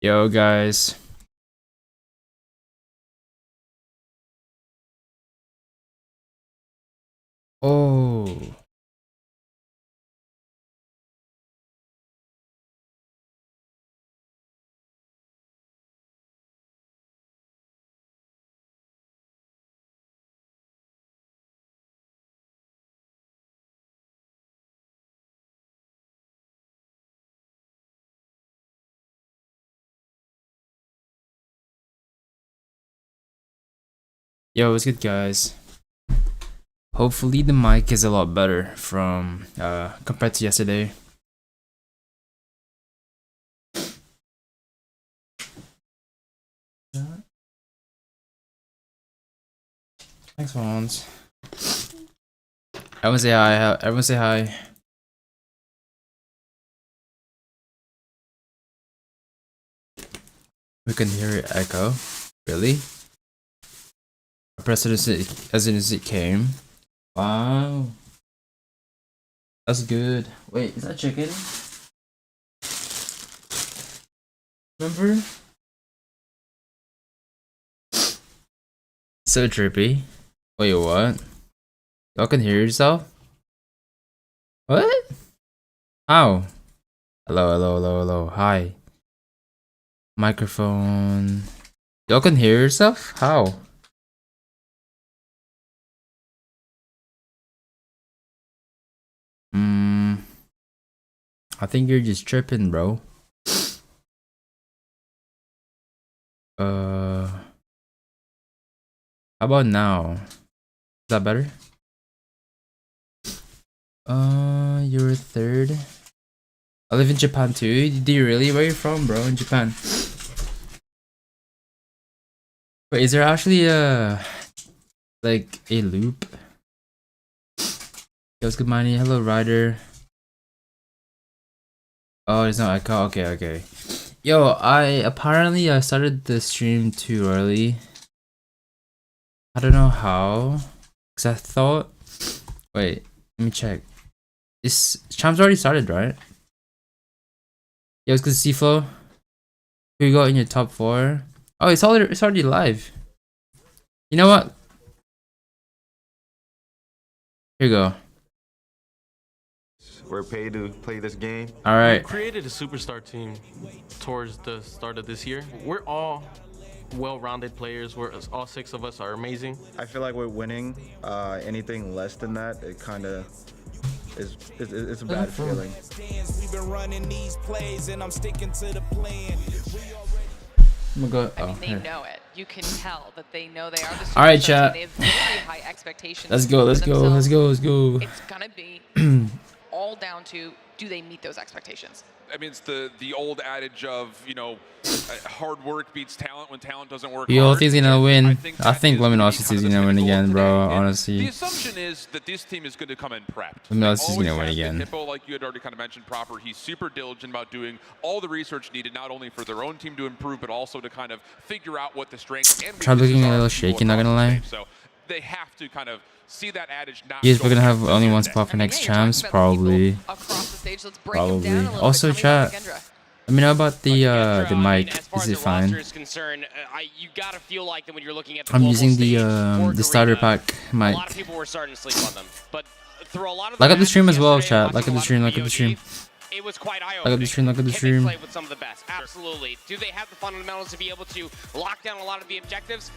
Yo, guys. Oh. Yo, what's good, guys? Hopefully the mic is a lot better from compared to yesterday. Thanks, phones. Everyone say hi. Everyone say hi. We can hear it echo. Really? I pressed it as soon as it came. Wow. That's good. Wait, is that chicken? Remember? So trippy. Wait, what? Y'all can hear yourself? What? How? Hello. Hi. Microphone. Y'all can hear yourself? How? I think you're just tripping, bro. How about now? Is that better? You're third. I live in Japan too. Do you really? Where are you from, bro? In Japan? Wait, is there actually like a loop? Yo, what's good, Miney? Hello, Ryder. Oh, there's no echo. Okay. Yo, I started the stream too early. I don't know how, cause I thought. Wait, let me check. This Cham's already started, right? Yo, it's good to see Flo. Who you got in your top 4? Oh, it's already live. You know what? Here you go. We're paid to play this game. All right. We created a superstar team towards the start of this year. We're all well-rounded players. All 6 of us are amazing. I feel like we're winning. Anything less than that, it kind of is it's a bad feeling. We've been running these plays and I'm sticking to the plan. Oh my god. I mean, they know it. You can tell that they know they are the superstars. All right, chat. They have very high expectations. Let's go. for themselves. It's gonna be all down to, do they meet those expectations? I mean, it's the old adage of, you know, hard work beats talent when talent doesn't work Yo, hard. think he's gonna win. I think Lemonade is gonna win again, bro. Honestly. The assumption is that this team is going to come in prepped. Lemonade is gonna win Always has again. been. Hippo, like you had already kind of mentioned proper, he's super diligent about doing all the research needed, not only for their own team to improve, but also to kind of figure out what the strengths and Try looking weaknesses a are little of people shaky, not gonna across the lie. team. So they have to kind of see that adage not Yes, go we're gonna have against only them. one spot for I mean, next yeah, you're talking champs, about the probably. people across the stage. Let's break them down a little Also, bit. Coming up, chat. Kendra. Let me know about the mic. As far Is as it the fine? roster is concerned, you gotta feel like that when you're looking at the I'm global using stage the or starter arena, pack a mic. lot of people were starting to sleep on them, but through a lot of Like up the stream as well, matches chat. yesterday, Like up the watching stream. a lot Like of up the stream. it was quite eye-opening. Like up the stream. Like up the Can stream. they play with some of the best? Absolutely. Do they have the fundamentals to be able to lock down a lot of the objectives?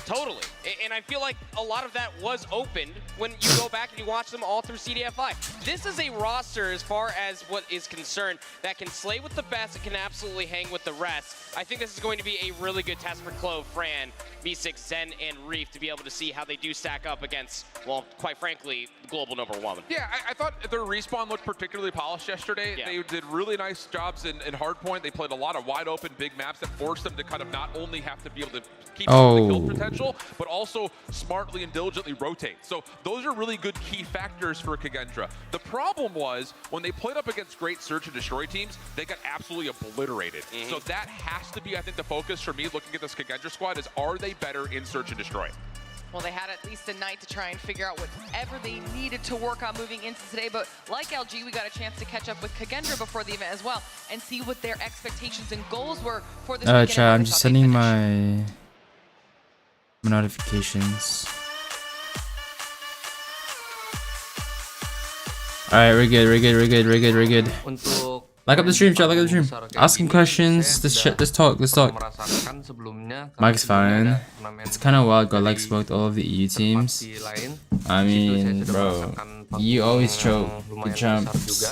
Totally. And I feel like a lot of that was opened when you go back and you watch them all through CDFI. This is a roster, as far as what is concerned, that can slay with the best and can absolutely hang with the rest. I think this is going to be a really good test for Clove, Fran, V6, Zen, and Reef to be able to see how they do stack up against, well, quite frankly, global #1. Yeah, I thought their respawn looked particularly polished yesterday. Yeah. They did really nice jobs in Hardpoint. They played a lot of wide open big maps that forced them to kind of not only have to be able to keep up the kill potential, but also smartly and diligently rotate. So those are really good key factors for Kagendra. The problem was when they played up against great search and destroy teams, they got absolutely obliterated. So that has to be, I think, the focus for me looking at this Kagendra squad is, are they better in search and destroy? Well, they had at least a night to try and figure out whatever they needed to work on moving into today. But like LG, we got a chance to catch up with Kagendra before the event as well and see what their expectations and goals were for this weekend. Chat, I'm just sending my notifications. Alright, we're good. Untuk Like up the stream, chat, like up the stream. Asking questions, let's talk. merasakan sebelumnya Mike's fine. turnamen It's kind of wild. Godlike smoked all of the EU teams. party lain. I mean, Itu saya sudah bro, merasakan you always yang choke the lumayan besar champs. juga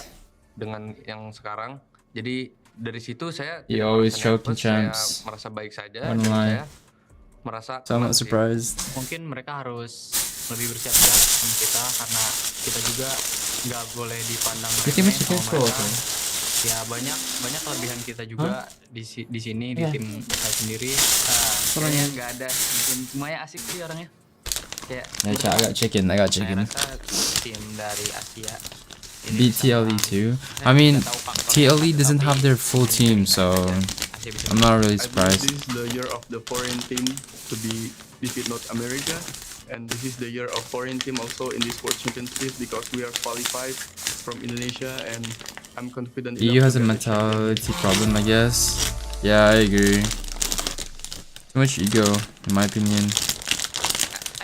dengan yang sekarang. Jadi dari situ saya You tidak always merasa choke the nervous, champs. saya merasa baik saja Don't dan lie. saya merasa So I'm not tenang sih. surprised. Mungkin mereka harus lebih bersiap-siap sama kita karena kita juga nggak boleh dipandang Pretty remeh much sama against all, mereka. okay. Ya banyak kelebihan kita juga di sini di Yeah. tim saya sendiri. Kayaknya nggak ada, mungkin semuanya asik sih orangnya. Kayak Yeah, chat, I got chicken. saya rasa tim dari Asia ini Beat bisa TLE menang. too. Saya I mean, nggak tahu faktornya, TLE doesn't tapi have their full team, so Asia bisa I'm not really I believe surprised. this is the year of the foreign team to be defeat North America, and this is the year of foreign team also in this World Championship because we are qualified from Indonesia, and I'm confident. EU enough has a to get the champion. mentality problem, I guess. Yeah, I agree. Too much ego, in my opinion.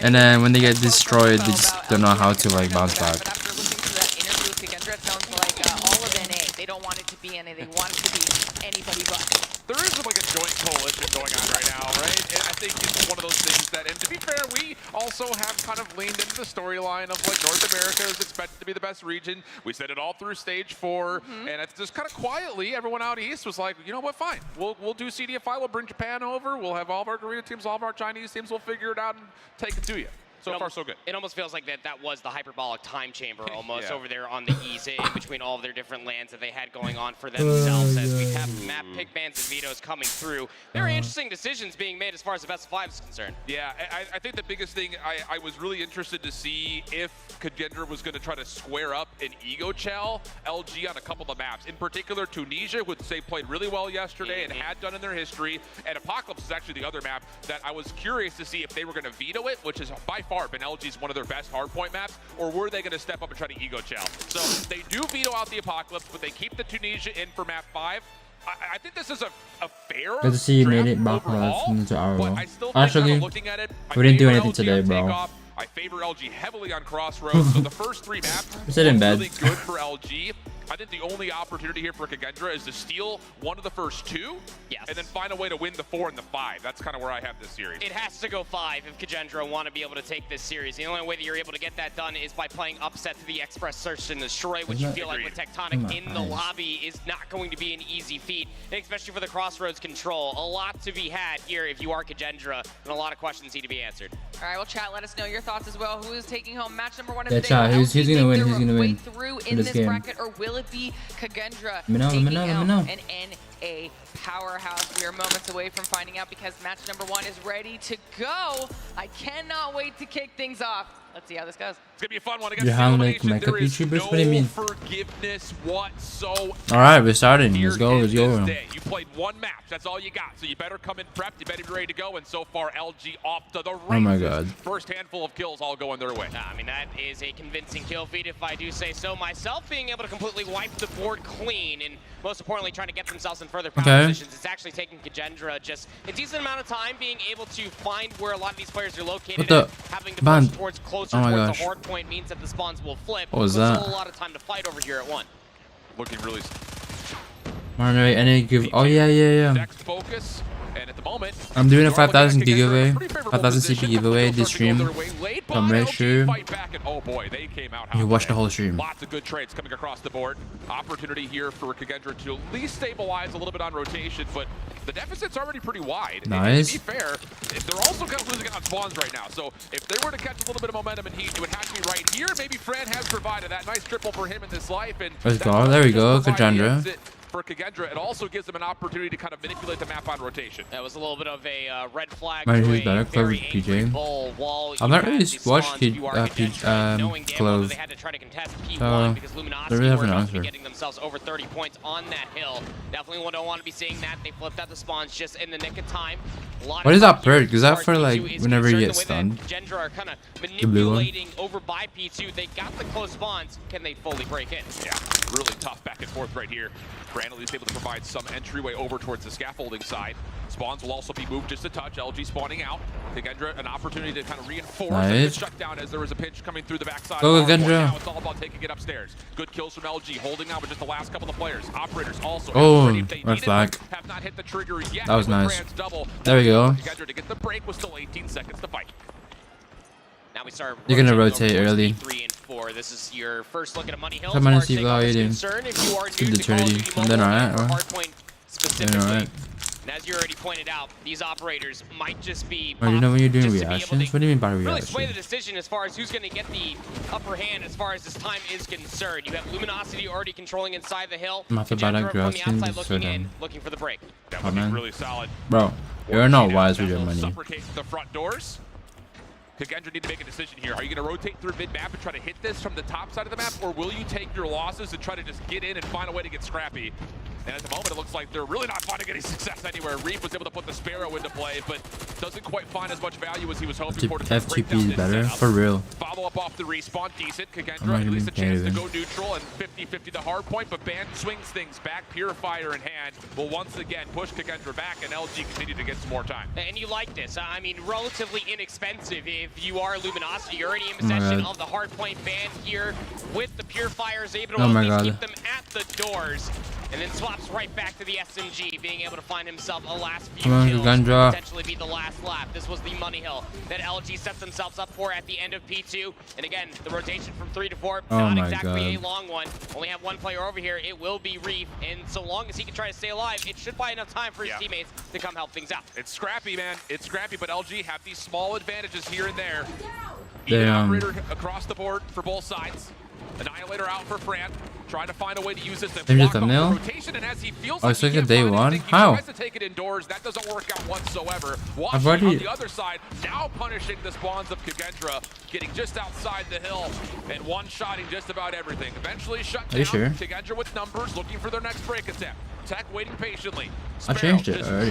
And then when they get destroyed, they just don't know how to like bounce back. But after listening to that interview with Kagendra, it sounds like all of NA, they don't want it to be NA, they want it to be anybody but. There is like a joint coalition going on right now, right? And I think it's one of those things that, and to be fair, we also have kind of leaned into the storyline of like North America is expected to be the best region. We said it all through stage 4, and it's just kind of quietly, everyone out east was like, you know what, fine. We'll do CDFI, we'll bring Japan over, we'll have all of our Korean teams, all of our Chinese teams, we'll figure it out and take it to you. So far, so good. It almost feels like that was the hyperbolic time chamber almost Yeah. over there on the east in between all of their different lands that they had going on for themselves as we have map pick bans and vetoes coming through. There are interesting decisions being made as far as the best of 5 is concerned. Yeah, I think the biggest thing, I was really interested to see if Kagendra was going to try to square up an ego chell LG on a couple of maps. In particular, Tunisia, which they played really well yesterday and had done in their history, and Apocalypse is actually the other map that I was curious to see if they were going to veto it, which is by far been LG's one of their best hardpoint maps, or were they going to step up and try to ego chell? So they do veto out the Apocalypse, but they keep the Tunisia in for map 5. I think this is a fair Good to see you made draft it back overall, into our but role. I still think Actually, kind of looking at it, I we didn't do favor anything LG today, on bro. takeoff. I favor LG heavily on Crossroads, so the first 3 maps We sit in look bed. really good for LG. I think the only opportunity here for Kagendra is to steal one of the first 2, Yes. and then find a way to win the 4 and the 5. That's kind of where I have this series. It has to go 5 if Kagendra want to be able to take this series. The only way that you're able to get that done is by playing upset to the Express Search and Destroy, which you feel like with Tectonic in the lobby is not going to be an easy feat, and especially for the Crossroads control. A lot to be had here if you are Kagendra, and a lot of questions need to be answered. All right, well, chat, let us know your thoughts as well. Who is taking home match number 1 of Yeah, the day? chat, Will who's LG gonna make win? their Who's gonna way win through in in this this game? bracket, or will it be Kagendra Let me know, let me taking know, let me out know. an NA powerhouse? We are moments away from finding out because match number 1 is ready to go. I cannot wait to kick things off. Let's see how this goes. It's going to be a fun one against You have, like, elimination. makeup There is YouTubers? no What do you mean? forgiveness whatsoever. Alright, we're starting. Here Let's go, let's in go. this day. You played 1 match, that's all you got. So you better come in prepped, you better be ready to go. And so far, LG off to the races. Oh my god. First handful of kills all going their way. I mean, that is a convincing kill feed, if I do say so myself, being able to completely wipe the board clean, and most importantly, trying to get themselves in further power Okay. positions. It's actually taking Kagendra just a decent amount of time being able to find where a lot of these players are located. What the- at. Having to Man. push towards closer Oh my towards gosh. the hard point means that the spawns will flip. What was but that? Still a lot of time to fight over here at 1. Looking really Alright, any give. Oh, yeah. next focus. And at the moment, I'm doing a you are looking at 5,000 Kagendra in a giveaway, pretty favorable 5,000 position. CP giveaway this stream. They'll start to go their way late, So but make LG sure fight back, and oh boy, they came out hot you watch today. the whole stream. Lots of good trades coming across the board. Opportunity here for Kagendra to at least stabilize a little bit on rotation, but the deficit's already pretty wide. And Nice. to be fair, they're also kind of losing out on spawns right now. So if they were to catch a little bit of momentum and heat, it would have to be right here. Maybe Fran has provided that nice triple for him in this life. And Let's that go. doesn't There we just go, provide the Kagendra. exit for Kagendra, it also gives them an opportunity to kind of manipulate the map on rotation. That was a little bit of a red flag. Mine to who's a better, Clove very or angry PJ? bull while I've you not had really the watched spawns, you are Kagendra, knowing damn well that Clove. they had to try to contest P1 So, because don't Luminosity really have were an about to be answer. getting themselves over 30 points on that hill. Definitely don't want to be seeing that. They flipped out the spawns just in the nick of time. What is that perk? Is that for like whenever you get stunned? Gendra are kind of manipulating over by P2. They got the close spawns. Can they fully break in? Yeah, really tough back and forth right here. Brand at least able to provide some entryway over towards the scaffolding side. Spawns will also be moved just a touch. LG spawning out. Gendra an opportunity to kind of reinforce and shut down as there was a pinch coming through the backside. Go Gendra. Now it's all about taking it upstairs. Good kills from LG, holding out with just the last couple of players. Operators also red flag. Have not hit the trigger yet. That was nice. Double. There we go. Gendra to get the break with still 18 seconds to fight. Now we start. You're gonna rotate early. 3 and 4. This is your first look at a Money Hill. Come on and see how you're doing. If you are Give the Trinity. And then alright, or? Hardpoint specifically. And as you already pointed out, these operators might just be. Oh, you know when you're doing reactions? What do you mean by reaction? Really sway the decision as far as who's going to get the upper hand as far as this time is concerned. You have Luminosity already controlling inside the hill. I'm after bad at grasping, so dumb. Looking for the break. That would be really solid. Bro, you're not wise with your money. Suffocate the front doors. Gendra need to make a decision here. Are you going to rotate through mid-map and try to hit this from the top side of the map, or will you take your losses and try to just get in and find a way to get scrappy? And at the moment, it looks like they're really not finding any success anywhere. Reef was able to put the Sparrow into play, but doesn't quite find as much value as he was hoping for. FTP is better, for real. Follow up off the respawn, decent. Gendra at least a chance to go neutral and 50-50 the hard point, but Band swings things back. Purifier in hand will once again push Gendra back, and LG continue to get some more time. And you like this. I mean, relatively inexpensive if you are Luminosity. You're already in possession of the hard point Band here with the Purifiers, able to at least keep them at the doors. And then swaps right back to the SMG, being able to find himself a last few kills, potentially be the last lap. This was the Money Hill that LG set themselves up for at the end of P2. And again, the rotation from 3 to 4, not exactly a long one. Only have one player over here. It will be Reef, and so long as he can try to stay alive, it should buy enough time for his teammates to come help things out. It's scrappy, man. It's scrappy, but LG have these small advantages here and there. Operator across the board for both sides. Annihilator out for Fran. Trying to find a way to use this to block off the rotation, and as he feels like it's like a day one. How? He tries to take it indoors. That doesn't work out whatsoever. Watching on the other side, now punishing the spawns of Gendra, getting just outside the hill and one-shotting just about everything. Eventually shut down. Gendra with numbers, looking for their next break attempt. Tech waiting patiently. I changed it already.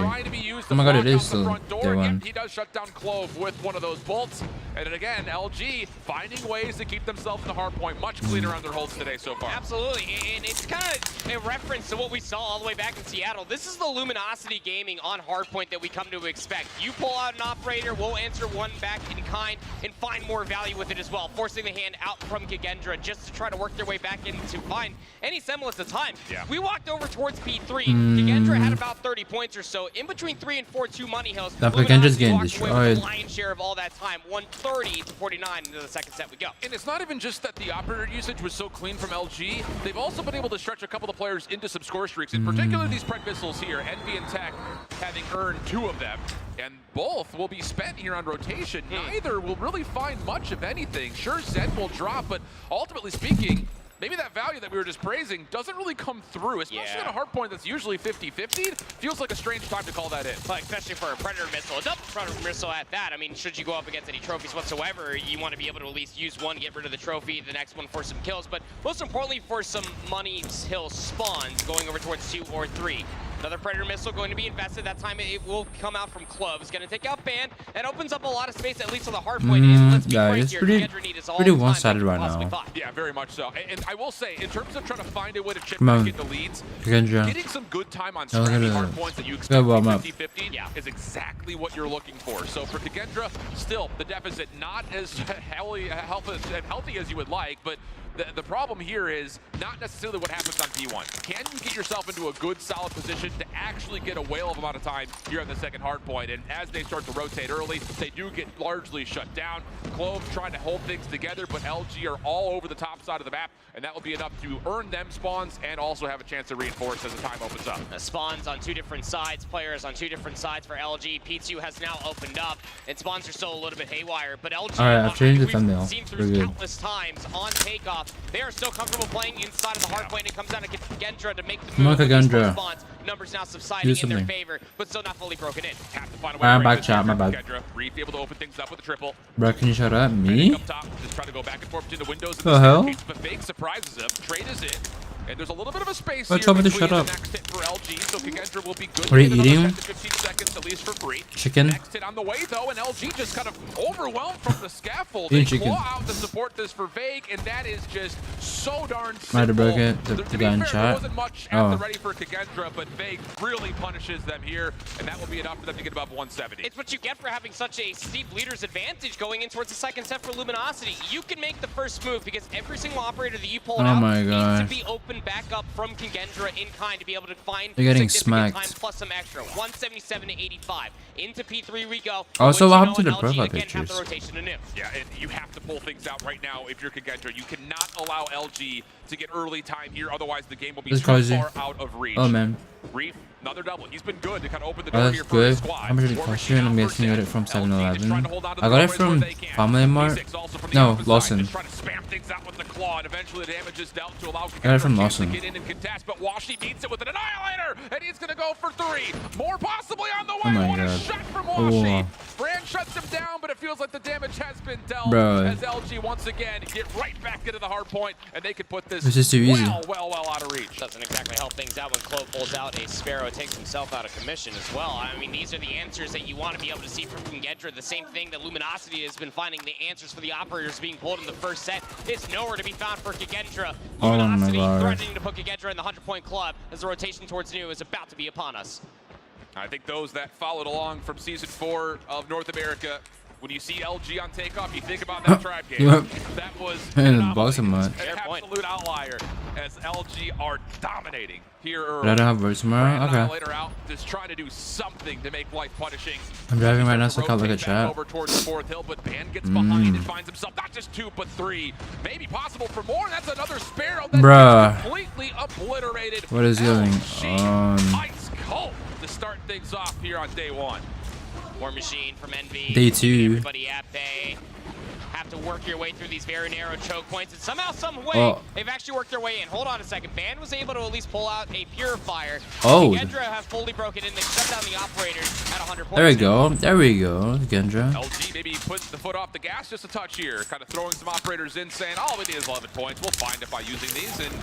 Oh my god, it is still day one. He does shut down Clove with one of those bolts. And then again, LG finding ways to keep themselves in the hard point. Much cleaner on their holds today so far. Absolutely, and it's kind of a reference to what we saw all the way back in Seattle. This is the Luminosity gaming on Hardpoint that we come to expect. You pull out an operator, we'll answer one back in kind and find more value with it as well, forcing the hand out from Gendra just to try to work their way back in to find any semblance of time. We walked over towards P3. Gendra had about 30 points or so. In between 3 and 4, 2 Money Hills. Gendra's getting destroyed. The lion's share of all that time, 130 to 49 into the second set we go. And it's not even just that the operator usage was so clean from LG. They've also been able to stretch a couple of players into some score streaks. In particular, these Pred missiles here, Envy and Tech having earned 2 of them. And both will be spent here on rotation. Neither will really find much of anything. Sure, Zen will drop, but ultimately speaking, maybe that value that we were just praising doesn't really come through, especially at a hard point that's usually 50-50. Feels like a strange time to call that in. Like, especially for a Predator missile, a double Predator missile at that. I mean, should you go up against any trophies whatsoever, you want to be able to at least use one, get rid of the trophy, the next one for some kills, but most importantly for some Money Hill spawns going over towards 2 or 3. Another Predator missile going to be invested. That time it will come out from Clove. It's going to take out Band. That opens up a lot of space, at least on the hard point. It's pretty one-sided right now. Yeah, very much so. And I will say, in terms of trying to find a way to chip back into leads, getting some good time on scrappy hard points that you expect 50-50 is exactly what you're looking for. So for Gendra, still, the deficit not as healthy as you would like, but the problem here is not necessarily what happens on P1. Can you get yourself into a good, solid position to actually get a whale of amount of time here on the second hard point? And as they start to rotate early, they do get largely shut down. Clove trying to hold things together, but LG are all over the top side of the map, and that will be enough to earn them spawns and also have a chance to reinforce as the time opens up. Spawns on 2 different sides, players on 2 different sides for LG. P2 has now opened up, and spawns are still a little bit haywire, but LG, I've changed the thumbnail. Seen through countless times on takeoff. They are still comfortable playing inside of the hard point. It comes down to Gendra to make the move. Spawns. Numbers now subsiding in their favor, but still not fully broken in. Have to find a way to back chat, my bad. Reef able to open things up with a triple. Bro, can you shut up? Me? Up top, just try to go back and forth between the windows. The hell? But Fake surprises him. Trade is it. And there's a little bit of a space Oh, here tell me to between shut the up. next hit for LG, so Kagendra will be good. Are you to get another eating? 10 to 15 seconds at least for free. Chicken? Next hit on the way though, and LG just kind of overwhelmed from the scaffold. Eating They chicken. claw out to support this for Vague, and that is just so darn simple. Might have broke it. The To be guy in fair, chat. there wasn't much at Oh. the ready for Kagendra, but Vague really punishes them here, and that will be enough for them to get above 170. It's what you get for having such a steep leader's advantage going in towards the second set for Luminosity. You can make the first move because every single operator that you pull Oh out my needs God. to be opened back up from Kagendra in kind to be able to find They're getting significant smacked. time plus some extra. 177 to 85. Into P3 we go. Also, But what you happened to know the LG profile again have the pictures? rotation anew. Yeah, and you have to pull things out right now if you're Kagendra. You cannot allow LG to get early time here, otherwise the game will be This too crazy. far out of reach. Oh man. Reef, another double. He's been good to kind of open the Oh, door that's here for his good. squad. How much did it War cost Machine you? I'm out guessing you got it first from hit. LG just 7-Eleven. trying to hold on to the I got it doorways where from they can. Family Mart. V6 also from the No, opposite side, Lawson. just trying to spam things out with the claw, and eventually the damage is dealt to allow got it from Kagendra a chance to Lawson. get in and contest, but Washi beats it with an Annihilator, and he's going to go for 3. More possibly on the way. Oh my What a God. shot from Washi. Oh. Brand shuts him down, but it feels like the damage has been dealt. Bro. As LG once again get right back into the hard point, and they can put this This is too easy. well out of reach. Doesn't exactly help things out when Clove pulls out a Sparrow, takes himself out of commission as well. I mean, these are the answers that you want to be able to see from Kagendra. The same thing that Luminosity has been finding the answers for the operators being pulled in the first set. It's nowhere to be found for Kagendra. Oh my Luminosity God. threatening to put Kagendra in the 100-point club as the rotation towards new is about to be upon us. I think those that followed along from Season 4 of North America, when you see LG on takeoff, you think about that tribe game. Yep. That was Man, an the anomaly, box of mud. an Fair point. absolute outlier, as LG are dominating here early. But I don't have voice tomorrow? Brand Okay. Annihilator out, just trying to do something to make life punishing. I'm driving right now, so I Rotate can't look at back chat. over towards the fourth hill, but Ban gets behind and finds himself not just 2, but 3. Maybe possible for more, and that's another Sparrow that Bruh. completely obliterated. What is going LG on? Ice cold to start things off here on day 1. War Machine from Envy. Day 2. Everybody at bay. Have to work your way through these very narrow choke points, and somehow, some way, Oh. they've actually worked their way in. Hold on a second. Ban was able to at least pull out a Purifier. Oh. Kagendra have fully broken in. They shut down the operators at 100 points. There we go. There we go. Gendra. LG maybe puts the foot off the gas just a touch here, kind of throwing some operators in, saying, all we need is 11 points. We'll find it by using these, and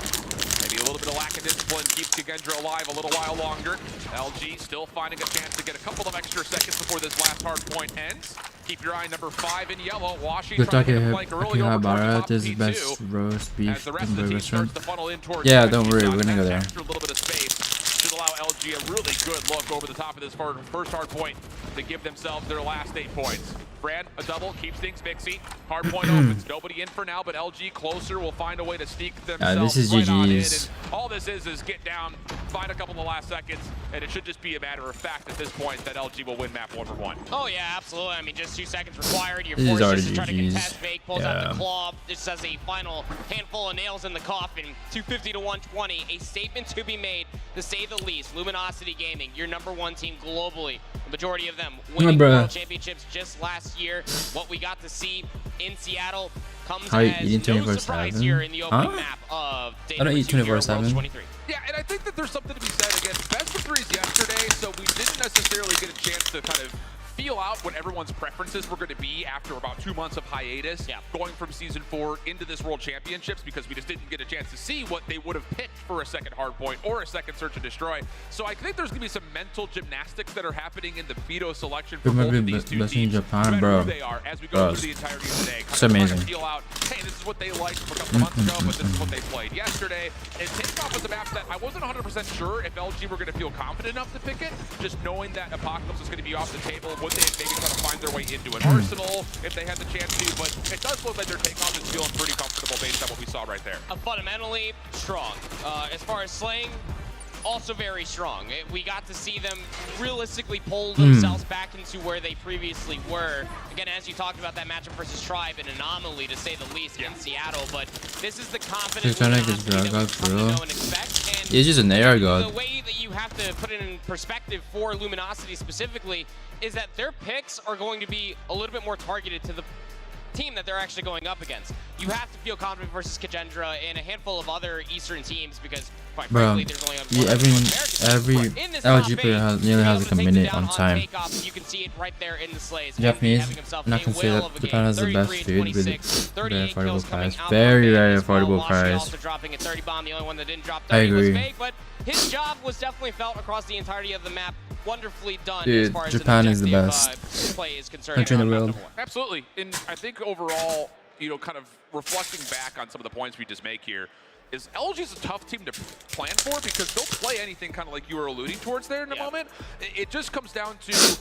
maybe a little bit of lack of discipline keeps Kagendra alive a little while longer. LG still finding a chance to get a couple of extra seconds before this last hard point ends. Keep your eye number 5 in yellow. Washi trying to get a flank early over towards the top This of is best P2. roast As beef the rest in of the the team restaurant. starts to funnel in towards Yeah, the don't worry, shot, we're gonna go that's there. After a little bit of space should allow LG a really good look over the top of this first hard point to give themselves their last 8 points. Brad, a double, keeps things mixy. Hard point opens, nobody in for now, but LG closer will find a way to sneak themselves this is right on in. GG's. And all this is get down, find a couple of the last seconds, and it should just be a matter of fact at this point that LG will win map 1-1. Oh, yeah, absolutely. I mean, just 2 seconds required. You're This is forced already just to try to GG's. contest. Fake pulls out Yeah. the claw. This has a final handful of nails in the coffin. 250 to 120. A statement to be made, to say the least. Luminosity Gaming, your #1 team globally. The majority of them winning bruh. World Championships just last year. What we got to see in Seattle comes How you as eating no 24/7? surprise here in the opening Huh? map of day I don't eat 2 here at 24/7. Worlds 23. Yeah, and I think that there's something to be said again. Best of 3s yesterday, so we didn't necessarily get a chance to kind of feel out what everyone's preferences were going to be after about 2 months of hiatus, going from Season 4 into this World Championships, because we just didn't get a chance to see what they would have picked for a second hardpoint or a second search and destroy. So I think there's going to be some mental gymnastics that are happening in the Veto selection for both of these 2 Best in teams, no Japan, matter bro. who they are, as we go Bro, through the entirety of today. it's Kind of trying to amazing. feel out, hey, this is what they liked from a couple of months ago, but this is what they played yesterday. And Takeoff was a map that I wasn't 100% sure if LG were going to feel confident enough to pick it, just knowing that Apocalypse was going to be off the table. Would they maybe try to find their way into an arsenal if they had the chance to? But it does look like their Takeoff is feeling pretty comfortable based on what we saw right there. Fundamentally strong. As far as slaying, also very strong. We got to see them realistically pull themselves back into where they previously were. Again, as you talked about that matchup versus Tribe, an anomaly to say the least in Seattle, but this is the confidence He's trying to Luminosity get that drug we've come to out, know bro. and expect. And He's just an air the god. way that you have to put it in perspective for Luminosity specifically is that their picks are going to be a little bit more targeted to the team that they're actually going up against. you have to feel confident versus Kagendra and a handful of other Eastern teams because, quite Bro, frankly, there's only every LG player nearly has like a minute on time. You can see it right there in the slays. Japanese, I'm not gonna say that Japan has the best food with very affordable price. Very affordable price. I agree. But his job was definitely felt across the entirety of the map. Wonderfully done. Dude, as far as Japan is the best play is concerned country in the world. Absolutely. And I think overall, you know, kind of reflecting back on some of the points we just make here, is LG's a tough team to plan for because they'll play anything kind of like you were alluding towards there in a moment. It just comes down to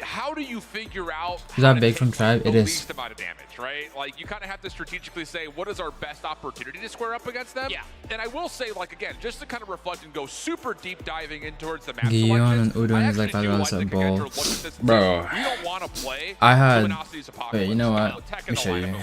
how do you figure out is that big from Tribe? It is. Least amount of damage, right? Like you kind of have to strategically say what is our best opportunity to square up against them. Yeah. And I will say, like again, just to kind of reflect and go super deep diving in towards the map. Gion and Udon is like $5 at bowl. Bro, we don't want to play. I had. Wait, you know what? Let me show you.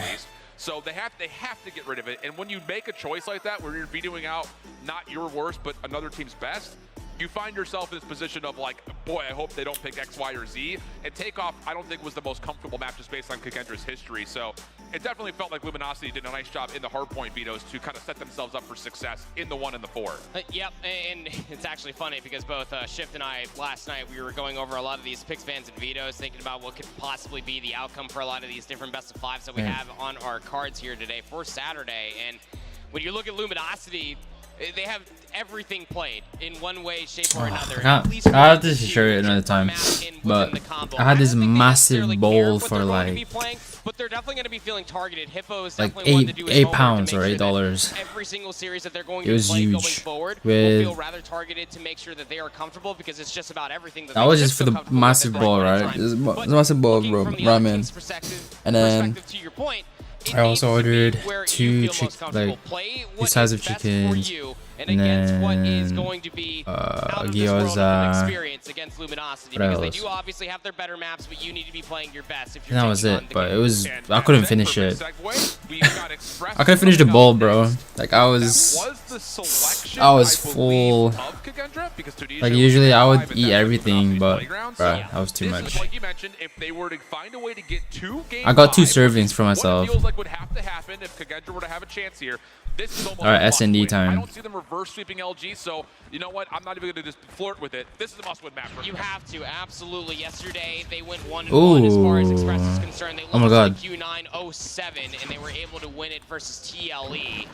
So they have to get rid of it. And when you make a choice like that, where you're vetoing out not your worst but another team's best, you find yourself in this position of like, boy, I hope they don't pick X, Y, or Z. And Takeoff, I don't think was the most comfortable map just based on Kagendra's history. So it definitely felt like Luminosity did a nice job in the hardpoint vetoes to kind of set themselves up for success in the 1 and the 4. Yep, and it's actually funny because both Shift and I last night we were going over a lot of these picks, bans, and vetoes, thinking about what could possibly be the outcome for a lot of these different best of 5s that we have on our cards here today for Saturday. And when you look at Luminosity, they have everything played in one way, shape, or another. I have to show you another time, but I had this massive bowl for like, but they're definitely going to be feeling targeted. Hippo is like definitely eight pounds or $8. Every single series that they're going to play huge. Going forward will feel rather targeted to make sure that they are comfortable because it's just about everything. That was just for the massive bowl, right? It's a massive bowl of ramen, and then I also ordered 2 decisive chickens, and then gyoza. What else? And that was it, but it was, I couldn't finish it. I couldn't finish the bowl, bro. Like I was full. Like usually I would eat everything, but bruh, that was too much. I got 2 servings for myself. Alright, S&D time. I don't see them reverse sweeping LG, so you know what? I'm not even going to just flirt with it. This is a must-win map for me. You have to, absolutely. Yesterday, they went 1-1 as far as Express is concerned. They lost Q9-07, and they were able to win it versus TLE.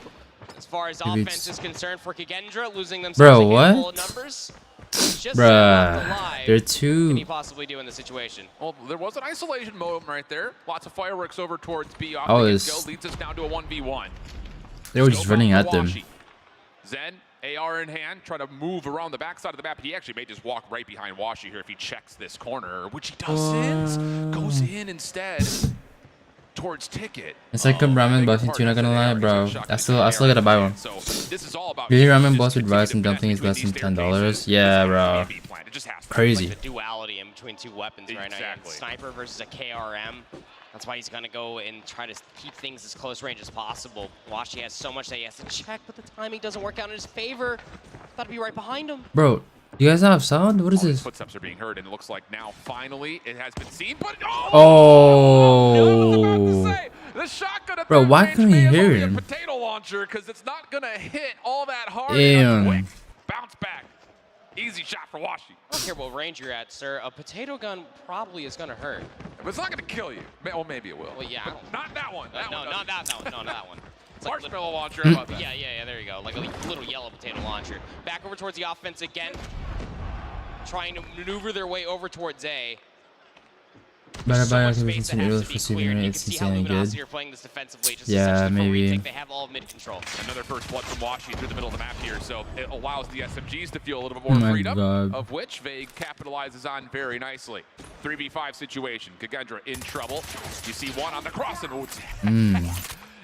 As far as offense is concerned, for Kagendra, losing themselves a handful of numbers. Bruh, they're too. Can he possibly do in the situation? Well, there was an isolation moment right there. Lots of fireworks over towards B. Leads us down to a 1v1. They were just running at them. Zen, AR in hand, trying to move around the backside of the map. He actually may just walk right behind Washi here if he checks this corner, which he doesn't. Goes in instead towards Ticket. It's like a ramen boss too, not gonna lie, bro. I still gotta buy one. Really, ramen boss with rice and dumplings is less than $10? Yeah, bro. Crazy. Like the duality in between 2 weapons right now. Sniper versus a KRM. That's why he's going to go and try to keep things as close range as possible. Washi has so much that he has to check, but the timing doesn't work out in his favor. Got to be right behind him. Bro, you guys have sound? What is this? Footsteps are being heard, and it looks like now finally it has been seen. But the shotgun at bro, why couldn't he hear him? Potato launcher, because it's not going to hit all that hard. Damn. Bounce back. Easy shot for Washi. I don't care what range you're at, sir. A potato gun probably is going to hurt. But it's not going to kill you. Well, maybe it will. Well, yeah. Not that one. No, not that one. No, not that one. It's like marshmallow launcher. How about that? Yeah, there you go. Like a little yellow potato launcher. Back over towards the offense again. Trying to maneuver their way over towards A. Better buy our conviction for receiving it's insanely good. Yeah, maybe. They have all mid control. Another first blood from Washi through the middle of the map here, so it allows the SMGs to feel a little bit more freedom, of which Vague capitalizes on very nicely. 3v5 situation. Kagendra in trouble. You see one on the cross and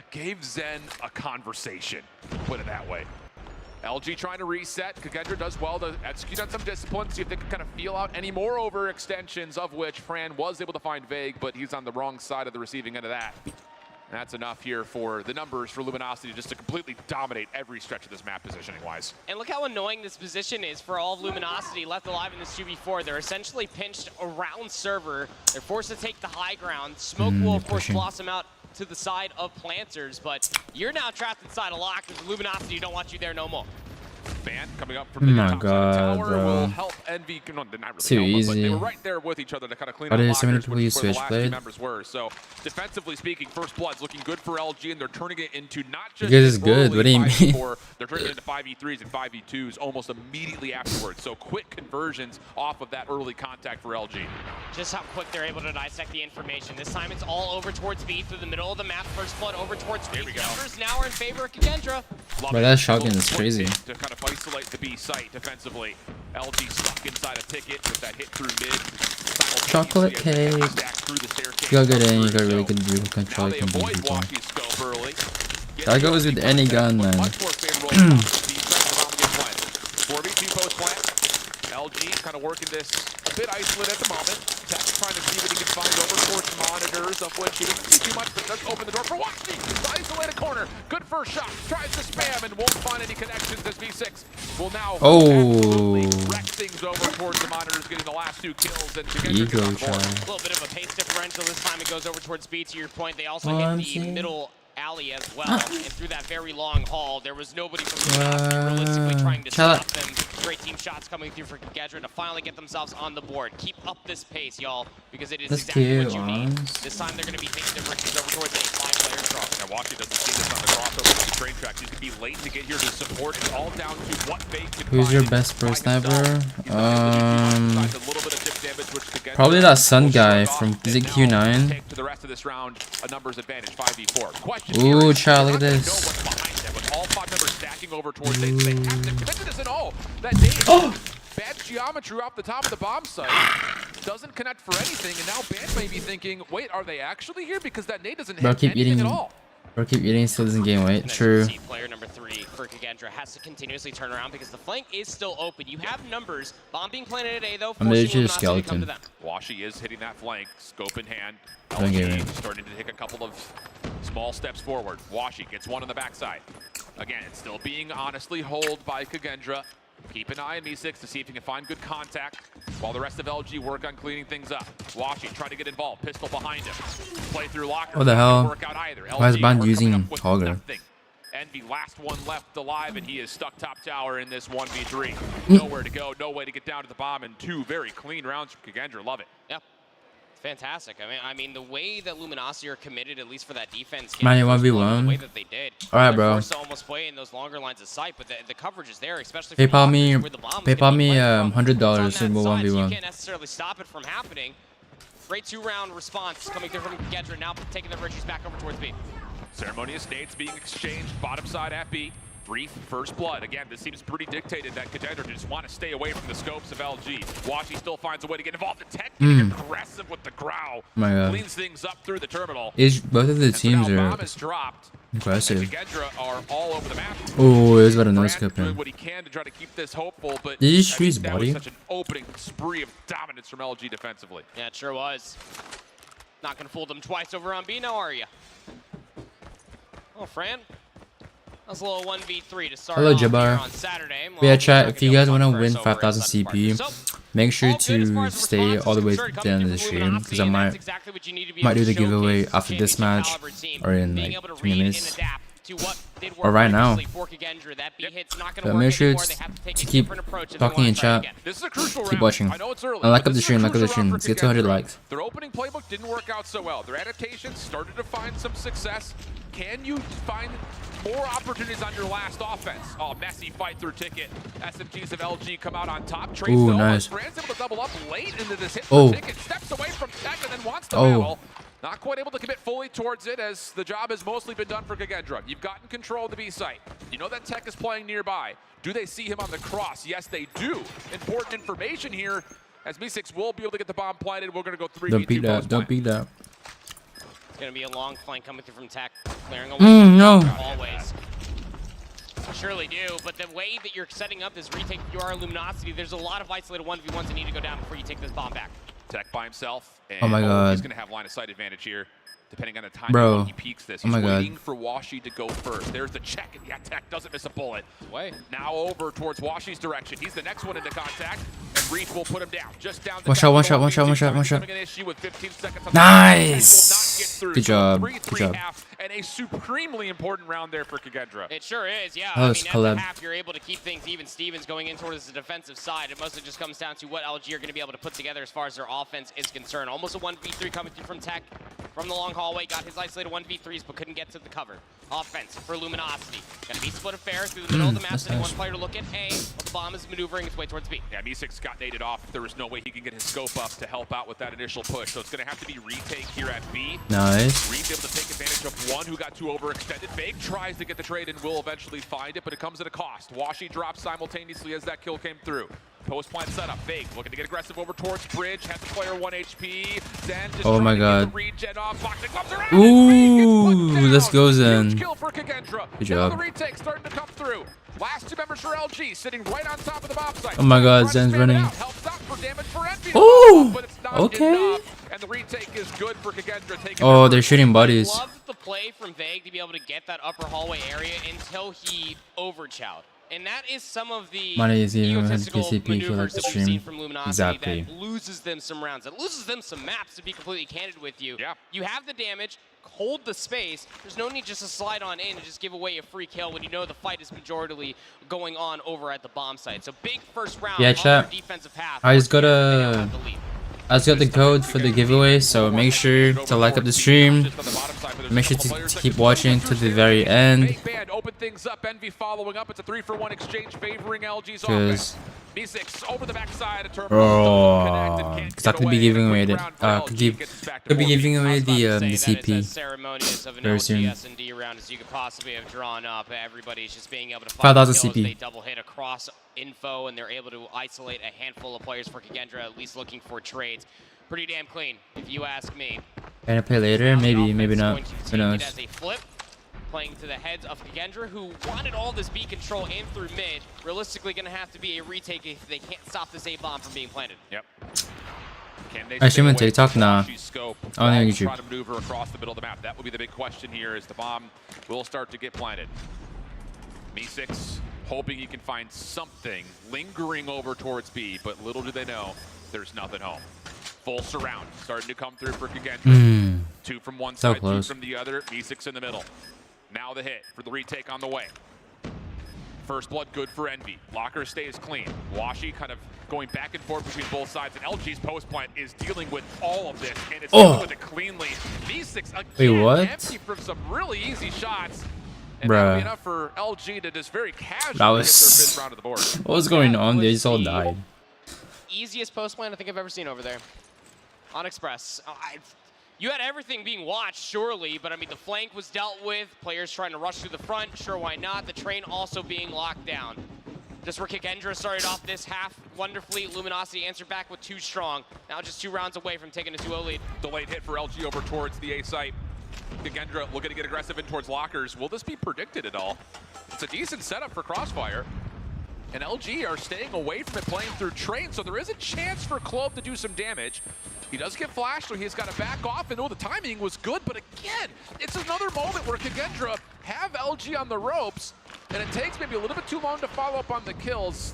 gave Zen a conversation. Put it that way. LG trying to reset. Kagendra does well to execute on some discipline, see if they can kind of feel out any more overextensions, of which Fran was able to find Vague, but he's on the wrong side of the receiving end of that. That's enough here for the numbers for Luminosity just to completely dominate every stretch of this map positioning-wise. And look how annoying this position is for all of Luminosity left alive in this 2v4. They're essentially pinched around server. They're forced to take the high ground. Smoke will, of course, blossom out to the side of Planters, but you're now trapped inside a lock because Luminosity don't want you there no more. Ban coming up from the top side of tower will help Envy. No, not really too help, easy. but they were right there with each other to kind of clean Why up did so many lockers, people which use is where the last two Switchblade? members were. So defensively speaking, first blood's looking good for LG, and they're turning it into not just You guys is good. What do you mean? 5v4, they're turning it into 5v3s and 5v2s almost immediately afterwards. So quick conversions off of that early contact for LG. Just how quick they're able to dissect the information. This time it's all over towards B through the middle of the map. First blood over towards B. Numbers now are in favor of Kagendra. Bro, that shotgun is crazy. To kind of isolate the B site defensively. LG stuck inside a ticket with that hit through mid. Chocolate cake. You got good aim, you got really good vehicle control, you can beat people. That goes with any gun, man. 4v2 post plant. LG kind of working this a bit isolated at the moment. Tech trying to see what he can find over towards monitors, of which he doesn't see too much, but does open the door for Washi. Isolated corner. Good first shot. Tries to spam and won't find any connections as V6 will now absolutely wreck things over towards the monitors, getting the last 2 kills. And Ego try. A little bit of a pace differential this time. It goes over towards B. To your point, they also hit the middle alley as well, and through that very long hall, there was nobody from Luminosity realistically trying to stop them. Great team shots coming through for Kagendra to finally get themselves on the board. Keep up this pace, y'all, because it is exactly what you need. This time they're going to be taking the riches over towards a 5-player cross. Now, Washi doesn't see this on the crossover to the train tracks. He's going to be late to get here to support. It's all down to what fake can Who's your best pro sniper? Probably that Sun guy from Q9. Take to the rest of this round a numbers advantage, 5v4. Ooh, child, look at this. With all 5 members stacking over towards it, they have to commit to this at all. That nade, bad geometry off the top of the bomb site, doesn't connect for anything, and now Band may be thinking, wait, are they actually here? Because that nade doesn't hit anything at all. Bro, keep eating, still doesn't gain weight. True. Player number 3 for Kagendra has to continuously turn around because the flank is still open. You have numbers. Bomb being planted at A though. I'm literally a skeleton. Washi is hitting that flank, scope in hand. Don't get me. Starting to take a couple of small steps forward. Washi gets one on the backside. Again, it's still being honestly holed by Kagendra. Keep an eye on Me6 to see if he can find good contact while the rest of LG work on cleaning things up. Washi trying to get involved. Pistol behind him. Play through locker. What the hell? Work out either. Why is Bond using Hogger? Envy, last one left alive, and he is stuck top tower in this 1v3. Nowhere to go, no way to get down to the bomb, and 2 very clean rounds from Kagendra. Love it. Yep. Fantastic. I mean, the way that Luminosity are committed, at least for that defense, Miney 1v1. the way that they did. All right, bro. To almost play in those longer lines of sight, but the coverage is there, especially. PayPal me $100 Super 1v1. You can't necessarily stop it from happening. Great 2-round response coming through from Kagendra, now taking the Richies back over towards B. Ceremonious nades being exchanged, bottom side at B. Brief first blood. Again, this seems pretty dictated that Kagendra just want to stay away from the scopes of LG. Washi still finds a way to get involved in tech, getting aggressive with the growl. My God. Cleans things up through the terminal. Both of the teams are impressive. Kagendra are all over the map. Oh, it was about a no scope him. What he can to try to keep this hopeful, but did he shoot his body? Such an opening spree of dominance from LG defensively. Yeah, it sure was. Not gonna fool them twice over on B now, are you? Oh, Fran. That's a little 1v3 to start. Hello, off Jabbar. here on Saturday. But yeah, chat, if you guys want to win 5,000 CP, make sure to stay all the way to the end of the stream, because I might do the giveaway after this match, or in like 20 minutes, or right now. But make sure to keep talking in chat, keep watching, and like up the stream, let's get 200 likes. Their opening playbook didn't work out so well. Their adaptations started to find some success. Can you find more opportunities on your last offense? Oh, messy fight through ticket. SMGs of LG come out on top. Ooh, nice. Brand's able to double up late into this hit for ticket. Steps away from tech and then wants to battle. Not quite able to commit fully towards it, as the job has mostly been done for Kagendra. You've gotten control of the B site. You know that tech is playing nearby. Do they see him on the cross? Yes, they do. Important information here, as Me6 will be able to get the bomb planted. We're going to go 3v2. Don't beat that. Don't beat that. It's going to be a long flank coming through from Tech, clearing away. No. Always. Surely do, but the way that you're setting up this retake your Luminosity, there's a lot of isolated 1v1s that need to go down before you take this bomb back. Tech by himself. And oh my God. He's going to have line of sight advantage here, depending on the time when he peeks this. He's waiting for Washi to go first. There's the check, and yeah, Tech doesn't miss a bullet. Way. Now over towards Washi's direction. He's the next one into contact, and Reef will put him down. Just down the one shot. Nice! Good job. Good job. And a supremely important round there for Kagendra. It sure is, yeah. Oh, I mean, it's at collab. the half, you're able to keep things even. Stevens going in towards the defensive side. It mostly just comes down to what LG are going to be able to put together as far as their offense is concerned. Almost a 1v3 coming through from Tech from the long hallway. Got his isolated 1v3s, but couldn't get to the cover. Offense for Luminosity. Going to be split affair through the middle of the map. Sending one player to look at A. The bomb is maneuvering its way towards B. Yeah, M6 got naded off. There was no way he can get his scope up to help out with that initial push. So it's going to have to be retake here at B. Nice. Reed's able to take advantage of one who got too overextended. Fake tries to get the trade and will eventually find it, but it comes at a cost. Washi drops simultaneously as that kill came through. Post plant setup. Fake looking to get aggressive over towards Bridge. Has the player 1 HP. Zen just Oh my trying to god. get the regen off. Boxing gloves around. Ooh, let's go Zen. Huge kill for Kagendra. Good Now job. the retake starting to come through. Last 2 members for LG sitting right on top of the bomb site. Oh my god, Trying to Zen's spam it running. out. Helps out for damage for Envy. Ooh, But it's not okay. enough. And the retake is good for Kagendra. Taking Oh, that they're first shooting buddies. Loved the play from Vague to be able to get that upper hallway area until he overchowed. And that is some of the Miney is even egotistical PCP for maneuvers like that we've stream. seen from Luminosity Exactly. that loses them some rounds. It loses them some maps, to be completely candid with you. Yeah. You have the damage, hold the space. There's no need just to slide on in and just give away a free kill when you know the fight is majorly going on over at the bomb site. So big first round Yeah, on chat. their defensive half. I just got They now have the lead. the code for the giveaway, so make sure to like up the stream. Make sure to keep watching to the very end. Fake band open things up. Envy following up. It's a 3-for-1 exchange favoring LG's Cause offense. B6 over the backside of Terminal. oh, because I could be giving away the could be giving away the CP ceremonious of an very soon. LGS&D round as you could possibly have drawn up. Everybody's just being able to find 5,000 kills. CP. They double hit across info, and they're able to isolate a handful of players for Kagendra, at least looking for trades. Pretty damn clean, if you ask me. Can I play later? Maybe, maybe Offense not. going to Who take it knows? as a flip, playing to the heads of Kagendra, who wanted all this B control in through mid. Realistically, going to have to be a retake if they can't stop this A bomb from being planted. Yep. Can they I stay stream on away TikTok? from Nah. Washi's scope Only on while YouTube. trying to maneuver across the middle of the map? That will be the big question here as the bomb will start to get planted. Me6 hoping he can find something lingering over towards B, but little do they know, there's nothing home. Full surround starting to come through for Kagendra. 2 from one So side, close. 2 from the other. Me6 in the middle. Now the hit for the retake on the way. First blood good for Envy. Locker stays clean. Washi kind of going back and forth between both sides, and LG's post plant is dealing with all of this, and it's dealing with it cleanly. Me6 again Wait, what? empty from some really easy shots. And Bruh. that would be enough for LG to just very casually That get was- their 5th round of the board. What was going on? They just all died. Easiest post plan I think I've ever seen over there. On Express. You had everything being watched, surely, but I mean, the flank was dealt with, players trying to rush through the front, sure, why not? The train also being locked down. Just where Kagendra started off this half wonderfully. Luminosity answered back with 2 strong. Now just 2 rounds away from taking a 2-0 lead. Delayed hit for LG over towards the A site. Kagendra looking to get aggressive in towards lockers. Will this be predicted at all? It's a decent setup for Crossfire. And LG are staying away from it, playing through train, so there is a chance for Clove to do some damage. He does get flashed, so he's got to back off, and the timing was good, but again, it's another moment where Kagendra have LG on the ropes, and it takes maybe a little bit too long to follow up on the kills.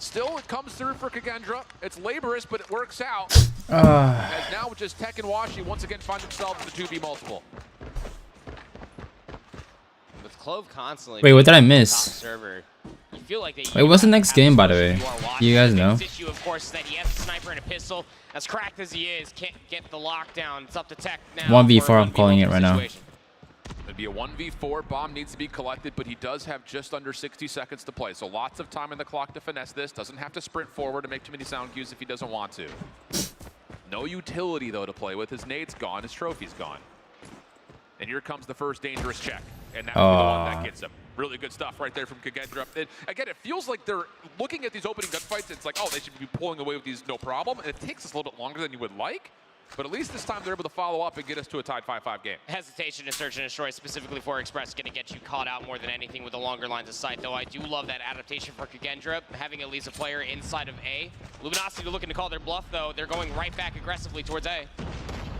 Still, it comes through for Kagendra. It's laborious, but it works out. As now just Tech and Washi once again find themselves in the 2v multiple. With Clove constantly Wait, what did I being miss? top server, you feel like Wait, what's the next game, by the way? You guys know. Issue, of course, that he has a sniper and a pistol. As cracked as he is, can't get the lockdown. It's up to Tech now. 1v4, for a I'm calling it right now. situation. It'd be a 1v4. Bomb needs to be collected, but he does have just under 60 seconds to play. So lots of time in the clock to finesse this. Doesn't have to sprint forward and make too many sound cues if he doesn't want to. No utility, though, to play with. His nade's gone. His trophy's gone. And here comes the first dangerous check. And that's the one that gets him. Really good stuff right there from Kagendra. Again, it feels like they're looking at these opening gunfights. It's like, oh, they should be pulling away with these no problem. And it takes us a little bit longer than you would like. But at least this time they're able to follow up and get us to a tied 5-5 game. Hesitation to search and destroy specifically for Express going to get you caught out more than anything with the longer lines of sight, though I do love that adaptation for Kagendra, having at least a player inside of A. Luminosity looking to call their bluff, though. They're going right back aggressively towards A.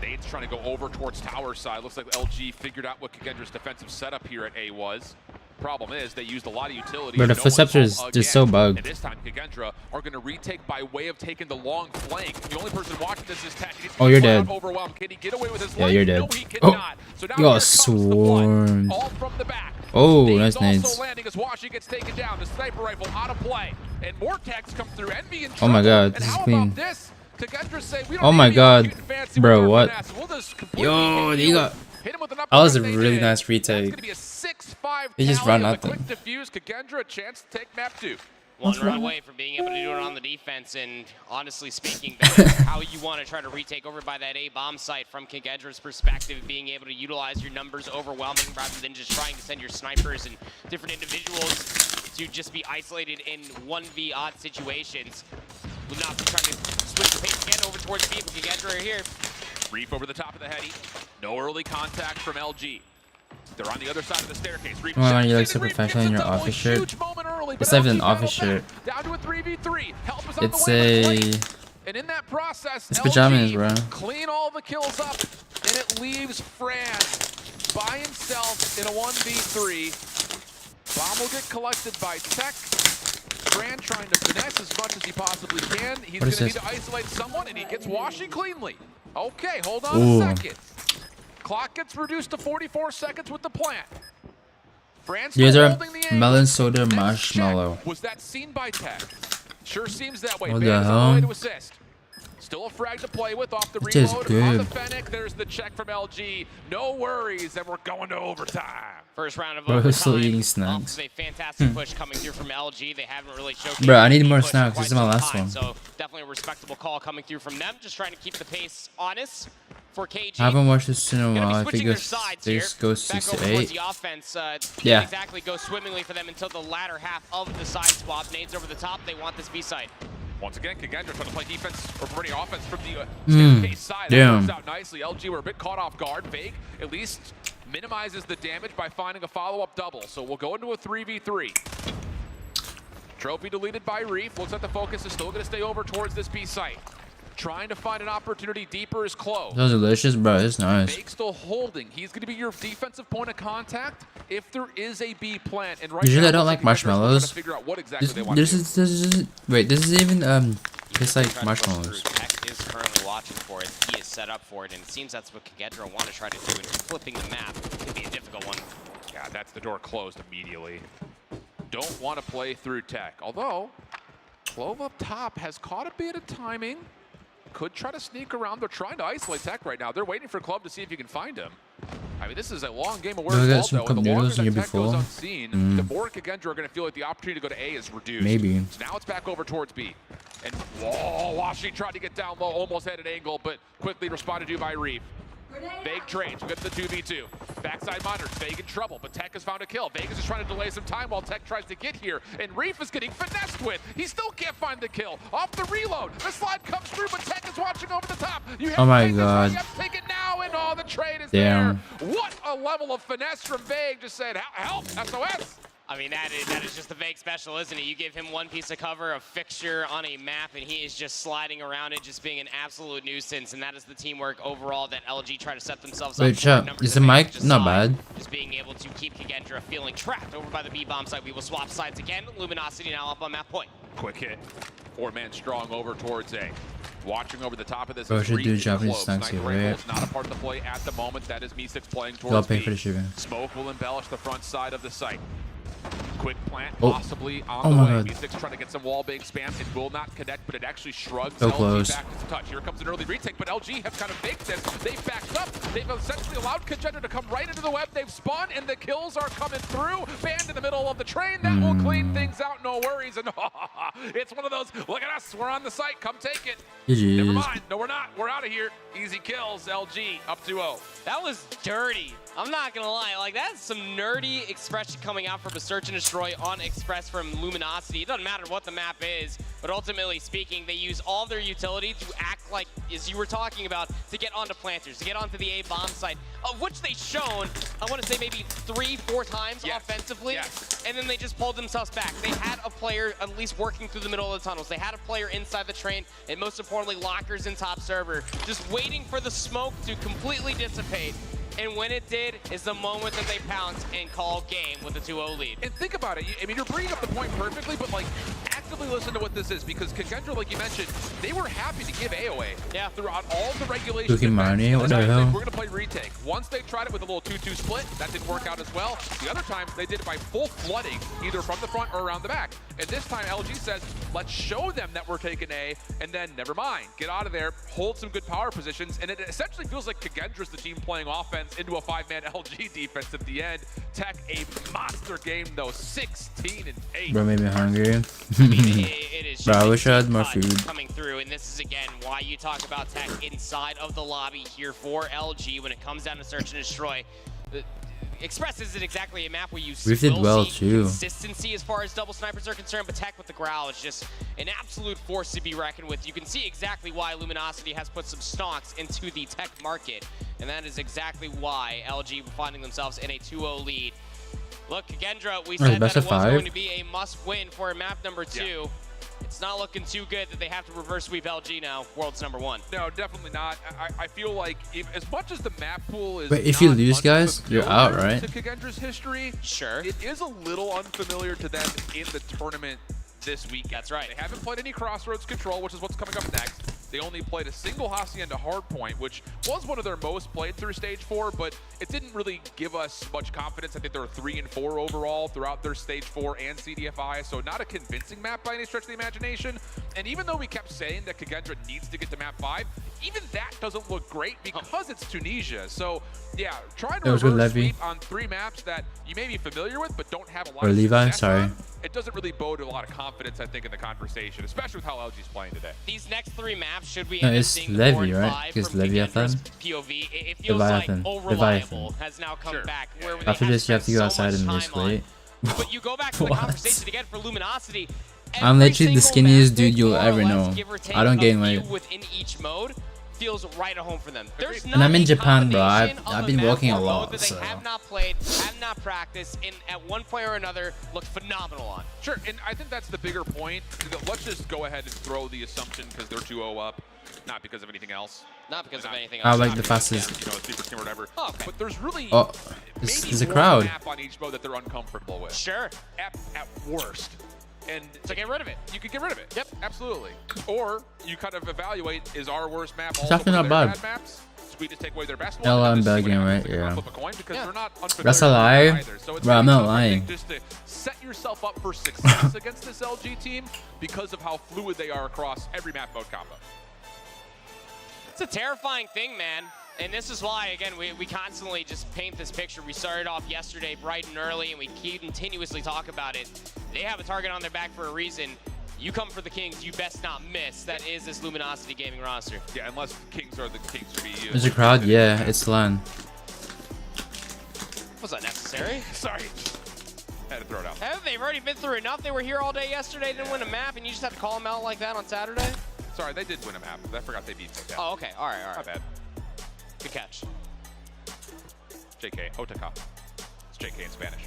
Nade's trying to go over towards tower side. Looks like LG figured out what Kagendra's defensive setup here at A was. Problem is, they used a lot of utility. But the footsteps are just so bugged. And this time, Kagendra are going to retake by way of taking the long flank. The only person watching this is Tech. Oh, you're dead. Overwhelmed. Can he get away with his Yeah, life? you're dead. No, he cannot. So now you got swarmed. all from the back. Oh, nice nades. Also landing as Washi gets taken down. The sniper rifle out of play. And more techs come through. Envy in Oh my god, and this is how clean. about this? Kagendra say, we don't Oh my need god. fancy Bro, what? We'll just completely Yo, hit you got... hit him with an That was a uppercut they really did. nice That's retake. gonna be a 6-5 He just tally ran with at a them. quick defuse. Kagendra a chance to take map 2. One run away from being able to do it on the defense, and honestly speaking, that is how you want to try to retake over by that A-bomb site from Kagendra's perspective, being able to utilize your numbers overwhelming rather than just trying to send your snipers and different individuals to just be isolated in 1v odd situations. Will not be trying to switch the pace again over towards B, but Kagendra are here. Reef over the top of the heady. No early contact from LG. They're on the other side of the staircase. Come on, you like so professional in your office shirt. It's not even an office shirt. Down to a 3v3. Help is on It's the way, but a... late. And in that process, It's pajamas, LG bro. clean all the kills up, and it leaves Fran by himself in a 1v3. Bomb will get collected by Tech. Fran trying to finesse as much as he possibly can. He's going to need to isolate someone, and he gets Washi cleanly. Okay, hold on a second. Clock gets reduced to 44 seconds with the plant. Fran's These are holding the angle. melon soda Next marshmallow. check. Was that seen by Tech? Sure seems that way. What Van the is on the way hell? to assist. Still a frag to play with off the It is reload. On the good. Fennec, there's the check from LG. No worries, and we're going to overtime. First round of Bro, overtime. still eating snacks. A fantastic push coming through from LG. They haven't really showcased. Bro, I need more push snacks. for This is quite my some last time. one. So definitely a respectable call coming through from them. Just trying to keep the pace honest for KG. I haven't watched this in a Gonna be while. I think switching their sides here. this goes Back 6 over to towards 8. the offense. Yeah. Didn't exactly go swimmingly for them until the latter half of the side swap. Nades over the top. They want this B side. Once again, Kagendra trying to play defense or pretty offense from the staircase side. Damn. That works out nicely. LG were a bit caught off guard. Vague at least minimizes the damage by finding a follow-up double. So we'll go into a 3v3. Trophy deleted by Reef. Looks like the focus is still going to stay over towards this B site. Trying to find an opportunity deeper is close. That was delicious, bro. It's nice. Vague still holding. He's going to be your defensive point of contact if there is a B plant. And right Usually now, I don't like marshmallows. Figure out what exactly they want to do. This is wait, this is even tastes like marshmallows. Tech is currently watching for it. He is set up for it, and it seems that's what Kagendra want to try to do. And flipping the map can be a difficult one. Yeah, that's the door closed immediately. Don't want to play through Tech. Although, Clove up top has caught a bit of timing. Could try to sneak around. They're trying to isolate Tech right now. They're waiting for Club to see if you can find him. I mean, this is a long game of where I got it's some though. And the cup longer noodles that in Tech here goes before. unseen, the more Kagendra are going to feel like the opportunity to go to A is reduced. Maybe. So now it's back over towards B. And whoa, Washi tried to get down low, almost had an angle, but quickly responded to by Reef. Vague trades, we get the 2v2. Backside monitors, Vague in trouble, but Tech has found a kill. Vegas is trying to delay some time while Tech tries to get here, and Reef is getting finessed with. He still can't find the kill. Off the reload, the slide comes through, but Tech is watching over the top. You have Oh my to take this god. one, you have to take it now, and all the trade is Damn. there. What a level of finesse from Vague, just said, help, SOS. I mean, that is just the Vague special, isn't it? You give him one piece of cover, a fixture on a map, and he is just sliding around it, just being an absolute nuisance. And that is the teamwork overall that LG try to set themselves up Wait, for. chat. Numbers Is the of mic just not slide, bad? Just being able to keep Kagendra feeling trapped over by the B-bomb site. We will swap sides again. Luminosity now up on map point. Quick hit. 4-man strong over towards A. Watching over the top of this Bro, is should Reef do and Japanese Clove. snacks Sniper here, rifle is not a part of the play at the moment. That is Me6 playing Y'all towards pay B. for the shipping. Smoke will embellish the front side of the site. Quick plant, Oh. possibly on Oh the my way. god. Me6 trying to get some wall bait spam. It will not connect, but it actually shrugs So LG close. back to touch. Here comes an early retake, but LG have kind of faked this. They've backed up. They've essentially allowed Kagendra to come right into the web. They've spun, and the kills are coming through. Banned in the middle of the train. That will clean things out, no worries. And it's one of those, look at us, we're on the site, come take it. Never GG's. mind, no we're not, we're out of here. Easy kills, LG, up 2-0. That was dirty. I'm not gonna lie, like that's some nerdy expression coming out from a search and destroy on Express from Luminosity. It doesn't matter what the map is, but ultimately speaking, they use all their utility to act like, as you were talking about, to get onto planters, to get onto the A-bomb site, of which they've shown, I want to say maybe 3-4 times offensively, and then they just pulled themselves back. They had a player at least working through the middle of the tunnels. They had a player inside the train, and most importantly, lockers in top server, just waiting for the smoke to completely dissipate. And when it did is the moment that they pounce and call game with a 2-0 lead. And think about it. I mean, you're bringing up the point perfectly, but like, actively listen to what this is, because Kagendra, like you mentioned, they were happy to give AOA throughout all the regulations. Looking Miney, what the hell? We're gonna play retake. Once they tried it with a little 2-2 split, that didn't work out as well. The other times they did it by full flooding, either from the front or around the back. And this time LG says, let's show them that we're taking A, and then never mind. Get out of there, hold some good power positions, and it essentially feels like Kagendra's the team playing offense into a 5-man LG defense at the end. Tech, a monster game though, 16-8. Bro, made me hungry. It is Bro, I wish I had more food. Coming through, and this is again why you talk about Tech inside of the lobby here for LG when it comes down to search and destroy. Express isn't exactly a map where you did well see too. Consistency as far as double snipers are concerned, but Tech with the Growl is just an absolute force to be reckoned with. You can see exactly why Luminosity has put some stocks into the Tech market, and that is exactly why LG were finding themselves in a 2-0 lead. Look, Kagendra, we said that it was going to be a must-win for map number 2. Yeah. It's not looking too good that they have to reverse sweep LG now, world's #1. No, definitely not. I feel like as much as the map pool is. But if you lose, guys, you're out, right? To Kagendra's history, sure. It is a little unfamiliar to them in the tournament this week. That's right. They haven't played any Crossroads Control, which is what's coming up next. They only played a single Hacienda Hardpoint, which was one of their most played through Stage 4, but it didn't really give us much confidence. I think they were 3 and 4 overall throughout their Stage 4 and CDFI, so not a convincing map by any stretch of the imagination. And even though we kept saying that Kagendra needs to get to map 5, even that doesn't look great because it's Tunisia. So yeah, trying to reverse sweep on 3 maps that you may be familiar with but don't have a lot of success on, it doesn't really bode a lot of confidence, I think, in the conversation, especially with how LG's playing today. These next 3 maps should be it's Levy, right? Because Leviathan. POV. It feels like Reliable has now come back. Where after this, you have to go outside and just wait. But you go back to the conversation again for Luminosity. I'm literally the skinniest dude you'll ever know. I don't gain weight. Within each mode feels right at home for them. There's and I'm in Japan, bro. I've been walking a lot. That they have not played, have not practiced, and at one point or another looked phenomenal on. Sure, and I think that's the bigger point. Let's just go ahead and throw the assumption because they're 2-0 up, not because of anything else. Not because of anything else. I like the fastest. You know, super team or whatever. Oh, okay. But there's really there's a crowd. Map on each mode that they're uncomfortable with. Sure. At worst. And so get rid of it. You can get rid of it. Yep, absolutely. Or you kind of evaluate, is our worst map also one of their bad maps? So we just take away their best one. I'm begging, right? Yeah. They're not that's a lie. So bro, I'm not lying. Just to set yourself up for success against this LG team because of how fluid they are across every map mode combo. It's a terrifying thing, man. And this is why, again, we constantly just paint this picture. We started off yesterday bright and early, and we continuously talk about it. They have a target on their back for a reason. You come for the Kings, you best not miss. That is this Luminosity Gaming roster. Yeah, unless Kings are the Kings to be used. There's a crowd, yeah, it's LAN. Was that necessary? Sorry. Had to throw it out. They've already been through enough. They were here all day yesterday, didn't win a map, and you just have to call them out like that on Saturday? Sorry, they did win a map. I forgot they beat Veto. Oh, okay. All right. Not bad. Good catch. JK, Otaka. It's JK in Spanish.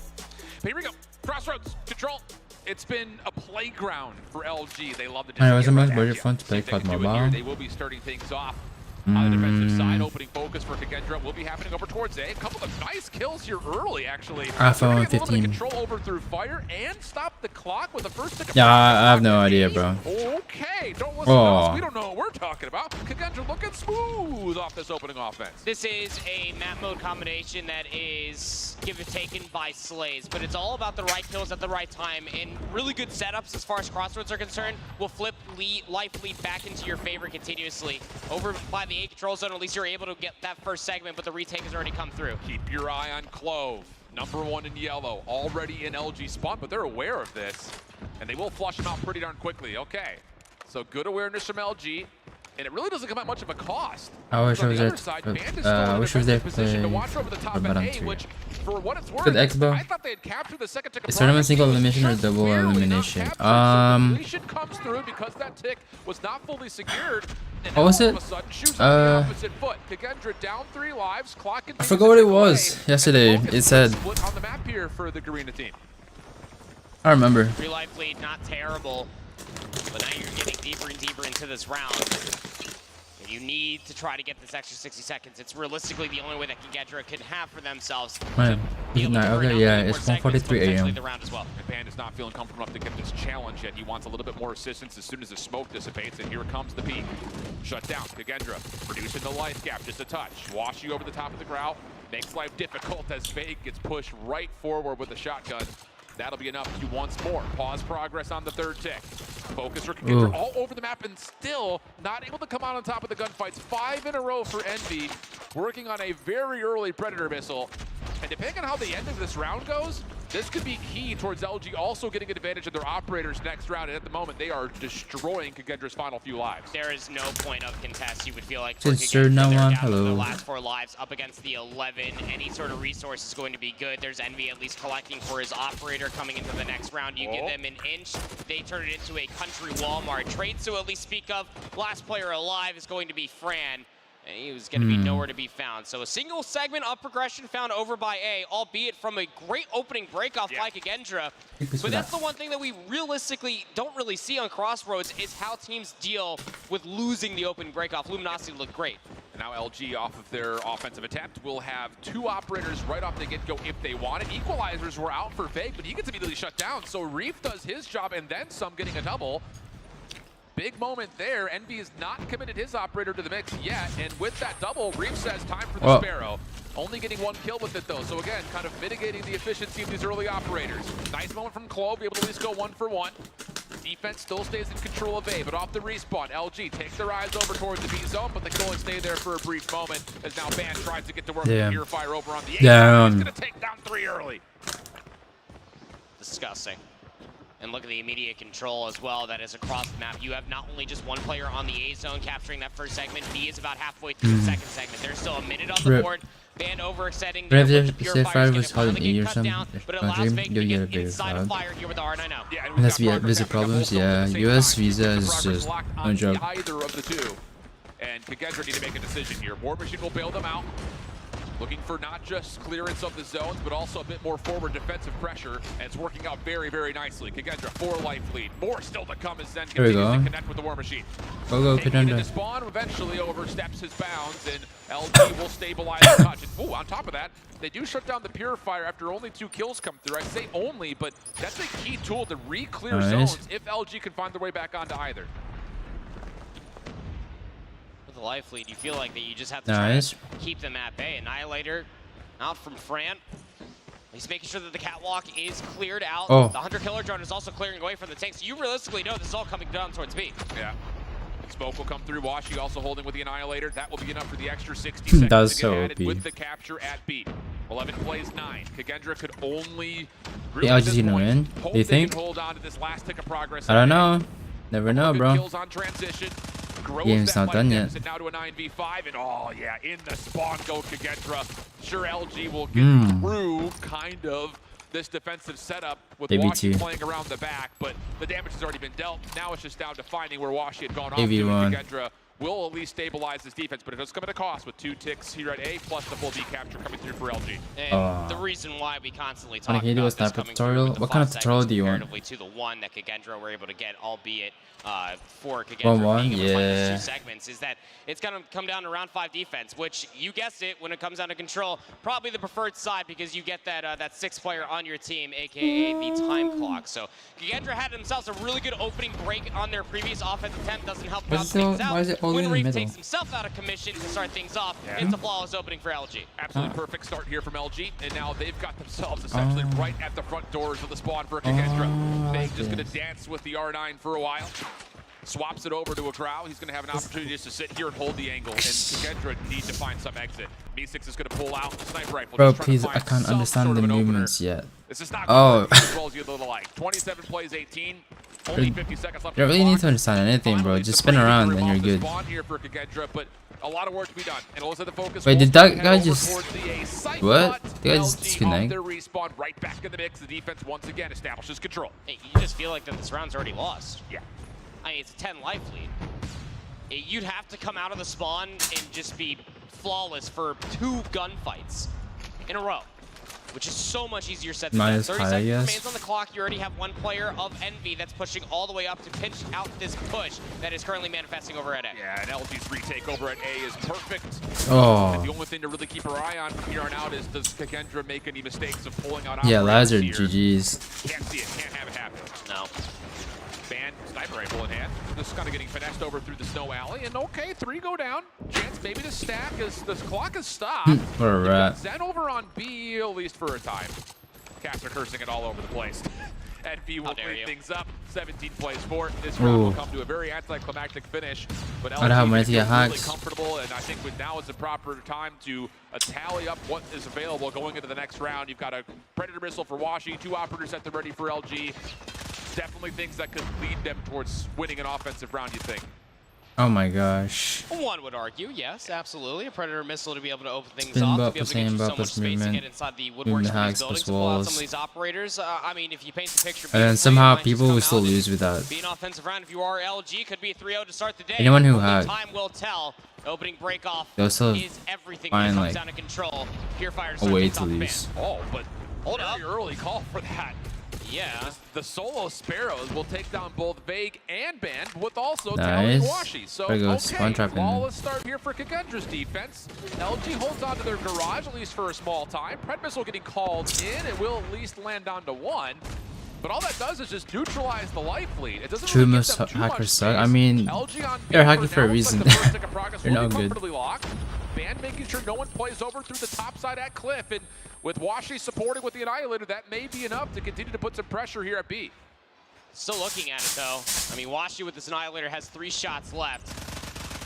But here we go. Crossroads, Control. It's been a playground for LG. They love the fun to play COD Mobile. They will be starting things off on the defensive side. Opening focus for Kagendra will be happening over towards A. A couple of nice kills here early, actually. iPhone 15. Control over through fire and stop the clock with the first tick. Yeah, I have no idea, bro. Okay, don't listen to us. We don't know what we're talking about. Kagendra looking smooth off this opening offense. This is a map mode combination that is give or taken by Slays, but it's all about the right kills at the right time, and really good setups as far as Crossroads are concerned will flip life lead back into your favor continuously. Over by the A control zone, at least you're able to get that first segment, but the retake has already come through. Keep your eye on Clove. #1 in yellow, already in LG spawn, but they're aware of this, and they will flush him out pretty darn quickly. Okay, so good awareness from LG, and it really doesn't come at much of a cost. I wish I was there. I wish I was there to watch over the top of A, which, for what it's worth, I thought they had captured the second tick. Is tournament single elimination or double elimination? Completion comes through because that tick was not fully secured. What was it? Kagendra down 3 lives. Clock I forgot what it was yesterday. It said. On the map here for the Garena team. I remember. 3 life lead, not terrible, but now you're getting deeper and deeper into this round. You need to try to get this extra 60 seconds. It's realistically the only way that Kagendra can have for themselves. Man, yeah, it's 1:43 a.m. Well. Band is not feeling comfortable enough to get this challenge yet. He wants a little bit more assistance as soon as the smoke dissipates, and here comes the peak. Shut down, Kagendra, reducing the life gap just a touch. Washi over the top of the growl, makes life difficult as Fake gets pushed right forward with the shotgun. That'll be enough to once more pause progress on the third tick. Focus for Kagendra all over the map and still not able to come out on top of the gunfights. 5 in a row for Envy, working on a very early Predator missile. And depending on how the end of this round goes, this could be key towards LG also getting advantage of their operators next round. And at the moment, they are destroying Kagendra's final few lives. There is no point of contest, you would feel like. Since no one, hello. The last 4 lives up against the 11. Any sort of resource is going to be good. There's Envy at least collecting for his operator coming into the next round. You give them an inch, they turn it into a country Walmart. Trades to at least speak of. Last player alive is going to be Fran. And he was going to be nowhere to be found. So a single segment of progression found over by A, albeit from a great opening breakoff by Kagendra. But that's the one thing that we realistically don't really see on Crossroads is how teams deal with losing the opening breakoff. Luminosity looked great. And now LG off of their offensive attempt will have 2 operators right off the get-go if they want it. Equalizers were out for Fake, but he gets immediately shut down. So Reef does his job and then some, getting a double. Big moment there. Envy has not committed his operator to the mix yet, and with that double, Reef says time for the Sparrow. Only getting 1 kill with it though, so again, kind of mitigating the efficiency of these early operators. Nice moment from Clove, able to at least go 1 for 1. Defense still stays in control of A, but off the respawn, LG takes their eyes over towards the B zone, but they can only stay there for a brief moment, as now Band tries to get to work with Purifier over on the A. He's gonna take down 3 early. Disgusting. And look at the immediate control as well that is across the map. You have not only just 1 player on the A zone capturing that first segment, B is about halfway through the second segment. There's still a minute on the board. Band overextending. Purifier was holding E or something. But it allows Fake to get inside of fire here with the R90. Unless we have visa problems, yeah. US visa is just no joke. Either of the 2. And Kagendra need to make a decision here. War Machine will bail them out. Looking for not just clearance of the zones, but also a bit more forward defensive pressure. And it's working out very, very nicely. Kagendra, 4 life lead. More still to come as Zen continues to connect with the War Machine. Go, Kagendra. The spawn eventually oversteps his bounds, and LG will stabilize the touch. And, on top of that, they do shut down the Purifier after only 2 kills come through. I say only, but that's a key tool to re-clear zones if LG can find their way back onto either. The life lead, you feel like that you just have to try to keep them at bay. Annihilator out from Fran. He's making sure that the catwalk is cleared out. The Hunter Killer drone is also clearing away from the tank, so you realistically know this is all coming down towards B. Yeah. Smoke will come through. Washi also holding with the Annihilator. That will be enough for the extra 60 seconds That's to get so added OP. with the capture at B. 11 plays 9. Kagendra could only The LG's gonna win, do you think? Hold on to this last tick of progress. I don't know. Never know, bro. Kills on transition. Game's not done yet. Now to a 9v5, and in the spawn go Kagendra. Sure, LG will get through kind of this defensive setup with Washi playing around the back, but the damage has already been dealt. Now it's just down to finding where Washi had gone off to. Kagendra will at least stabilize this defense, but it does come at a cost with 2 ticks here at A, plus the full B capture coming through for LG. And the reason why we constantly talk can you do a sniper tutorial? What kind of tutorial do you want? To the 1 that Kagendra were able to get, albeit for Kagendra being able to find those 2 segments, is that it's going to come down to round 5 defense, which you guessed it, when it comes down to control, probably the preferred side because you get that that 6th player on your team, aka the time clock. So Kagendra had themselves a really good opening break on their previous offensive attempt. Doesn't help things out. When Reef takes himself out of commission to start things off, it's a flawless opening for LG. Absolutely perfect start here from LG, and now they've got themselves essentially right at the front doors of the spawn for Kagendra. They're just going to dance with the R9 for a while. Swaps it over to a Growl. He's going to have an opportunity just to sit here and hold the angle, and Kagendra need to find some exit. B6 is going to pull out the sniper rifle. Bro, please, I can't understand the movements yet. This is not going to as well as you'd like. 27 plays 18. Only 50 seconds left. You don't really need to understand anything, bro. Just spin around and you're good. Here for Kagendra, but a lot of work to be done. And also the focus. Wait, did that guy just... What? The guy just disconnect? Their respawn right back in the mix. The defense once again establishes control. Hey, you just feel like that this round's already lost. Yeah. I mean, it's a 10 life lead. You'd have to come out of the spawn and just be flawless for 2 gunfights in a row. which is so much easier said than Minus done. 30 high, seconds yes. remains on the clock. You already have one player of Envy that's pushing all the way up to pinch out this push that is currently manifesting over at A. Yeah, and LG's retake over at A is perfect. Oh. And the only thing to really keep our eye on from here on out is, does Kagendra make any mistakes of pulling out Yeah, operators Lazard, here? GG's. Can't see it, can't have it happen. No. Band, sniper rifle in hand. Just kind of getting finessed over through the snow alley. And okay, 3 go down. Chance maybe to stack as the clock is stopped. What a rat. Zen over on B, at least for a time. Cats are cursing it all over the place. And B will clean things up. 17 plays 4. This round will come to a very anticlimactic finish. But LG is really comfortable, and I think now is the proper time to tally up what is available going into the next round. You've got a Predator missile for Washi, 2 operators at the ready for LG. Definitely things that could lead them towards winning an offensive round, you think? Oh my gosh. One would argue, yes, absolutely. A Predator missile to be able to open things off, to be able to get you so much space to get inside the woodworks of these buildings, to pull out some of these operators. I mean, if you paint the picture, and then somehow people will still lose with that. Be an offensive round if you are LG, could be 3-0 to start the day. Anyone who had time will tell. Opening break off is everything that comes down to control. Purifiers a way to lose. Oh, but hold up. Early call for that. Yeah. The solo Sparrows will take down both Vague and Band, with also nice. Washi. So, there goes okay, flawless start here for Kagendra's defense. LG holds on to their garage, at least for a small time. Pred Missile getting called in. It will at least land on to 1. But all that does is just neutralize the life lead. It doesn't really give them too much space. I mean, they're hacking for a reason. They're no good. Band making sure no one plays over through the top side at Cliff, and with Washi supporting with the Annihilator, that may be enough to continue to put some pressure here at B. Still looking at it though. I mean, Washi with this Annihilator has 3 shots left.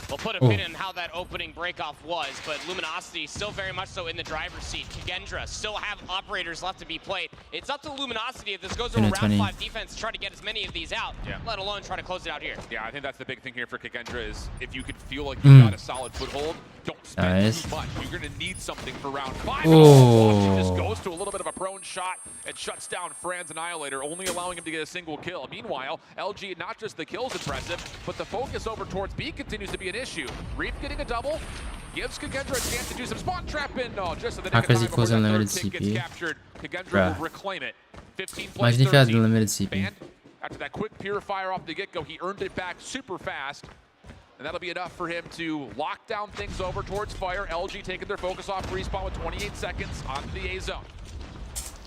We'll put a pin in how that opening breakoff was, but Luminosity still very much so in the driver's seat. Kagendra still have operators left to be played. It's up to Luminosity if this goes to a round 5 defense to try to get as many of these out, let alone try to close it out here. Yeah, I think that's the big thing here for Kagendra is if you can feel like you've got a solid foothold, don't spend too much. You're going to need something for round 5. Washi just goes to a little bit of a prone shot and shuts down Fran's Annihilator, only allowing him to get a single kill. Meanwhile, LG, not just the kills impressive, but the focus over towards B continues to be an issue. Reef getting a double, gives Kagendra a chance to do some spawn trapping. No, just at the nick of time before that third pick gets captured. Kagendra will reclaim it. 15 plays 13. Imagine if he had limited CP. Band, after that quick purifier off the get-go, he earned it back super fast. And that'll be enough for him to lock down things over towards fire. LG taking their focus off respawn with 28 seconds onto the A zone.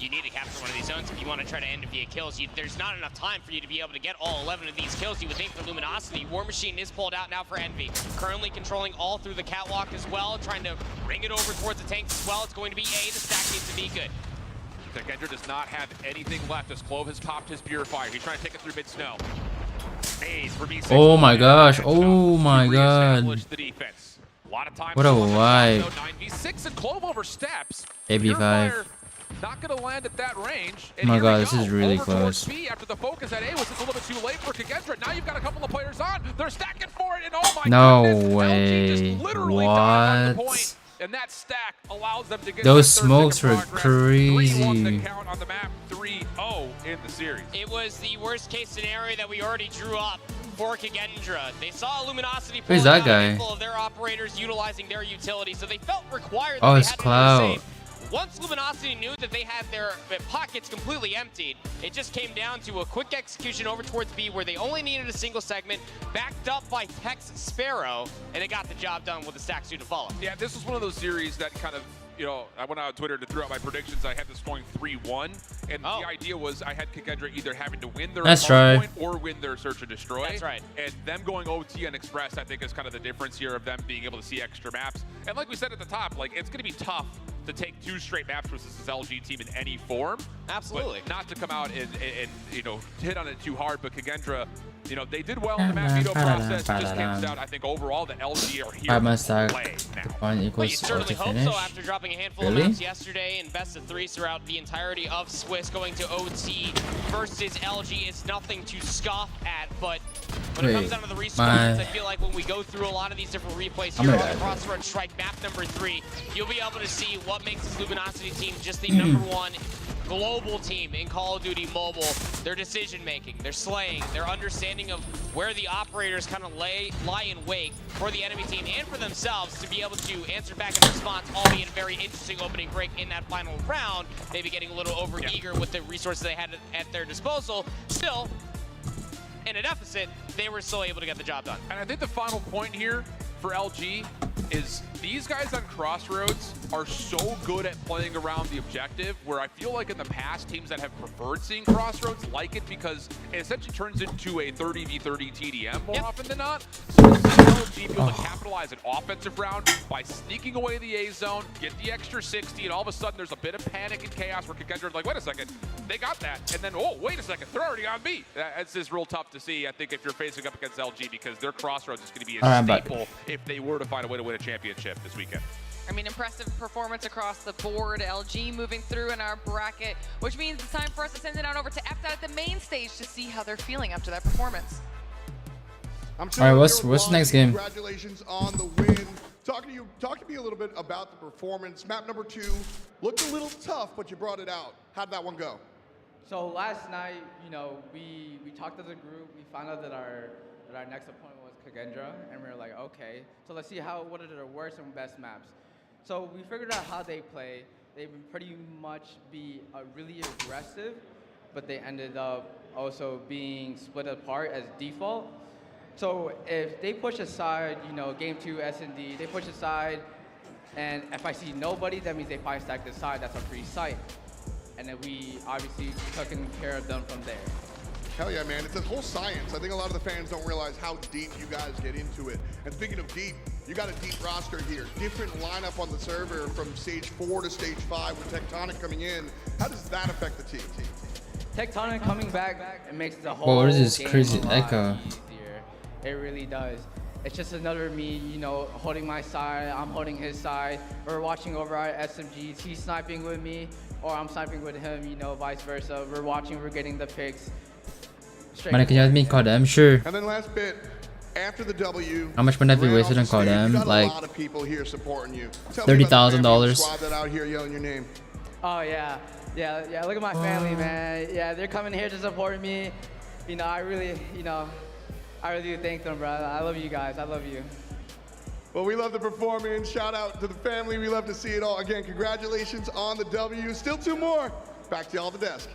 You need to capture one of these zones if you want to try to end it via kills. There's not enough time for you to be able to get all 11 of these kills. You would think for Luminosity. War Machine is pulled out now for Envy. Currently controlling all through the catwalk as well, trying to bring it over towards the tanks as well. It's going to be A. The stack needs to be good. Kagendra does not have anything left as Clove has popped his purifier. He's trying to take it through mid-snow. Oh my gosh. Oh my god. The defense. A lot of time what a wipe. 9v6 and Clove oversteps. AB5. Not going to land at that range. Oh my god, this is really close. B after the focus at A was just a little bit too late for Kagendra. Now you've got a couple of players on. They're stacking for it, and oh my goodness. Way. What? And that stack allows them to get those smokes were crazy. 3-1 to count on the map, 3-0 in the series. It was the worst case scenario that we already drew up for Kagendra. They saw Luminosity pull out a handful of their operators utilizing their utility, so they felt required that they had to go safe. Once Luminosity knew that they had their pockets completely emptied, it just came down to a quick execution over towards B where they only needed a single segment, backed up by Tex Sparrow, and it got the job done with the stack suit to follow. Yeah, this was one of those series that kind of, you know, I went out on Twitter to throw out my predictions. I had this going 3-1, and the idea was I had Kagendra either having to win their point or win their search and destroy. That's right. And them going OT and Express, I think, is kind of the difference here of them being able to see extra maps. And like we said at the top, like it's going to be tough to take 2 straight maps versus this LG team in any form. Absolutely. But not to come out and you know, hit on it too hard, but Kagendra, you know, they did well in the map veto process. It just comes out, I think, overall, the LG are here to play now. You certainly hope so after dropping a handful of maps yesterday in best of 3s throughout the entirety of Swiss. Going to OT versus LG is nothing to scoff at, but when it comes down to the respawns, I feel like when we go through a lot of these different replays here on the Crossroads Strike map number 3, you'll be able to see what makes this Luminosity team just the #1 global team in Call of Duty Mobile. Their decision making, their slaying, their understanding of where the operators kind of lie in wait for the enemy team and for themselves to be able to answer back in response, albeit a very interesting opening break in that final round, maybe getting a little over eager with the resources they had at their disposal. Still, in a deficit, they were still able to get the job done. And I think the final point here for LG is these guys on Crossroads are so good at playing around the objective, where I feel like in the past, teams that have preferred seeing Crossroads like it because it essentially turns into a 30v30 TDM more often than not. So this is LG be able to capitalize an offensive round by sneaking away the A zone, get the extra 60, and all of a sudden there's a bit of panic and chaos where Kagendra's like, wait a second, they got that, and then, oh, wait a second, they're already on B. That's just real tough to see, I think, if you're facing up against LG, because their Crossroads is going to be a staple if they were to find a way to win a championship this weekend. I mean, impressive performance across the board. LG moving through in our bracket, which means it's time for us to send it on over to FDOT at the main stage to see how they're feeling after that performance. All right, what's the next game? Congratulations on the win. Talk to me a little bit about the performance. Map number 2 looked a little tough, but you brought it out. How'd that one go? So last night, you know, we talked as a group. We found out that our next opponent was Kagendra, and we were like, okay, so let's see what are their worst and best maps. So we figured out how they play. They would pretty much be really aggressive, but they ended up also being split apart as default. So if they push aside, you know, game 2 S&D, they push aside, and if I see nobody, that means they 5-stack this side. That's a free site. And then we obviously taking care of them from there. Hell yeah, man. It's a whole science. I think a lot of the fans don't realize how deep you guys get into it. And speaking of deep, you got a deep roster here. Different lineup on the server from stage 4 to stage 5 with Tectonic coming in. How does that affect the team? Tectonic coming back, it makes the whole what is this game crazy a lot echo? easier. It really does. It's just another me, you know, holding my side, I'm holding his side. We're watching over our SMGs. He's sniping with me, or I'm sniping with him, you know, vice versa. We're watching, we're getting the picks. Man, can you have me CODM? Sure. And then last bit, after the W, How much money have you wasted on CODM? Like a lot of people here supporting you. $30,000. Squad that out here yelling your name. Oh yeah. Look at my family, man. Yeah, they're coming here to support me. You know, I really do thank them, bro. I love you guys. I love you. Well, we love the performance. Shout out to the family. We love to see it all. Again, congratulations on the W. Still 2 more. Back to y'all at the desk.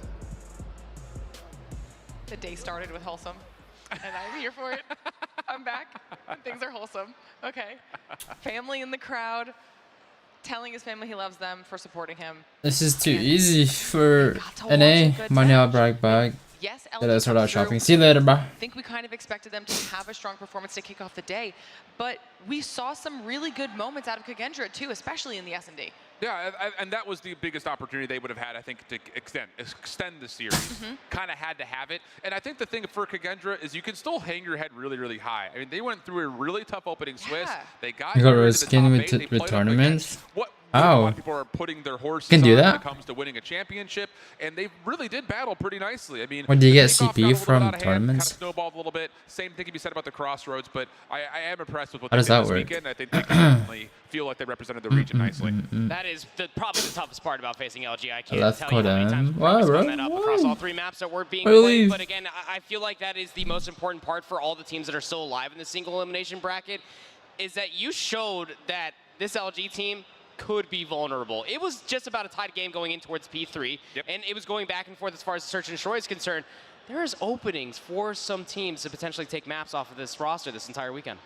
The day started with wholesome, and I'm here for it. I'm back. Things are wholesome. Okay. Family in the crowd, telling his family he loves them for supporting him. This is too easy for NA. Money out, brag bag. Yes, Let's start out shopping. See you later, bro. I think we kind of expected them to have a strong performance to kick off the day, but we saw some really good moments out of Kagendra too, especially in the S&D. Yeah, and that was the biggest opportunity they would have had, I think, to extend the series. Kind of had to have it. And I think the thing for Kagendra is you can still hang your head really, really high. I mean, they went through a really tough opening Swiss. They got skin with tournaments. A lot of people are putting their horses can do on that when it comes to winning a championship, and they really did battle pretty nicely. I mean, when do you get CP from tournaments? Kind of snowballed a little bit. Same thing can be said about the Crossroads, but I am impressed with what How they does did that this work? weekend. I think they definitely feel like they represented the region nicely. That is probably the toughest part about facing LG. I can't left tell you how many times CODM. we've that up across all 3 maps that were being played. But again, I feel like that is the most important part for all the teams that are still alive in the single elimination bracket, is that you showed that this LG team could be vulnerable. It was just about a tied game going in towards P3, and it was going back and forth as far as search and destroy is concerned. There's openings for some teams to potentially take maps off of this roster this entire weekend.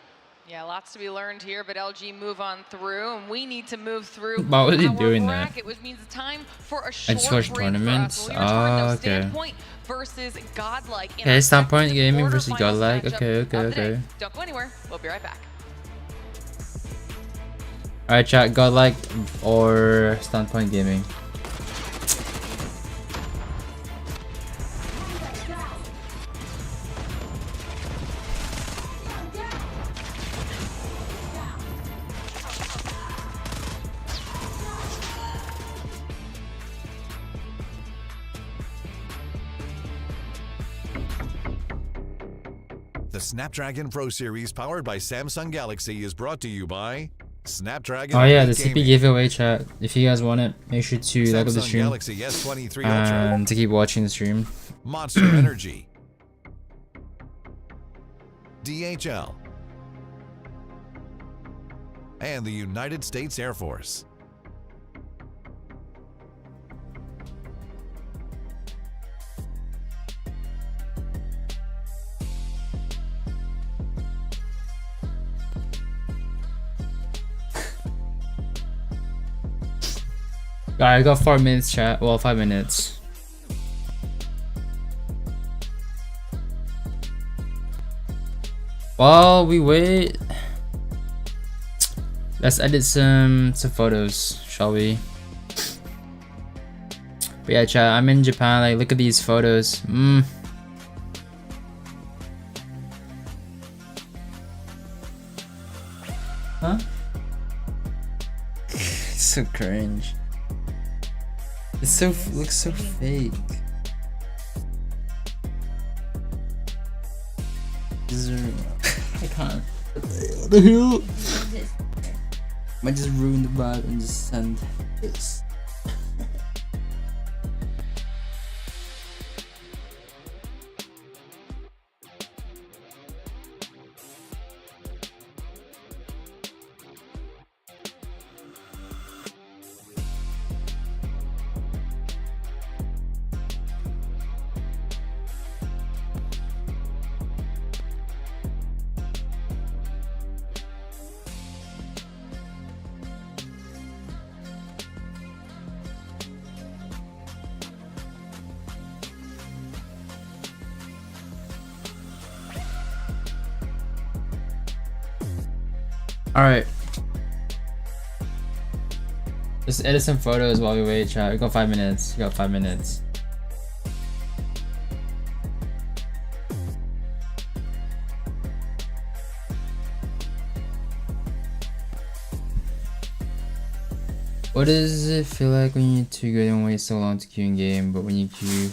Yeah, lots to be learned here, but LG move on through, and we need to move through Why was he our doing bracket, that? which means it's time for a I short just break watched for us. tournaments. When we return, though, Okay. Standpoint versus Godlike. in Okay, our Standpoint second gaming versus quarterfinals Godlike. matchup Okay. of the day. Don't go anywhere. We'll be right back. Alright, chat. Godlike or Standpoint gaming. The Snapdragon Pro Series powered by Samsung Galaxy is brought to you by Snapdragon. Oh yeah, the CP giveaway chat. If you guys want it, make sure to like the stream Galaxy S23 and to keep watching the stream. Monster Energy. DHL. And the United States Air Force. Alright, I got 4 minutes chat. Well, 5 minutes. While we wait, let's edit some photos, shall we? But yeah, chat, I'm in Japan. Like, look at these photos. Huh? It's so cringe. It's so looks so fake. I can't. What the hell? Might just ruin the vibe and just send this. Alright. Just edit some photos while we wait, chat. We got 5 minutes. We got 5 minutes. What does it feel like when you're too good and wait so long to queue in game, but when you queue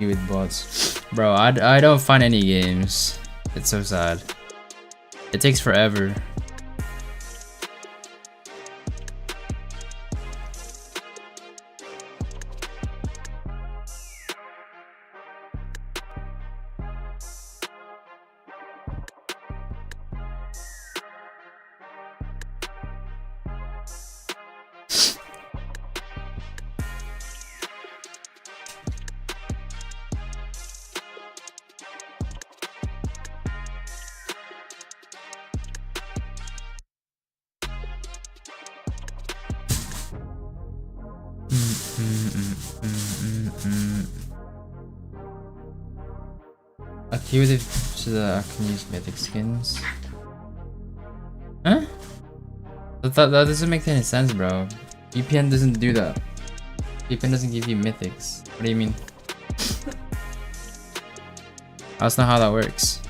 with bots? Bro, I don't find any games. It's so sad. It takes forever. A queue with it so that I can use mythic skins. Huh? That doesn't make any sense, bro. VPN doesn't do that. VPN doesn't give you mythics. What do you mean? That's not how that works.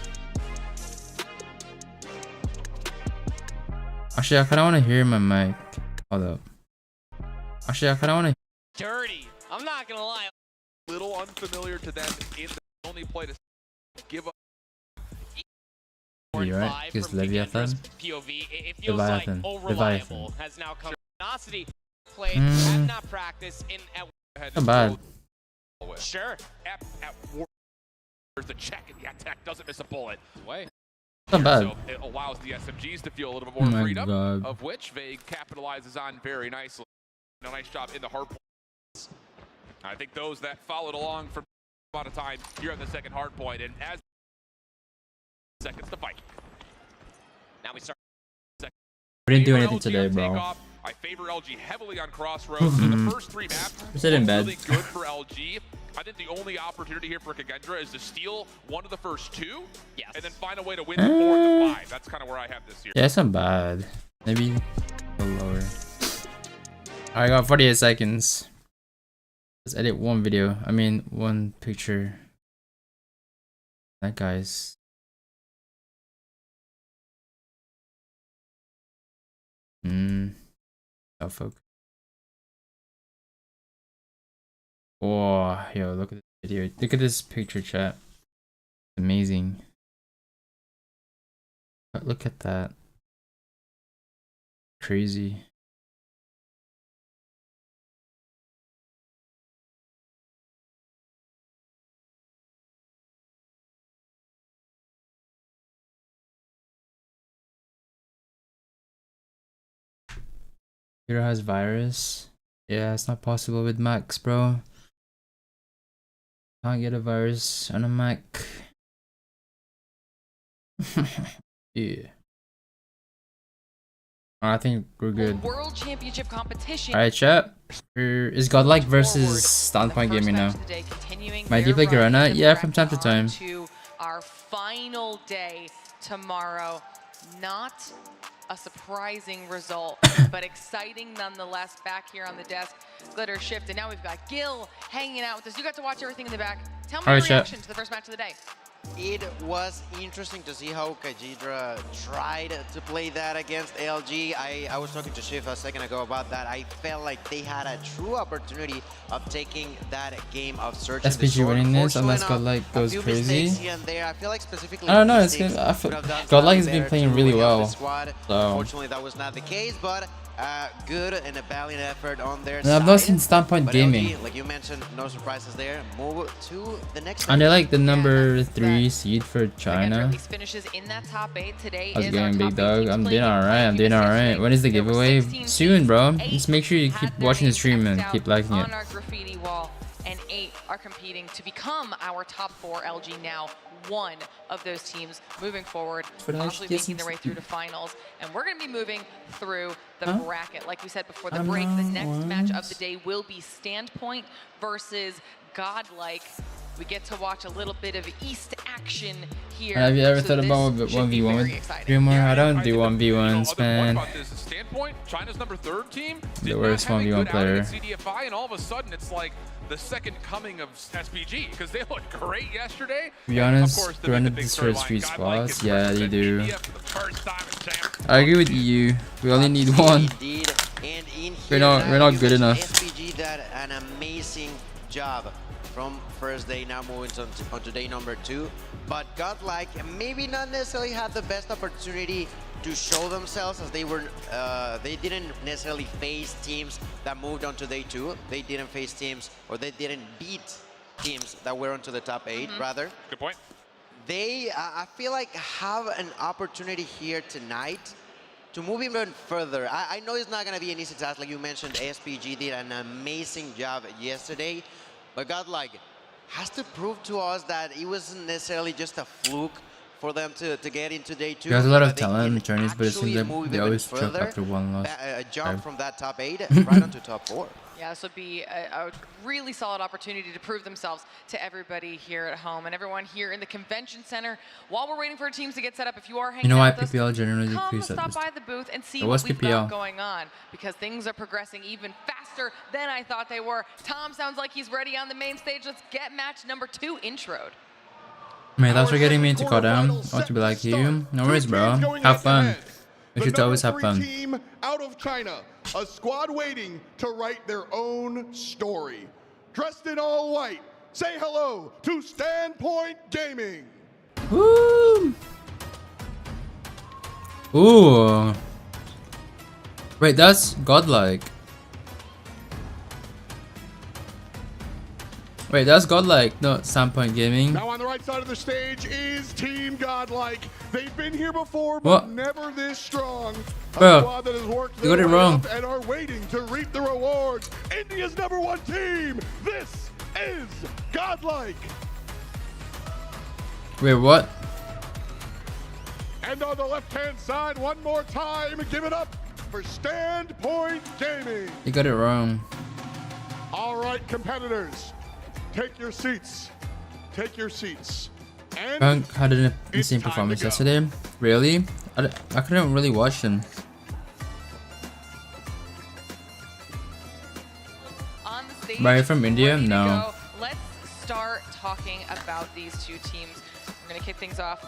Actually, I kinda wanna hear my mic. Hold up. Actually, I kinda wanna. Dirty. I'm not gonna lie. Little unfamiliar to them in the only play to give up. You're right, because Leviathan. POV, it feels like Reliable has now come. Velocity played, had not practiced in at Not bad. Sure. At war, there's the check and the attack doesn't miss a bullet. Way. Not bad. So it allows the SMGs to feel a little bit more freedom, of which Vague capitalizes on very nicely. A nice job in the hard points. I think those that followed along for a lot of time here on the second hard point, and as seconds to fight. Now we start. We didn't do anything today, bro. I favor LG heavily on Crossroads. In the first 3 maps, Sit in bed. really good for LG. I think the only opportunity here for Kagendra is to steal one of the first 2, and then find a way to win the 4 and the 5. That's kind of where I have this year. Yeah, it's not bad. Maybe a little lower. I got 48 seconds. Let's edit one video. I mean, one picture. That guy's. Oh, fuck. Oh, yo, look at this video. Look at this picture, chat. Amazing. Look at that. Crazy. Hero has virus. Yeah, it's not possible with Macs, bro. Can't get a virus on a Mac. Yeah. I think we're good. World Championship competition. Alright, chat. Is Godlike versus Standpoint Gaming now? Might you play Corona? Yeah, from time to time. To our final day tomorrow. Not a surprising result, but exciting nonetheless. Back here on the desk, Glitter Shift, and now we've got Gil hanging out with us. You got to watch everything in the back. Tell me your reaction to the first match of the day. It was interesting to see how Kajidra tried to play that against ALG. I was talking to Shiv a second ago about that. I felt like they had a true opportunity of taking that game of Search and SPG winning this unless Godlike goes crazy. I feel like specifically I don't know, it's good. Godlike has been playing really well. So. Unfortunately, that was not the case, but good and a valiant effort on their side. I've not seen Standpoint Gaming. LG, like you mentioned, no surprises there. Move to the next. And they're like the number 3 seed for China. Finishes in that top 8 today. How's it going, big dog? I'm doing alright. I'm doing alright. When is the giveaway? Soon, bro. Just make sure you keep watching the stream and keep liking it. On our graffiti wall, and 8 are competing to become our top 4. LG now one of those teams moving forward, possibly making their way through to finals, and we're going to be moving through the bracket. Like we said before the break, the next match of the day will be Standpoint versus Godlike. We get to watch a little bit of East action here. Have you ever thought about 1v1 with Dreamer? I don't do 1v1s, man. Standpoint, China's number 3 team. The worst 1v1 player. CDFI, and all of a sudden it's like the second coming of SPG because they looked great yesterday. To be honest, they run the destroyed street spots. Yeah, they do. I agree with you. We only need one. We're not good enough. SPG did an amazing job from first day, now moving on to day number 2. But Godlike maybe not necessarily had the best opportunity to show themselves, as they didn't necessarily face teams that moved on to day 2. They didn't face teams, or they didn't beat teams that were onto the top 8, rather. Good point. They, I feel like, have an opportunity here tonight to move even further. I know it's not going to be an easy task. Like you mentioned, SPG did an amazing job yesterday, but Godlike has to prove to us that it wasn't necessarily just a fluke for them to get into day 2. There's a lot of talent in Chinese, but it seems like they always choke after one loss. A jump from that top 8 right onto top 4. Yeah, this would be a really solid opportunity to prove themselves to everybody here at home and everyone here in the convention center. While we're waiting for our teams to get set up, if you are hanging out with us, PPL generally come stop by the booth and see what we've got going on, because things are progressing even faster than I thought they were. Tom sounds like he's ready on the main stage. Let's get match number 2 introed. Man, thanks for getting me into CODM. I want to be like you. No worries, bro. Have fun. We should always have fun. Team out of China, a squad waiting to write their own story. Dressed in all white, say hello to Standpoint Gaming. Woo! Ooh. Wait, that's Godlike. Wait, that's Godlike, not Standpoint Gaming. Now on the right side of the stage is Team Godlike. They've been here before, but never this strong. Bro, squad that has worked you got it wrong. And are waiting to reap the rewards. India's #1 team. This is Godlike. Wait, what? And on the left-hand side, one more time, give it up for Standpoint Gaming. You got it wrong. All right, competitors, take your seats. Take your seats. And Punk had an insane performance yesterday. Really? I couldn't really watch them. Are you from India? No. Let's start talking about these two teams. We're going to kick things off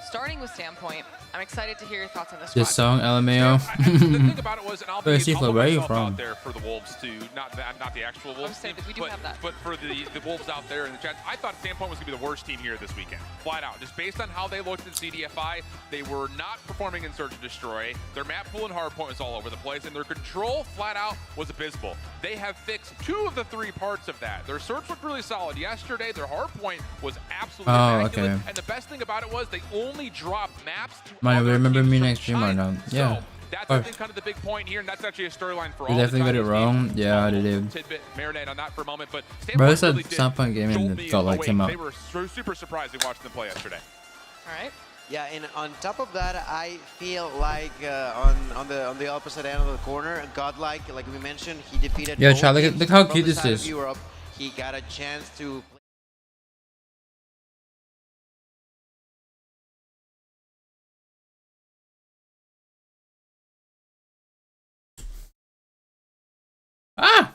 starting with Standpoint, I'm excited to hear your thoughts on this This song, LMAO. The thing about it was, and I'll be where are you from? out there for the Wolves too, not the actual Wolves team, we do have that. but for the Wolves out there in the chat, I thought Standpoint was going to be the worst team here this weekend, flat out. Just based on how they looked at CDFI, they were not performing in Search and Destroy. Their map pool and hardpoint was all over the place, and their control flat out was abysmal. They have fixed 2 of the 3 parts of that. Their search looked really solid yesterday. Their hardpoint was absolutely immaculate. Okay. And the best thing about it was they only dropped maps. Miney, remember me next stream or not? Yeah. So that's I think kind of the big point here, and that's actually a storyline for all. You definitely got it wrong. Yeah, I did. Tidbit, marinate on that for a moment, but Bro, it's a Standpoint game and it Godlike came out. They were super surprised they watched them play yesterday. All right. Yeah, and on top of that, I feel like on the opposite end of the corner, Godlike, like we mentioned, he defeated. Yo, child, look how cute this is. Europe. He got a chance to. Ah!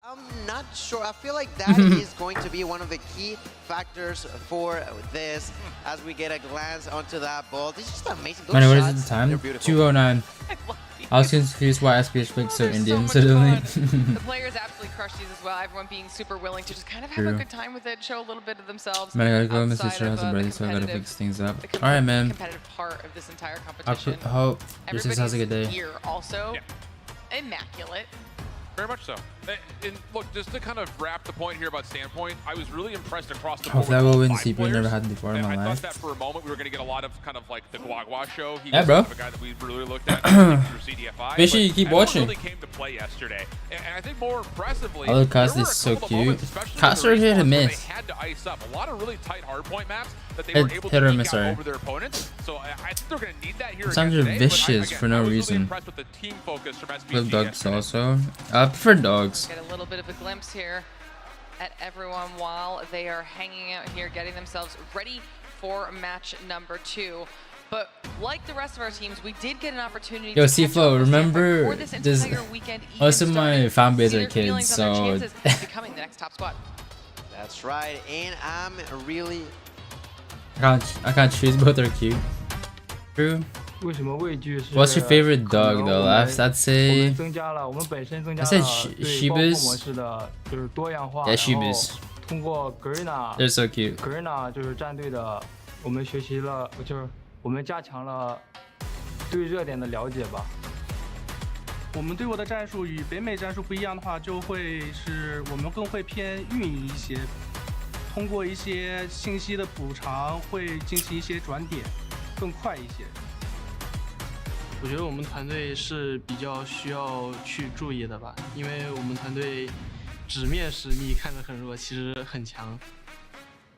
I'm not sure. I feel like that is going to be one of the key factors for this as we get a glance onto that ball. This is just amazing. Those Miney, what shots, is the time? they're beautiful. 2:09. I was confused why SPH looked so Indian suddenly. The players absolutely crushed these as well. Everyone being super willing to just kind of have a good time with it, show a little bit of themselves. Man, I gotta go. Mr. Sure has a brother, so I gotta fix things up. Alright, man. Competitive part of this entire competition. I hope your sis has a good day. Here also, immaculate. Very much so. And look, just to kind of wrap the point here about Standpoint, I was really impressed across the board. Hopefully I will win CP. Never had before in my I life. thought that for a moment we were going to get a lot of kind of like the Guagua show. He yeah, was bro. kind of a guy that we really looked at through CDFI. Make sure you keep watching. Really came to play yesterday. And I think more impressively, Other cast is so cute. Cast are hit and miss. They had to ice up a lot of really tight hardpoint maps that they were able to eke out over their opponents. So I think they're going to need that here. Sometimes you're vicious for no reason. With the team focus from SBG Love dogs also. I prefer dogs. Get a little bit of a glimpse here at everyone while they are hanging out here, getting themselves ready for match number 2. But like the rest of our teams, we did get an opportunity. Yo, to C-Flow, remember this? Most of my fan base are kids, so. Becoming the next top squad. That's right, and I'm really. I can't choose. Both are cute. True. What's your favorite dog though? I'd say Shibas. Yeah, Shibas. They're so cute. 我们学习了，就是我们加强了对热点的了解吧。我们队伍的战术与北美战术不一样的话，就会是我们更会偏运营一些，通过一些信息的补偿，会进行一些转点，更快一些。我觉得我们团队是比较需要去注意的吧，因为我们团队纸面实力看着很弱，其实很强。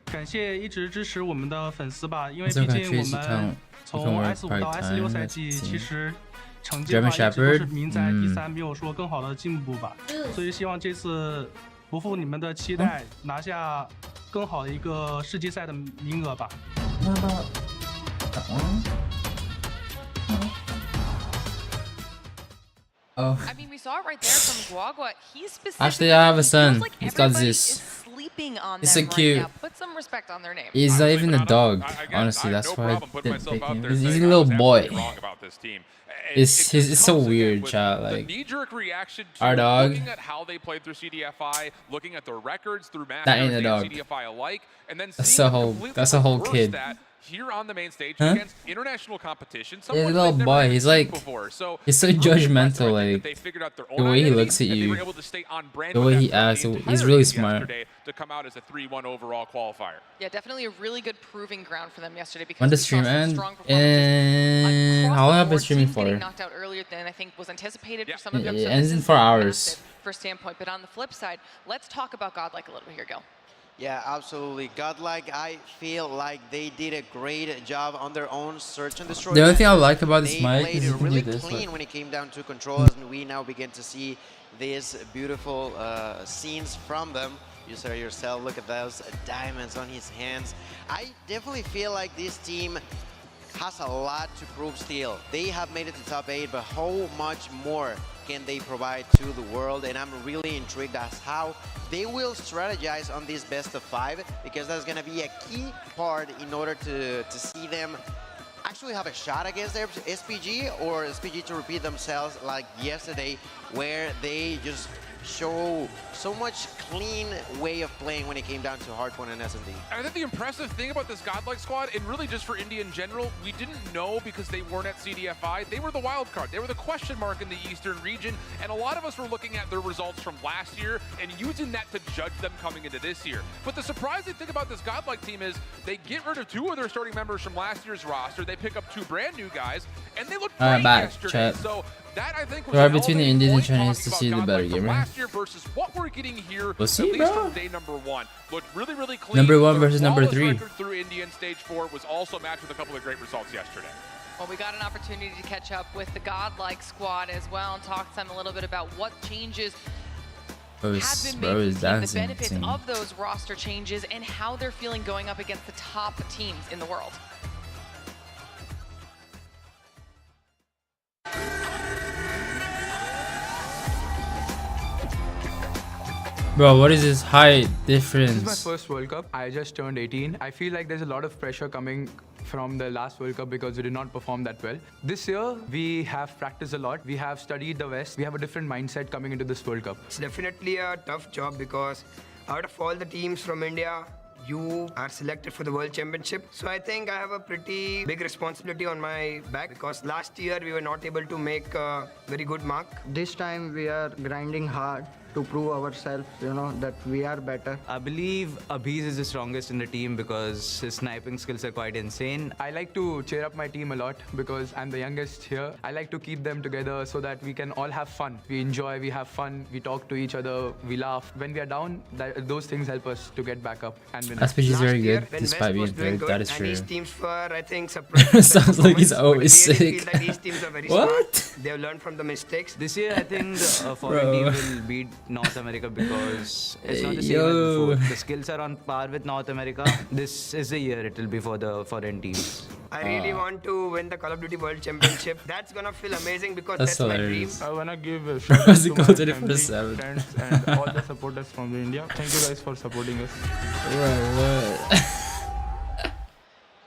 感谢一直支持我们的粉丝吧，因为毕竟我们从 S5 到 S6 赛季，其实成绩的话一直都是名在第3，没有说更好的进步吧。所以希望这次不负你们的期待，拿下更好的一个世锦赛的名额吧。Oh. I mean, we saw it right there from Guagua. He's specifically. Actually, I have a son. Like He's got this. He's so cute. Right now. Put some respect on their name. He's not even a dog. Honestly, that's why I didn't pick him. He's a little boy. It's so weird, chat. Like our dog. Looking at how they played through CDFI, looking at their records through that ain't a dog. CDFI alike, and then that's a whole kid. Here on the main stage against international competition. He's a little boy. He's like, he's so judgmental. Like the way he looks at you, the way he acts. He's really smart. To come out as a 3-1 overall qualifier. Yeah, definitely a really good proving ground for them yesterday. Because when the stream end, and how long have I been streaming for? Knocked out earlier than I think was anticipated for some of them. It ends in 4 hours. For Standpoint, but on the flip side, let's talk about Godlike a little bit here, Gil. Yeah, absolutely. Godlike, I feel like they did a great job on their own search and destroy. The only thing I like about this mic is you can really do this. Clean when it came down to controls, and we now begin to see these beautiful scenes from them. You saw yourself, look at those diamonds on his hands. I definitely feel like this team has a lot to prove still. They have made it to top 8, but how much more can they provide to the world? And I'm really intrigued as how they will strategize on this best of 5, because that's going to be a key part in order to see them actually have a shot against their SPG, or SPG to repeat themselves like yesterday, where they just show so much clean way of playing when it came down to Hardpoint and S&D. I think the impressive thing about this Godlike squad, and really just for India in general, we didn't know because they weren't at CDFI. They were the wild card. They were the question mark in the Eastern region, and a lot of us were looking at their results from last year and using that to judge them coming into this year. But the surprising thing about this Godlike team is they get rid of 2 of their starting members from last year's roster. They pick up 2 brand new guys, and they look great yesterday. So that, I think, was between the Indians and Chinese to see the better gamer. Last year versus what we're getting here, we'll see, at least bro. from day number 1. Looked really, really clean. Number 1 versus number 3. Through India in stage 4 was also matched with a couple of great results yesterday. Well, we got an opportunity to catch up with the Godlike squad as well and talk to them a little bit about what changes have been made, the benefits of those roster changes, and how they're feeling going up against the top teams in the world. Bro, what is this height difference? This is my first World Cup. I just turned 18. I feel like there's a lot of pressure coming from the last World Cup because we did not perform that well. This year, we have practiced a lot. We have studied the West. We have a different mindset coming into this World Cup. It's definitely a tough job because out of all the teams from India, you are selected for the World Championship. So I think I have a pretty big responsibility on my back because last year we were not able to make a very good mark. This time we are grinding hard to prove ourselves, you know, that we are better. I believe Abhiz is the strongest in the team because his sniping skills are quite insane. I like to cheer up my team a lot because I'm the youngest here. I like to keep them together so that we can all have fun. We enjoy, we have fun, we talk to each other, we laugh. When we are down, those things help us to get back up and win. SPG is very good despite being third. That is true. These teams were, I think, sounds like he's always sick. That these teams are very what? Smart. They've learned from the mistakes. This year, I think the foreign team will beat North America because it's not the same as before. The skills are on par with North America. This is the year it will be for the foreign teams. I really want to win the Call of Duty World Championship. That's gonna feel amazing because that's my dream. I wanna give a shout out to my family, 24/7. friends, and all the supporters from India. Thank you guys for supporting us.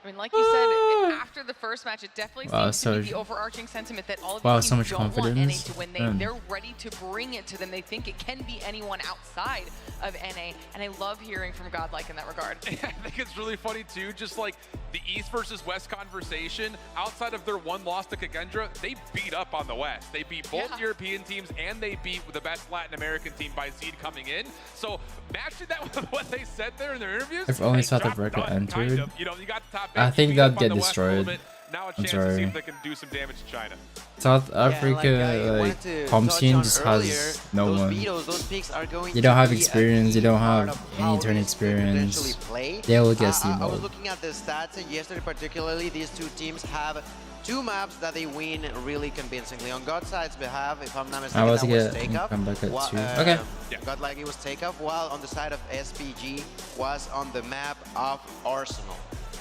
I mean, like you said, after the first match, it definitely seems to be the overarching sentiment that all of these teams don't want NA to win. They're ready to bring it to them. They think it can be anyone outside of NA, and I love hearing from Godlike in that regard. I think it's really funny too, just like the East versus West conversation, outside of their 1 loss to Kagendra, they beat up on the West. They beat both European teams, and they beat the best Latin American team by seed coming in. So matching that with what they said there in their interviews, if only South Africa entered. Kind of, you know, you got the top I think they'll get destroyed. Now a chance to see if they can do some damage to China. South Africa, home team just has no one. You don't have experience, you don't have any turn experience. They will get steamrolled. I was looking at the stats, and yesterday particularly, these 2 teams have 2 maps that they win really convincingly. On Godside's behalf, if I'm not mistaken, that was Takeoff. Come back at 2. Okay. Godlike, it was Takeoff, while on the side of SPG was on the map of Arsenal.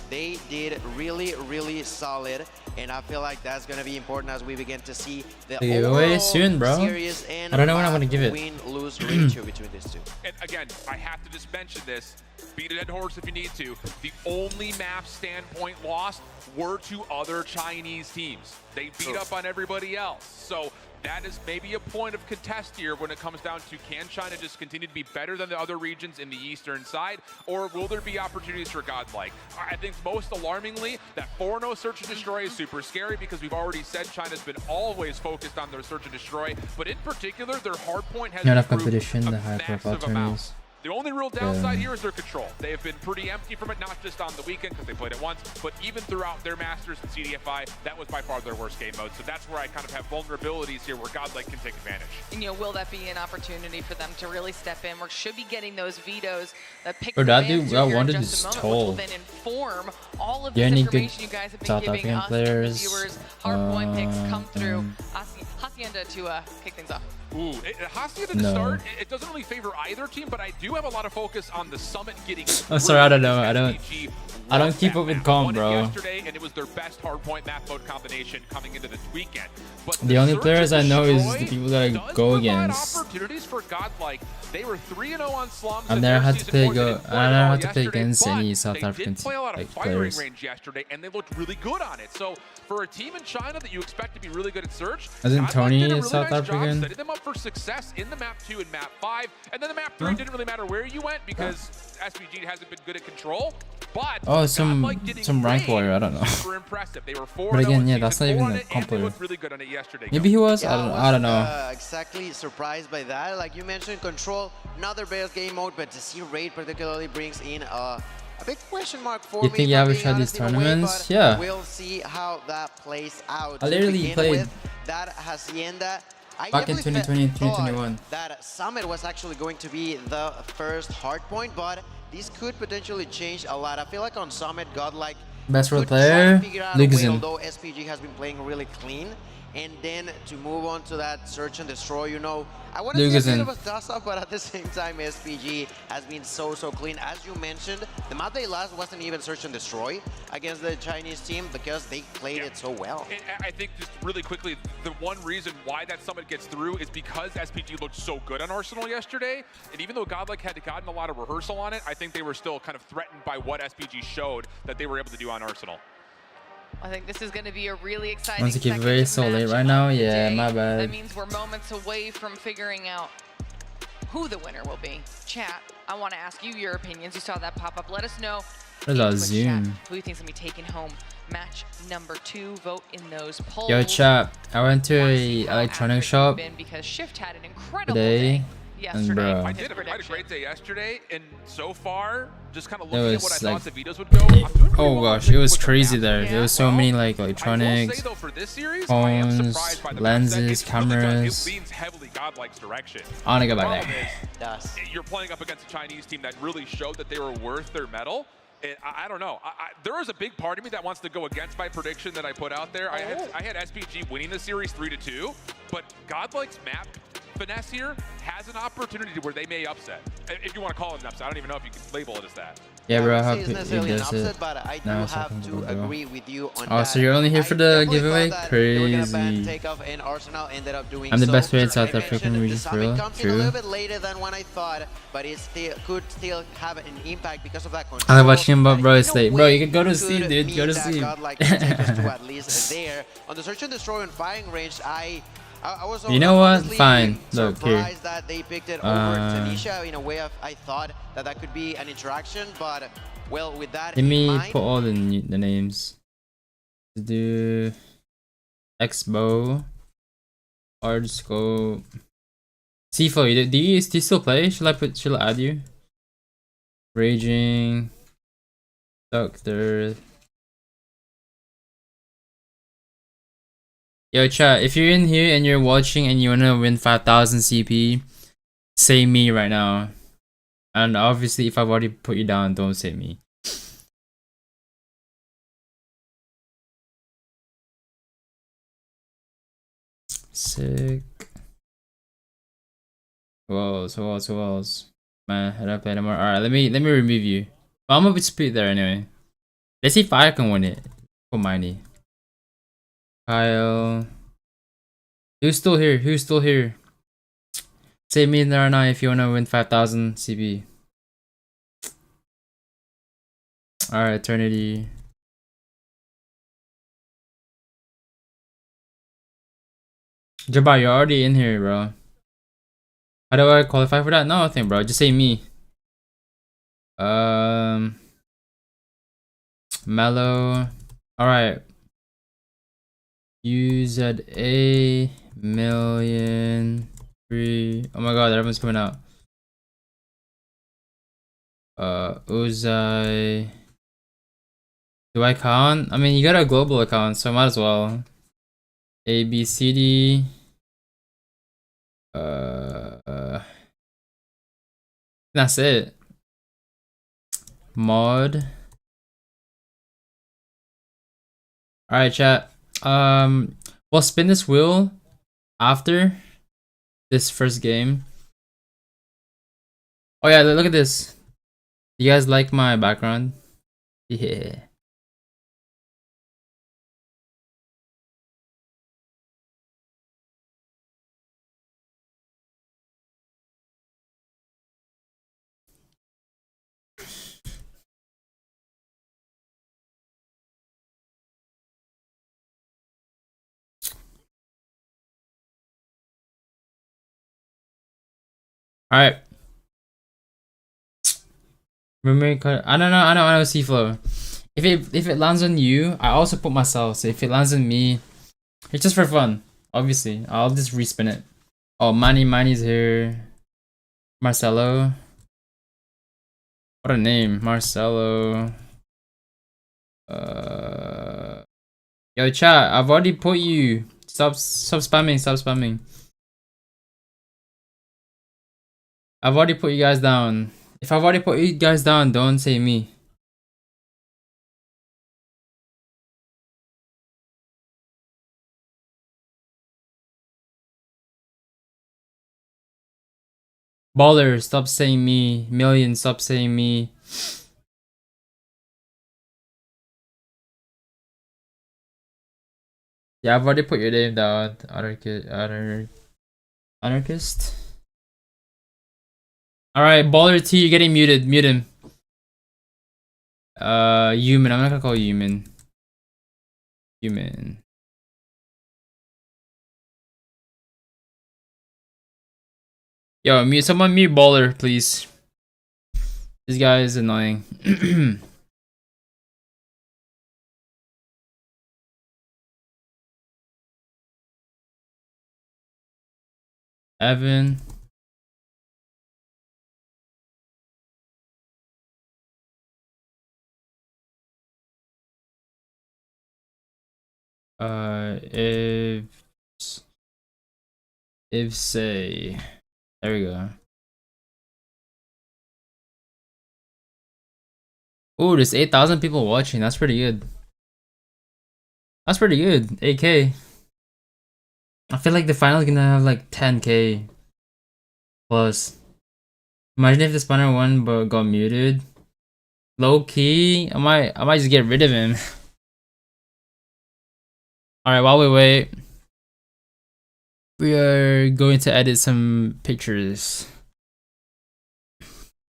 They did really, really solid, and I feel like that's going to be important as we begin to see the overall soon, bro. series and I don't know when I'm going to give it. win-lose ratio between these 2. And again, I have to just mention this. Beat a dead horse if you need to. The only map standpoint lost were to other Chinese teams. They beat up on everybody else. So that is maybe a point of contest here when it comes down to, can China just continue to be better than the other regions in the eastern side, or will there be opportunities for Godlike? I think most alarmingly, that 4-0 search and destroy is super scary because we've already said China's been always focused on their search and destroy, but in particular, their hardpoint has not enough competition, the high profile tournaments. The only real downside here is their control. They have been pretty empty from it, not just on the weekend because they played it once, but even throughout their Masters and CDFI, that was by far their worst game mode. So that's where I kind of have vulnerabilities here where Godlike can take advantage. And, you know, will that be an opportunity for them to really step in? We should be getting those vetoes that pick that one dude is tall. Will then inform all of this information you guys have been giving us and the viewers. Hardpoint picks come through. Hacienda to kick things off. Ooh, Hacienda to start, it doesn't really favor either team, but I do have a lot of focus on the Summit getting. I'm sorry, I don't know. I don't keep up with comp, bro. Yesterday, and it was their best hardpoint map mode combination coming into this weekend. But the only players I know is the people that I go against. Opportunities for Godlike. They were 3-0 on slums. I never had to play against any South African players. Range yesterday, and they looked really good on it. So for a team in China that you expect to be really good at search, isn't Tony really South African? Setting them up for success in the map 2 and map 5, and then the map 3 didn't really matter where you went because SPG hasn't been good at control. But some rank warrior, I don't know. Super impressive. They were 4-0. But again, yeah, that's not even a comp player. Really good on it yesterday. Maybe he was. I don't know. Exactly surprised by that. Like you mentioned, control, another best game mode, but to see Raid particularly brings in a big question mark for me. You think you ever tried these tournaments? Yeah. We'll see how that plays out. I literally played that Hacienda. Back in 2020 and 2021. That Summit was actually going to be the first hardpoint, but this could potentially change a lot. I feel like on Summit, Godlike best role player, Lucas. Although SPG has been playing really clean, and then to move on to that search and destroy, you know, I want to see a bit of a toss-up, but at the same time, SPG has been so clean. As you mentioned, the map they lost wasn't even search and destroy against the Chinese team because they played it so well. And I think just really quickly, the one reason why that Summit gets through is because SPG looked so good on Arsenal yesterday. And even though Godlike had gotten a lot of rehearsal on it, I think they were still kind of threatened by what SPG showed that they were able to do on Arsenal. I think this is going to be a really exciting Want to keep very so late right now? Yeah, my bad. That means we're moments away from figuring out who the winner will be. Chat, I want to ask you your opinions. You saw that pop up. Let us know who you think's going to be taking home match number 2. Vote in those polls. Yo, chat, I went to a electronic shop because Shift had an incredible day. day yesterday. I had a great day yesterday, and so far, just kind of looking at what I thought the Vetos would go. Oh gosh, it was crazy there. There was so many like electronics, phones, lenses, cameras. It leans heavily Godlike's direction. I wanna go back there. You're playing up against a Chinese team that really showed that they were worth their medal. I don't know. There is a big part of me that wants to go against my prediction that I put out there. I had SPG winning the series 3-2, but Godlike's map finesse here has an opportunity where they may upset. If you want to call it an upset, I don't even know if you can label it as that. Yeah, bro, I hope he does it. But I do have to agree with you on that. So you're only here for the giveaway? Crazy. I'm the best player in South African region for real. True. A little bit later than when I thought, but it could still have an impact because of that control. I love watching him, but bro, it's late. Bro, you can go to sleep, dude. Go to sleep. Godlike to take us to at least there. On the search and destroy and firing range, I was you know what? Fine. Look here. Surprised that they picked it over Tanisha. In a way, I thought that could be an interaction, but well, with that let me put all the names. Do Expo, Hardscope, Sifo. Do you still play? Should I add you? Raging, Doctor. Yo, chat, if you're in here and you're watching and you wanna win 5,000 CP, say me right now. And obviously, if I've already put you down, don't say me. Sick. Who else? Man, I don't play anymore. Alright, let me remove you. Well, I'm gonna be split there anyway. Let's see if I can win it. For Miney. Kyle. Who's still here? Say me there now if you wanna win 5,000 CP. Alright, Eternity. Jabba, you're already in here, bro. How do I qualify for that? No, nothing, bro. Just say me. Mellow. Alright. UZA million 3. Oh my god, everyone's coming out. Uzai. Do I count? I mean, you got a global account, so might as well. ABCD. That's it. Mod. Alright, chat. We'll spin this wheel. after this first game. Oh yeah, look at this. You guys like my background? Yeah. All right. Remember, I don't know C-Flow. If it lands on you, I also put myself. So if it lands on me, it's just for fun. Obviously, I'll just respin it. Oh, Miney's here. Marcelo. What a name, Marcelo. Yo, chat. I've already put you. Stop spamming. I've already put you guys down. If I've already put you guys down, don't say me. Baller, stop saying me. Million, stop saying me. Yeah, I've already put your name down. Anarchist. Alright, Baller T, you're getting muted. Mute him. Human. I'm not gonna call you human. Human. Yo, someone mute Baller, please. This guy is annoying. Evan. If say, there we go. Oh, there's 8,000 people watching. That's pretty good. That's pretty good. 8K. I feel like the final's gonna have like 10K plus. Imagine if the spawner won but got muted. Low key, I might just get rid of him. Alright, while we wait, we are going to edit some pictures.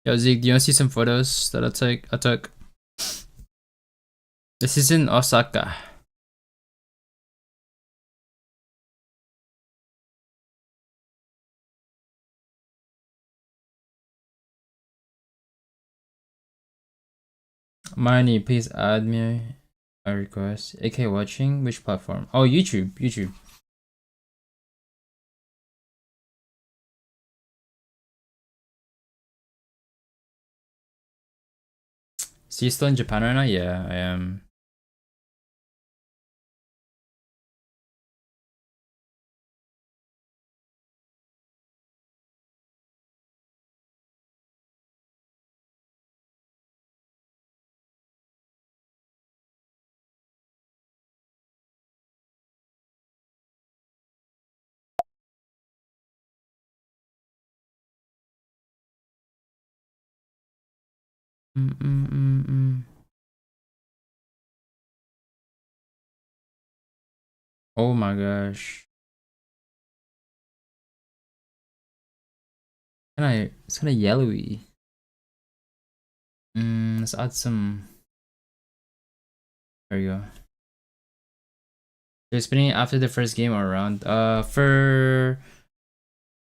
Yo, Zeke, do you want to see some photos that I took? This is in Osaka. Miney, please add me a request. AK watching? Which platform? Oh, YouTube. So you still in Japan right now? Yeah, I am. Oh my gosh. It's kinda yellowy. Let's add some. There you go. They're spinning after the first game or round. For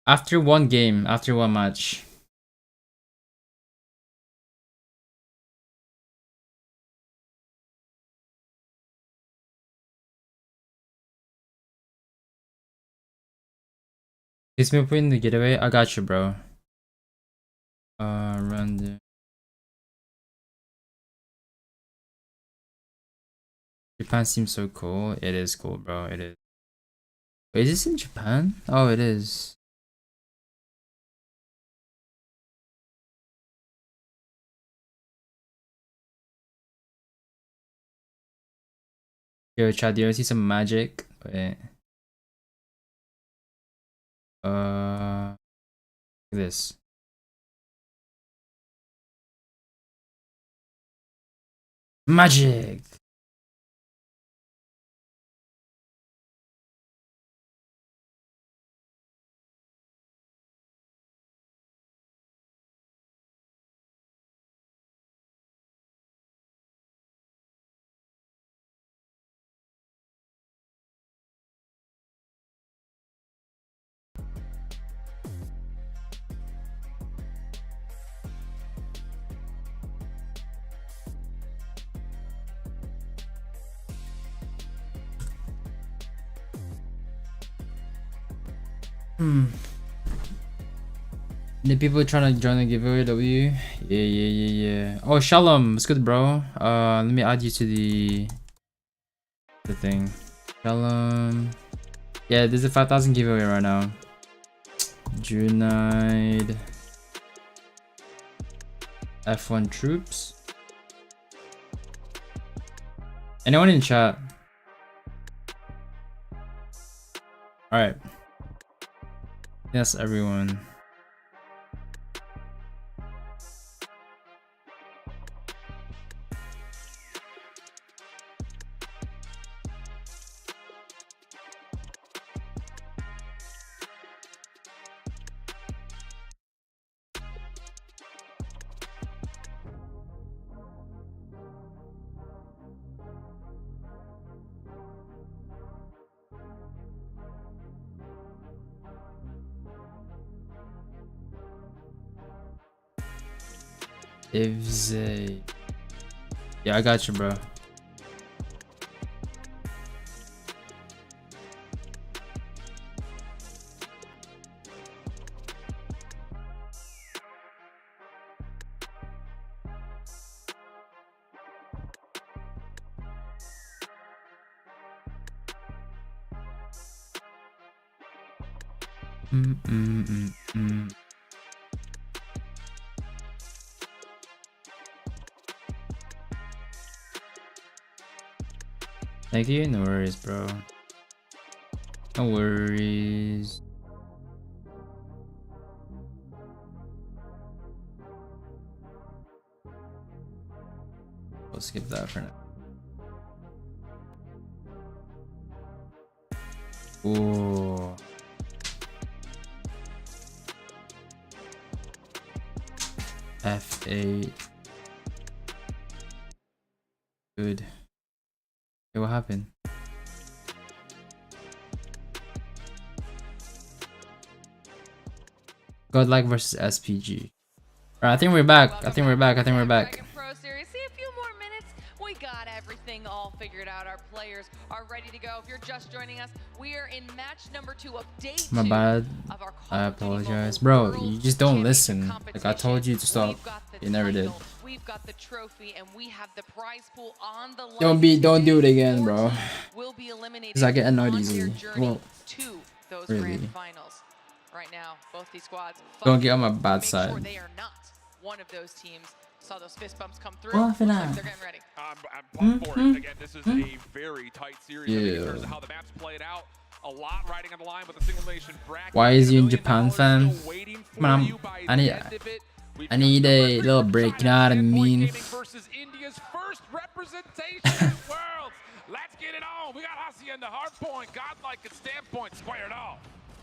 after one game, after one match. Please me put in the getaway. I got you, bro. Run the. Japan seems so cool. It is cool, bro. It is. Wait, is this in Japan? Oh, it is. Yo, Chad, do you want to see some magic? Wait. This. Magic. The people trying to join the giveaway, W? Yeah. Oh, Shalom, what's good, bro? Let me add you to the thing. Shalom. Yeah, there's a 5,000 giveaway right now. Junaid. F1 troops. Anyone in chat? Alright. Yes, everyone. Ivze. Yeah, I got you, bro. Thank you, no worries, bro. No worries. We'll skip that for now. Ooh. F8. Good. Hey, what happened? Godlike versus SPG. Alright, I think we're back. I think we're back. Pro Series. See, a few more minutes. We got everything all figured out. Our players are ready to go. If you're just joining us, we are in match number 2 of day 2. My bad. I apologize. Bro, you just don't listen. Like, I told you to stop. You never did. We've got the trophy and we have the prize pool on the line. Don't do it again, bro. Will be eliminated. Because I get annoyed easily. Well, to those really. grand finals. Right now, both these squads Don't get on my bad side. sure they are not one of those teams. Saw those fist bumps come through. Well, for now. They're getting ready. I'm pumped for it. Again, this is a very tight series. I think in terms of how the maps played out. A lot riding on the line with the single nation bracket. Why is you in Japan, fan? Come on, I need a little break, you know what I mean? Versus India's first representation in Worlds. Let's get it on. We got Hacienda, Hardpoint, Godlike, and Standpoint squared off.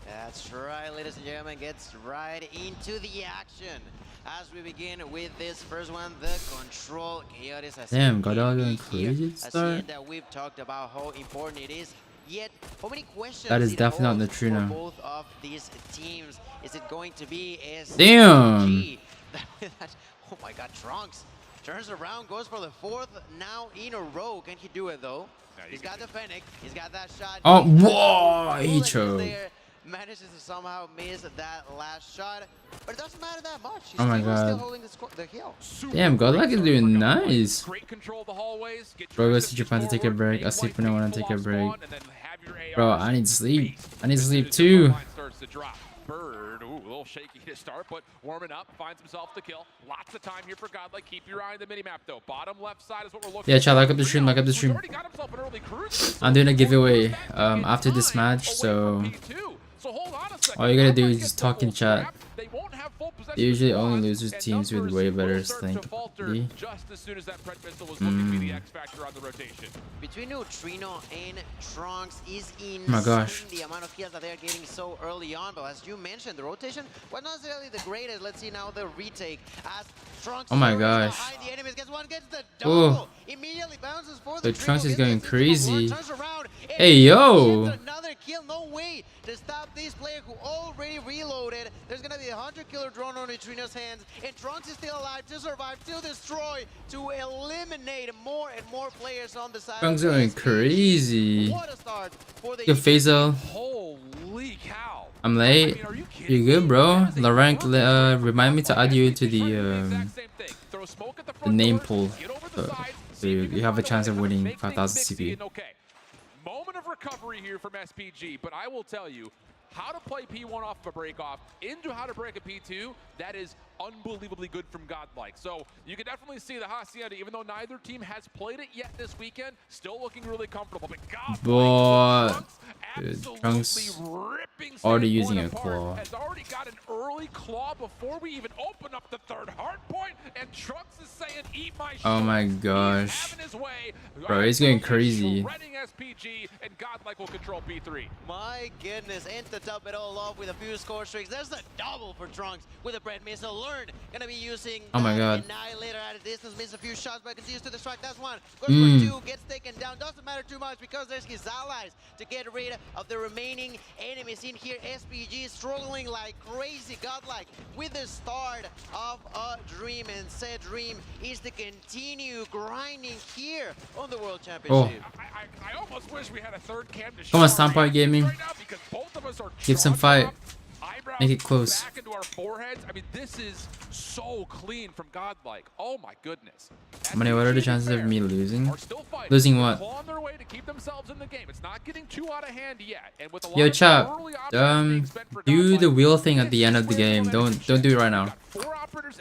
That's right, ladies and gentlemen, gets right into the action. As we begin with this first one, the control chaos. Damn, Godlike going crazy start. That we've talked about how important it is. Yet, how many questions that is definitely not the true now. Both of these teams, is it going to be SPG? Damn. Oh my God, Trunks turns around, goes for the 4th now in a row. Can he do it though? He's got the Fennec. He's got that shot. Oh, whoa! He choked. Manages to somehow miss that last shot, but it doesn't matter that much. He's oh my still God. Holding the hill. Damn, Godlike is doing nice. Great control the hallways. Bro, goes to Japan to take a break. I sleep when I want to take a break. Bro, I need sleep. I need sleep too. Bird, ooh, a little shaky to start, but warming up, finds himself the kill. Lots of time here for Godlike. Keep your eye on the mini-map, though. Bottom left side is what we're looking yeah, chat, like up the stream, like up the stream. I'm doing a giveaway after this match, so So hold on a second. All you gotta do is just talk in chat. They usually only loses teams with way better sling capacity. Just as soon as that Pred missile was looking to be the X factor on the rotation. Between Neutrino and Trunks is insane. Oh my gosh. The amount of kills that they're getting so early on, but as you mentioned, the rotation was not necessarily the greatest. Let's see now the retake as Trunks. Oh my gosh. The enemies gets one, gets the Oh. double. Immediately bounces for The the Trunks is Trino, going crazy. turns around, and Hey yo. another kill. No way to stop this player who already reloaded. There's gonna be a 100-killer drone on Neutrino's hands, and Trunks is still alive to survive, to destroy, to eliminate more and more players on the side. Trunks going crazy. What a start for the Good Faisal. Holy cow. I'm late. You good, bro? Laurent, remind me to add you to the name pool. So you have a chance of winning 5,000 CP. Moment of recovery here from SPG, but I will tell you, how to play P1 off of a break off into how to break a P2, that is unbelievably good from Godlike. So you can definitely see the Hacienda, even though neither team has played it yet this weekend, still looking really comfortable. But Boy, dude, Trunks already using a claw. has already got an early claw before we even open up the third Hardpoint, and Trunks is saying, "Eat my shit." Oh my gosh, bro, he's going crazy. SPG and Godlike will control P3. My goodness, and to top it all off with a few score streaks, there's a double for Trunks with a Pred missile. Learn, gonna be using oh my god, Annihilator at a distance, miss a few shots, but continues to distract. That's one. Goes for two, gets taken down. Doesn't matter too much because there's his allies to get rid of the remaining enemies in here. SPG is struggling like crazy. Godlike with the start of a dream, and said dream is to continue grinding here on the World Championship. I almost wish we had a third cam to Come on, show Standpoint Gaming. right now because both of us are Give some charging fight. up, eyebrows Make it close. back into our foreheads. I mean, this is so clean from Godlike. Oh my goodness. What are the chances of me losing? Are still fighting. Losing what? Clawing their way to keep themselves in the game. It's not getting too out of hand yet. And with a lot Yo, of chat. early options being spent for Do Godlike, the wheel thing at the end of the game. Don't do it right now.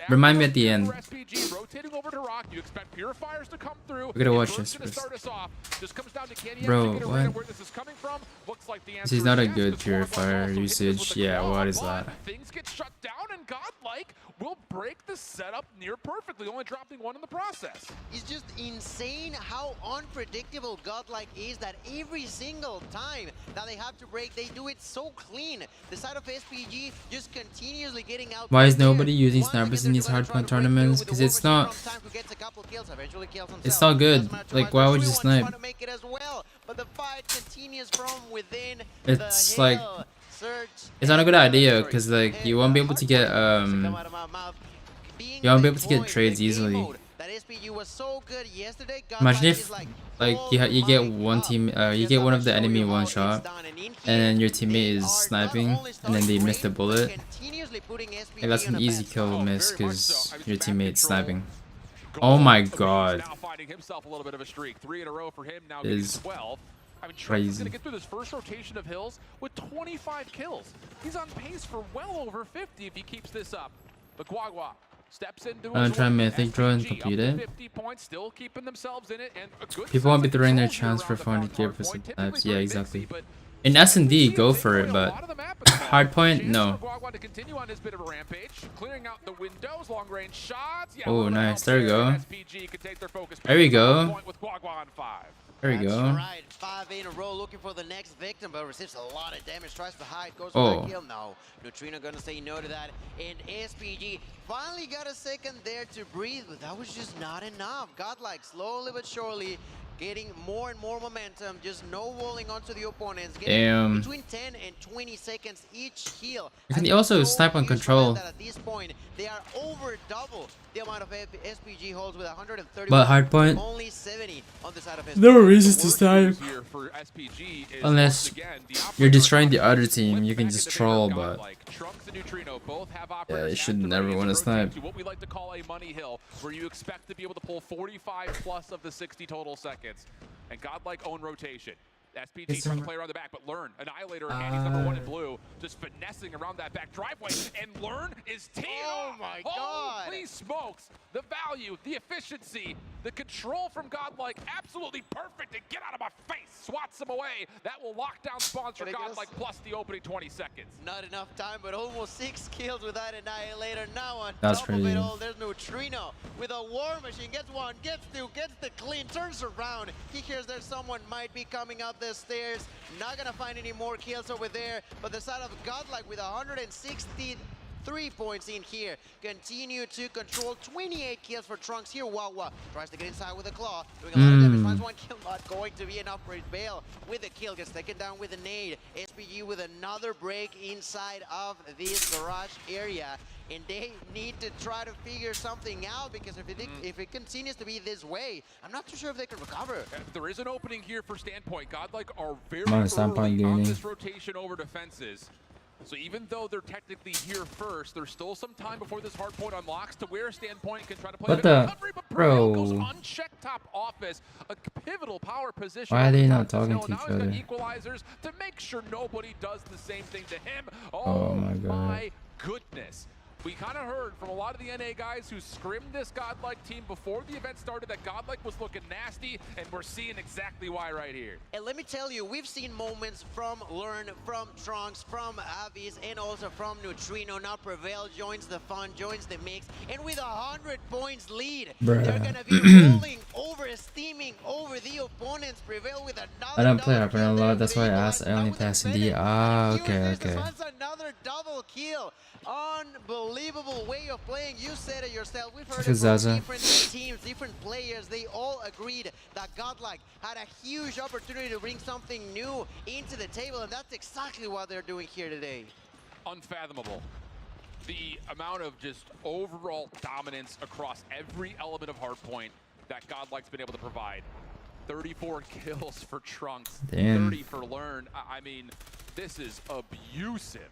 Remind me at the end. SPG rotating over to Rock. You expect purifiers to come through. We gotta watch Burt's this gonna first. start us off. Just comes down to can he Bro, actually get a read of what? where this is coming from? Looks like the This answer is not a yes, good because Godlike purifier also hits us usage. with the Yeah, claw, what is but that? Things get shut down, and Godlike will break the setup near perfectly, only dropping one in the process. It's just insane how unpredictable Godlike is, that every single time that they have to break, they do it so clean. The side of SPG just continuously getting out. Why is nobody using snipers in these hardpoint tournaments? Because it's not good. Like, why would you snipe? But the fight continues from within. It's like, it's not a good idea because like you won't be able to get trades easily. Imagine if like you get one team, you get one of the enemy one shot, and then your teammate is sniping, and then they miss the bullet. Like, that's an easy kill miss because your teammate's sniping. Oh my god. Now finding himself a little bit of a streak. 3 in a row for him, now Is 12. I mean, Trunks is crazy. going to get through this first rotation of hills with 25 kills. He's on pace for well over 50 if he keeps this up. But Guagua steps into I'm his trying win. mythic draw and SPG up complete to it. 50 points, still keeping themselves in it, and a good People won't be sense of throwing their control chance for around the 400k for Hardpoint. some Typically types. pretty Yeah, busy, exactly. but In S&D, go for it, but Hardpoint, no. Guagua to continue on his bit of a rampage, clearing out the windows, long range shots. Yeah, Oh, nice. There we go. SPG could take their focus There we back. go. Point with Guagua on 5. There we go. Right, 5 in a row looking for the next victim, but receives a lot of damage. Tries to hide, goes Oh. for the kill. No, Neutrino gonna say no to that. And SPG finally got a second there to breathe, but that was just not enough. Godlike slowly but surely getting more and more momentum, just no walling onto the opponents. Damn. Between 10 and 20 seconds each heal. You can also snipe on control. That at this point, they are over double the amount of SPG holds with 130. But Hardpoint, only 70 on the side of SPG. no reasons to snipe. Here for SPG is Unless you're destroying the other team, you can just troll, but Trunks and Neutrino both have yeah, you should never want to snipe. what we like to call a money hill, where you expect to be able to pull 45 plus of the 60 total seconds. And Godlike own rotation. SPG trying to play around the back, but learn. Annihilator, and he's number 1 in blue. Just finesse guessing around that back driveway, and Learn is teeing Oh my God. Holy smokes! The value, the efficiency, the control from Godlike, absolutely perfect. And get out of my face! Swats him away. That will lock down spawns for Godlike plus the opening 20 seconds. Not enough time, but almost 6 kills with that Annihilator. Now on That's top of crazy. it all, there's Neutrino with a War Machine. Gets one, gets two, gets the clean, turns around. He hears there's someone might be coming up the stairs. Not gonna find any more kills over there, but the side of Godlike with 163 points in here. Continue to control 28 kills for Trunks here. Wawa tries to get inside with a claw. Doing a lot of damage. Finds one kill. Not going to be enough for his bail. With the kill. Gets taken down with a nade. SPG with another break inside of this garage area. And they need to try to figure something out, because if it continues to be this way, I'm not too sure if they can recover. There is an opening here for Standpoint. Godlike are very Come on, early Standpoint on gaming. this rotation over defenses. So even though they're technically here first, there's still some time before this hardpoint unlocks to where Standpoint can try to play What the recovery, but Bro goes bro? unchecked top office, a pivotal power position. Why are they on not top of talking this to hill. each Now other? he's got equalizers to make sure nobody does the same thing to him. Oh my God. My goodness. We kind of heard from a lot of the NA guys who scrimmed this Godlike team before the event started that Godlike was looking nasty, and we're seeing exactly why right here. And let me tell you, we've seen moments from Learn, from Trunks, from Avis, and also from Neutrino. Now Prevail joins the fun, joins the mix, and with 100 points lead, Bruh. they're gonna be rolling over, steaming over the opponents. Prevail with another I don't play double Hardpoint a kill lot. there. That's why I asked. I only pass in D. Ah, okay, okay. Finds another double kill. Unbelievable way of playing. You said it yourself. We've heard it from Zaza. different teams, different players. They all agreed that Godlike had a huge opportunity to bring something new into the table, and that's exactly what they're doing here today. Unfathomable. The amount of just overall dominance across every element of Hardpoint that Godlike's been able to provide. 34 kills for Trunks, Damn. 30 for Learn. I mean, this is abusive.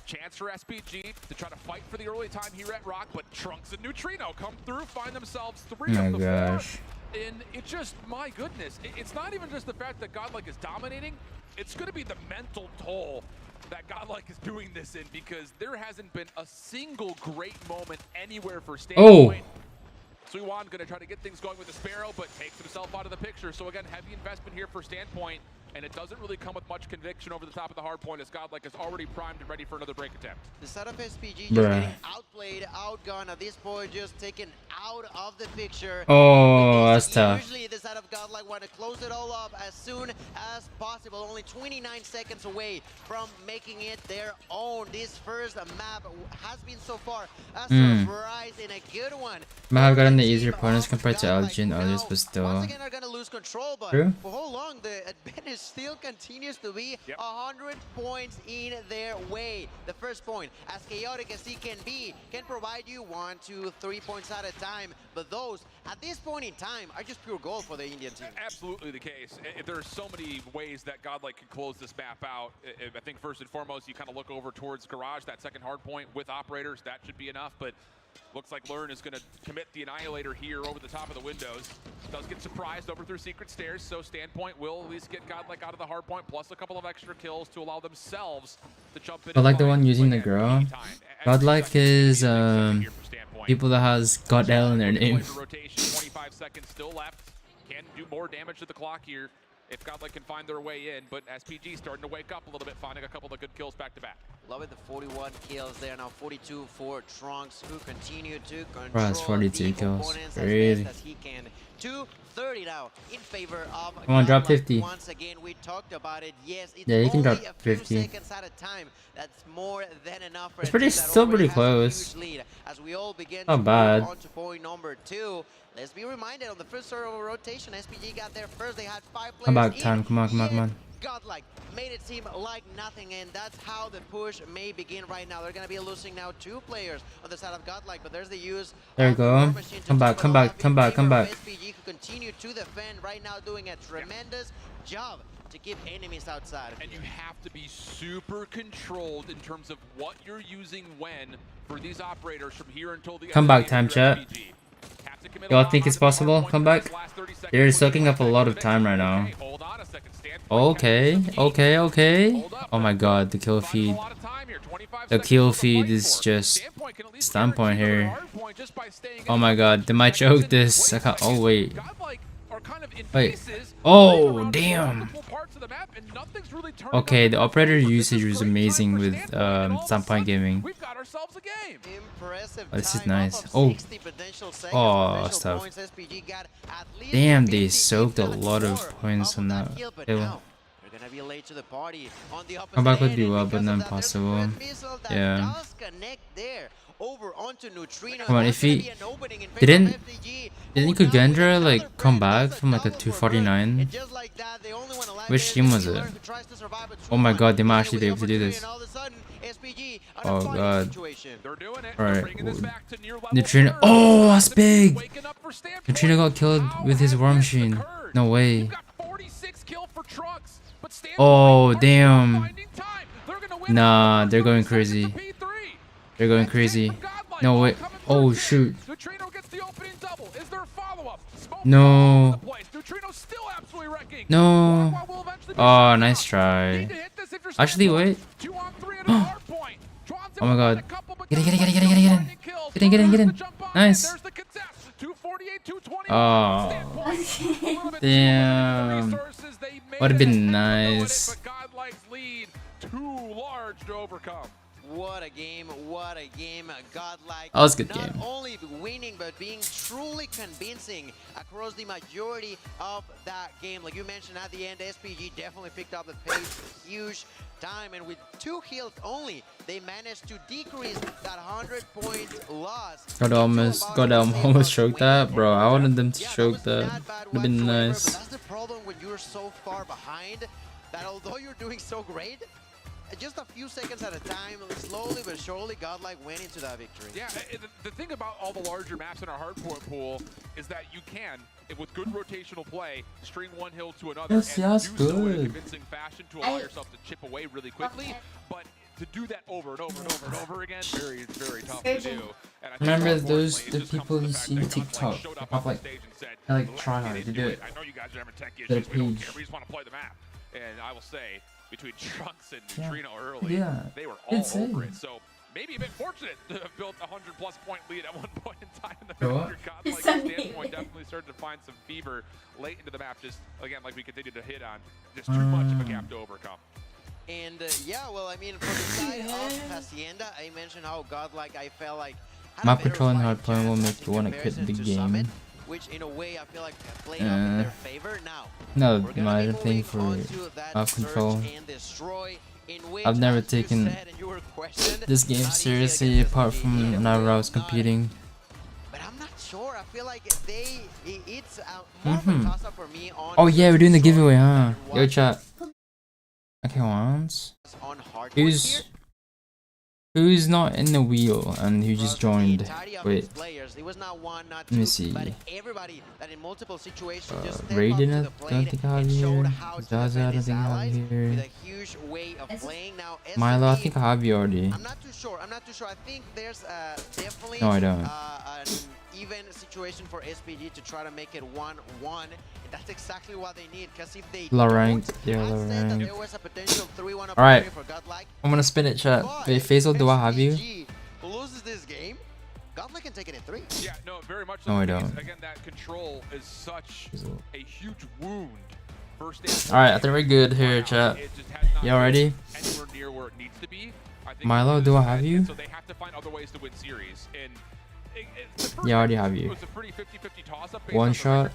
Chance for SPG to try to fight for the early time here at Rock, but Trunks and Neutrino come through, find themselves 3 Oh of my the gosh. 4. And it just, my goodness, it's not even just the fact that Godlike is dominating, it's going to be the mental toll that Godlike is doing this in, because there hasn't been a single great moment anywhere for Standpoint. Suiwan going to try to get things going with the Sparrow, but takes himself out of the picture. So again, heavy investment here for Standpoint, and it doesn't really come with much conviction over the top of the hardpoint, as Godlike is already primed and ready for another break attempt. The setup SPG just Bruh. getting outplayed, outgunned. At this point, just taken out of the picture. Oh, that's tough. Usually the side of Godlike want to close it all up as soon as possible. Only 29 seconds away from making it their own. This first map has been so far a surprise and a good one. Might have gotten the easier opponents compared to LG and others, but Once still. again, are going to lose control, but True. for how long the advantage still continues to be 100 points in their way. The first point, as chaotic as he can be, can provide you 1, 2, 3 points at a time, but those, at this point in time, are just pure gold for the Indian team. Absolutely the case. There are so many ways that Godlike can close this map out. I think first and foremost, you kind of look over towards Garage, that second hard point with operators. That should be enough, but looks like Learn is going to commit the Annihilator here over the top of the windows. Does get surprised over through secret stairs, so Standpoint will at least get Godlike out of the hard point, plus a couple of extra kills to allow themselves to jump in. But like the one using the girl. Godlike is people that has God L in their name. Rotation, 25 seconds still left. Can do more damage to the clock here if Godlike can find their way in, but SPG starting to wake up a little bit, finding a couple of good kills back to back. Love it, the 41 kills there, now 42 for Trunks, who continue to control Bro, it's 42 the kills. opponents Crazy. as best as he can. 230 now in favor of Come on, drop Godlike. 50. Once again, we talked about it. Yes, it's Yeah, you can only drop a few 50. seconds at a time. That's more than enough for It's a pretty- team that still already pretty has a close. huge lead. As we all begin Not to bad. move on to point number 2. Let's be reminded, on the first sort of rotation, SPG got there first. They had 5 players Come back, in. time. Come on, come on, come on. Godlike made it seem like nothing, and that's how the push may begin right now. They're going to be losing now 2 players on the side of Godlike, but there's the use There you of the go. War Machine to Come back, top come it all back, up come in back, come favor of back. SPG, who continue to defend right now, doing a tremendous job to keep enemies outside. And you have to be super controlled in terms of what you're using when for these operators from here until the Come end back, of the time game for chat. SPG. Have Y'all think it's possible? Come back? They're soaking up a lot of time right now. Okay. Oh my god, the kill feed. The kill feed is just standpoint here. Oh my god, they might choke this. I can't. Oh wait. Wait. Oh damn. Okay, the operator usage was amazing with standpoint gaming. Oh, this is nice. Oh, stuff. Damn, they soaked a lot of points on that kill. Come back would be well, but not impossible. Yeah. Come on, if he didn't Kagendra like come back from like a 249? Which team was it? Oh my god, they might actually be able to do this. Oh god. Alright. Neutrino. Oh, that's big! Neutrino got killed with his war machine. No way. Oh, damn. Nah, they're going crazy. They're going crazy. No way. Oh, shoot. No. No. Oh, nice try. Actually, wait. Oh my god. Get in. Nice. Oh. Damn. Would have been nice. What a game, Godlike. That was a good game. Not only winning, but being truly convincing across the majority of that game. Like you mentioned at the end, SPG definitely picked up the pace, huge time, and with 2 kills only, they managed to decrease that 100-point loss. Godlike almost choked that, bro. I wanted them to choke that. Would have been nice. That's the problem when you're so far behind that although you're doing so great, just a few seconds at a time, slowly but surely, Godlike went into that victory. Yeah, the thing about all the larger maps in our hardpoint pool is that you can, with good rotational play, string one hill to another and do so in a convincing fashion to allow yourself to chip away really quickly. But to do that over and over and over and over again, very, very tough to do. And I remember the people you see on TikTok have like try hard to do it. I know you guys are having tech Their issues. We don't page. care. We just want to play the map. And I will say, between Trunks and Neutrino early, they were all over it. So maybe a bit fortunate to have built a 100+ point lead at one point in time in the mid-100. Godlike standpoint definitely started to find some fever late into the map. Just again, like we continue to hit on, just too much of a gap to overcome. And yeah, well, I mean, for the side of Hacienda, I mentioned how Godlike I felt like Map control and hardpoint will make you want to quit the game. Which in a way I feel like played up in their favor. Now, no, my thing for map control. I've never taken this game seriously apart from whenever I was competing. But I'm not sure. I feel like it's more of a toss-up for me on. Oh yeah, we're doing the giveaway, huh? Yo, chat. Okay, once. Who's not in the wheel and who just joined? Wait. Let me see. Raiden, I don't think I have here. Zaza, I don't think I have here. Milo, I think I have you already. I'm not too sure. I think there's definitely no, I don't. An even situation for SPG to try to make it 1-1. And that's exactly what they need. Because if they low ranked, they're low ranked. Alright, I'm gonna spin it, chat. Wait, Faisal, do I have you? Loses this game, Godlike can take it in 3. Yeah, no, very much so. No, I don't. Again, that control is such a huge wound. Alright, I think we're good here, chat. Y'all ready? Milo, do I have you? So they have to find other ways to win series. And yeah, I already have you. One shot.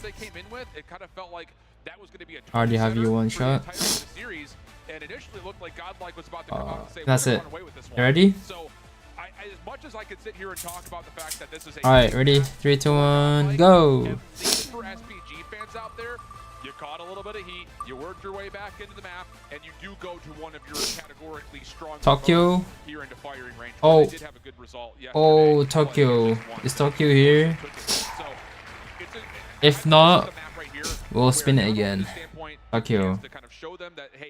Already have you one shot. That's it. You ready? Alright, ready? 3, 2, 1, go! You caught a little bit of heat, you worked your way back into the map, and you do go to one of your categorically strong Tokyo. Here into firing range. Oh, they did have a good result oh, Tokyo. Is Tokyo here? If not, we'll spin it again. Tokyo.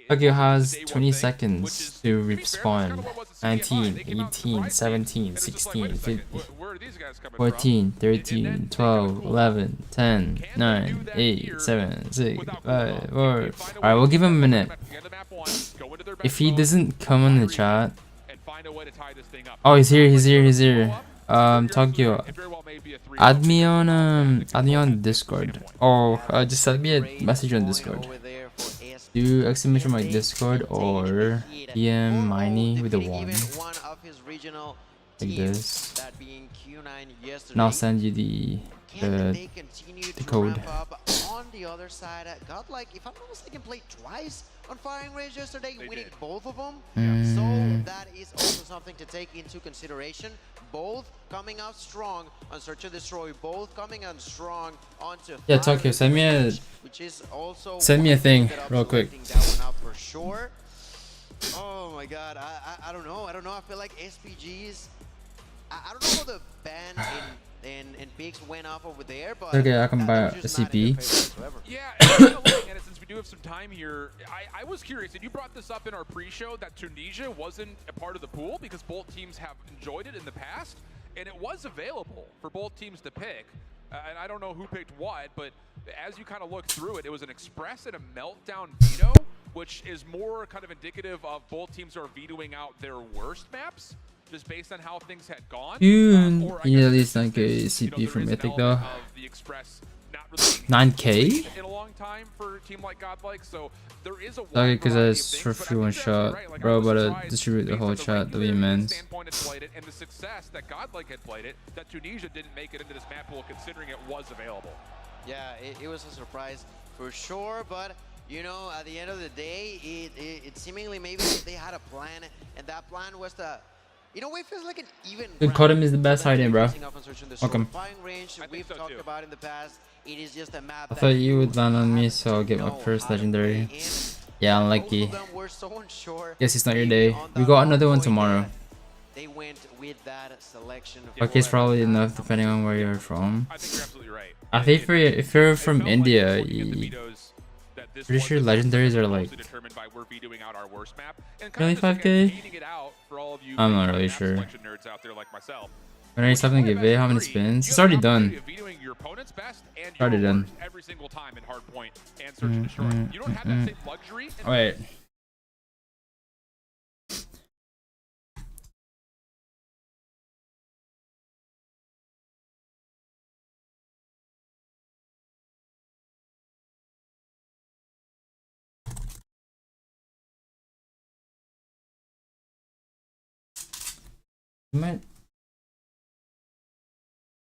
Tokyo has 20 seconds to respawn. 19, 18, 17, 16, 15. where are these guys coming 14, 13, 12, 11, 10, 9, 8, 7, 6, 5, 4. Alright, we'll give him a minute. If he doesn't come in the chat. Oh, he's here. Tokyo. Add me on Discord. Or just send me a message on Discord. Do exclamation mark Discord or DM Miney with a 1. Like this. And I'll send you the code. On the other side, Godlike, if I'm not mistaken, played twice on firing range yesterday, winning both of them. So that is also something to take into consideration. Both coming out strong on Search and Destroy, both coming out strong onto Tokyo, send me a thing real quick. For sure. Oh my god, I don't know. I feel like SPGs, I don't know how the ban and Pigs went off over there, but okay, I can buy a CP. Yeah, and looking at it, since we do have some time here, I was curious, and you brought this up in our pre-show, that Tunisia wasn't a part of the pool because both teams have enjoyed it in the past, and it was available for both teams to pick. And I don't know who picked what, but as you kind of look through it, it was an Express and a Meltdown Veto, which is more kind of indicative of both teams are vetoing out their worst maps, just based on how things had gone. You need at least like a CP from Mythic though. 9k? In a long time for a team like Godlike, so there is a okay, because that's for free one shot. Bro, but distribute the whole chat, the immense. And the success that Godlike had played it, that Tunisia didn't make it into this map pool considering it was available. Yeah, it was a surprise for sure, but you know, at the end of the day, it seemingly maybe they had a plan, and that plan was to, you know, it feels like an even. CODM is the best hiding, bro. Welcome. We've talked about in the past. It is just a map. I thought you would land on me, so I'll get my first legendary. Yeah, unlucky. Guess it's not your day. We got another one tomorrow. They went with that selection. Okay, it's probably enough depending on where you're from. I think you're absolutely right. I think if you're from India, pretty sure legendaries are like really 5k. I'm not really sure. When are something give it? How many spins? It's already done. Already done. Every single time in Hardpoint and Search and Destroy. You don't have that same luxury. Wait.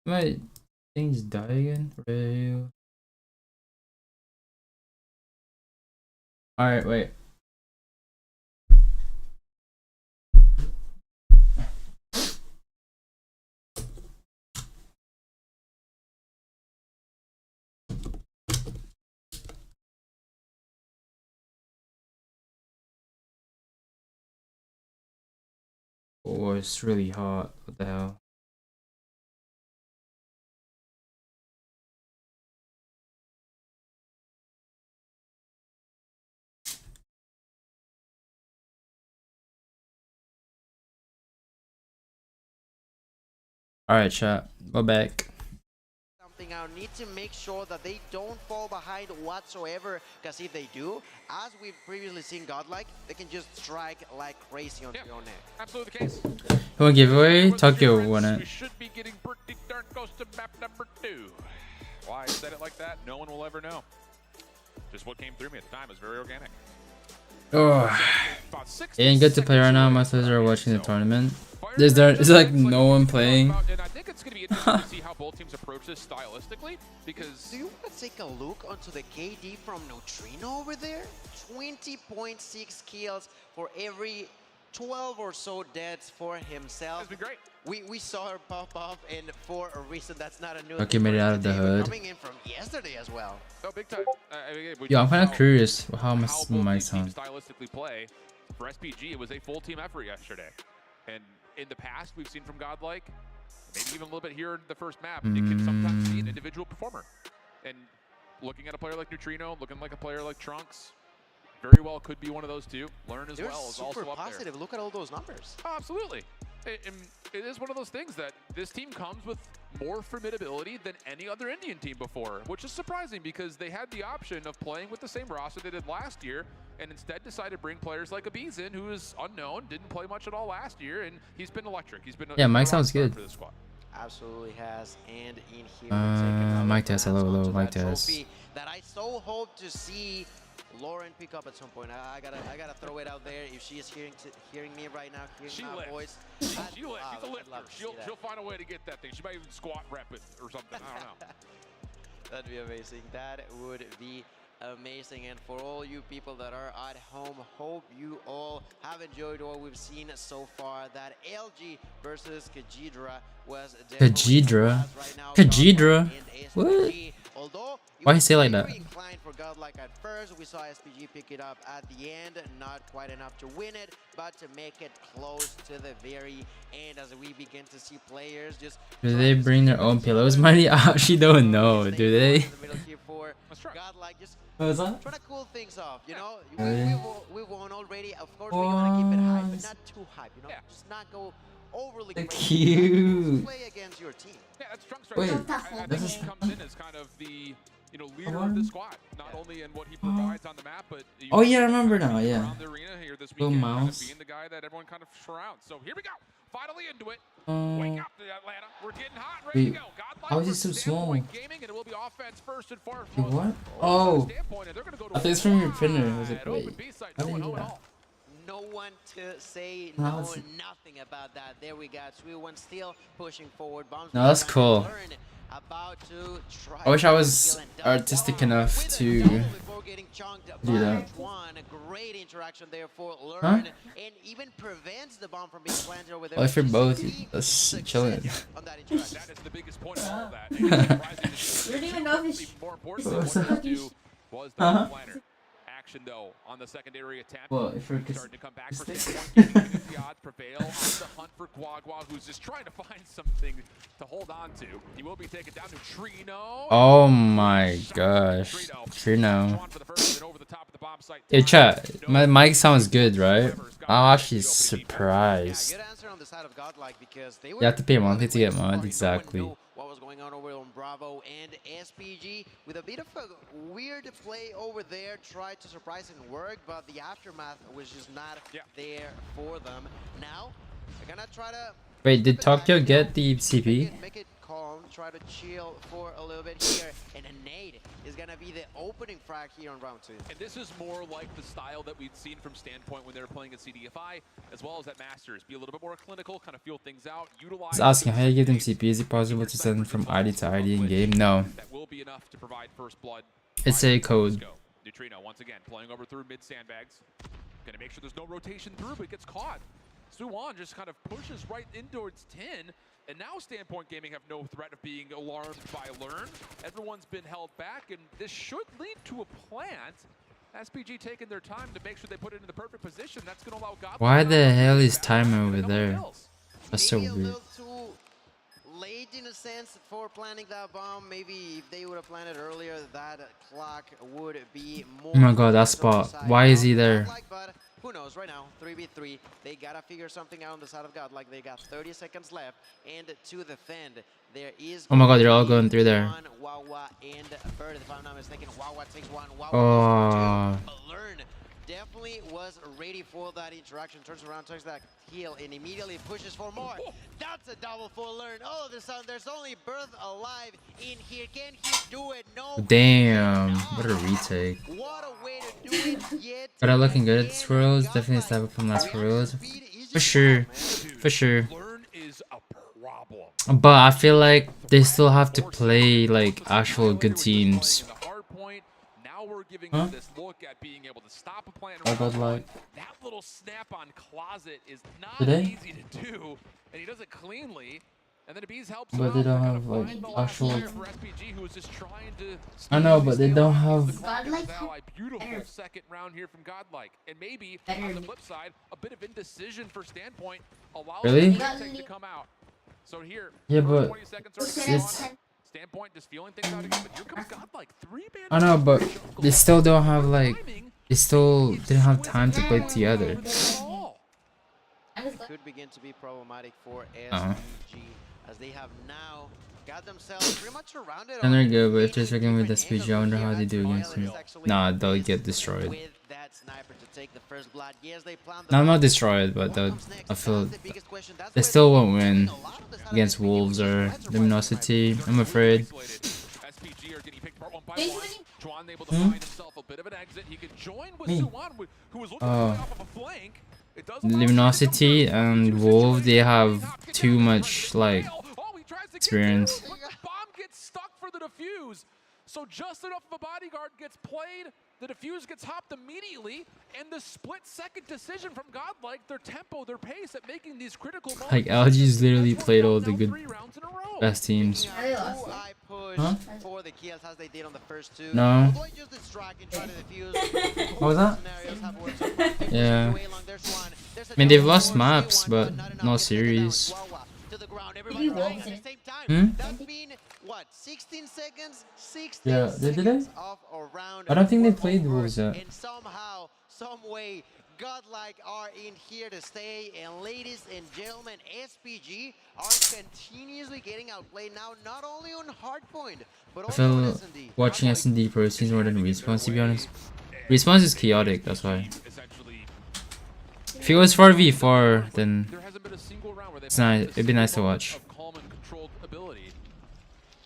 My things die again? Radio. Alright, wait. Oh, it's really hot. What the hell? Alright, chat. Go back. Something I need to make sure that they don't fall behind whatsoever, because if they do, as we've previously seen Godlike, they can just strike like crazy onto your neck. Absolutely the case. Who won giveaway? Tokyo won it. We should be getting pretty darn close to map number 2. Why I said it like that, no one will ever know. Just what came through me at the time was very organic. Oh, it ain't good to play right now. Most of us are watching the tournament. Is like no one playing. And I think it's going to be interesting to see how both teams approach this stylistically, because do you want to take a look onto the KD from Neutrino over there? 20.6 kills for every 12 or so deaths for himself. That's been great. We saw her pop up, and for a reason that's not a new Okay, made it out of the hood. Coming in from yesterday as well. Oh, big time. Yo, I'm kind of curious how my mic sounds. Stylistically play for SPG, it was a full team effort yesterday, and in the past we've seen from Godlike, maybe even a little bit here in the first map, it can sometimes be an individual performer. And looking at a player like Neutrino, looking like a player like Trunks, very well could be one of those two. Learn as well is also up there. They're super positive. Look at all those numbers. Oh, absolutely. And it is one of those things that this team comes with more formidability than any other Indian team before, which is surprising because they had the option of playing with the same roster they did last year and instead decided to bring players like Abiz in, who is unknown, didn't play much at all last year, and he's been electric. He's been Mike sounds good. For this squad. Absolutely has, and in here Mic test, hello, mic test. that I so hope to see Lauren pick up at some point. I gotta throw it out there. If she is hearing me right now, hearing my voice, She lifts. She's a lifter. She'll find a way to get that thing. She might even squat rep it or something. I don't know. That'd be amazing. That would be amazing. And for all you people that are at home, hope you all have enjoyed what we've seen so far. That LG versus Kajidra was Kajidra? Kajidra? What? Although why you say like that? Inclined for Godlike at first, we saw SPG pick it up at the end, not quite enough to win it, but to make it close to the very end as we begin to see players just. Do they bring their own pillows, Miney? I actually don't know. Do they? Godlike just what was that? trying to cool things off, you know. Really? We've won already. Of course, we're gonna keep it hype, but not too hype, you know. Just not go overly crazy. Cute. Play against your team. Yeah, that's Trunks Wait, I think he comes in as kind of the leader of the squad, not only in what he provides on the map, but oh yeah, I remember now. Yeah. Around the arena here this Little weekend, mouse. being the guy that everyone kind of surrounds. So here we go, finally into it. Wake up, Atlanta. We're getting hot, ready to go. Godlike how is it so small? Gaming, and it will be offense first and foremost. What? Oh, I think it's from your printer. I was like, wait, how did you do that? No one to say no, nothing about that. There we got Sweet still pushing forward. Bombs no, that's cool. I wish I was artistic enough to do that. Great interaction there for Learn, huh? and even prevents the bomb from being planted over there. Well, if you're both, that's chilling. That is the biggest point of all that. You don't even know if it's more important than what to do was the planner. Action though on the secondary attempt. Well, if we're starting to come back for standpoint, if the odds prevail on the hunt for Guagua, who's just trying to find something to hold on to. He will be taken down to Trino. Oh my gosh, Trino. Hey chat, my mic sounds good, right? I'm actually surprised. You have to pay monthly to get mod, exactly. What was going on over on Bravo and SPG with a bit of a weird play over there, tried to surprise and work, but the aftermath was just not there for them. Now they're gonna try to wait, did Tokyo get the CP? make it calm, try to chill for a little bit here, and a nade is gonna be the opening frag here on round 2. And this is more like the style that we'd seen from Standpoint when they were playing at CDFI, as well as at Masters. Be a little bit more clinical, kind of feel things out, utilize. I was asking how you give them CP. Is it possible to send them from ID to ID in game? No. That will be enough to provide first blood. It's a code. Neutrino once again playing over through mid sandbags. Gonna make sure there's no rotation through, but gets caught. Suwon just kind of pushes right in towards 10. And now Standpoint Gaming have no threat of being alarmed by Learn. Everyone's been held back, and this should lead to a plant. SPG taking their time to make sure they put it in the perfect position. That's going to allow Godlike. Why the hell is timer over there? That's so weird. Late in a sense for planting that bomb. Maybe if they would have planted earlier, that clock would be more. Oh my god, that spot. Why is he there? But who knows? Right now, 3v3. They gotta figure something out on the side of Godlike. They got 30 seconds left, and to defend, there is. Oh my god, they're all going through there. Wawa and Bird, if I'm not mistaken. Wawa takes one. Wawa Learn definitely was ready for that interaction. Turns around, takes that heal, and immediately pushes for more. That's a double for Learn. Oh, there's only Birth alive in here. Can he do it? No. Damn, what a retake. What a way to do it yet. But I'm looking good at this Rose. Definitely a step up from last Rose. For sure. For sure. But I feel like they still have to play like actual good teams. Huh? I got like that little snap on closet is not easy to do, and he does it cleanly. And then Abiz helps but they don't have like actual. I know, but they don't have. Godlike. Beautiful second round here from Godlike, and maybe on the flip side, a bit of indecision for Standpoint allows really? to come out. So here, yeah, but 20 seconds it's. Standpoint just feeling things out again, but here comes Godlike. 3-man. I know, but they still don't have like. They still didn't have time to play together. I'm could begin to be problematic for SPG as they have now got themselves pretty much surrounded. And they're good, but if they're struggling with SPG, I wonder how they do against me. Nah, they'll get destroyed. Nah, not destroyed, but I feel they still won't win against Wolves or Luminosity, I'm afraid. Oh. Luminosity and Wolf, they have too much like experience. Bomb gets stuck for the defuse. So just enough of a bodyguard gets played, the defuse gets hopped immediately, and the split-second decision from Godlike, their tempo, their pace at making these critical moments. Like LG's literally played all the good best teams. Huh? No. What was that? Yeah. I mean, they've lost maps, but not series. Hmm? Yeah, did they? I don't think they played Wolves yet. And somehow, some way, Godlike are in here to stay. And ladies and gentlemen, SPG are continuously getting outplayed now, not only on Hardpoint, but also on S&D. Watching S&D pro scenes more than Response, to be honest. Response is chaotic, that's why. If it was 4v4, then it's nice. It'd be nice to watch.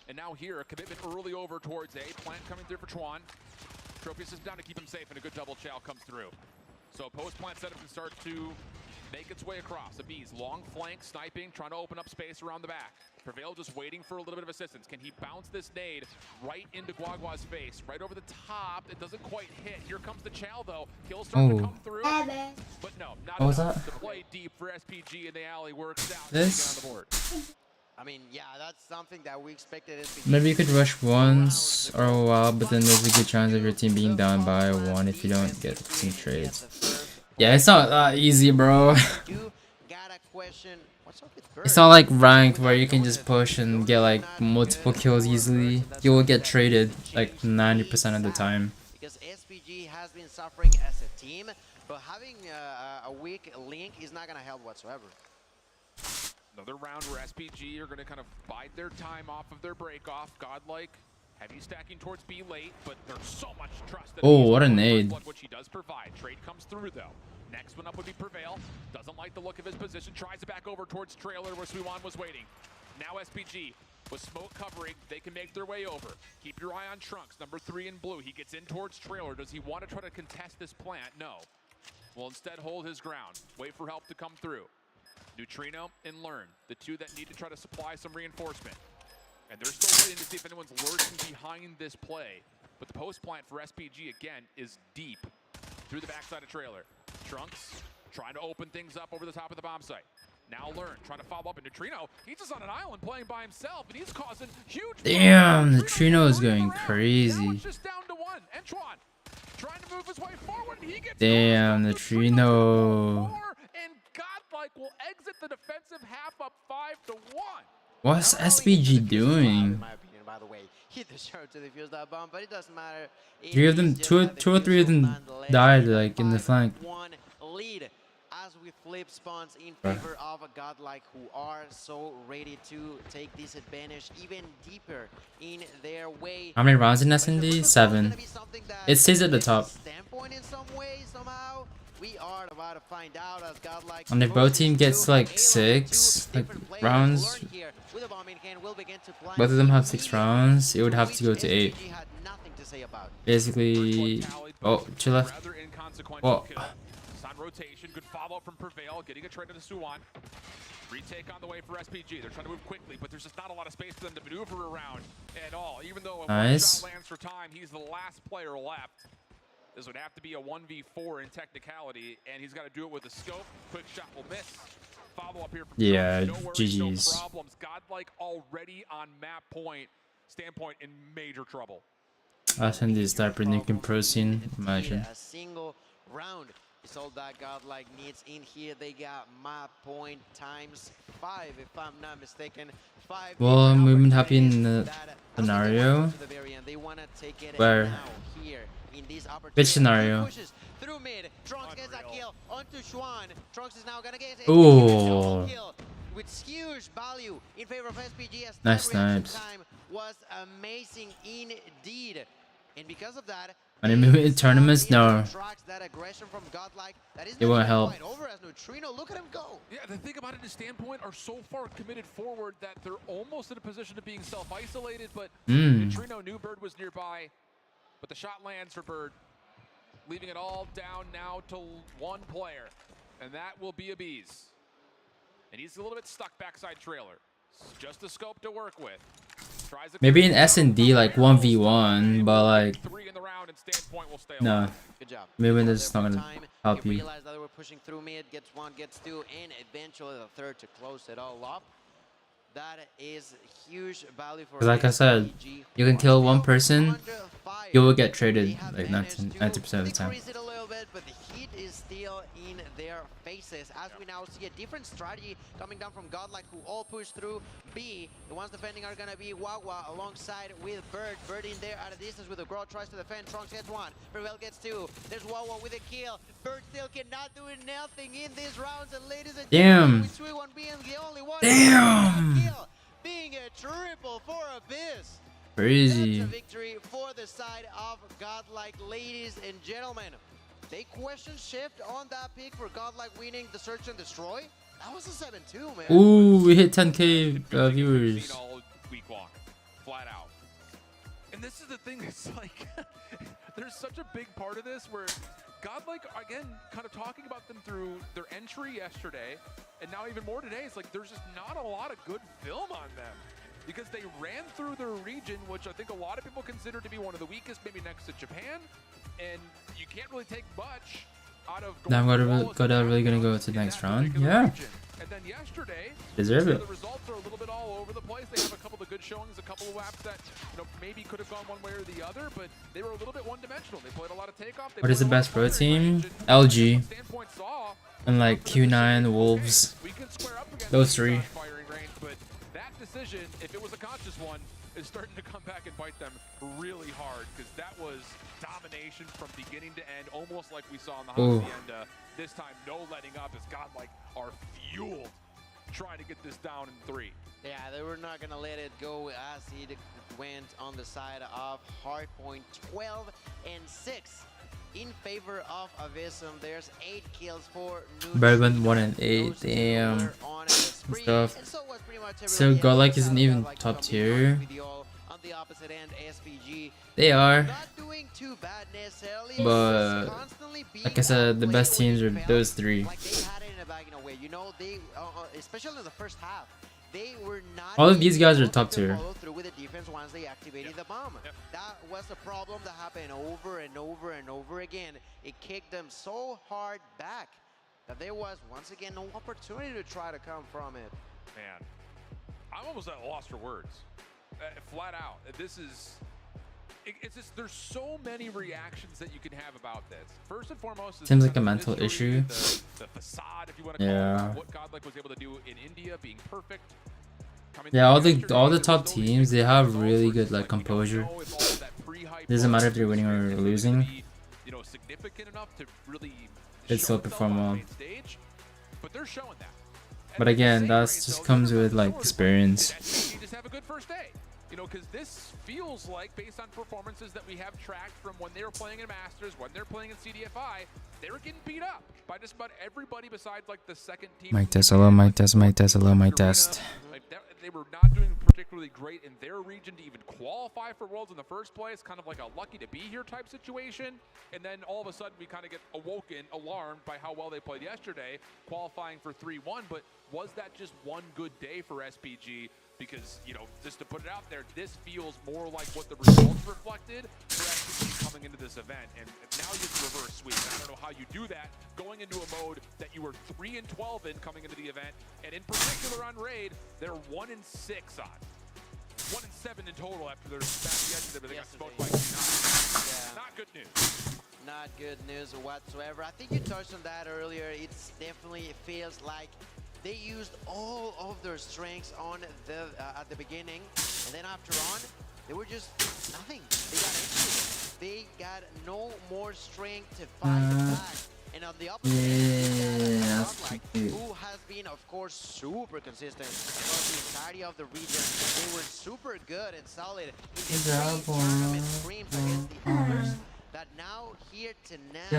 And now here, a commitment early over towards A. Plant coming through for Chuan. Tropius is down to keep him safe, and a good double chow comes through. So post-plant setup can start to make its way across. The Bees, long flank, sniping, trying to open up space around the back. Prevail just waiting for a little bit of assistance. Can he bounce this nade right into Guagua's face? Right over the top. It doesn't quite hit. Here comes the chow, though. He'll start to come through. But no, not enough to play deep for SPG in the alley. Works out. This? On the board. I mean, yeah, that's something that we expected. Maybe you could rush once or a while, but then there's a good chance of your team being down by 1 if you don't get some trades. Yeah, it's not that easy, bro. It's not like ranked where you can just push and get like multiple kills easily. You will get traded like 90% of the time. Because SPG has been suffering as a team, but having a weak link is not going to help whatsoever. Another round where SPG are going to kind of bide their time off of their break-off. Godlike, heavy stacking towards B late, but there's so much trust. Oh, what a nade. Which he does provide. Trade comes through, though. Next one up would be Prevail. Doesn't like the look of his position. Tries it back over towards Trailer where Suwon was waiting. Now SPG with smoke covering. They can make their way over. Keep your eye on Trunks, number 3 in blue. He gets in towards Trailer. Does he want to try to contest this plant? No. Will instead hold his ground. Wait for help to come through. Neutrino and Learn, the two that need to try to supply some reinforcement. And they're still waiting to see if anyone's lurking behind this play. But the post plant for SPG, again, is deep through the backside of Trailer. Trunks trying to open things up over the top of the bomb site. Now Learn trying to follow up, and Neutrino, he's just on an island playing by himself, and he's causing huge... Damn, Neutrino is going crazy. Just down to 1. Entron trying to move his way forward, and he gets... Damn, Neutrino. Godlike will exit the defensive half up 5-1. What's SPG doing? By the way, he deserved to defuse that bomb, but it doesn't matter. Two or three of them died like in the flank. One lead as we flip spawns in favor of a Godlike who are so ready to take this advantage even deeper in their way. How many rounds in S&D? 7. It stays at the top. Standpoint in some way somehow. We are about to find out as Godlike. And if both team gets like 6 rounds, both of them have 6 rounds, it would have to go to 8. Basically, oh, 2 left. Oh. Rotation, good follow-up from Prevail, getting a trade to Suwon. Retake on the way for SPG. They're trying to move quickly, but there's just not a lot of space for them to maneuver around at all. Even though a nice. One shot lands for time, he's the last player left. This would have to be a 1v4 in technicality, and he's got to do it with a scope. Quick shot will miss. Follow up here from yeah, no worries, GG's. no problems. Godlike already on map point, standpoint in major trouble. S&D is that nuking pro scene, imagine. A single round is all that Godlike needs in here. They got map point times 5, if I'm not mistaken. 5. Well, movement happy in the scenario where in this opportunity. Which scenario? Pushes through mid. Trunks gets a kill onto Schwan. Trunks is now gonna get Ooh. a kill with huge value in favor of SPG. As Nice that reaction snipes. time was amazing indeed. And because of that, When you move in tournaments, no, that aggression from Godlike, that is it won't help. over as Neutrino. Look at him go. Yeah, the thing about it is Standpoint are so far committed forward that they're almost in a position of being self-isolated, but Neutrino knew Bird was nearby, but the shot lands for Bird, leaving it all down now to one player, and that will be Abiz. And he's a little bit stuck backside trailer. Just a scope to work with. Maybe in S&D like 1v1, but like no. Good job. Maybe that's not gonna help you. Realize that they were pushing through mid, gets one, gets two, and eventually the third to close it all up. That is huge value for. Like I said, you can kill one person, you will get traded like 90% of the time. It a little bit, but the heat is still in their faces as we now see a different strategy coming down from Godlike, who all push through B. The ones defending are gonna be Wawa alongside with Bird. Bird in there at a distance with a Grow, tries to defend. Trunks gets one, Prevel gets two. There's Wawa with a kill. Bird still cannot do nothing in these rounds, and ladies and gentlemen, with Sui1 being the only one. Kill, being a triple for Abyss. Crazy. That's a victory for the side of Godlike, ladies and gentlemen. They question shift on that pick for Godlike winning the search and destroy. That was a 7-2, man. Ooh, we hit 10k viewers. All week long, flat out. And this is the thing, it's like there's such a big part of this where Godlike, again, kind of talking about them through their entry yesterday, and now even more today, it's like there's just not a lot of good film on them. Because they ran through their region, which I think a lot of people consider to be one of the weakest, maybe next to Japan, and you can't really take much out of. Now I'm really gonna go to the next round. Yeah. And then yesterday, deserve it. The results are a little bit all over the place. They have a couple of good showings, a couple of laps that maybe could have gone one way or the other, but they were a little bit one-dimensional. They played a lot of takeoff. What is the best pro team? LG. And like Q9, Wolves. Those three. Decision, if it was a conscious one, is starting to come back and bite them really hard, because that was domination from beginning to end, almost like we saw in the Hacienda. This time, no letting up as Godlike are fueled, trying to get this down in 3. Yeah, they were not going to let it go as it went on the side of Hardpoint. 12 and 6 in favor of Avisum. There's 8 kills for Bourbon 1 and 8. Damn. Stuff. So Godlike isn't even top tier. They are. But like I said, the best teams are those three. Especially in the first half. They were not all of these guys are top tier. With the defense once they activated the bomb. That was a problem that happened over and over and over again. It kicked them so hard back that there was once again no opportunity to try to come from it. Man, I'm almost at a loss for words. Flat out, this is. It's just there's so many reactions that you can have about this. First and foremost, seems like a mental issue. The facade, if you want to call it, what Godlike was able to do in India, being perfect. Yeah, all the top teams, they have really good like composure. Doesn't matter if they're winning or losing. Significant enough to really they still perform well. But they're showing that. But again, that just comes with like experience. You just have a good first day. Because this feels like, based on performances that we have tracked from when they were playing in Masters, when they're playing in CDFI, they were getting beat up by just about everybody besides like the second team. Mic test, hello, mic test, mic test, hello, mic test. They were not doing particularly great in their region to even qualify for Worlds in the first place, kind of like a lucky to be here type situation. And then all of a sudden we kind of get awoken, alarmed by how well they played yesterday, qualifying for 3-1. But was that just one good day for SPG? Because, just to put it out there, this feels more like what the results reflected for SPG coming into this event. And now you can reverse sweep. I don't know how you do that going into a mode that you were 3 and 12 in coming into the event. And in particular on Raid, they're 1 and 6 on. 1 and 7 in total after their back yesterday, but they got smoked by Q9. Yeah. Not good news. Not good news whatsoever. I think you touched on that earlier. It feels like they used all of their strengths on the at the beginning, and then after on, they were just nothing. They got into it. they got no more strength to fight back. And on the opposite end, Godlike, who has been, of course, super consistent across the entirety of the region. They were super good and solid in the tournament scrims against the others. That now here tonight,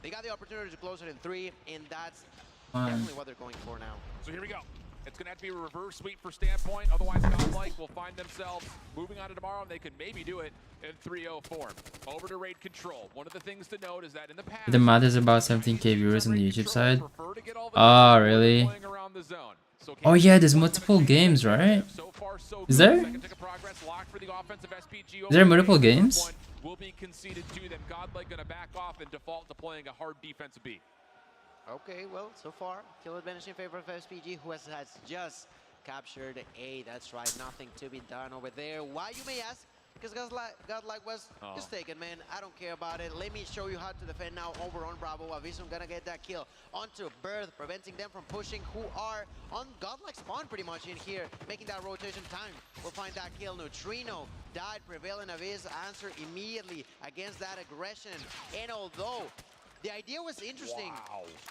they got the opportunity to close it in 3, and that's definitely what they're going for now. So here we go. It's going to have to be a reverse sweep for Standpoint. Otherwise, Godlike will find themselves moving on to tomorrow, and they could maybe do it in 3-0 form. Over to raid control. One of the things to note is that in the past, the mod is about 17k viewers on the YouTube side. Oh, really? Oh yeah, there's multiple games, right? Is there? Is there multiple games? Will be conceded to them. Godlike going to back off and default to playing a hard defensive B. Okay, well, so far, kill advantage in favor of SPG, who has just captured A. That's right, nothing to be done over there. Why, you may ask? Because Godlike was just taken, man. I don't care about it. Let me show you how to defend now over on Bravo. Avisum gonna get that kill onto Birth, preventing them from pushing, who are on Godlike spawn pretty much in here, making that rotation time. We'll find that kill. Neutrino died, Prevail and Avis answer immediately against that aggression. And although the idea was interesting,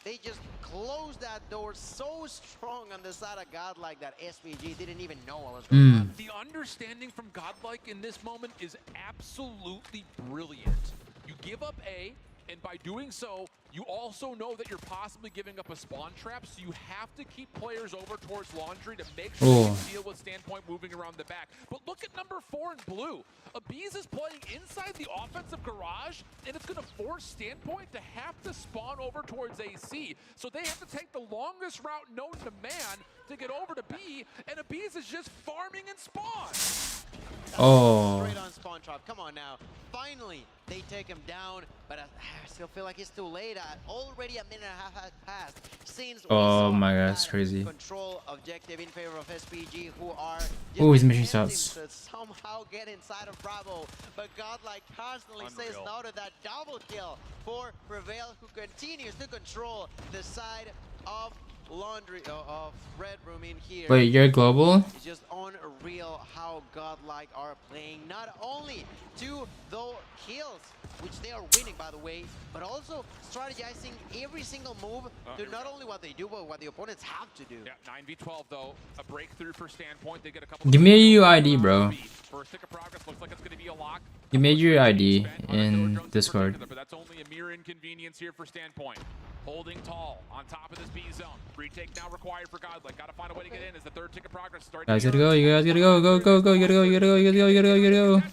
they just closed that door so strong on the side of Godlike that SPG didn't even know what was going on. The understanding from Godlike in this moment is absolutely brilliant. You give up A, and by doing so, you also know that you're possibly giving up a spawn trap, so you have to keep players over towards Laundry to make sure you deal with Standpoint moving around the back. But look at number 4 in blue. Abiz is playing inside the offensive garage, and it's going to force Standpoint to have to spawn over towards AC. So they have to take the longest route known to man to get over to B, and Abiz is just farming in spawn. Straight on spawn trap. Come on now. Finally, they take him down, but I still feel like it's too late. Already a minute and a half has passed since oh my god, that's crazy. Control objective in favor of SPG, who are he's mission shots. To somehow get inside of Bravo, but Godlike constantly says no to that double kill for Prevail, who continues to control the side of Laundry of Red Room in here. Wait, you're global? It's just unreal how Godlike are playing. Not only to the kills, which they are winning by the way, but also strategizing every single move to not only what they do, but what the opponents have to do. Yeah, 9v12 though, a breakthrough for Standpoint. They get a couple. Give me your ID, bro. First tick of progress looks like it's going to be a lock. You made your ID in Discord. But that's only a mere inconvenience here for Standpoint. Holding tall on top of this B zone. Retake now required for Godlike. Gotta find a way to get in as the third tick of progress starts. Guys, gotta go. You guys gotta go. Go, go, go. You gotta go. You gotta go. You gotta go. You gotta go. You gotta go.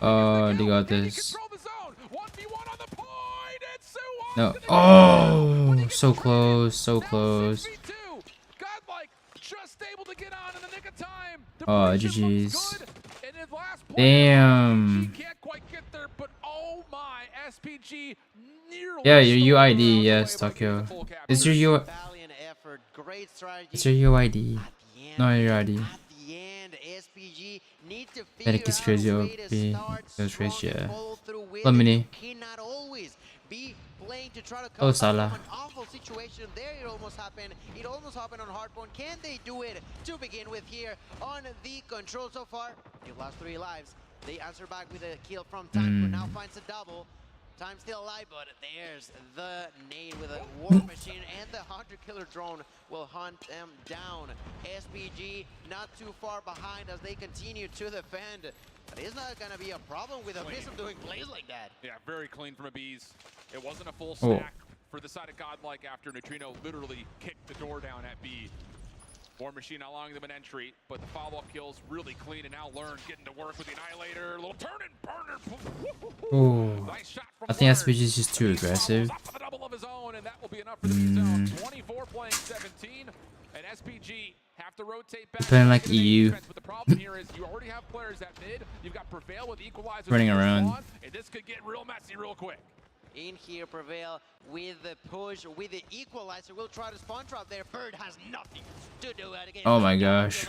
Oh, they got this. No. Oh, so close. So close. Oh, GG's. Damn. Yeah, your UID, yes, Tokyo. It's your It's your UID. No, your ID. Medic is crazy OP. Goes rich, yeah. Lemony. Oh, Salah. An awful situation there. It almost happened. It almost happened on Hardpoint. Can they do it to begin with here on the control so far? They've lost 3 lives. They answer back with a kill from Time, who now finds a double. Time still alive, but there's the nade with a war machine, and the hunter killer drone will hunt them down. SPG not too far behind as they continue to defend. But it's not going to be a problem with Abyssum doing plays like that. Yeah, very clean from Abiz. It wasn't a full stack for the side of Godlike after Neutrino literally kicked the door down at B. War Machine not allowing them an entry, but the follow-up kills really clean, and now Learn getting to work with the Annihilator. A little turn and burner. Nice shot from I think SPG is just too aggressive. A double of his own, and that will be enough for the B-Zone. 24 playing 17, and SPG have to rotate back. Playing like EU. But the problem here is you already have players at mid. You've got Prevail with Equalizer running around, and this could get real messy real quick. In here, Prevail with the push, with the equalizer. We'll try to spawn trap there. Bird has nothing to do it again. Oh my gosh.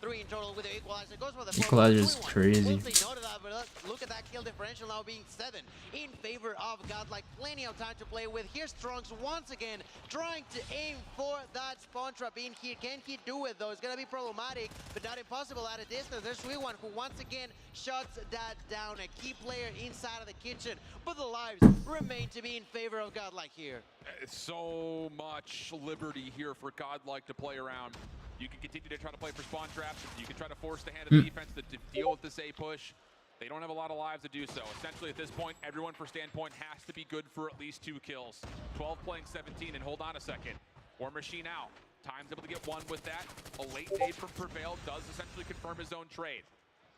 Three in total with the equalizer. Goes for the equalizer is crazy. We'll say no to that, but look at that kill differential now being 7 in favor of Godlike. Plenty of time to play with. Here's Strunks once again trying to aim for that spawn trap in here. Can he do it though? It's gonna be problematic, but not impossible at a distance. There's Sweetone who once again shuts that down. A key player inside of the kitchen, but the lives remain to be in favor of Godlike here. So much liberty here for Godlike to play around. You can continue to try to play for spawn traps. You can try to force the hand of the defense to deal with this A push. They don't have a lot of lives to do so. Essentially, at this point, everyone for Standpoint has to be good for at least 2 kills. 12 playing 17, and hold on a second. War Machine out. Time's able to get 1 with that. A late nade from Prevail does essentially confirm his own trade.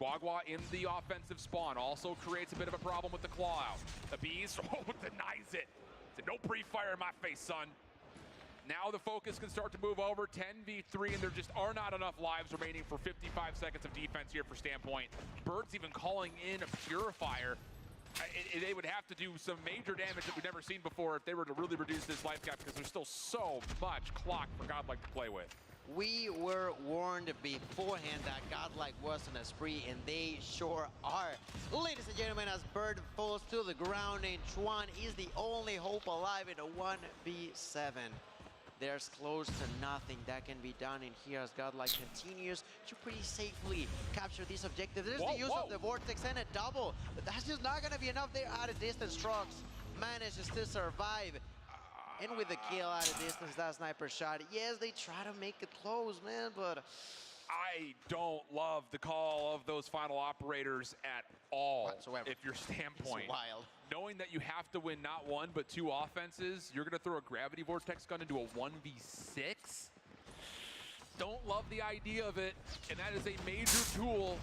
Guagua in the offensive spawn also creates a bit of a problem with the claw out. The Bees denies it. Said, no pre-fire in my face, son. Now the focus can start to move over 10v3, and there just are not enough lives remaining for 55 seconds of defense here for Standpoint. Bird's even calling in a Purifier. They would have to do some major damage that we've never seen before if they were to really reduce this life gap, because there's still so much clock for Godlike to play with. We were warned beforehand that Godlike was on a spree, and they sure are. Ladies and gentlemen, as Bird falls to the ground, and Chuan is the only hope alive in a 1v7. There's close to nothing that can be done in here as Godlike continues to pretty safely capture this objective. There's the use of the Vortex and a double, but that's just not going to be enough. They're out of distance. Trucks manages to survive. And with the kill out of distance, that sniper shot. Yes, they try to make it close, man, but I don't love the call of those final operators at all. Whatsoever. If you're Standpoint. It's wild. Knowing that you have to win not 1 but 2 offenses, you're gonna throw a gravity vortex gun into a 1v6. Don't love the idea of it, and that is a major tool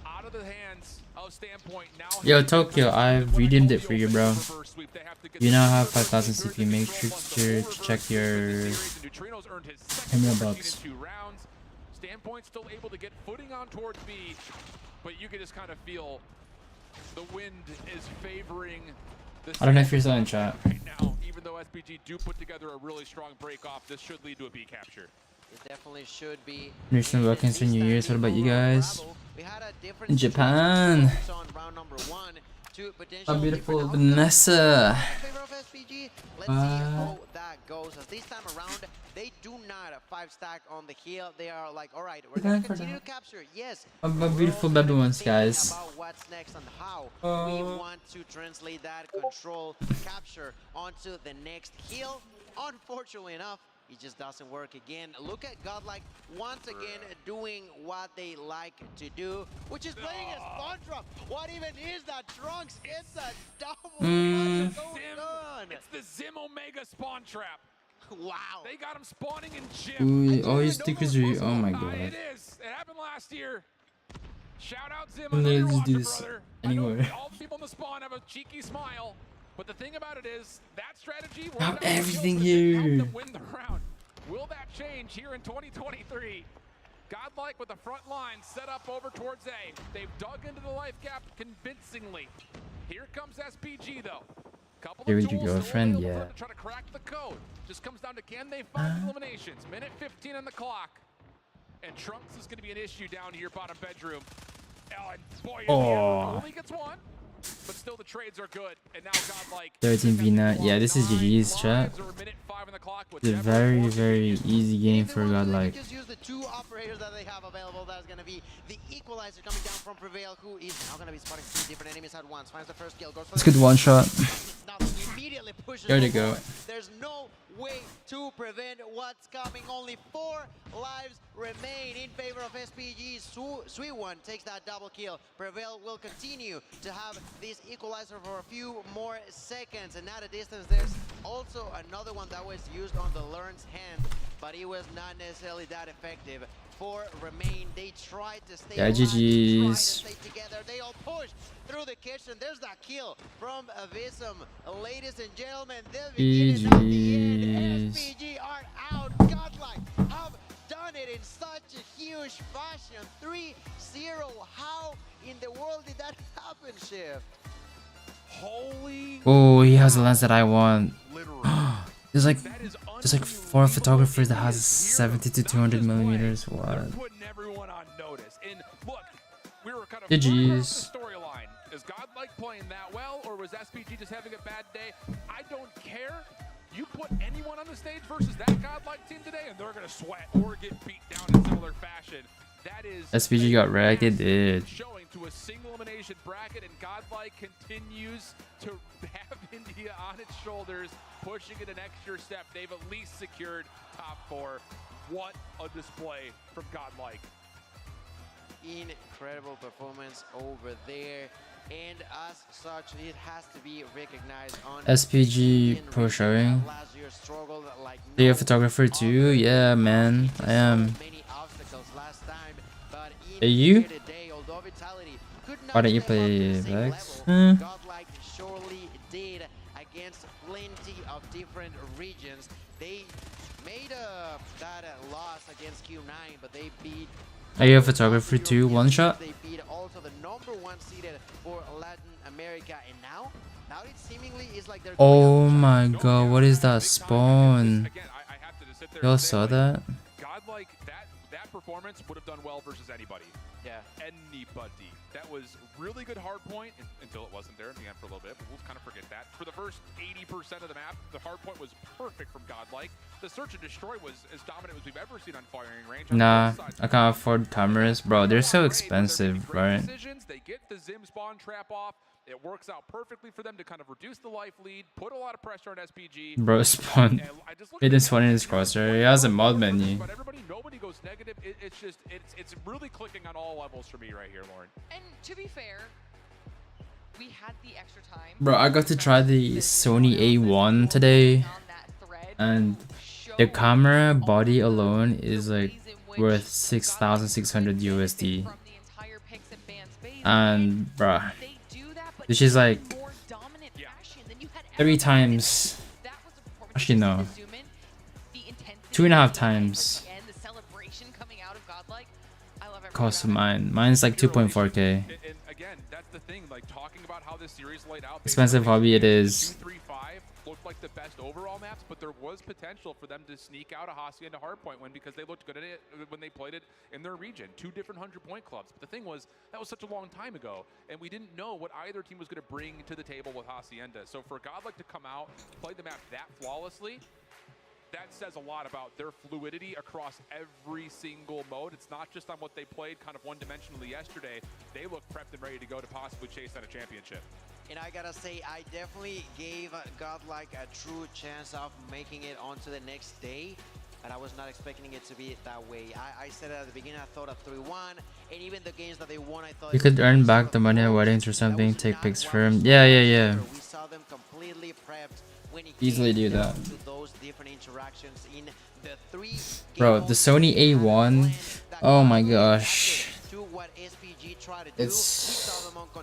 out of the hands of Standpoint. Now, yo, Tokyo, I've redeemed it for you, bro. You now have 5,000 CP. Make sure to check your email box. Standpoint still able to get footing on towards B, but you can just kind of feel the wind is favoring the I don't know if you're still in chat. right now. Even though SPG do put together a really strong break off, this should lead to a B capture. it definitely should be. Understand welcome to New Year's. What about you guys? In Japan. How beautiful Vanessa. Let's see how that goes. As this time around, they do not 5-stack on the heel. They are like, all right, we're gonna continue to capture. Yes. How beautiful baby ones, guys. About what's next and how we want to translate that control capture onto the next heel. Unfortunately enough, it just doesn't work again. Look at Godlike once again doing what they like to do, which is playing a spawn drop. What even is that? Trunks gets a double. It's the Zim Omega spawn trap. Wow. They got him spawning in gym. Ooh, always stickers. Oh my god. It is. It happened last year. Shout out Zim. Let's do this anywhere. All the people in the spawn have a cheeky smile. But the thing about it is, that strategy will have everything here. Win the round. Will that change here in 2023? Godlike with the front line set up over towards A. They've dug into the life gap convincingly. Here comes SPG though. Here with your girlfriend, yeah. To try to crack the code. Just comes down to can they find eliminations? Minute 15 on the clock. And Trunks is going to be an issue down here bottom bedroom. Oh, and boy, only gets 1. But still, the trades are good, and now Godlike 13v9. Yeah, this is GG's chat. It's a very, very easy game for Godlike. Just use the 2 operators that they have available. That's going to be the equalizer coming down from Prevail, who is now going to be spotting 2 different enemies at once. Finds the first kill. Goes for Let's get 1 shot. Immediately pushes There you go. There's no way to prevent what's coming. Only 4 lives remain in favor of SPG. Sweet One takes that double kill. Prevail will continue to have this equalizer for a few more seconds, and at a distance there's also another one that was used on the Learn's hand, but it was not necessarily that effective. 4 remain. They tried to stay alive, GG's. tried to stay together. They all pushed through the kitchen. There's that kill from Avism. Ladies and gentlemen, the beginning of the end. SPG are out. Godlike have done it in such a huge fashion. 3-0. How in the world did that happen, Shift? Holy. Oh, he has the lens that I want. There's like 4 photographers that has 70 to 200 millimeters. What? Putting everyone on notice. And look, we were kind of GG's. storyline. Is Godlike playing that well, or was SPG just having a bad day? I don't care. You put anyone on the stage versus that Godlike team today, and they're gonna sweat or get beat down in similar fashion. That is SPG got wrecked. It did. Showing to a single elimination bracket, and Godlike continues to have India on its shoulders, pushing it an extra step. They've at least secured top 4. What a display from Godlike. Incredible performance over there. And as such, it has to be recognized on SPG pro showing. Are you a photographer too? Yeah, man, I am. Are you? Why don't you play Vex? Godlike surely did against plenty of different regions. They made that loss against Q9, but they beat. Are you a photographer too? One shot? They beat also the #1 seeded for Latin America, and now it seemingly is like they're. Oh my god, what is that spawn? Y'all saw that? Godlike, that performance would have done well versus anybody. Yeah. Anybody. That was really good hardpoint until it wasn't there in the end for a little bit, but we'll kind of forget that. For the first 80% of the map, the hardpoint was perfect from Godlike. The search and destroy was as dominant as we've ever seen on firing range. Nah, I can't afford cameras, bro. They're so expensive, right? They get the Zim spawn trap off. It works out perfectly for them to kind of reduce the life lead, put a lot of pressure on SPG. Bro, spawn. It is funny in his crosshair. He has a mod menu. But nobody goes negative. It's really clicking on all levels for me right here, Lauren. And to be fair, we had the extra time. Bro, I got to try the Sony A1 today, and the camera body alone is like worth 6,600 USD. And bruh, which is like 3 times, actually no, 2.5 times cost of mine. Mine's like 2.4K. And again, that's the thing, like talking about how this series laid out. Expensive hobby it is. 3-5 looked like the best overall maps, but there was potential for them to sneak out a Hacienda Hardpoint win because they looked good at it when they played it in their region. 2 different 100-point clubs. But the thing was, that was such a long time ago, and we didn't know what either team was going to bring to the table with Hacienda. So for Godlike to come out, play the map that flawlessly, that says a lot about their fluidity across every single mode. It's not just on what they played kind of one-dimensionally yesterday. They look prepped and ready to go to possibly chase out a championship. And I gotta say, I definitely gave Godlike a true chance of making it onto the next day, but I was not expecting it to be that way. I said at the beginning, I thought of 3-1, and even the games that they won, I thought You could earn back the money at weddings or something, take pics for him. Yeah. we saw them completely prepped when it Easily do came that. to those different interactions in the 3 Bro, the Sony A1, oh my gosh,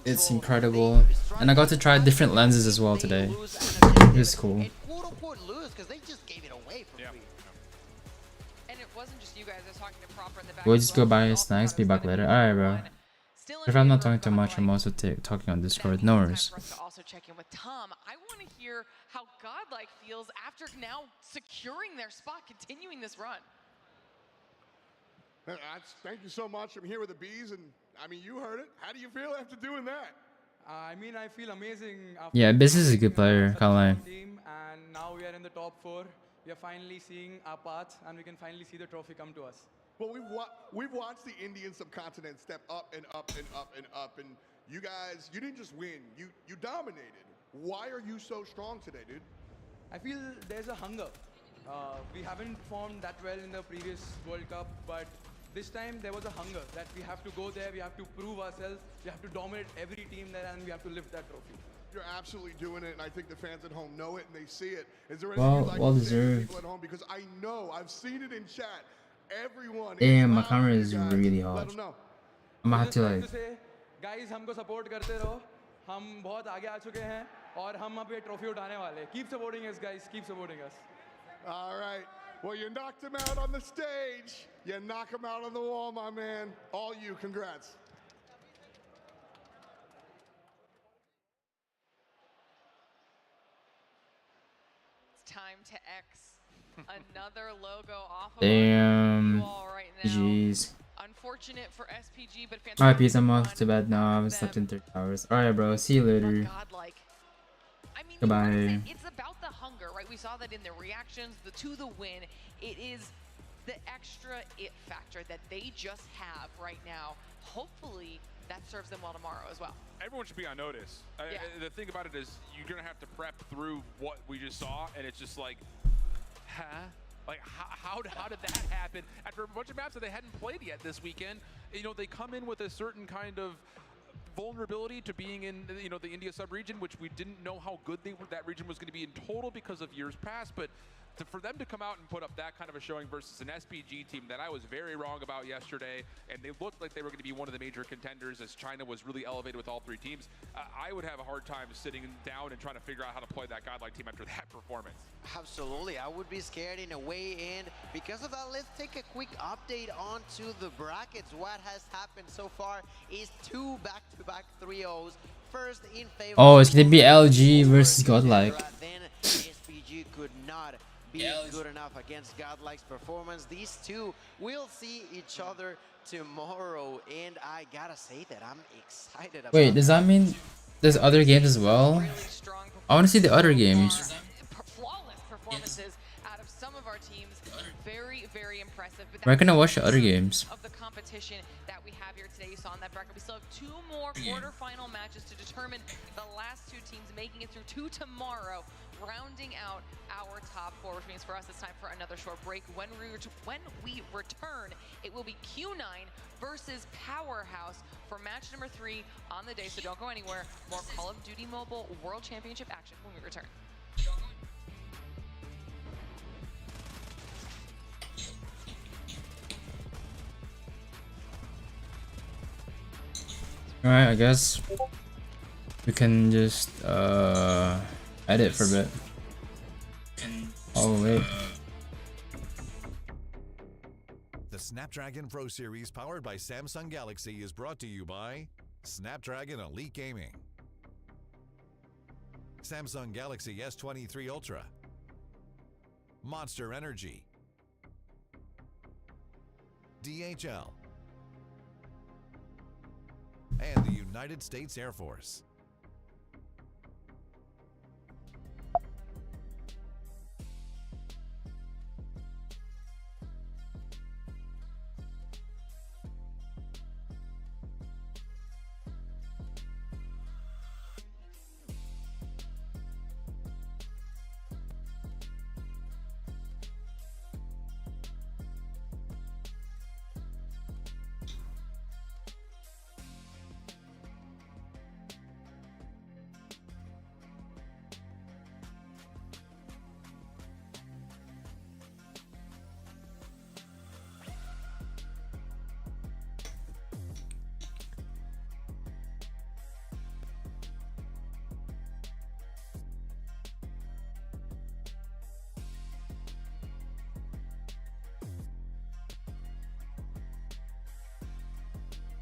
it's incredible. And I got to try different lenses as well today. It was cool. We'll just go buy snacks, be back later. Alright, bro. If I'm not talking too much, I'm also talking on Discord. No worries. Also check in with Tom. I want to hear how Godlike feels after now securing their spot, continuing this run. Thank you so much. I'm here with the Bees, and I mean, you heard it. How do you feel after doing that? I mean, I feel amazing. Yeah, Business is a good player, can't lie. Team, and now we are in the top 4. We are finally seeing our paths, and we can finally see the trophy come to us. Well, we've watched the Indian subcontinent step up and up and up and up, and you guys, you didn't just win, you dominated. Why are you so strong today, dude? I feel there's a hunger. We haven't performed that well in the previous World Cup, but this time there was a hunger that we have to go there, we have to prove ourselves, we have to dominate every team there, and we have to lift that trophy. You're absolutely doing it, and I think the fans at home know it and they see it. Is there Well, anything you'd like well to say to deserved. people at home? Because I know, I've seen it in chat. Everyone. Damn, my camera is really hot. I'm gonna have to like. Guys, हमको support करते रहो. हम बहुत आगे आ चुके हैं और हम अब ये ट्रॉफी उठाने वाले. Keep supporting us, guys. Keep supporting us. All right. Well, you knocked him out on the stage. You knock him out on the wall, my man. All you. Congrats. It's time to X another logo off of Damn. right now. Jeez. Unfortunate for SPG, but fantastic. Alright, peace. I'm off to bed now. I haven't slept in 30 hours. Alright, bro. See you later. Godlike. I mean, Goodbye. it's about the hunger, right? We saw that in the reactions, to the win. It is the extra it factor that they just have right now. Hopefully, that serves them well tomorrow as well. Everyone should be on notice. The thing about it is you're going to have to prep through what we just saw, and it's just like, huh? Like, how did that happen? After a bunch of maps that they hadn't played yet this weekend, you know, they come in with a certain kind of vulnerability to being in, you know, the India sub-region, which we didn't know how good that region was going to be in total because of years past, but for them to come out and put up that kind of a showing versus an SPG team that I was very wrong about yesterday, and they looked like they were going to be one of the major contenders as China was really elevated with all three teams, I would have a hard time sitting down and trying to figure out how to play that Godlike team after that performance. Absolutely, I would be scared in a way, and because of that, let's take a quick update onto the brackets. What has happened so far is 2 back-to-back 3-0s. First in favor. Oh, it's gonna be LG versus Godlike. Then SPG could not be good enough against Godlike's performance. These two will see each other tomorrow, and I gotta say that I'm excited about Wait, does that mean there's other games as well? I want to see the other games. Flawless performances out of some of our teams. Very, very impressive. But We're gonna watch the other games. Of the competition that we have here today, you saw in that bracket, we still have 2 more quarterfinal matches to determine the last 2 teams making it through to tomorrow, rounding out our top 4, which means for us it's time for another short break. When we return, it will be Q9 versus Powerhouse for match number 3 on the day, so don't go anywhere. More Call of Duty Mobile World Championship action when we return. Alright, I guess we can just edit for a bit. Oh wait. The Snapdragon Pro Series powered by Samsung Galaxy is brought to you by Snapdragon Elite Gaming, Samsung Galaxy S23 Ultra, Monster Energy, DHL, and the United States Air Force.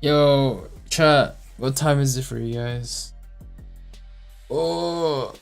Yo, chat, what time is it for you guys? Oh.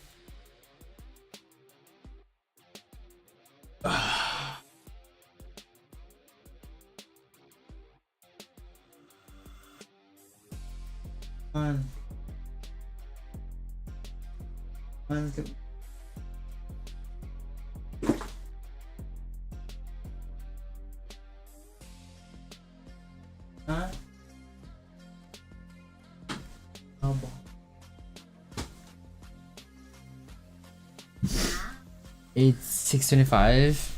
It's 6:25.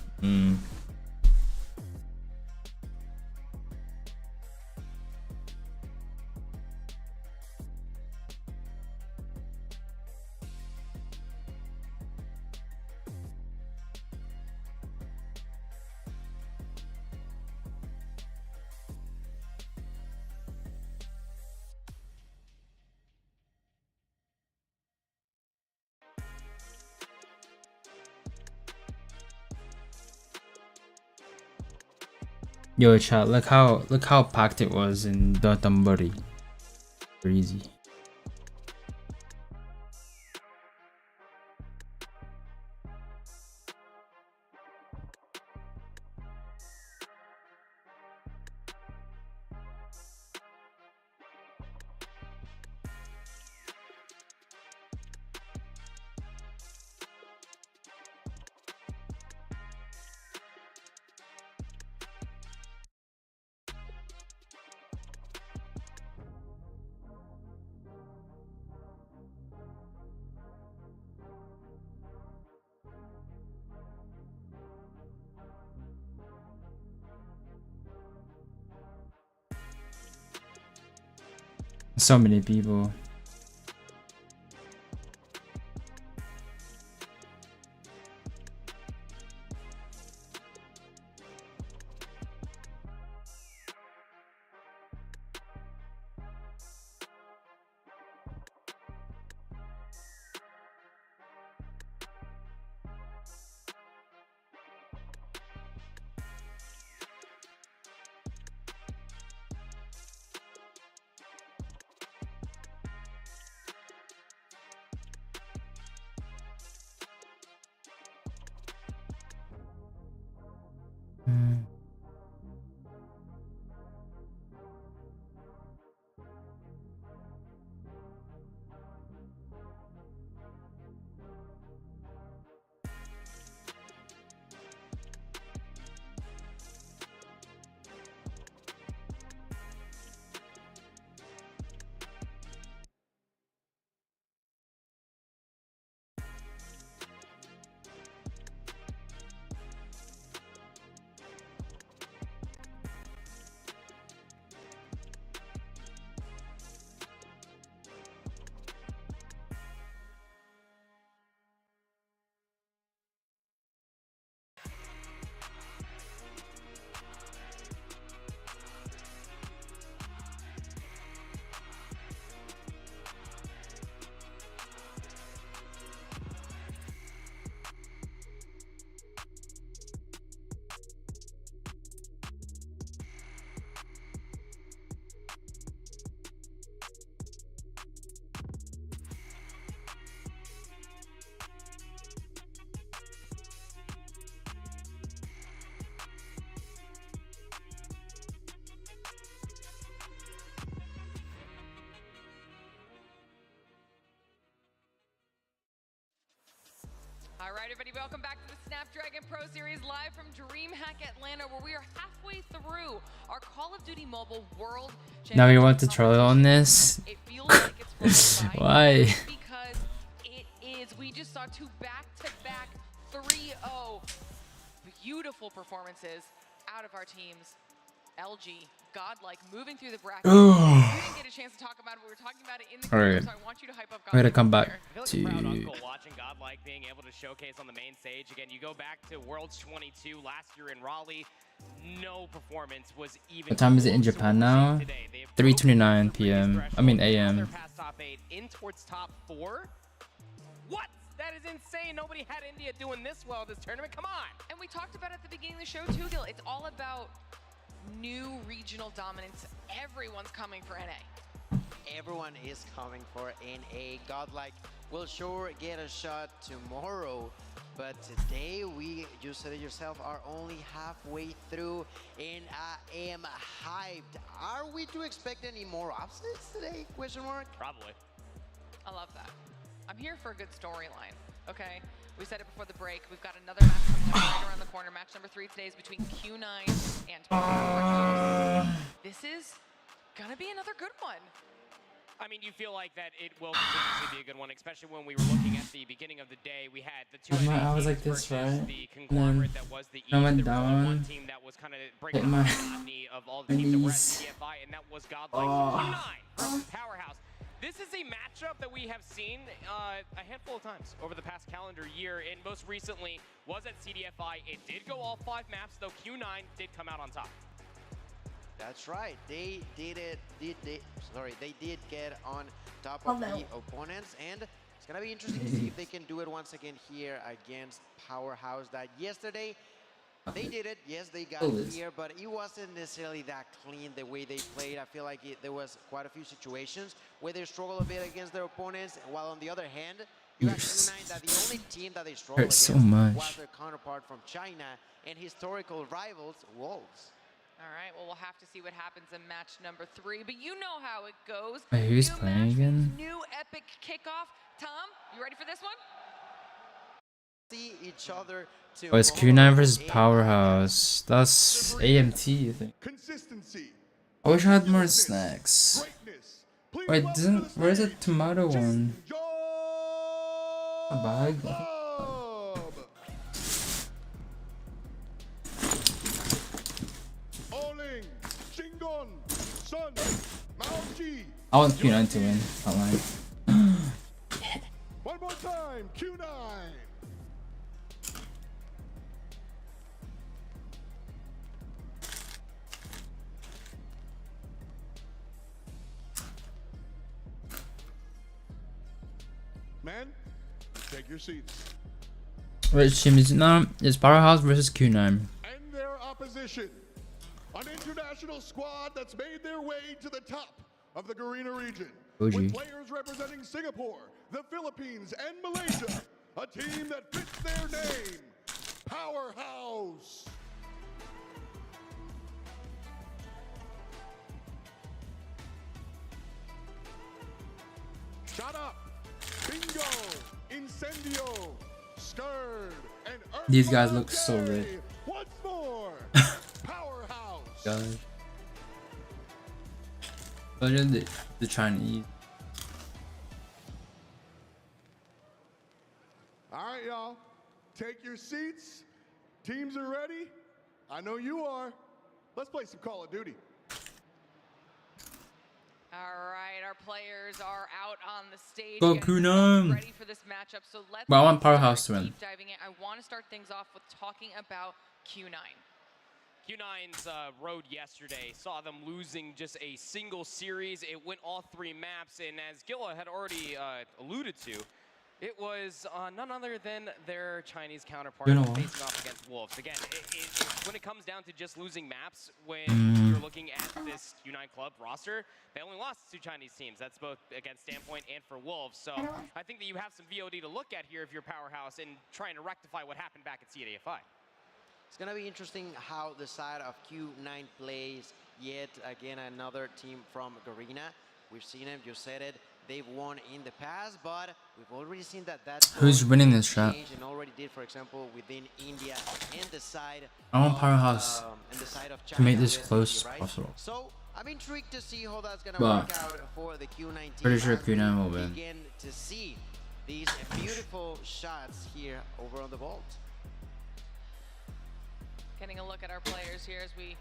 Yo, chat, look how packed it was in the Tambari. Crazy. So many people. All right, everybody, welcome back to the Snapdragon Pro Series live from DreamHack Atlanta, where we are halfway through our Call of Duty Mobile World Championship. Now you want to troll on this? It feels like it's Why? because it is. We just saw two back-to-back 3-0 beautiful performances out of our teams. LG, Godlike, moving through the bracket. We didn't get a chance to talk about it. We were talking about it in the group, so I want you to hype up Godlike. I'm gonna come back I feel like to. a proud uncle watching Godlike being able to showcase on the main stage. Again, you go back to Worlds 22 last year in Raleigh. No performance was even. What time is it in Japan now? 3:29 p.m. I mean a.m. Past top 8 in towards top 4. What? That is insane. Nobody had India doing this well this tournament. Come on. And we talked about it at the beginning of the show too, Gil. It's all about new regional dominance. Everyone's coming for NA. Everyone is coming for NA. Godlike will sure get a shot tomorrow, but today you said it yourself, are only halfway through, and I am hyped. Are we to expect any more upsets today? Question mark. Probably. I love that. I'm here for a good storyline. Okay, we said it before the break. We've got another match coming up right around the corner. Match number 3 today is between Q9 and Powerhouse. This is gonna be another good one. I mean, you feel like that it will continuously be a good one, especially when we were looking at the beginning of the day. We had the two I was like this, right? the conglomerate that was the East. I went There was only one down. team that was kind of breaking Hit my the monotony of all the teams that were at knees. CFI, and that was Godlike. Q9 versus Powerhouse. This is a matchup that we have seen a handful of times over the past calendar year, and most recently was at CDFI. It did go all 5 maps, though Q9 did come out on top. That's right. They did get on top of the opponents, and it's gonna be interesting to see if they can do it once again here against Powerhouse. That yesterday they did it. Yes, they got here, but it wasn't necessarily that clean the way they played. I feel like there was quite a few situations where they struggled a bit against their opponents, while on the other hand, you have Q9 that the only team that they struggled against so much. was their counterpart from China and historical rivals, Wolves. All right, well, we'll have to see what happens in match number 3, but you know how it goes. Wait, who's New playing match, again? New epic kickoff. Tom, you ready for this one? See each other. Oh, it's Q9 versus Powerhouse. That's AMT, I think. Consistency. I wish I had more snacks. Wait, where's the tomato one? A bag? Oling, Shingon, Sun, I want Q9 to win. Not lying. One more time, Q9. Men, take your seats. Which team is it now? It's Powerhouse versus Q9. And their opposition, an international squad that's made their way to the top of the Garena region. OG. With players representing Singapore, the Philippines, and Malaysia. A team that fits their name, Powerhouse. Shut up. Bingo, Incendio, Stirred, and These guys look so red. Once more, Powerhouse. God. Imagine the Chinese. All right, y'all. Take your seats. Teams are ready. I know you are. Let's play some Call of Duty. All right, our players are out on the stage. Go Q9. Ready for this matchup. So let's But I want Powerhouse to win. deep diving in. I want to start things off with talking about Q9. Q9's road yesterday saw them losing just a single series. It went all 3 maps, and as Gilla had already alluded to, it was none other than their Chinese counterpart facing off against Wolves. Again, when it comes down to just losing maps, when you're looking at this Q9 club roster, they only lost 2 Chinese teams. That's both against Standpoint and for Wolves. So I think that you have some VOD to look at here if you're Powerhouse and trying to rectify what happened back at CODFI. It's going to be interesting how the side of Q9 plays yet again another team from Garena. We've seen them, you said it. They've won in the past, but we've already seen that Who's winning this trap? and already did, for example, within India and the side. I want Powerhouse to make this close as possible. So I'm intrigued to see how that's gonna work out for the Q9 team. Pretty sure Q9 will win. Begin to see these beautiful shots here over on the vault. Getting a look at our players here as we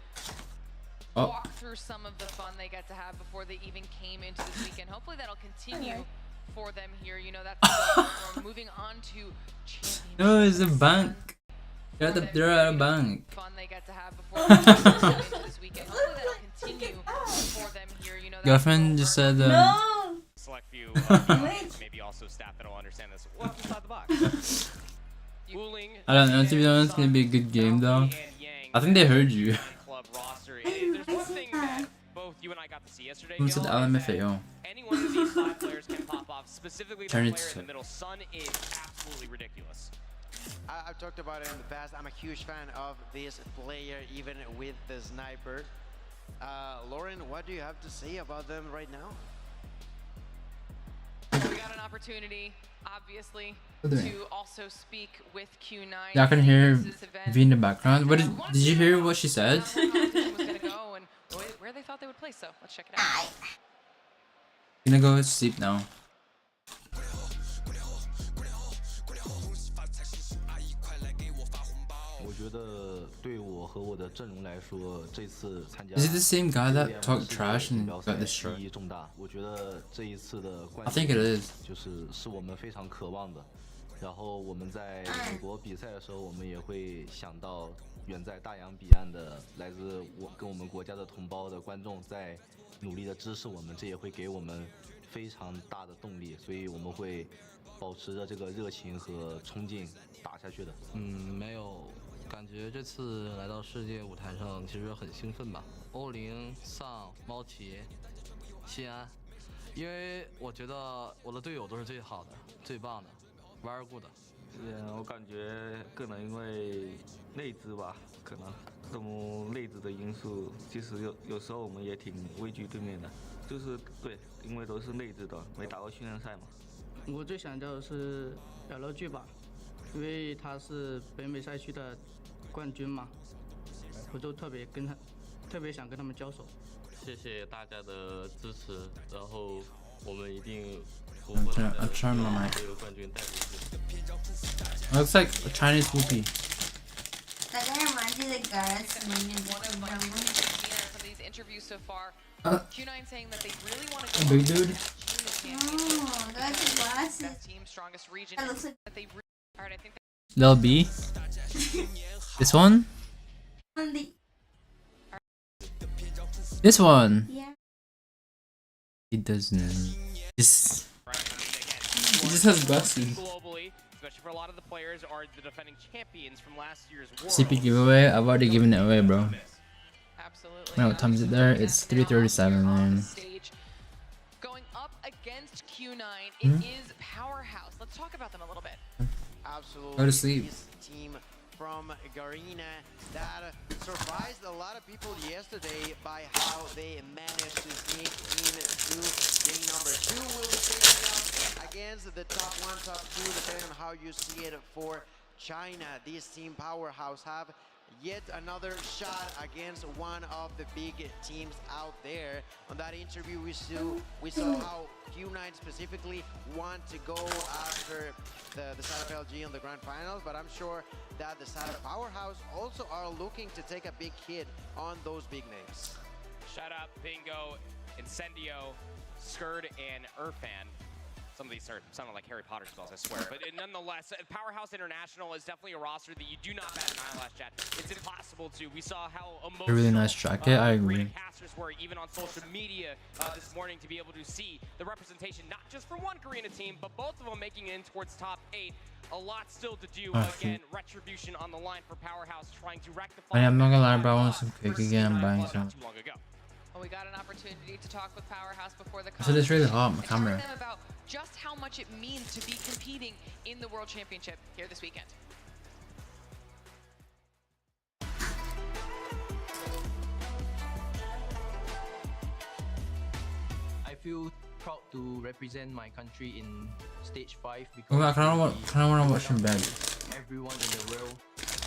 Oh. walk through some of the fun they get to have before they even came into this weekend. Hopefully that'll continue for them here. You know, that's we're moving on to championship. No, it's a bank. They're at a bank. Fun they get to have before they come into this weekend. Hopefully that'll continue for them here. You know, Girlfriend just said Select few maybe also staff that'll understand this. What's inside the box? I don't know, to be honest, it's gonna be a good game though. I think they heard you. Club roster. There's one thing that both you and I got to see yesterday. Who said LMFAO? Any one of these 5 players can pop off. Specifically, the player in the middle, Sun, is absolutely ridiculous. I've talked about it in the past. I'm a huge fan of this player, even with the sniper. Lauren, what do you have to say about them right now? We got an opportunity, obviously, to also speak with Q9. Yeah, I can hear V in the background. What did you hear what she said? was gonna go and where they thought they would play. So let's check it out. Gonna go to sleep now. 我觉得对我和我的阵容来说，这次参加 Is it the same guy that talked trash and got this shirt? 意义重大。我觉得这一次的冠 I think it 军 is. 是我们非常渴望的。然后我们在美国比赛的时候，我们也会想到远在大洋彼岸的来自跟我们国家的同胞的观众在努力的支持我们，这也会给我们非常大的动力，所以我们会保持着这个热情和冲劲打下去的。没有。 感觉这次来到世界舞台上，其实很兴奋吧。欧林、丧、猫奇、西安，因为我觉得我的队友都是最好的、最棒的，玩儿过的。我感觉可能因为内资吧，可能这么内资的因素，其实有时候我们也挺畏惧对面的，就是对，因为都是内资的，没打过训练赛嘛。我最想要的是LG吧，因为他是北美赛区的 冠军嘛，我就特别想跟他们交手。谢谢大家的支持，然后我们一定突破这个冠军带回去。Looks like a Chinese whoopee. That guy reminds me of the guys. interviews so far, Q9 saying that they really want to go big dude. best team, strongest region. That they I think They'll be this one. This one. Yeah. It doesn't. Just. It just has buses. Globally, especially for a lot of the players, are the defending champions from last year's Worlds. CP giveaway. I've already given it away, bro. Absolutely. No, what time is it there? It's 3:37, man. Going up against Q9, it is Powerhouse. Let's talk about them a little bit. Absolutely. Go to sleep. This team from Garena that surprised a lot of people yesterday by how they managed to sneak into game number 2. Will be taking up against the top 1, top 2, depending on how you see it for China. This team Powerhouse have yet another shot against one of the big teams out there. On that interview, we saw how Q9 specifically want to go after the side of LG on the grand finals, but I'm sure that the side of Powerhouse also are looking to take a big hit on those big names. Shout out Bingo, Incendio, Skurd, and Irfan. Some of these are sounding like Harry Potter spells, I swear. But nonetheless, Powerhouse International is definitely a roster that you do not bat an eyelash at. It's impossible to. We saw how emotional A really nice jacket. I agree. casters were even on social media this morning to be able to see the representation, not just from one Garena team, but both of them making it in towards top 8. A lot still to do. Again, retribution on the line for Powerhouse, trying to rectify. I'm not gonna lie, bro. I want some cake again. I'm buying some. Well, we got an opportunity to talk with Powerhouse before the So it's really hot, my camera. them about just how much it means to be competing in the World Championship here this weekend. I feel proud to represent my country in stage 5 because Oh, I kind of want to watch him bed. everyone in the world.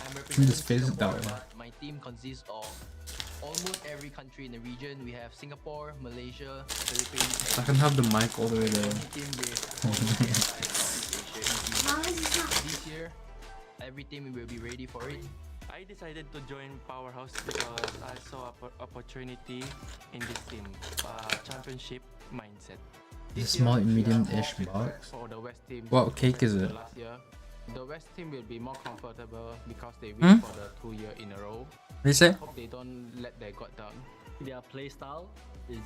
I'm He just representing faces it that Singapore, way. but my team consists of almost every country in the region. We have Singapore, Malaysia, Philippines. I can have the mic all the way there. Team with this year, every team will be ready for it. I decided to join Powerhouse because I saw opportunity in this team, championship mindset. It's a small, medium-ish box. For the West team, What cake is it? last year, the West team will be more comfortable because they win for the 2 year in a row. What you say? Hope they don't let their guard down. Their playstyle is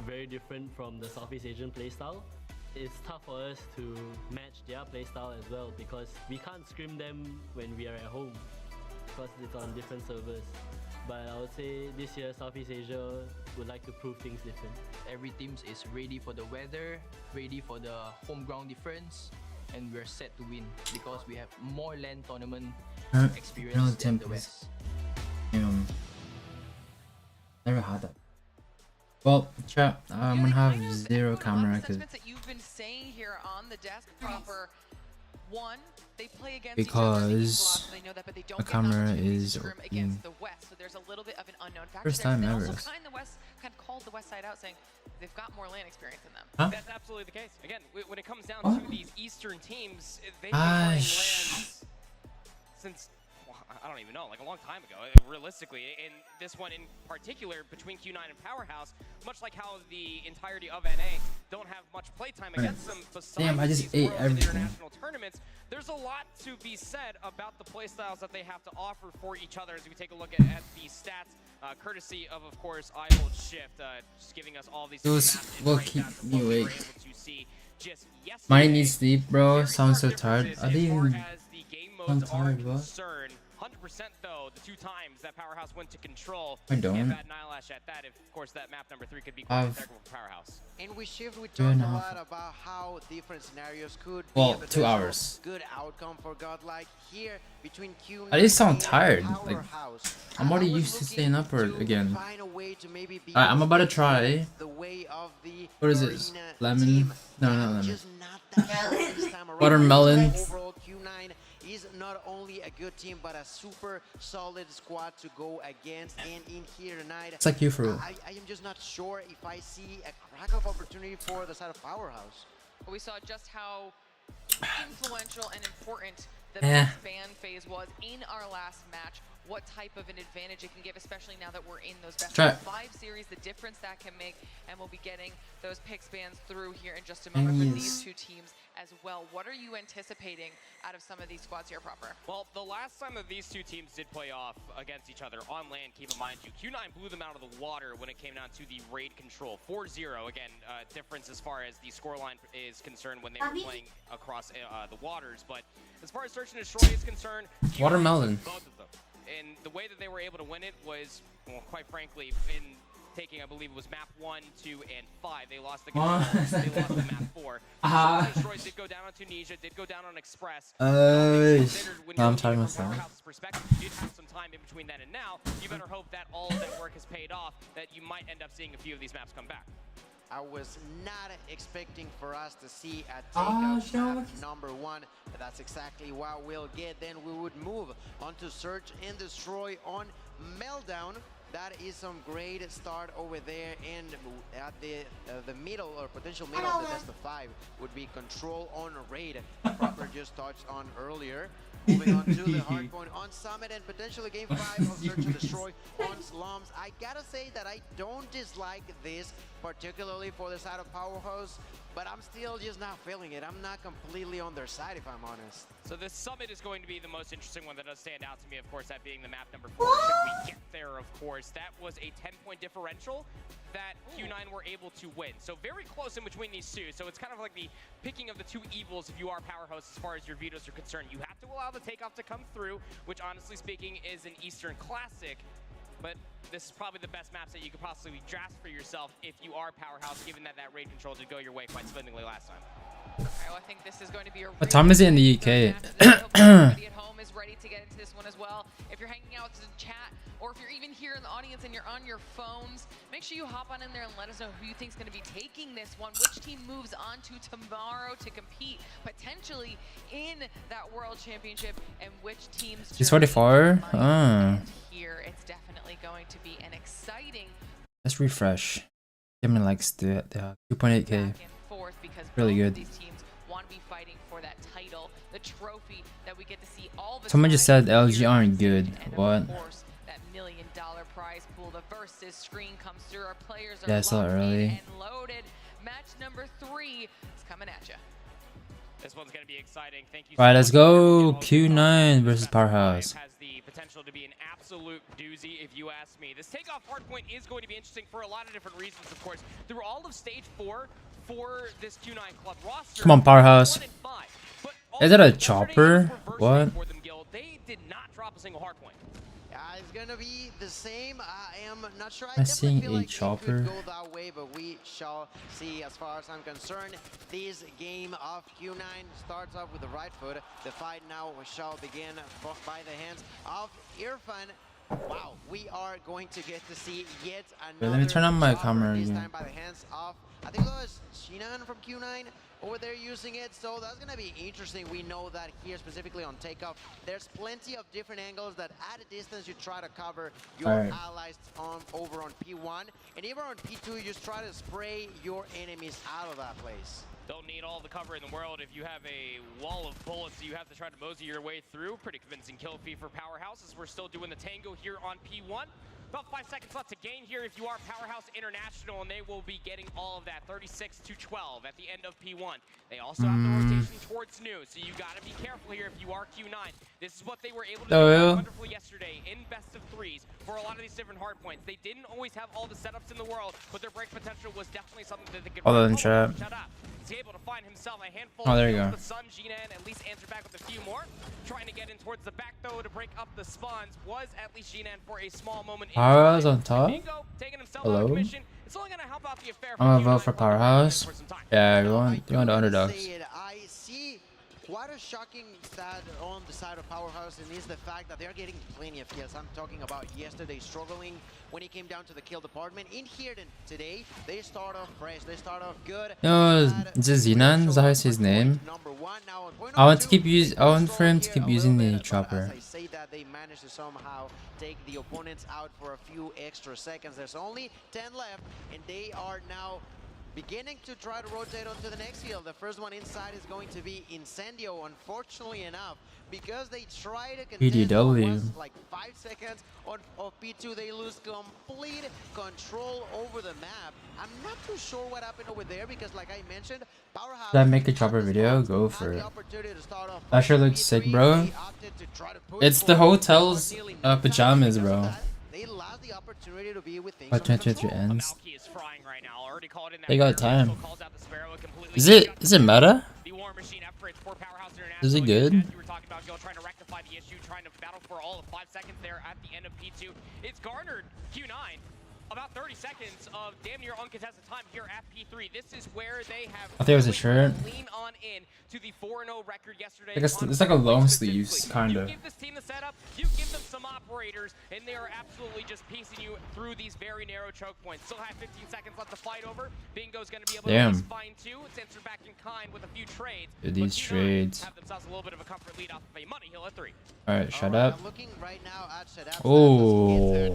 very different from the Southeast Asian playstyle. It's tough for us to match their playstyle as well because we can't scrim them when we are at home because it's on different servers. But I would say this year Southeast Asia would like to prove things different. Every team is ready for the weather, ready for the home ground difference, and we're set to win because we have more LAN tournament experience than the West. Never had that. Well, chat, I'm gonna have zero camera because that you've been saying here on the desk proper. One, they play against my camera is against the West, so there's a little bit of an unknown factor. First there. time And ever. also kind of called the West side out, saying they've got more LAN experience than them. Huh? That's absolutely the case. Again, when it comes down What? to these Eastern teams, they've been playing LANs since, well, I don't even know, like a long time ago, realistically. And this one in particular, between Q9 and Powerhouse, much like how the entirety of NA don't have much playtime against them, besides Damn, I just these ate Worlds and everything. international tournaments, there's a lot to be said about the playstyles that they have to offer for each other as we take a look at the stats, courtesy of course, iHold Shift, just giving us all these Those massive will breakdowns keep of me what we were awake. able to see just yesterday. Mine needs sleep, bro. Sounds so tired. I didn't even. As the game I'm modes are tired, what? concerned, 100% though, the 2 times that Powerhouse went to control. I don't. And bad Nylash at that, if of course that map number 3 could be quite integral for Powerhouse. And we shift, we Two and talked a a half. lot about how different scenarios could Well, be a 2 hours. good outcome for Godlike here between Q9 I just sound and tired. Like Powerhouse. I'm already used to staying up again. Find a way to maybe be Alright, I'm about to try. the way of the What is this? Garena Lemon? team. No, not lemon. Just not that good this time around. Watermelon. Overall, Q9 is not only a good team, but a super solid squad to go against. And in here tonight, It's like you for real. I am just not sure if I see a crack of opportunity for the side of Powerhouse. But we saw just how influential and important the Eh. ban phase was in our last match. what type of an advantage it can give, especially now that we're in those best Try. of 5 series, the difference that can make, and we'll be getting those pick spans through here in just a moment for these two teams as well. What are you anticipating out of some of these squads here proper? Well, the last time that these two teams did play off against each other on land, keep in mind, Q9 blew them out of the water when it came down to the raid control. 4-0, again, difference as far as the scoreline is concerned when they were playing across the waters. But as far as Search and Destroy is concerned, Watermelon. both of them. And the way that they were able to win it was, well, quite frankly, in taking, I believe it was map 1, 2, and 5. They lost the control. They lost the map 4. Destroys did go down on Tunisia, did go down on Express. I'm tired of myself. Perspective, you did have some time in between then and now. You better hope that all of that work has paid off, that you might end up seeing a few of these maps come back. I was not expecting for us to see a takeout map number 1. But that's exactly what we'll get. Then we would move on to Search and Destroy on Meltdown. That is some great start over there, and at the middle or potential middle of the best of 5 would be Control on Raid. Proper just touched on earlier. Moving on to the Hardpoint on Summit and potentially game 5 of Search and Destroy on Slums. I gotta say that I don't dislike this, particularly for the side of Powerhouse, but I'm still just not feeling it. I'm not completely on their side, if I'm honest. So this Summit is going to be the most interesting one that does stand out to me, of course, that being the map number 4. Should we get there, of course. That was a 10-point differential that Q9 were able to win. So very close in between these two. So it's kind of like the picking of the two evils if you are Powerhouse as far as your vetoes are concerned. You have to allow the takeoff to come through, which honestly speaking is an Eastern classic. But this is probably the best maps that you could possibly draft for yourself if you are Powerhouse, given that that raid control did go your way quite splendidly last time. Alright, well, I think this is going to be a What time is it in the UK? Everybody at home is ready to get into this one as well. If you're hanging out to chat, or if you're even here in the audience and you're on your phones, make sure you hop on in there and let us know who you think is going to be taking this one. Which team moves on to tomorrow to compete potentially in that World Championship, and which teams. He's 44. Here, it's definitely going to be an exciting. Let's refresh. Kevin likes the 2.8k. Really good. These teams want to be fighting for that title, the trophy that we get to see all the Someone just said LG aren't good. What? That $1 million prize pool. The versus screen comes through. Our players are Yeah, I saw it early. and loaded. Match number 3 is coming at you. This one's going to be exciting. Thank you. Right, let's go. Q9 versus Powerhouse. Has the potential to be an absolute doozy, if you ask me. This takeoff Hardpoint is going to be interesting for a lot of different reasons, of course. Through all of stage 4 for this Q9 club roster. Come on, Powerhouse. Is that a chopper? What? They did not drop a single Hardpoint. It's gonna be the same. I am not sure. I'm seeing a chopper. It could go that way, but we shall see. As far as I'm concerned, this game of Q9 starts off with the right foot. The fight now shall begin by the hands of Irfan. Wow, we are going to get to see yet another. Wait, let me turn on my chopper, camera this again. time by the hands of, I think it was Shinan from Q9 over there using it, so that's gonna be interesting. We know that here specifically on takeoff, there's plenty of different angles that at a distance you try to cover your allies over on P1, and even on P2 you just try to spray your enemies out of that place. Don't need all the cover in the world. If you have a wall of bullets you have to try to mosey your way through. Pretty convincing kill feed for Powerhouse as we're still doing the tango here on P1. About 5 seconds left to gain here if you are Powerhouse International, and they will be getting all of that 36 to 12 at the end of P1. They also have the rotation towards new, so you got to be careful here if you are Q9. This is what they were able to do wonderful yesterday in best of 3s for a lot of these different hard points. They didn't always have all the setups in the world, but their break potential was definitely something that they could. Hold on, chat. He's able to find himself a handful Oh, there you of go. the Sun. Jinan at least answered back with a few more. Trying to get in towards the back though to break up the spawns was at least Jinan for a small moment. Powerhouse on top. Hello. It's only gonna help out the affair. I'm gonna vote for Powerhouse. Yeah, you want the underdogs. I see quite a shocking stat on the side of Powerhouse, and is the fact that they're getting plenty of kills. I'm talking about yesterday struggling when it came down to the kill department. In here today, they start off fresh, they start off good. No, is this Zinan? Is that his name? I want for him to keep using the chopper. I say that they managed to somehow take the opponents out for a few extra seconds. There's only 10 left, and they are now beginning to try to rotate onto the next hill. The first one inside is going to be Incendio, unfortunately enough, because they try to contest once, like 5 seconds on P2, they lose complete control over the map. I'm not too sure what happened over there because, like I mentioned, Powerhouse. Did I make a chopper video? Go for it. That sure looks sick, bro. It's the hotel's pajamas, bro. By 2023 ends. They got time. Is it meta? Is it good? Trying to rectify the issue, trying to battle for all of 5 seconds there at the end of P2. It's garnered Q9 about 30 seconds of damn near uncontested time here at P3. This is where they have I think it was a shirt. lean on in to the 4-0 record yesterday. I guess it's like a long sleeves, kind of. You give this team the setup, you give them some operators, and they are absolutely just piecing you through these very narrow choke points. Still have 15 seconds left to fight over. Bingo's going to be able to at least find 2. It's answered back in kind with a few trades. Dude, these trades. Have themselves a little bit of a comfort lead off of a money hill at 3. Alright, shut up. Oh.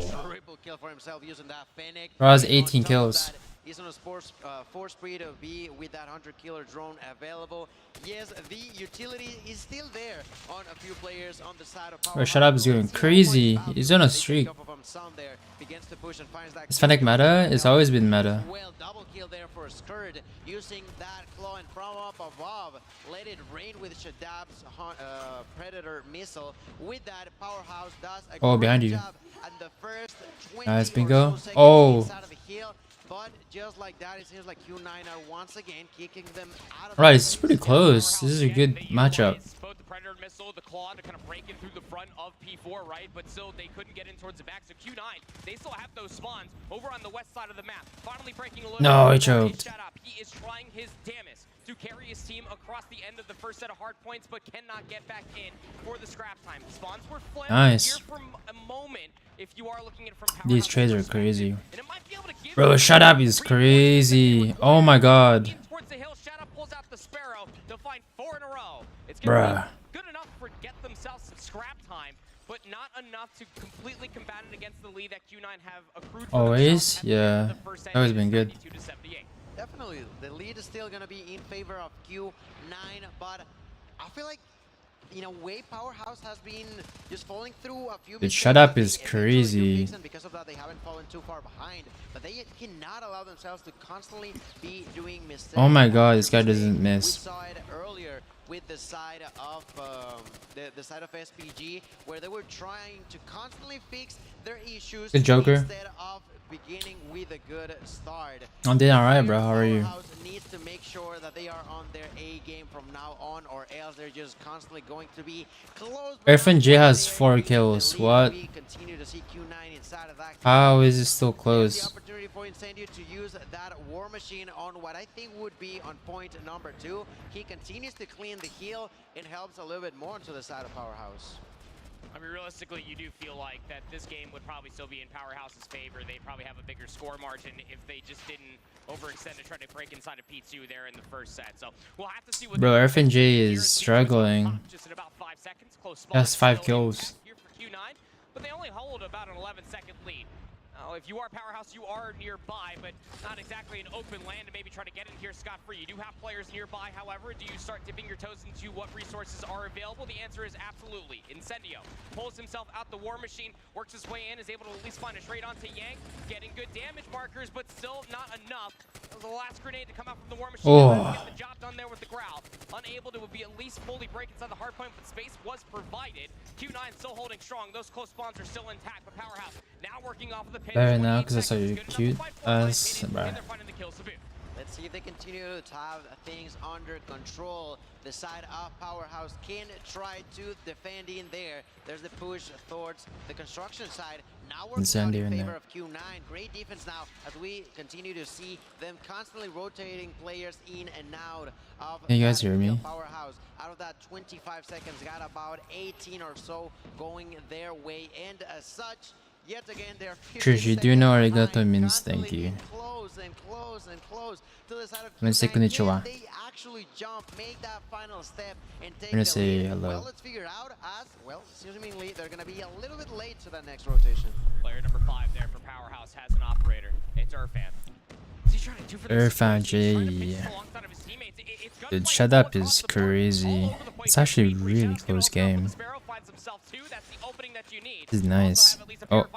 Bro has 18 kills. He's on a force spree to be with that 100-killer drone available. Yes, the utility is still there on a few players on the side of Power. Bro, shut up is going crazy. He's on a streak. This Fennec meta has always been meta. Well, double kill there for Skurd, using that claw and from up above. Let it rain with Shadab's Predator missile. With that, Powerhouse does a behind you. job. And the first 20 Nice, or bingo. so seconds Oh. inside of the hill. But just like that, it seems like Q9 are once again kicking them out of Right, it's pretty close. This is a good matchup. Both the Predator missile, the claw to kind of break in through the front of P4, right? But still, they couldn't get in towards the back. So Q9, they still have those spawns over on the west side of the map. Finally breaking a little. No, he choked. He is trying his damnedest to carry his team across the end of the first set of hard points, but cannot get back in for the scrap time. Spawns were flamed Nice. here for a moment. If you are looking at it from These trades are crazy. Bro, shut up is crazy. Oh my god. towards the hill, Shadow pulls out the Sparrow to find 4 in a row. It's Bruh. good enough for get themselves some scrap time, but not enough to completely combat it against the lead that Q9 have accrued for Always? Yeah. Always been good. Definitely, the lead is still going to be in favor of Q9, but I feel like, in a way, Powerhouse has been just falling through a few. Dude, shut up is crazy. Because of that, they haven't fallen too far behind, but they cannot allow themselves to constantly be doing mistakes. Oh my god, this guy doesn't miss. We saw it earlier with the side of the side of SPG, where they were trying to constantly fix their issues Good Joker. instead of beginning with a good start. I'm doing alright, bro. How are you? Powerhouse needs to make sure that they are on their A game from now on, or else they're just constantly going to be close. FNJ has 4 kills. What? We continue to see Q9 inside of that. How is it still The close? opportunity for Incendio to use that War Machine on what I think would be on point number 2. He continues to clean the heel and helps a little bit more to the side of Powerhouse. I mean, realistically, you do feel like that this game would probably still be in Powerhouse's favor. They probably have a bigger score margin if they just didn't overextend to try to break inside of P2 there in the first set. So we'll have to see what. Bro, FNJ is struggling. Just in about 5 seconds, close He has 5 kills. here for Q9, but they only hold about an 11-second lead. If you are Powerhouse, you are nearby, but not exactly an open land to maybe try to get in here scot-free. You do have players nearby, however. Do you start dipping your toes into what resources are available? The answer is absolutely. Incendio pulls himself out the War Machine, works his way in, is able to at least find a trade onto Yang, getting good damage markers, but still not enough. That was the last grenade to come out from the War Machine. Get the job done there with the Growl. Unable to be at least fully break inside the hardpoint, but space was provided. Q9 still holding strong. Those close spawns are still intact, but Powerhouse now working off of the pin. Better now because I saw you cute as bro. Let's see if they continue to have things under control. The side of Powerhouse can try to defend in there. There's the push towards the construction side. Now we're in favor of Q9. Great defense now as we continue to see them constantly rotating players in and out of Can you guys hear me? Powerhouse. Out of that 25 seconds, got about 18 or so going their way, and as such, yet again, they're Trish, you do know arigato means thank you. close and close and close to the side of I'm gonna say konnichiwa. They actually jump, make that final step, and take I'm gonna the say lead. hello. Well, let's figure out as well. Seemingly, they're gonna be a little bit late to that next rotation. Player number 5 there for Powerhouse has an operator. It's Irfan. Is he trying to Irfan Dude, shut up is crazy. It's actually a really close game. This is nice. Oh.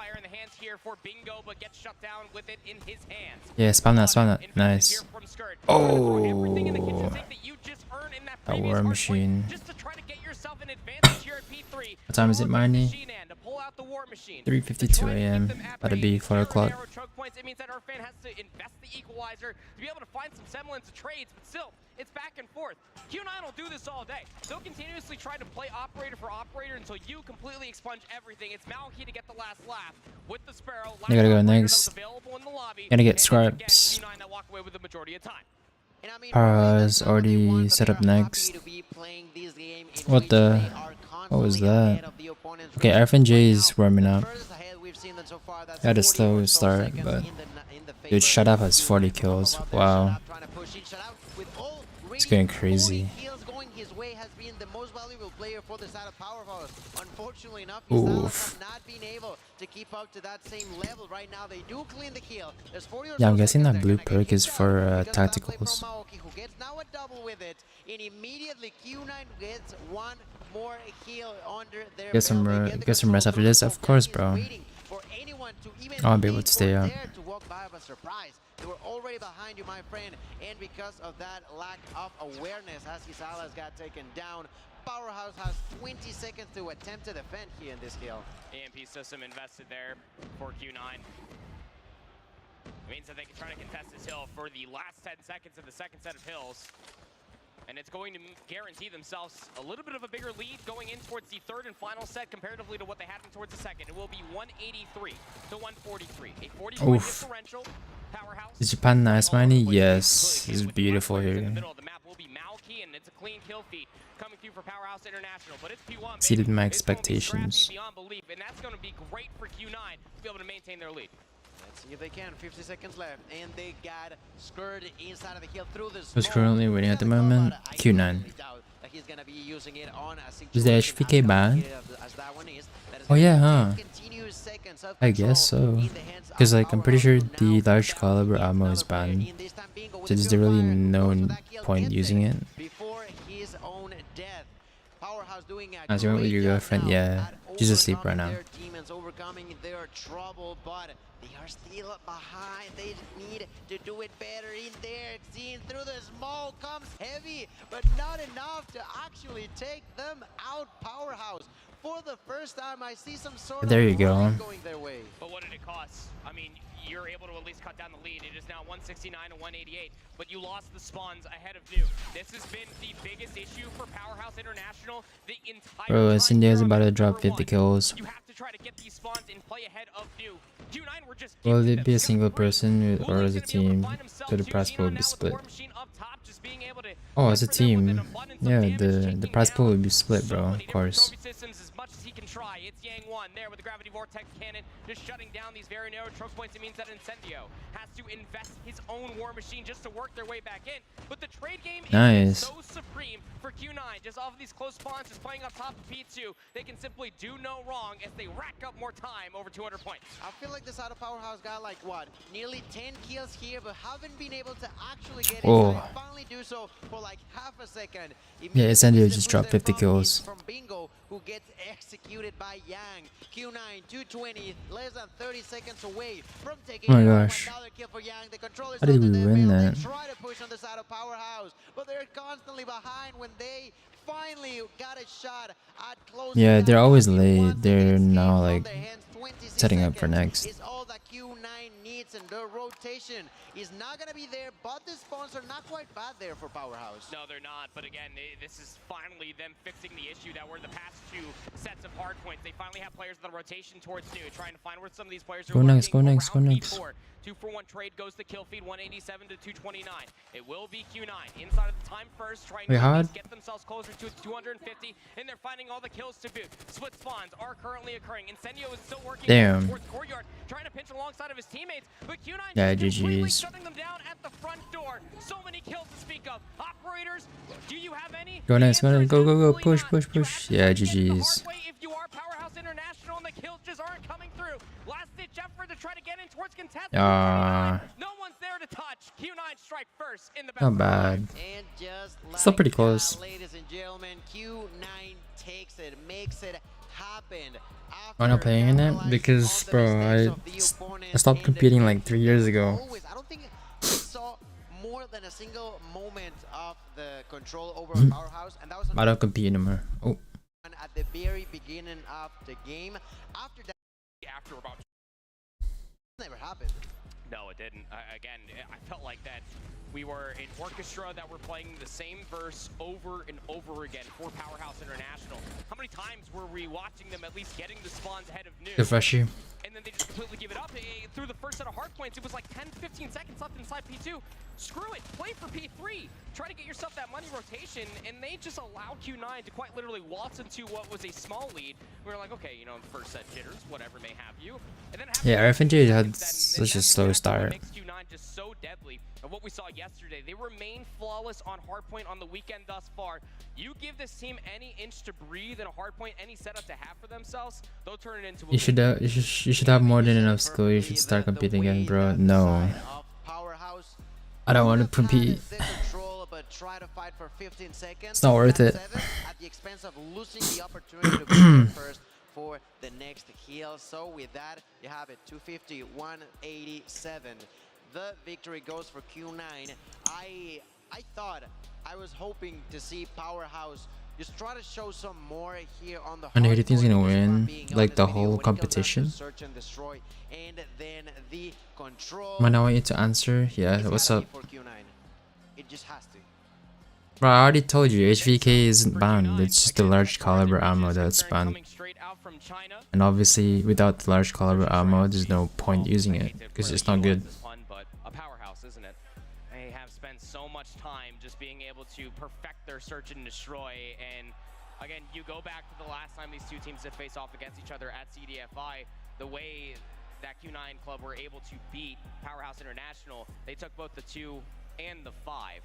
Yeah, spam that. Nice. Oh. That war machine. What time is it, Miney? 3:52 a.m. About to be 4 o'clock. It means that Irfan has to invest the equalizer to be able to find some semblance of trades, but still, it's back and forth. Q9 will do this all day. They'll continuously try to play operator for operator until you completely expunge everything. It's Malky to get the last laugh with the Sparrow. I gotta go next. Gotta get scraps. Is already set up next. What was that? Okay, FNJ is warming up. Had a slow start, but dude, Shut Up has 40 kills. Wow. It's going crazy. Oof. Yeah, I'm guessing that blue perk is for tacticals. Get some rest after this, of course, bro. I'll be able to stay up. They were already behind you, my friend, and because of that lack of awareness, Husky Salas got taken down. Powerhouse has 20 seconds to attempt to defend here in this kill. EMP system invested there for Q9. It means that they can try to contest this hill for the last 10 seconds of the second set of hills. And it's going to guarantee themselves a little bit of a bigger lead going in towards the third and final set comparatively to what they had in towards the second. It will be 183 to 143. A 40-point differential. Powerhouse. Is Japan nice, Miney? Yes. It's beautiful here. The middle of the map will be Malky, and it's a clean kill feed coming through for Powerhouse International. But it's P1. Exceeded my expectations. Beyond belief, and that's going to be great for Q9 to be able to maintain their lead. Let's see if they can. 50 seconds left, and they got skirted inside of the hill through the Who's currently waiting at the moment? Q9. Is the HVK banned? Oh yeah, huh? I guess so. Because like I'm pretty sure the large caliber ammo is banned, so there's really no point using it. As you went with your girlfriend, yeah, she's asleep right now. They are still behind. They need to do it better in there. Seeing through the smoke comes heavy, but not enough to actually take them out. Powerhouse. For the first time, I see some sort of going their way. But what did it cost? I mean, you're able to at least cut down the lead. It is now 169 to 188, but you lost the spawns ahead of New. This has been the biggest issue for Powerhouse International the entire Bro, India's about to drop 50 kills. You have to try to get these spawns and play ahead of New. Q9 were just Will it be a single person or as a team? So the prize pool will be split. Oh, as a team. Yeah, the prize pool will be split, bro, of course. It's Yang 1 there with the gravity vortex cannon just shutting down these very narrow choke points. It means that Incendio has to invest his own war machine just to work their way back in. But the trade game is so supreme for Q9. Just off of these close spawns, just playing up top of P2, they can simply do no wrong as they rack up more time over 200 points. I feel like this out of Powerhouse got like what, nearly 10 kills here, but haven't been able to actually get it. Finally do so for like half a second. Yeah, Incendio just dropped 50 kills. From Bingo, who gets executed by Yang. Q9 220, less than 30 seconds away from taking another kill for Yang. The controllers how did we win that? They try to push on the side of Powerhouse, but they're constantly behind when they finally got a shot at close. Yeah, they're always late. They're now like setting up for next. Is all that Q9 needs, and the rotation is not gonna be there, but the spawns are not quite bad there for Powerhouse. No, they're not, but again, this is finally them fixing the issue that were the past two sets of hard points. They finally have players with a rotation towards New, trying to find where some of these players are. Go next, go next, go next. 2-for-1 trade goes the kill feed, 187 to 229. It will be Q9 inside of the time first, trying to get themselves closer to 250, and they're finding all the kills to boot. Split spawns are currently occurring. Incendio is still working towards Courtyard, trying to pinch alongside of his teammates, but Q9 is completely shutting them down at the front door. So many kills to speak of. Operators, do you have any? Go next, go next, go, push. Yeah, GG's. If you are Powerhouse International and the kills just aren't coming through. Last ditch effort to try to get in towards contest. No one's there to touch. Q9 strike first in the Not bad. And just Still pretty like close. that, ladies and gentlemen, Q9 takes it, makes it happen. Why not playing in it? Because, bro, I stopped competing like 3 years ago. I don't think we saw more than a single moment of the control over Powerhouse, and that was I don't compete anymore. Oh. at the very beginning of the game. After that, after about never happened. No, it didn't. Again, I felt like that we were an orchestra that were playing the same verse over and over again for Powerhouse International. How many times were we watching them at least getting the spawns ahead of noon? Refresh you. And then they just completely give it up. Through the first set of Hardpoints, it was like 10-15 seconds left inside P2. Screw it, play for P3. Try to get yourself that money rotation, and they just allowed Q9 to quite literally waltz into what was a small lead. We were like, okay, you know, first set jitters, whatever may have you. And then Yeah, RFNG had such a slow start. makes Q9 just so deadly. And what we saw yesterday, they remain flawless on Hardpoint on the weekend thus far. You give this team any inch to breathe in a Hardpoint, any setup to have for themselves, they'll turn it into a You should have more than enough skill. You should start competing again, bro. No. I don't want to compete. Try to fight for 15 seconds. It's not worth it. At the expense of losing the opportunity to be first for the next heal. So with that, you have it 250, 187. The victory goes for Q9. I thought, I was hoping to see Powerhouse just try to show some more here on the. And who do you think is gonna win? Like the whole competition? Search and destroy, and then the control. Man, I want you to answer. Yeah, what's up? It just has to. Bro, I already told you, HVK isn't banned. It's just the large caliber ammo that's banned. And obviously, without the large caliber ammo, there's no point using it because it's not good. But a powerhouse, isn't it? They have spent so much time just being able to perfect their search and destroy. And again, you go back to the last time these two teams did face off against each other at CDFI, the way that Q9 club were able to beat Powerhouse International, they took both the 2 and the 5.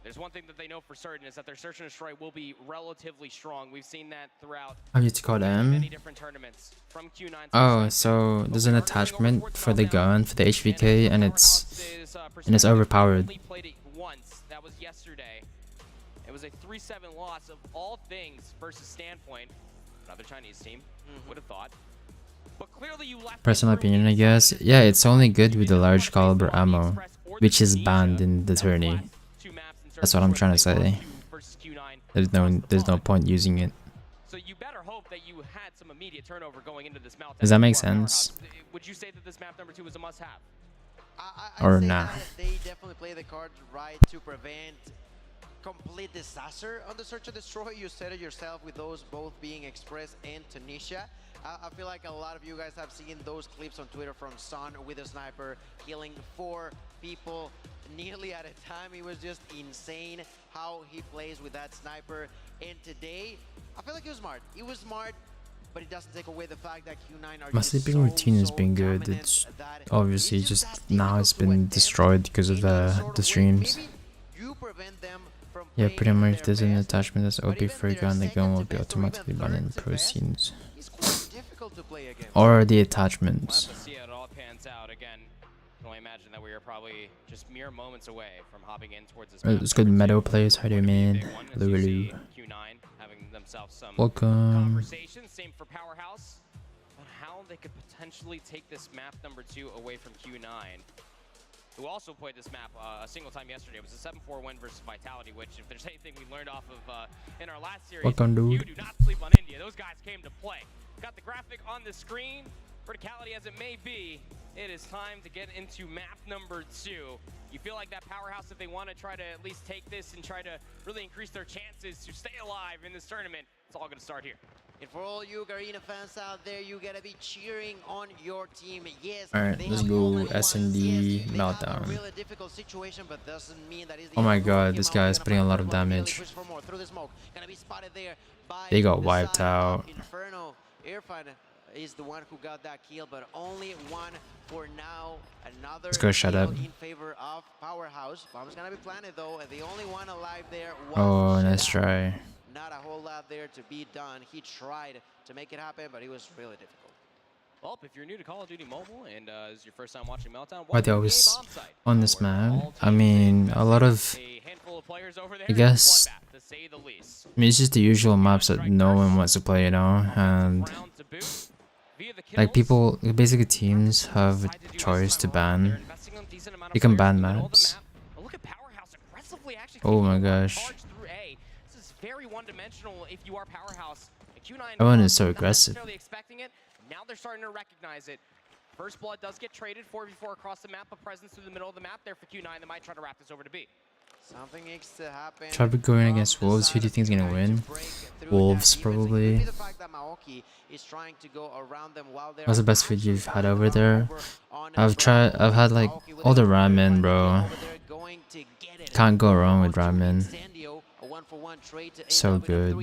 There's one thing that they know for certain is that their search and destroy will be relatively strong. We've seen that throughout many different tournaments from Q9. Oh, so there's an attachment for the gun for the HVK, and it's overpowered. Played it once. That was yesterday. It was a 3-7 loss of all things versus Standpoint, another Chinese team. Would have thought. But clearly you left. Personal opinion, I guess. Yeah, it's only good with the large caliber ammo, which is banned in the tourney. That's what I'm trying to say. There's no point using it. So you better hope that you had some immediate turnover going into this meltdown. Does that make sense? Would you say that this map number 2 was a must-have? Or nah? They definitely play the cards right to prevent complete disaster on the search and destroy. You said it yourself with those both being Express and Tunisia. I feel like a lot of you guys have seen those clips on Twitter from Son with a sniper killing 4 people nearly at a time. It was just insane how he plays with that sniper. And today, I feel like he was smart. He was smart, but it doesn't take away the fact that Q9 are My sleeping routine has been good. It's obviously just now it's been destroyed because of the streams. Yeah, pretty much there's an attachment that's OP for a gun. The gun will be automatically banned in pro scenes. Or the attachments. We'll see how it all pans out. Again, I can only imagine that we are probably just mere moments away from hopping in towards this. It's good Meadow players. How do you mean? Lulu. Q9 having themselves some Welcome. conversation. Same for Powerhouse. On how they could potentially take this map number 2 away from Q9, who also played this map a single time yesterday. It was a 7-4 win versus Vitality, which if there's anything we learned off of in our last series, Welcome, dude. you do not sleep on India. Those guys came to play. Got the graphic on the screen. Verticality as it may be, it is time to get into map number 2. You feel like that Powerhouse, if they want to try to at least take this and try to really increase their chances to stay alive in this tournament, it's all going to start here. And for all you Garena fans out there, you gotta be cheering on your team. Yes. Alright, let's go S&D meltdown. Oh my god, this guy is putting a lot of damage. They got wiped out. Inferno Irfan is the one who got that kill, but only one for now. Another Let's go shut up. in favor of Powerhouse. Bomb's gonna be planted though. The only one alive there was Oh, nice try. not a whole lot there to be done. He tried to make it happen, but it was really difficult. Well, if you're new to Call of Duty Mobile and is your first time watching Meltdown, Why they always on this map? I mean, a lot of, I guess, I mean, it's just the usual maps that no one wants to play, you know, and like people, basically teams have a choice to ban. You can ban maps. Oh my gosh. Everyone is so aggressive. Now they're starting to recognize it. First blood does get traded 4v4 across the map, a presence through the middle of the map there for Q9. They might try to wrap this over to B. Something needs to happen. Try going against Wolves. Who do you think is gonna win? Wolves probably. What's the best food you've had over there? I've had like all the ramen, bro. Can't go wrong with ramen. So good.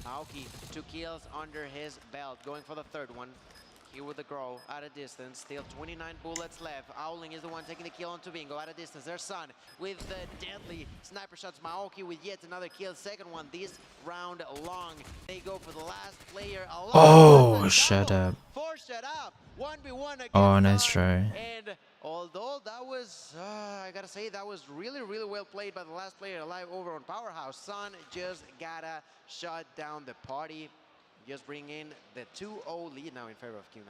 Maoki, 2 kills under his belt, going for the third one. Here with the grow at a distance, still 29 bullets left. Owling is the one taking the kill on Tubingo at a distance. Their son with the deadly sniper shots. Maoki with yet another kill, second one this round long. They go for the last player alone. Oh, shut up. 4 shut up. 1v1 against Oh, nice try. And although that was, I gotta say, that was really well played by the last player alive over on Powerhouse. Sun just gotta shut down the party. Just bring in the 2-0 lead now in favor of Q9.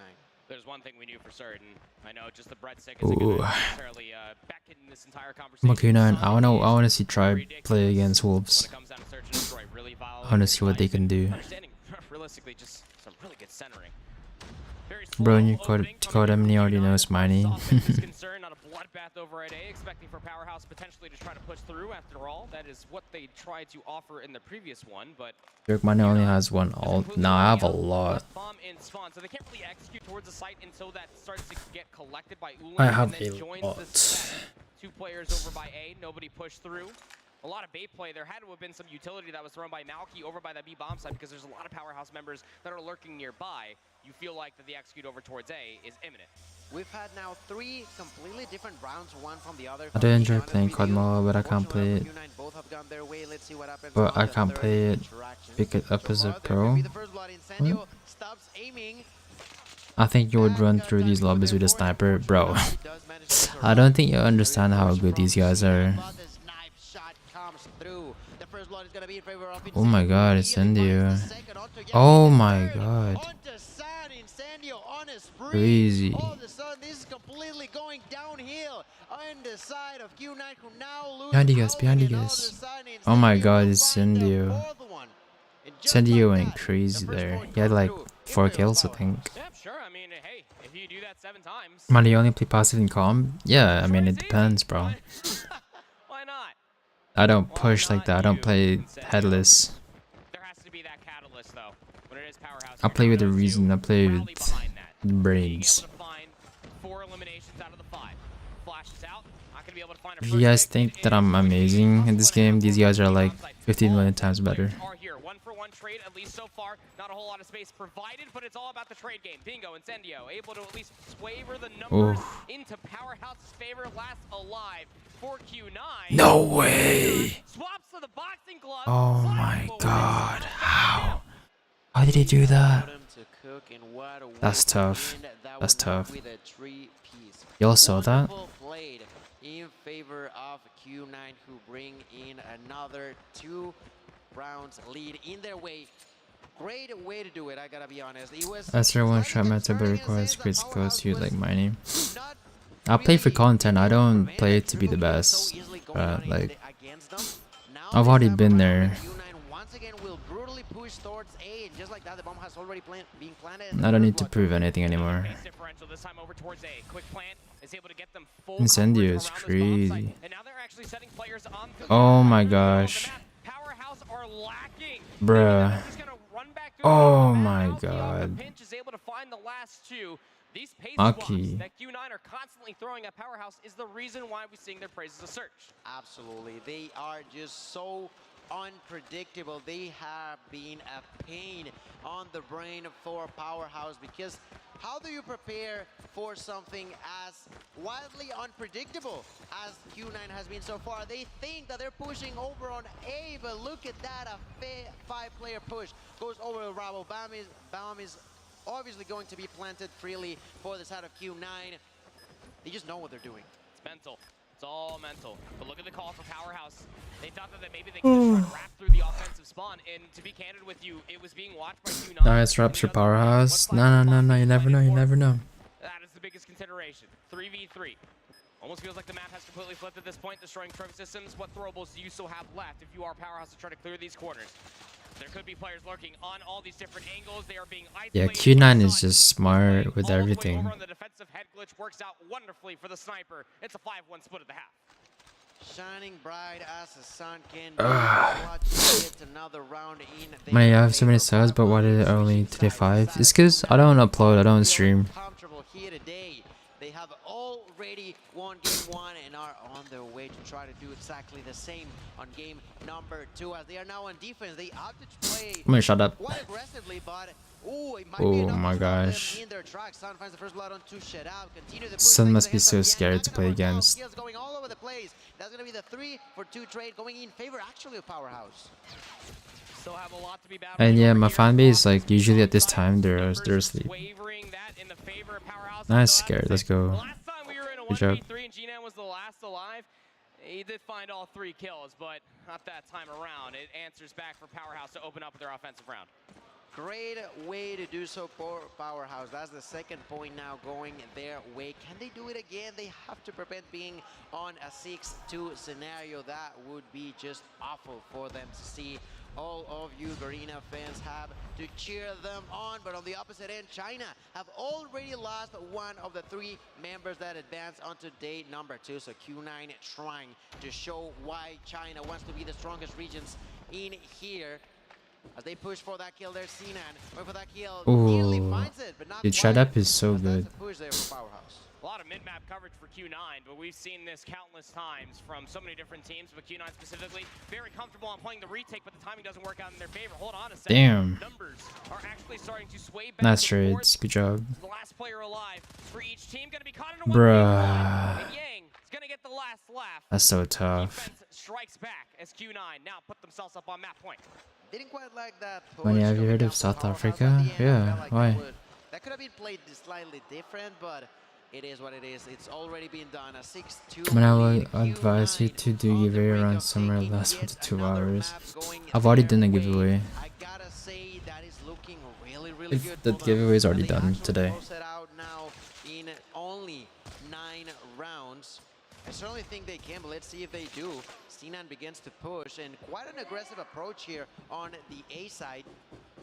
There's one thing we knew for certain. I know just the breadstick isn't going to necessarily back in this entire conversation. Q9, I wanna see Tribe play against Wolves. I wanna see what they can do. Realistically, just some really good centering. Bro, in your CODM, he already knows Miney. Concern, not a bloodbath over at A, expecting for Powerhouse potentially to try to push through. After all, that is what they tried to offer in the previous one, but Dirk Miney only has one ult. Nah, I have a lot. So they can't really execute towards the site until that starts to get collected by Ulan. I have and then a joins lot. this 2 players over by A, nobody pushed through. A lot of bait play. There had to have been some utility that was thrown by Malky over by that B bomb site because there's a lot of Powerhouse members that are lurking nearby. You feel like that the execute over towards A is imminent. We've had now 3 completely different rounds, one from the other. I do enjoy playing COD Mobile, but I can't play it. But I can't play it. Pick it up as a pro. What? I think you would run through these lobbies with a sniper, bro. I don't think you understand how good these guys are. Oh my god, it's India. Oh my god. Crazy. Behind you guys. Oh my god, it's Indio. Indio went crazy there. He had like 4 kills, I think. Man, you only play passive in calm? Yeah, I mean, it depends, bro. I don't push like that. I don't play headless. I play with a reason. I play with brains. If you guys think that I'm amazing in this game, these guys are like 15 million times better. Trade, at least so far. Not a whole lot of space provided, but it's all about the trade game. Bingo, Incendio able to at least waver the numbers into Powerhouse's favor. Last alive for Q9. No way! Swaps to the boxing glove. Oh my god, how? How did he do that? That's tough. That's tough. Y'all saw that? In favor of Q9, who bring in another 2 rounds lead in their way. Great way to do it, I gotta be honest. It was After one shot method but requires crazy skills you like Miney. I play for content, I don't play to be the best. But like I've already been there. I don't need to prove anything anymore. Incendio is crazy. Oh my gosh. Bruh. Oh my god. Aki. That Q9 are constantly throwing at Powerhouse is the reason why we sing their praises a search. Absolutely. They are just so unpredictable. They have been a pain on the brain for Powerhouse, because how do you prepare for something as wildly unpredictable as Q9 has been so far? They think that they're pushing over on A, but look at that, a 5-player push goes over to Rabo. Bam is obviously going to be planted freely for the side of Q9. They just know what they're doing. It's mental. It's all mental. But look at the call for Powerhouse. They thought that maybe they could just try to wrap through the offensive spawn. And to be candid with you, it was being watched by Q9. Nice reps for Powerhouse. No, you never know, you never know. That is the biggest consideration. 3v3. Almost feels like the map has completely flipped at this point, destroying trophy systems. What throwables do you still have left if you are Powerhouse to try to clear these corners? There could be players lurking on all these different angles. They are being Yeah, Q9 is just smart with everything. over on the defensive head glitch works out wonderfully for the sniper. It's a 5-1 split at the half. Shining bright as the sun can be. Another round in. Man, I have so many subs, but why did it only today 5? It's because I don't upload, I don't stream. Comfortable here today. They have already won game 1 and are on their way to try to do exactly the same on game number 2. As they are now on defense, they opted to play I'm gonna shut up. quite aggressively, but Oh my gosh. in their track. Sun finds the first blood on 2 shut out. Continue the push. Sun must be so scary to play against. Skills going all over the place. That's gonna be the 3-for-2 trade going in favor actually of Powerhouse. Still have a lot to be battled. And yeah, my fan base, like, usually at this time, they're asleep. Nice, scared. Let's go. Good job. And G9 was the last alive. He did find all 3 kills, but not that time around. It answers back for Powerhouse to open up with their offensive round. Great way to do so for Powerhouse. That's the second point now going their way. Can they do it again? They have to prevent being on a 6-2 scenario. That would be just awful for them to see. All of you Garena fans have to cheer them on, but on the opposite end, China have already lost one of the 3 members that advanced onto day number 2. So Q9 trying to show why China wants to be the strongest regions in here. As they push for that kill, there's Sinan. Wait for that kill. Nearly finds it, but not Dude, shut up is so good. push there for Powerhouse. A lot of mid-map coverage for Q9, but we've seen this countless times from so many different teams, but Q9 specifically, very comfortable on playing the retake, but the timing doesn't work out in their favor. Hold on a second. Damn. Numbers are actually starting to sway back. Nice trades. Good job. The last player alive for each team going to be caught in a Bruh. and Yang is going to get the last laugh. That's so tough. Defense strikes back as Q9 now put themselves up on map point. Didn't quite like that. Money, have you heard of South Africa? Yeah, why? That could have been played slightly different, but it is what it is. It's already been done. A 6-2. When I would advise you to do giveaway around somewhere less than 2 hours. I've already done a giveaway. I gotta say that is looking really, really good. If that giveaway is already done today. Out now in only 9 rounds. I certainly think they can, but let's see if they do. Sinan begins to push, and quite an aggressive approach here on the A side.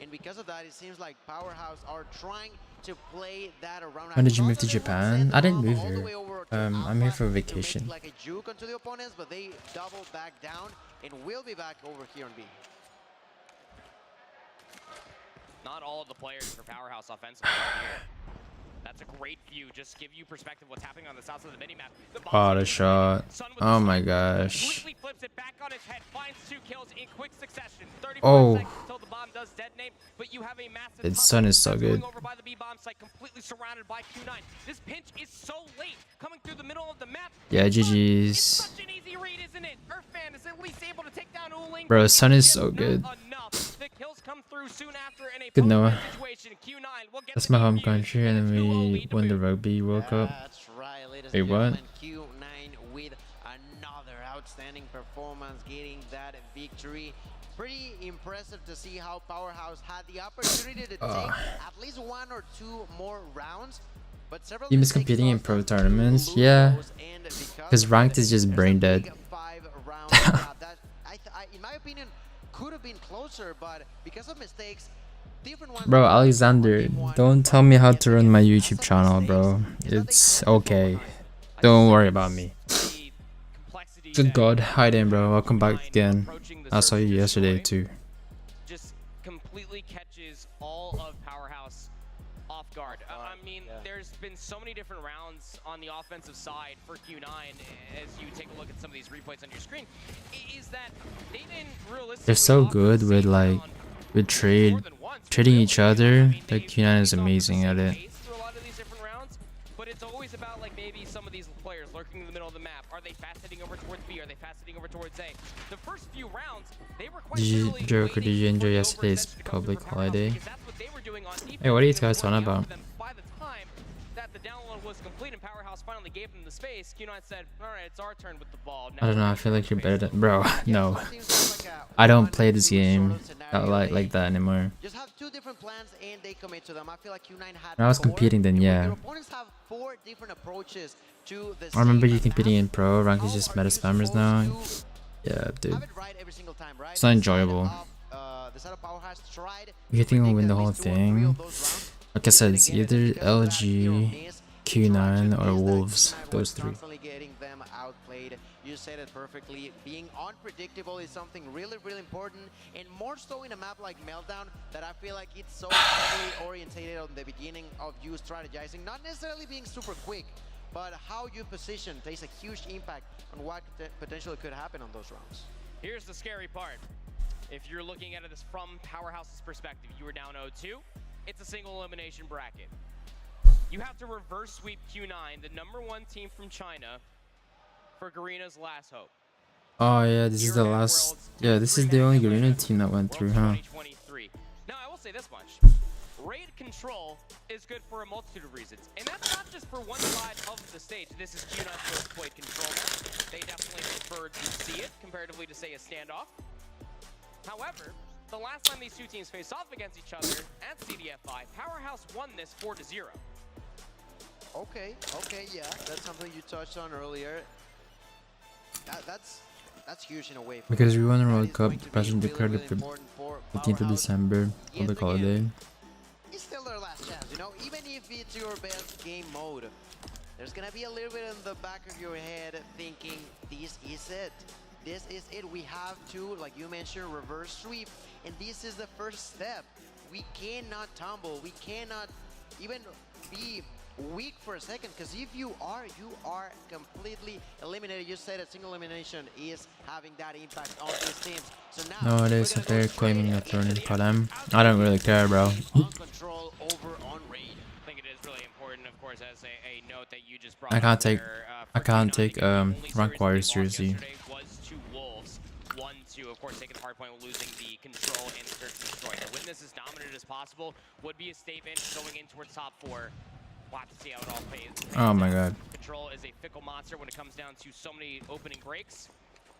And because of that, it seems like Powerhouse are trying to play that around. When did you move to Japan? I didn't move here. I'm here for vacation. Like a juke onto the opponents, but they double back down and will be back over here on B. Not all of the players for Powerhouse offensively here. That's a great view. Just give you perspective what's happening on the south side of the minimap. Oh, the shot. Oh my gosh. Completely flips it back on his head, finds 2 kills in quick succession. 35 seconds until the bomb does detonate, but you have a massive Its sun is so good. over by the B bomb site, completely surrounded by Q9. This pinch is so late, coming through the middle of the map. Yeah, GG's. Such an easy read, isn't it? Earthfan is at least able to take down Uling. Bro, sun is so good. The kills come through soon after in a Good Noah. situation. Q9 will get That's my home country, and then we won the Rugby World Cup. That's right, ladies Wait, and what? gentlemen. Q9 with another outstanding performance, getting that victory. Pretty impressive to see how Powerhouse had the opportunity to take at least 1 or 2 more rounds. But several Team is competing in pro tournaments, yeah. Because ranked is just brain dead. 5 rounds. In my opinion, could have been closer, but because of mistakes, different ones. Bro, Alexander, don't tell me how to run my YouTube channel, bro. It's okay. Don't worry about me. Good God, hi there, bro. Welcome back again. I saw you yesterday too. Just completely catches all of Powerhouse off guard. I mean, there's been so many different rounds on the offensive side for Q9 as you take a look at some of these replays on your screen. Is that they didn't realistically. They're so good with like with trading each other. Like Q9 is amazing at it. it's always about like maybe some of these players lurking in the middle of the map. Are they fast hitting over towards B? Are they fast hitting over towards A? The first few rounds, they were quite did you enjoy yesterday's public holiday? Hey, what are you guys talking about? By the time that the download was complete and Powerhouse finally gave them the space, Q9 said, all right, it's our turn with the ball. I don't know, I feel like you're better than... Bro, no. I don't play this game like that anymore. Just have two different plans and they commit to them. I feel like Q9 had When I was competing then, yeah. Your opponents have 4 different approaches to the I remember you competing in pro, rank is just meta spammers now. Yeah, dude. It's not enjoyable. If you think we'll win the whole thing, like I said, it's either LG, Q9, or Wolves. Those 3. You said it perfectly. Being unpredictable is something really, really important, and more so in a map like Meltdown that I feel like it's so heavily orientated on the beginning of you strategizing, not necessarily being super quick, but how you position takes a huge impact on what potentially could happen on those rounds. Here's the scary part. If you're looking at this from Powerhouse's perspective, you were down 0-2. It's a single elimination bracket. You have to reverse sweep Q9, the #1 team from China, for Garena's last hope. Oh yeah, this is the last... Yeah, this is the only Garena team that went through, huh? Now, I will say this much. Raid control is good for a multitude of reasons. And that's not just for one side of the stage. This is Q9's first played control. They definitely preferred to see it comparatively to, say, a standoff. However, the last time these two teams faced off against each other at CDFI, Powerhouse won this 4-0. Okay, yeah, that's something you touched on earlier. That's huge in a way. Because we won the World Cup, the president declared the 15th of December, public holiday. It's still their last chance, you know? Even if it's your best game mode, there's gonna be a little bit in the back of your head thinking, this is it. This is it. We have to, like you mentioned, reverse sweep, and this is the first step. We cannot tumble. We cannot even be weak for a second, because if you are completely eliminated. You said a single elimination is having that impact on these teams. So now nowadays, if they're claiming a throne in CODM, I don't really care, bro. Control over on raid. I think it is really important, of course, as a note that you just brought. I can't take rank warriors seriously. Was 2 Wolves, 1-2, of course, taking the Hardpoint, losing the control and the search and destroy. To win this as dominant as possible would be a statement going in towards top 4. We'll have to see how it all plays. Oh my god. Control is a fickle monster when it comes down to so many opening breaks.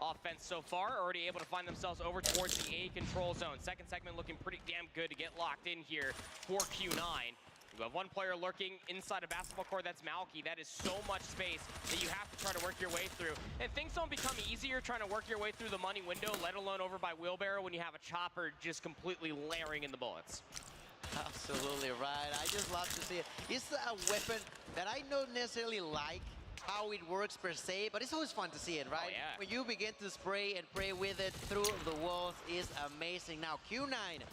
Offense so far already able to find themselves over towards the A control zone. Second segment looking pretty damn good to get locked in here for Q9. You have one player lurking inside a basketball court, that's Malky. That is so much space that you have to try to work your way through. And things don't become easier trying to work your way through the money window, let alone over by Wheelbarrow when you have a chopper just completely layering in the bullets. Absolutely right. I just love to see it. It's a weapon that I don't necessarily like how it works per se, but it's always fun to see it, right? Oh, yeah. When you begin to spray and pray with it through the walls is amazing. Now Q9,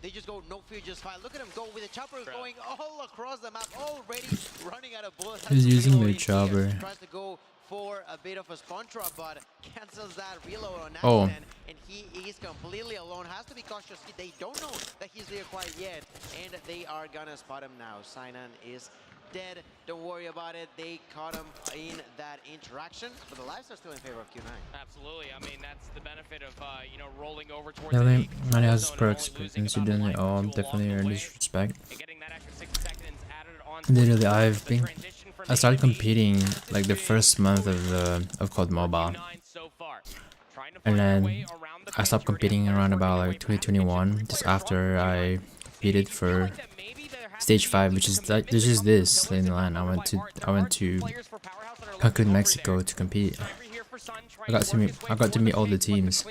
they just go no fear, just fight. Look at him go with the chopper going all across the map, already running out of bullets. He's using the chopper. Tries to go for a bit of a spawn trap, but cancels that reload on accident, and he is completely alone. Has to be cautious. They don't know that he's there quite yet, and they are gonna spot him now. Sinan is dead. Don't worry about it. They caught him in that interaction, but the lives are still in favor of Q9. Absolutely. I mean, that's the benefit of you know, rolling over towards Yeah, the Miney has pro experience. You didn't. Oh, I'm definitely earned this respect. Literally, I started competing like the first month of COD Mobile, and then I stopped competing around about like 2021, just after I competed for Stage 5, which is this in the land. I went to Cancun, Mexico to compete. I got to meet all the teams.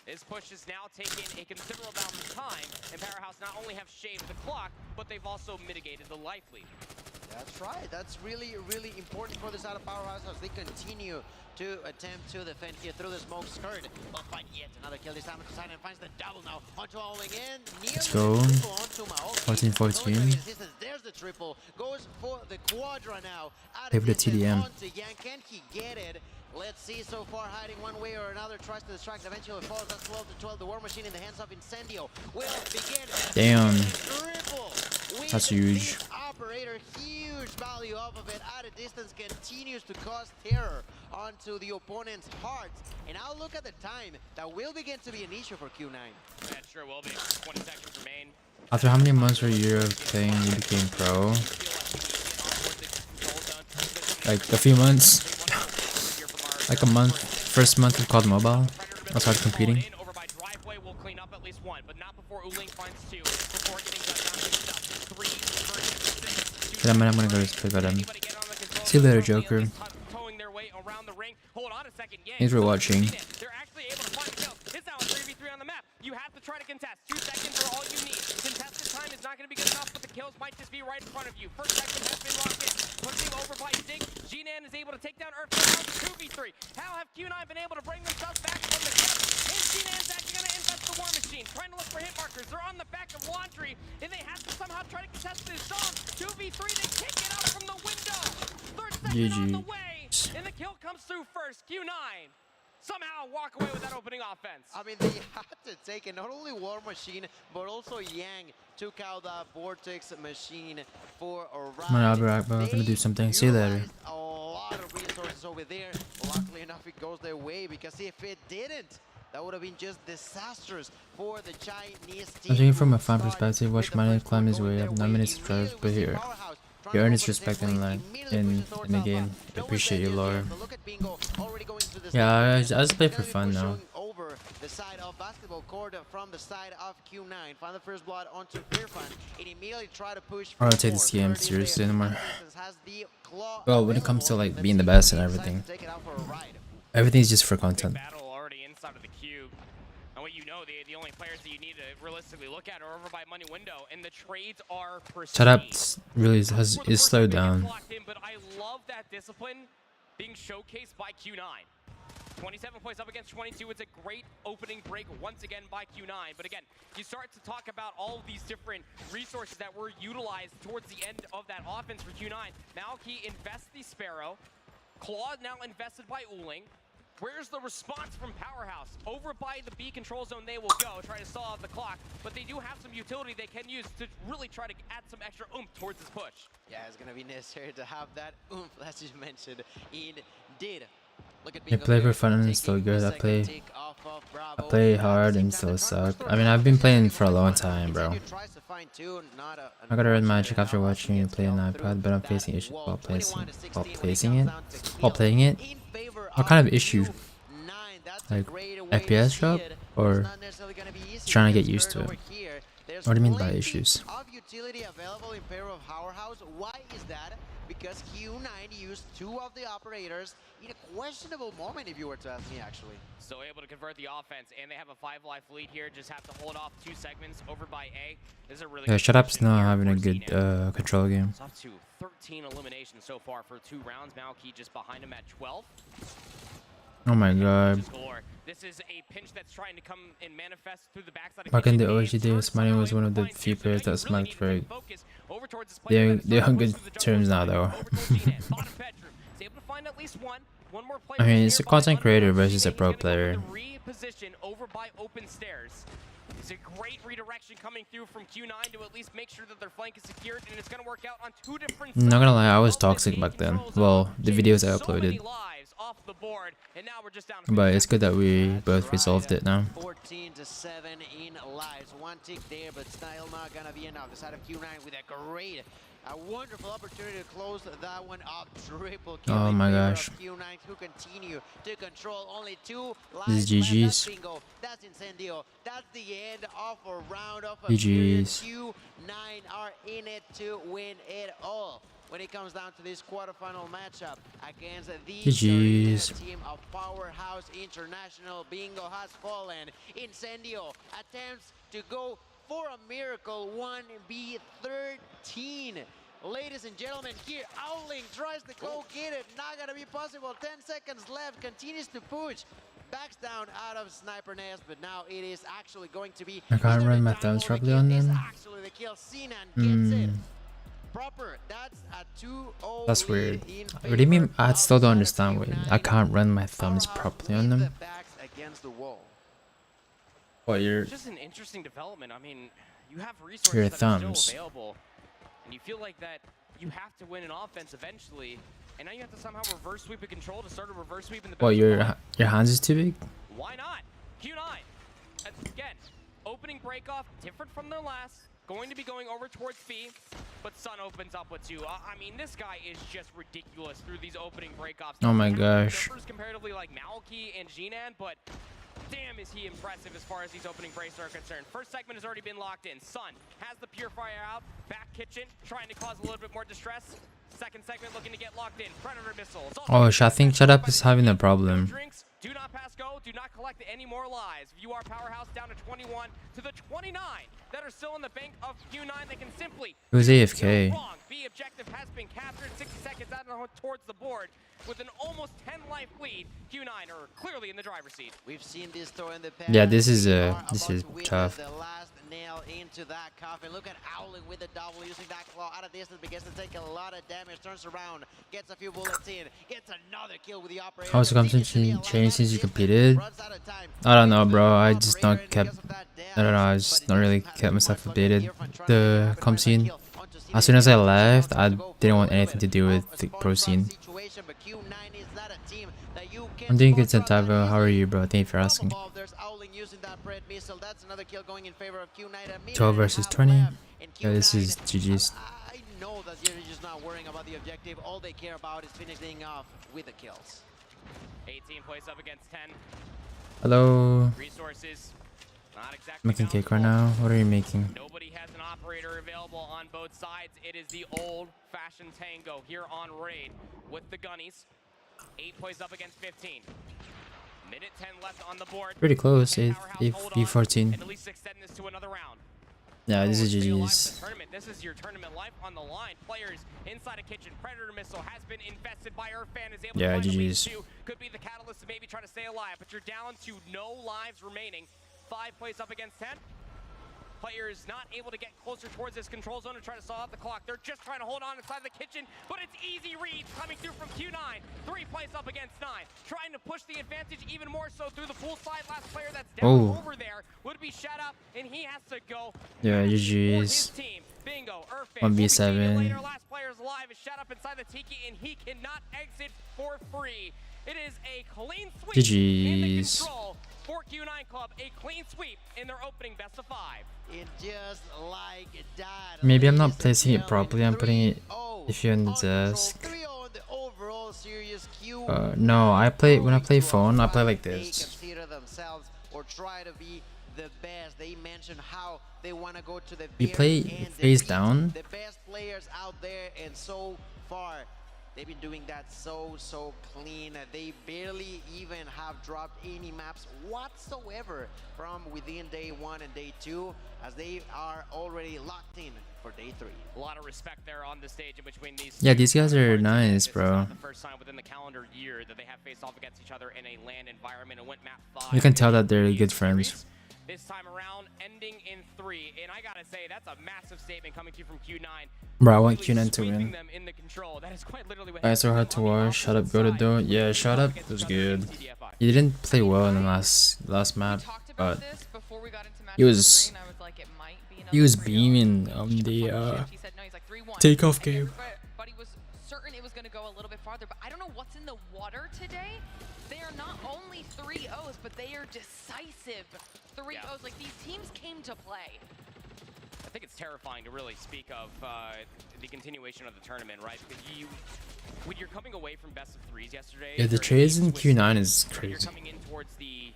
This push has now taken a considerable amount of time, and Powerhouse not only have shaved the clock, but they've also mitigated the life lead. That's right. That's really, really important for this side of Powerhouse as they continue to attempt to defend here through the smoke skirt. They'll find yet another kill. This time Sinan finds the double now. Onto all again. Let's go. 14-14. There's the triple. Goes for the quadra now. Play with the TDM. Can he get it? Let's see, so far hiding one way or another, tries to distract, eventually falls. That's 12-12. The War Machine in the hands of Incendio will begin. Damn. Triple That's huge. Operator, huge value off of it at a distance, continues to cause terror onto the opponent's hearts. And now look at the time. That will begin to be an issue for Q9. That sure will be. 20 seconds remain. After how many months or year of playing, you became pro? Like a few months. Like a month. First month of COD Mobile. I started competing. But I'm gonna go to play Godlike. See you later, Joker. Thanks for watching. You have to try to contest. 2 seconds are all you need. Contested time is not going to be good enough, but the kills might just be right in front of you. First second has been locked in. Pushing over by Zig. G-Nan is able to take down Earth. 2v3. How have Q9 been able to bring themselves back from the kill? And G-Nan's actually going to invest the War Machine. Trying to look for hit markers. They're on the back of Laundry, and they have to somehow try to contest this zone. 2v3. They kick it out from the window. Third second on the way, and the kill comes through first. Q9. Somehow walk away with that opening offense. I mean, they had to take it. Not only War Machine, but also Yang took out that Vortex Machine for a round. Come on, I'll be right back. I'm gonna do something. See you later. A lot of resources over there. Luckily enough, it goes their way, because if it didn't, that would have been just disastrous for the Chinese team. I'm thinking from a fan perspective, watch Miney climb his way up 9 minutes to drive, but here. You earn his respect in the game. I appreciate you, Laura. Yeah, I just play for fun now. Over the side of basketball court from the side of Q9. Find the first blood onto Irfan. It immediately try to push. I don't take this game seriously anymore. Well, when it comes to like being the best and everything, everything's just for content. Battle already inside of the cube. And what you know, the only players that you need to realistically look at are over by money window, and the trades are pursued. Setup really is slowed down. But I love that discipline being showcased by Q9. 27 points up against 22. It's a great opening break once again by Q9. But again, you start to talk about all of these different resources that were utilized towards the end of that offense for Q9. Malky invests the Sparrow. Claw now invested by Uling. Where's the response from Powerhouse? Over by the B control zone they will go, try to stall out the clock, but they do have some utility they can use to really try to add some extra oomph towards this push. Yeah, it's going to be necessary to have that oomph, as you mentioned, indeed. I play for fun and still good. I play hard and still suck. I mean, I've been playing for a long time, bro. I got a red magic after watching you play on iPad, but I'm facing issues while playing it. What kind of issue? Like FPS drop or trying to get used to it? What do you mean by issues? Utility available in pair of Powerhouse. Why is that? Because Q9 used 2 of the operators in a questionable moment, if you were to ask me, actually. So able to convert the offense, and they have a 5-life lead here. Just have to hold off 2 segments over by A. This is a really Shut Up's not having a good control game. It's up to 13 eliminations so far for 2 rounds. Malky just behind him at 12. Oh my god. This is a pinch that's trying to come and manifest through the backside. Back in the OG days, Miney was one of the few players that smacked very. They're on good terms now, though. I mean, it's a content creator versus a pro player. Over by open stairs. It's a great redirection coming through from Q9 to at least make sure that their flank is secured, and it's going to work out on 2 different sides. Not gonna lie, I was toxic back then. Well, the videos I uploaded. But it's good that we both resolved it now. 14-7 in lives. 1 tick there, but still not gonna be enough. The side of Q9 with a wonderful opportunity to close that one up. Triple kill. Oh my gosh. Q9 to continue to control only 2 This is GG's. That's Incendio. That's the end of a round of GG's. Q9 are in it to win it all. When it comes down to this quarterfinal matchup against the team of Powerhouse International, Bingo has fallen. Incendio attempts to go for a miracle 1v13. Ladies and gentlemen, here Owling tries to go get it. Not gonna be possible. 10 seconds left. Continues to push. Backs down out of Sniper Nest, but now it is actually going to be. I can't run my thumbs properly on them. Actually, the kill. Sinan gets it. Proper. That's a 2-0. That's weird. What do you mean? I still don't understand what I can't run my thumbs properly on them. What, you're just an interesting development. I mean, you have resources your that are thumbs. still available. And you feel like that you have to win an offense eventually, and now you have to somehow reverse sweep a control to start a reverse sweep in the. Well, your hands is too big. Why not? Q9. Again, opening break off, different from their last. Going to be going over towards B, but Sun opens up with 2. I mean, this guy is just ridiculous through these opening breakoffs. Oh my gosh. Numbers comparatively like Malky and Jinan, but damn is he impressive as far as these opening breaks are concerned. First segment has already been locked in. Sun has the Purifier out, back kitchen, trying to cause a little bit more distress. Second segment looking to get locked in. Predator missiles. Oh, I think Shut Up is having a problem. Do not pass go. Do not collect any more lives. You are Powerhouse down to 21 to the 29 that are still in the bank of Q9. They can simply. Who's AFK? Wrong. B objective has been captured. 60 seconds out towards the board with an almost 10 life lead. Q9 are clearly in the driver's seat. We've seen this throw in the past. Yeah, this is tough. The last nail into that coffin. Look at Owling with the double using that claw out of distance, begins to take a lot of damage. Turns around, gets a few bullets in, gets another kill with the operator. How's the competition changed since you competed? I don't know, bro. I just not kept. I don't know. I just not really kept myself updated. The comp scene. As soon as I left, I didn't want anything to do with the pro scene. I'm doing good, Santavo. How are you, bro? Thank you for asking. 12 versus 20. Yeah, this is GG's. I know that you're just not worrying about the objective. All they care about is finishing off with the kills. 18 plays up against 10. Hello. Resources. Not exactly Making cake right now. What are you making? Nobody has an operator available on both sides. It is the old-fashioned tango here on Raid with the gunnies. 8 plays up against 15. Minute 10 left on the board. Pretty close. 8v14. And at least extend this to another round. Yeah, this is GG's. This is your tournament life on the line. Players inside a kitchen. Predator missile has been invested by Earthfan. Is able to find GG's. could be the catalyst to maybe try to stay alive, but you're down to no lives remaining. 5 plays up against 10. Players not able to get closer towards this control zone to try to stall out the clock. They're just trying to hold on inside the kitchen, but it's easy reads coming through from Q9. 3 plays up against 9. Trying to push the advantage even more so through the pool side. Last player that's down over there would be shut up, and he has to go. Yeah, GG's. 1v7. Last player's alive is shut up inside the Tiki, and he cannot exit for free. It is a clean sweep in the control for Q9 Club. A clean sweep in their opening best of 5. It just like that. Maybe I'm not placing it properly. I'm putting it if you're on the desk. No, I play when I play phone. I play like this. Consider themselves or try to be the best. They mentioned how they want to go to the. You play face down. The best players out there, and so far. They've been doing that so clean. They barely even have dropped any maps whatsoever from within day 1 and day 2, as they are already locked in for day 3. A lot of respect there on the stage in between these. Yeah, these guys are nice, bro. The first time within the calendar year that they have faced off against each other in a LAN environment and went map 5. You can tell that they're good friends. This time around, ending in 3, and I gotta say that's a massive statement coming to you from Q9. Bro, I want Q9 to win. Them in the control. That is quite literally what Guys are hard to watch. Shut up, go to do it. Yeah, Shut Up was good. He didn't play well in the last map, but he was beaming on the takeoff game. Everybody was certain it was going to go a little bit farther, but I don't know what's in the water today. They are not only 3-0s, but they are decisive 3-0s. Like, these teams came to play. I think it's terrifying to really speak of the continuation of the tournament, right? Because when you're coming away from best of 3s yesterday. Yeah, the trades in Q9 is crazy. Coming in towards the,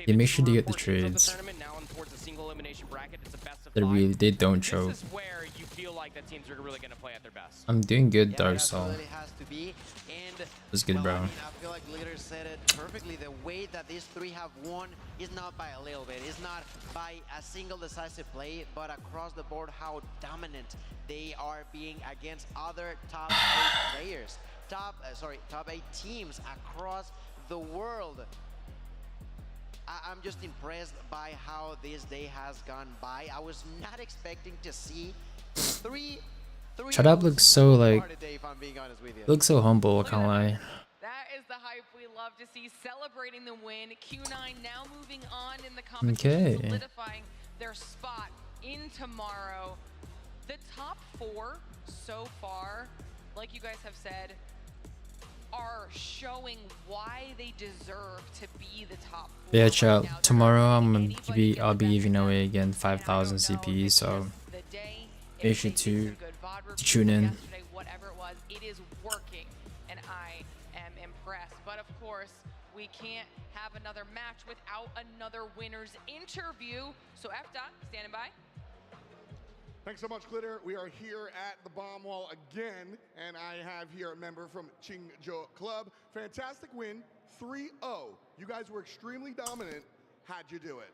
they make sure to get the trades. They don't choke. This is where you feel like that teams are really going to play at their best. I'm doing good, Dark Soul. That's good, bro. I feel like Glitter said it perfectly. The way that these 3 have won is not by a little bit. It's not by a single decisive play, but across the board how dominant they are being against other top 8 players. Top 8 teams across the world. I'm just impressed by how this day has gone by. I was not expecting to see 3 Shut Up looks so looks so humble, I can't lie. That is the hype we love to see, celebrating the win. Q9 now moving on in the competition, solidifying their spot in tomorrow. The top 4 so far, like you guys have said, are showing why they deserve to be the top 4. Yeah, chat. Tomorrow I'll be giving away again 5,000 CP, so make sure to tune in. Whatever it was, it is working, and I am impressed. But of course, we can't have another match without another winner's interview. So F-Dot, standing by. Thanks so much, Glitter. We are here at the bomb wall again, and I have here a member from Qingzhou Club. Fantastic win, 3-0. You guys were extremely dominant. How'd you do it?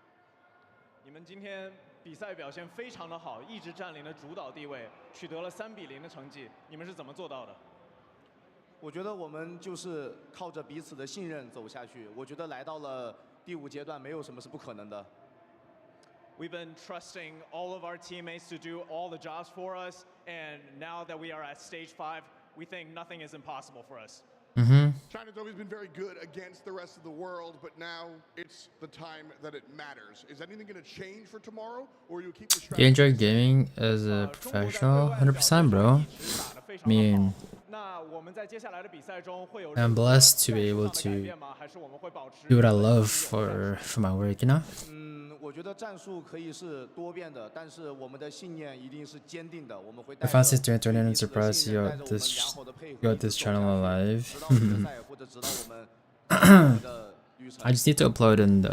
你们今天比赛表现非常的好，一直占领了主导地位，取得了3比0的成绩。你们是怎么做到的？我觉得我们就是靠着彼此的信任走下去。我觉得来到了第5阶段，没有什么是不可能的。 We've been trusting all of our teammates to do all the jobs for us, and now that we are at stage 5, we think nothing is impossible for us. China's always been very good against the rest of the world, but now it's the time that it matters. Is anything going to change for tomorrow, or you keep the strategy? Do you enjoy gaming as a professional? 100%, bro. I mean, I'm blessed to be able to do what I love for my work, you know? 我觉得战术可以是多变的，但是我们的信念一定是坚定的。我们会 I fancy doing 29 surprise you got this channel alive. I just need to upload and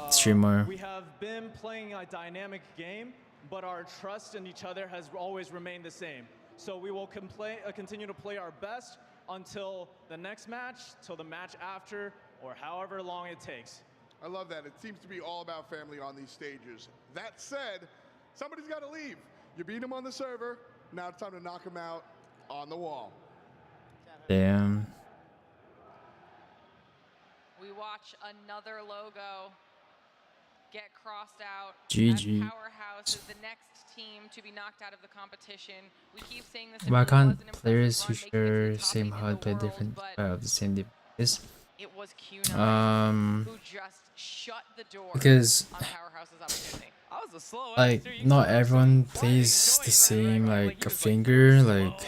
stream more. We have been playing a dynamic game, but our trust in each other has always remained the same. So we will continue to play our best until the next match, till the match after, or however long it takes. I love that. It seems to be all about family on these stages. That said, somebody's got to leave. You beat him on the server. Now it's time to knock him out on the wall. Damn. We watch another logo get crossed out. GG. Powerhouse is the next team to be knocked out of the competition. We keep saying this. Why can't players who share same HUD play different the same device? It was Q9 who just shut the door because on Powerhouse's opportunity. like not everyone plays the same like a finger like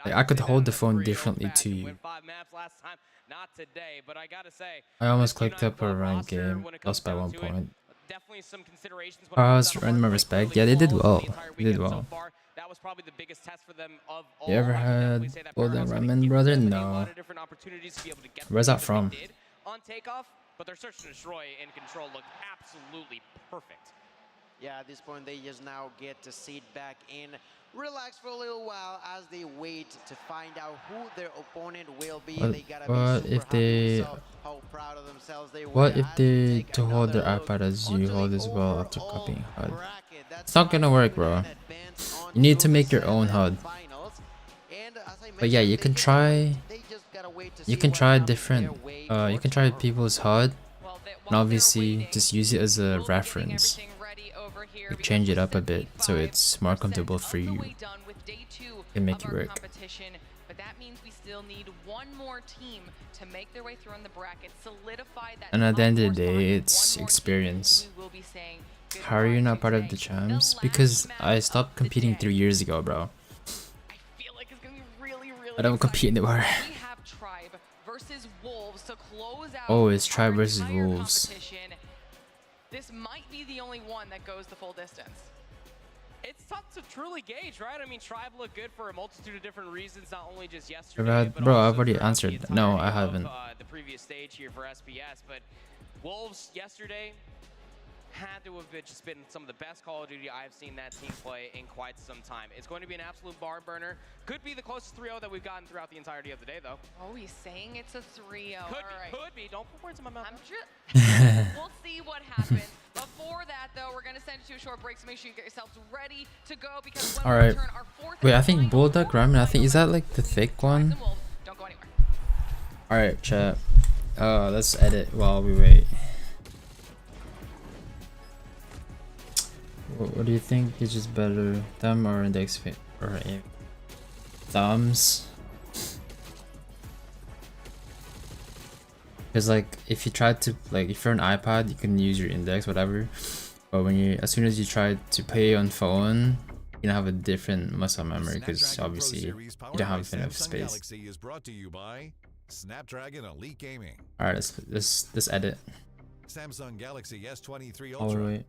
I could hold the phone differently too. I almost clicked up a ranked game, lost by 1 point. Powerhouse earned my respect. Yeah, they did well. They did well. That was probably the biggest test for them of all. You ever had Golden Ramen, brother? No. Where's that from? On takeoff, but their search and destroy and control looked absolutely perfect. Yeah, at this point they just now get to sit back in, relax for a little while as they wait to find out who their opponent will be. They gotta be super happy, so how proud of themselves they were. What if they to hold their iPad as you hold as well after copying HUD? It's not gonna work, bro. You need to make your own HUD. But yeah, you can try different you can try people's HUD and obviously just use it as a reference. Like change it up a bit so it's more comfortable for you and make it work. But that means we still need one more team to make their way through in the bracket, solidify that. And at the end of the day, it's experience. How are you not part of the champs? Because I stopped competing 3 years ago, bro. I don't compete anymore. Oh, it's Tribe versus Wolves. This might be the only one that goes the full distance. It's tough to truly gauge, right? I mean, Tribe looked good for a multitude of different reasons, not only just yesterday, but bro, I've already answered. No, I haven't. The previous stage here for SBS, but Wolves yesterday had to have just been some of the best Call of Duty I've seen that team play in quite some time. It's going to be an absolute barn burner. Could be the closest 3-0 that we've gotten throughout the entirety of the day, though. Oh, he's saying it's a 3-0. Could be. Don't put words in my mouth. We'll see what happens. Before that, though, we're going to send you to a short break, so make sure you get yourselves ready to go because when we return our fourth. Wait, I think Bulldog Ramen, I think, is that like the thick one? Don't go anywhere. Alright, chat. Let's edit while we wait. What do you think is just better, thumb or index or aim? Thumbs. Because like if you try to if you're an iPad, you can use your index, whatever. But when you, as soon as you try to play on phone, you have a different muscle memory because obviously you don't have enough space. Galaxy is brought to you by Snapdragon Elite Gaming. All right, let's edit. Samsung Galaxy S23 All Ultra. right.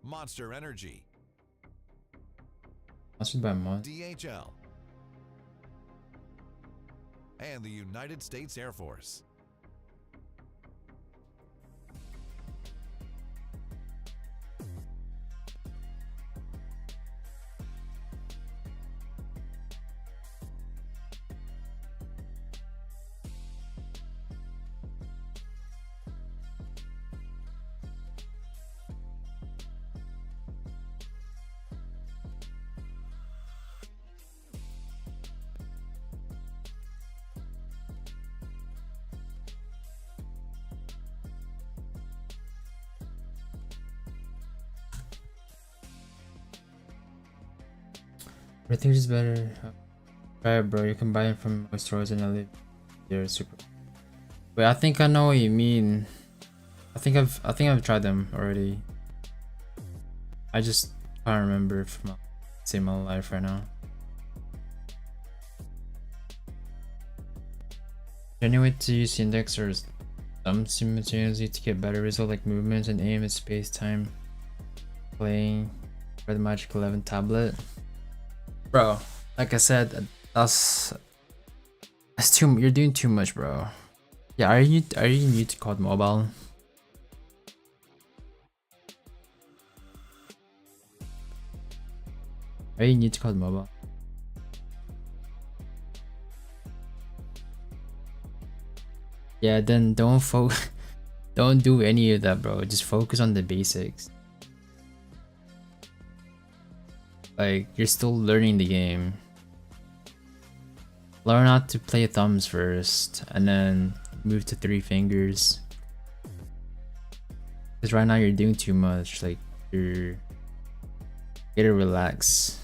Monster Energy. Sponsored by Mod. DHL. And the United States Air Force. Everything's just better. Alright, bro, you can buy it from most stores and I live here. Super. Wait, I think I know what you mean. I think I've tried them already. I just can't remember from my life right now. Any way to use index or thumb simultaneously to get better result like movements and aim at space time playing for the Magic 11 tablet? Bro, like I said, that's too. You're doing too much, bro. Yeah, are you new to COD Mobile? Are you new to COD Mobile? Yeah, then don't do any of that, bro. Just focus on the basics. Like, you're still learning the game. Learn how to play thumbs first, and then move to 3 fingers. Because right now you're doing too much. Like, you gotta relax.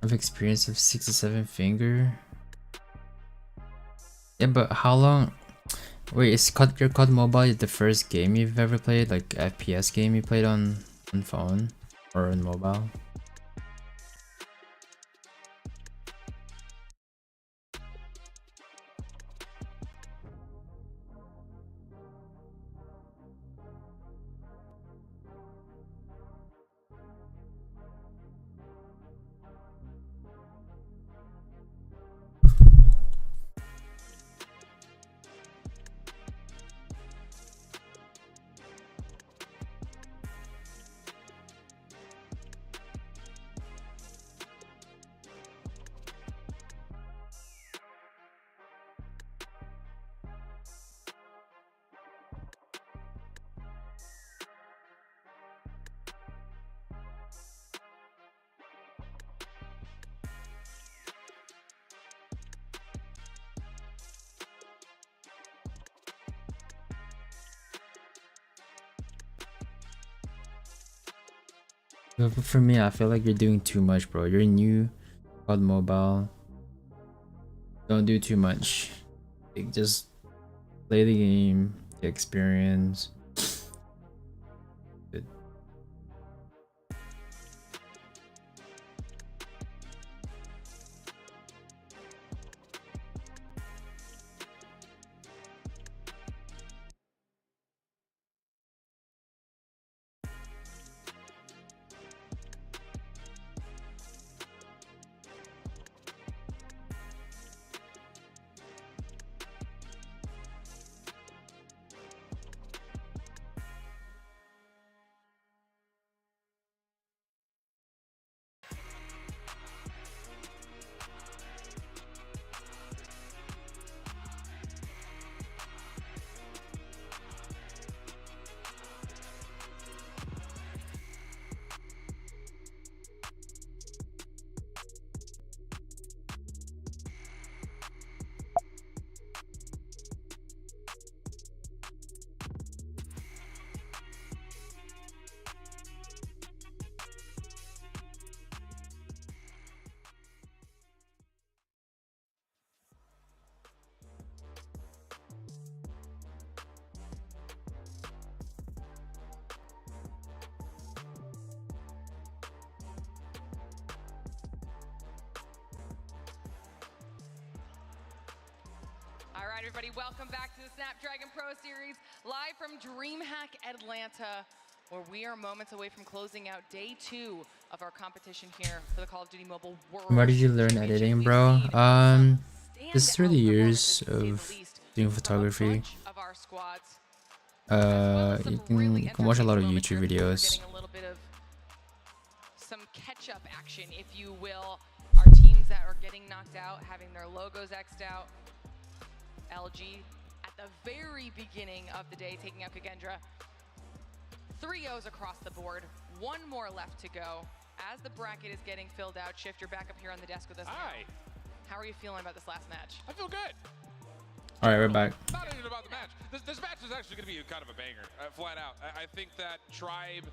Of experience of 6 to 7 finger. Yeah, but how long? Wait, is your COD Mobile the first game you've ever played? Like FPS game you played on phone or on mobile? But for me, I feel like you're doing too much, bro. You're new COD Mobile. Don't do too much. Like, just play the game, the experience. Good. right, everybody, welcome back to the Snapdragon Pro Series, live from DreamHack Atlanta, where we are moments away from closing out day 2 of our competition here for the Call of Duty Mobile World. Where did you learn editing, bro? Just through the years of doing photography. You can watch a lot of YouTube videos. Getting a little bit of some catch-up action, if you will. Our teams that are getting knocked out, having their logos X'd out. LG at the very beginning of the day, taking out Kagendra. 3-0s across the board. One more left to go. As the bracket is getting filled out, Shift, you're back up here on the desk with us. Hi. How are you feeling about this last match? I feel good. All right, we're back. Not even about the match. This match is actually going to be kind of a banger, flat out. I think that Tribe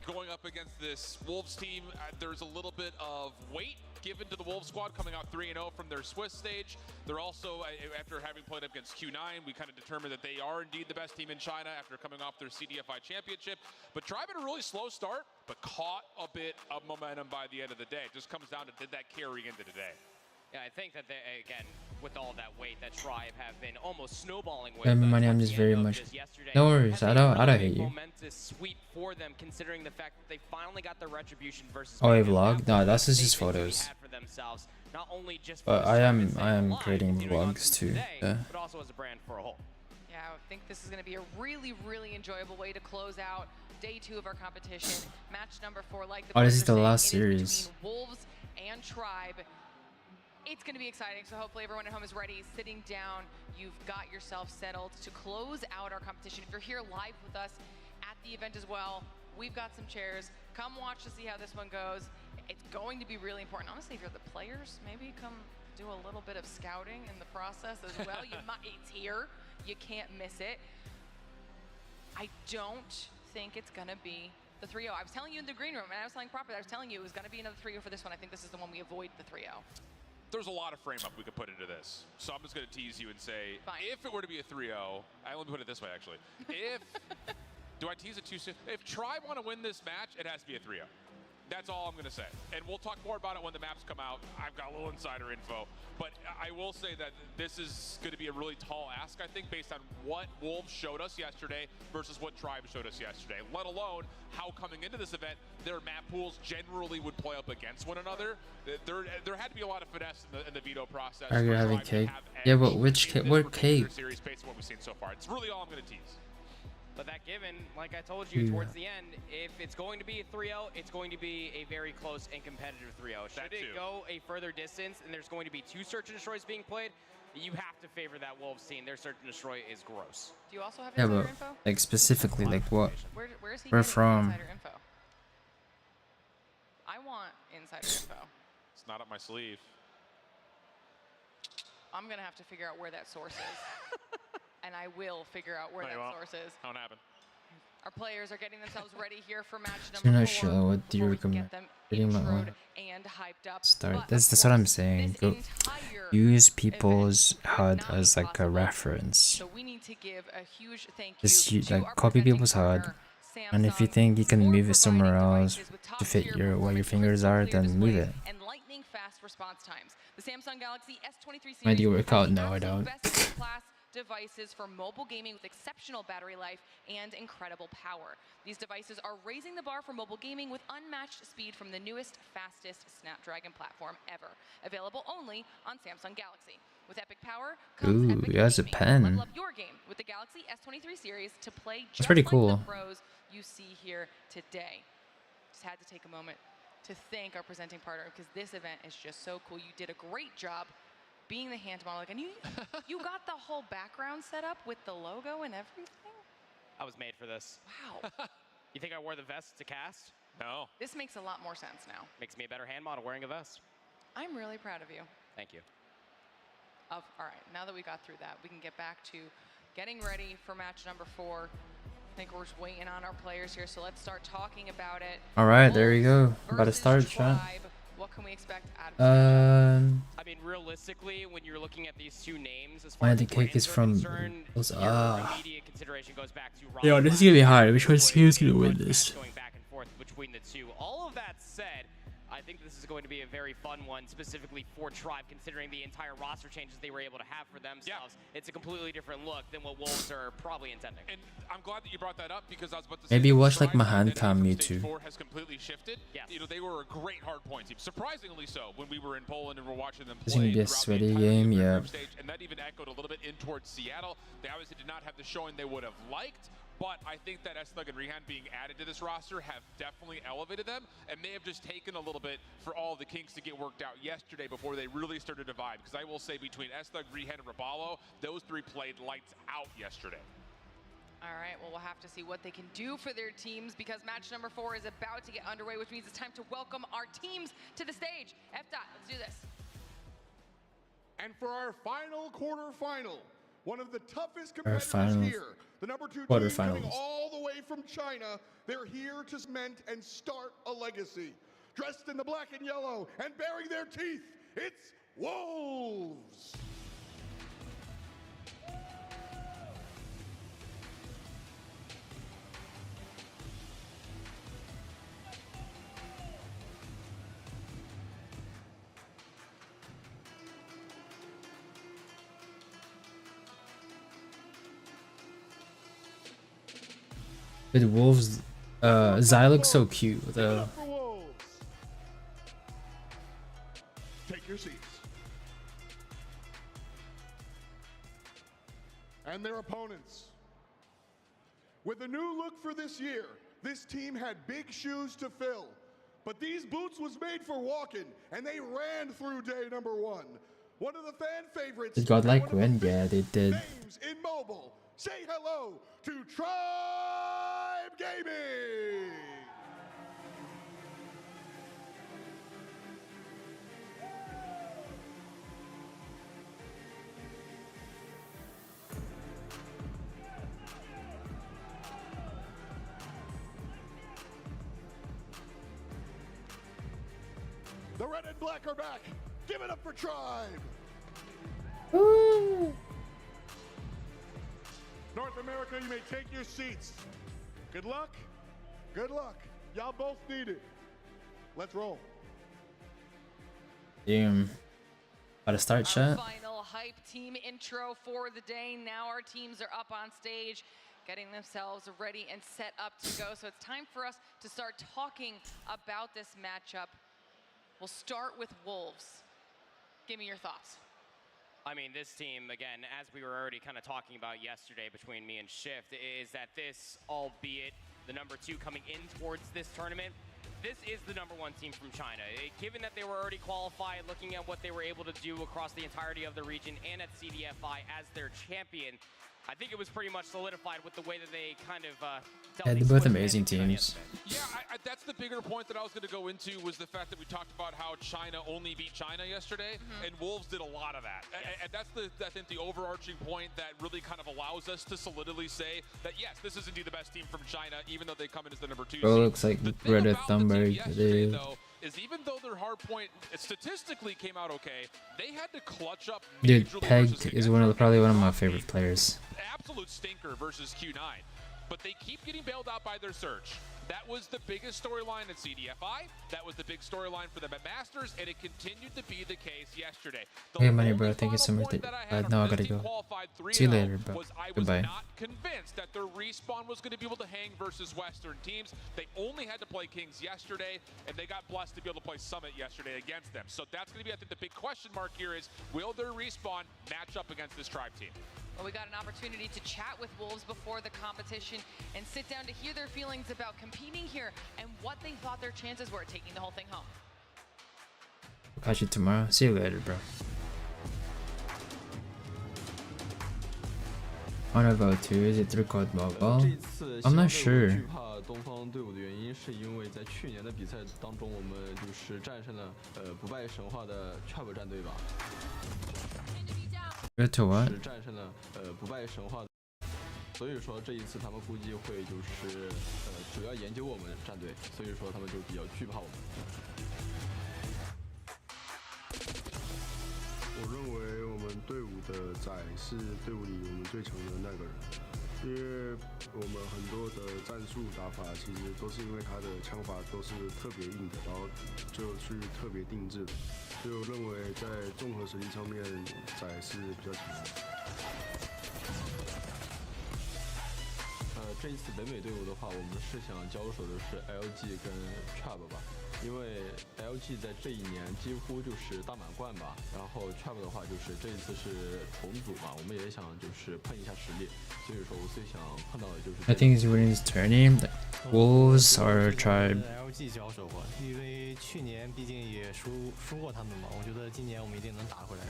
going up against this Wolves team, there's a little bit of weight given to the Wolves squad coming out 3-0 from their Swiss stage. They're also, after having played up against Q9, we kind of determined that they are indeed the best team in China after coming off their CDFI championship. But Tribe had a really slow start, but caught a bit of momentum by the end of the day. It just comes down to, did that carry into today? Yeah, I think that they, again, with all that weight that Tribe have been almost snowballing with. Money, I'm just very much. No worries, I don't hate you. Momentous sweep for them, considering the fact that they finally got the retribution versus. Oh, a vlog? No, that's just photos. But I am creating vlogs too. But also as a brand for a whole. Yeah, I think this is going to be a really, really enjoyable way to close out day 2 of our competition. Match number 4, like the. Oh, this is the last series. Wolves and Tribe. It's going to be exciting, so hopefully everyone at home is ready, sitting down. You've got yourself settled to close out our competition. If you're here live with us at the event as well, we've got some chairs. Come watch to see how this one goes. It's going to be really important. Honestly, if you're the players, maybe come do a little bit of scouting in the process as well. It's here. You can't miss it. I don't think it's going to be the 3-0. I was telling you in the green room, and I was telling Proper, I was telling you it was going to be another 3-0 for this one. I think this is the one we avoid the 3-0. There's a lot of frame up we could put into this. So I'm just going to tease you and say, if it were to be a 3-0, let me put it this way, actually. Do I tease it too soon? If Tribe want to win this match, it has to be a 3-0. That's all I'm going to say. And we'll talk more about it when the maps come out. I've got a little insider info. But I will say that this is going to be a really tall ask, I think, based on what Wolves showed us yesterday versus what Tribe showed us yesterday, let alone how coming into this event, their map pools generally would play up against one another. There had to be a lot of finesse in the veto process. Are you having cake? Yeah, but which cake? What cake? Series based on what we've seen so far. It's really all I'm going to tease. But that given, like I told you towards the end, if it's going to be a 3-0, it's going to be a very close and competitive 3-0. Should it go a further distance and there's going to be 2 search and destroys being played, you have to favor that Wolves team. Their search and destroy is gross. Do you also have insider info? Like specifically, like what? Where is he We're getting from. Insider info? I want insider info. It's not up my sleeve. I'm going to have to figure out where that source is. And I will figure out where that source is. Won't happen. Our players are getting themselves ready here for match You're number not 4. sure what do you recommend? And hyped up. Start. That's what I'm saying. Go use people's HUD as like a reference. So we need to give a huge thank you Just to like copy people's HUD, and if you think you can move it somewhere else to fit where your fingers are, then move it. And lightning fast response times. The Samsung Galaxy S23 series. Do you work out? No, I don't. Devices for mobile gaming with exceptional battery life and incredible power. These devices are raising the bar for mobile gaming with unmatched speed from the newest, fastest Snapdragon platform ever. Available only on Samsung Galaxy. With epic power comes epic he has a pen. Level up your game with the Galaxy S23 series to play just pretty like cool. the pros you see here today. Just had to take a moment to thank our presenting partner because this event is just so cool. You did a great job being the hand model, and you got the whole background set up with the logo and everything? I was made for this. Wow. You think I wore the vest to cast? No. This makes a lot more sense now. Makes me a better hand model wearing a vest. I'm really proud of you. Thank you. All right, now that we got through that, we can get back to getting ready for match number 4. I think we're just waiting on our players here, so let's start talking about it. All right, there you go. About to start, chat. What can we expect out of I mean, realistically, when you're looking at these 2 names, as far as the cake is from those immediate consideration goes back to yo, this is gonna be hard. Which one's who's gonna win this? Going back and forth between the 2. All of that said, I think this is going to be a very fun one, specifically for Tribe, considering the entire roster changes they were able to have for themselves. Yeah. It's a completely different look than what Wolves are probably intending. And I'm glad that you brought that up because I was about to Maybe say watch like Tribe Mahan identity from Kami stage too. 4 has completely shifted. Yes. You know, they were a great Hardpoint team, surprisingly so, when we were in Poland and we're watching them It's gonna play be a throughout sweaty the entirety game, of their yeah. group stage, and that even echoed a little bit in towards Seattle. They obviously did not have the showing they would have liked. But I think that Estug and Rehan being added to this roster have definitely elevated them and may have just taken a little bit for all the kinks to get worked out yesterday before they really started to vibe. Because I will say between Estug, Rehan, and Rabalo, those three played lights out yesterday. All right, well, we'll have to see what they can do for their teams because match number 4 is about to get underway, which means it's time to welcome our teams to the stage. F-Dot, let's do this. And for our final quarterfinal, one of the toughest competitors here, the number 2 team coming all the way from China. They're here to cement and start a legacy. Dressed in the black and yellow and baring their teeth, it's Wolves. With Wolves, Zai looks so cute with a. Take your seats. And their opponents. With a new look for this year, this team had big shoes to fill. But these boots was made for walking, and they ran through day number 1. One of the fan favorites. Did Godlike win? Yeah, they did. Names in mobile. Say hello to Tribe Gaming. The red and black are back. Give it up for Tribe. Woo. North America, you may take your seats. Good luck. Good luck. Y'all both need it. Let's roll. Damn. About to start, chat. Final hype team intro for the day. Now our teams are up on stage, getting themselves ready and set up to go. So it's time for us to start talking about this matchup. We'll start with Wolves. Give me your thoughts. I mean, this team, again, as we were already kind of talking about yesterday between me and Shift, is that this, albeit the number 2 coming in towards this tournament, this is the number 1 team from China. Given that they were already qualified, looking at what they were able to do across the entirety of the region and at CDFI as their champion, I think it was pretty much solidified with the way that they kind of Yeah, they're both amazing teams. Yeah, that's the bigger point that I was going to go into was the fact that we talked about how China only beat China yesterday, and Wolves did a lot of that. And that's I think the overarching point that really kind of allows us to solidly say that yes, this is indeed the best team from China, even though they come in as the number 2 Bro seed. looks like Greta Thunberg. Though, is even though their hard point statistically came out okay, they had to clutch up. Dude, Peg is probably one of my favorite players. Absolute stinker versus Q9, but they keep getting bailed out by their surge. That was the biggest storyline at CDFI. That was the big storyline for them at Masters, and it continued to be the case yesterday. Hey, money, bro. Thank you so much. No, I gotta go. See you later, bro. Goodbye. Not convinced that their respawn was going to be able to hang versus Western teams. They only had to play Kings yesterday, and they got blessed to be able to play Summit yesterday against them. So that's going to be, I think, the big question mark here is, will their respawn match up against this Tribe team? Well, we got an opportunity to chat with Wolves before the competition and sit down to hear their feelings about competing here and what they thought their chances were at taking the whole thing home. I'll catch you tomorrow. See you later, bro. I wanna vote too. Is it through Code Mobile? I'm not sure. 惧怕东方队伍的原因，是因为在去年的比赛当中，我们就是战胜了不败神话的 Trap 战队吧。Veto what? 是战胜了不败神话的，所以说这一次他们估计会就是主要研究我们战队，所以说他们就比较惧怕我们。我认为我们队伍的仔是队伍里我们最强的那个人。因为我们很多的战术打法其实都是因为他的枪法都是特别硬的，然后就去特别定制的，所以我认为在综合实力上面仔是比较强的。这一次北美队伍的话，我们是想交手的是 LG 跟 Trap 吧，因为 LG 在这一年几乎就是大满贯吧，然后 Trap 的话就是这一次是重组嘛，我们也想就是碰一下实力，所以说我最想碰到的就是。I think he's winning his tourney. Wolves or Tribe. LG 交手过，因为去年毕竟也输过他们嘛，我觉得今年我们一定能打回来。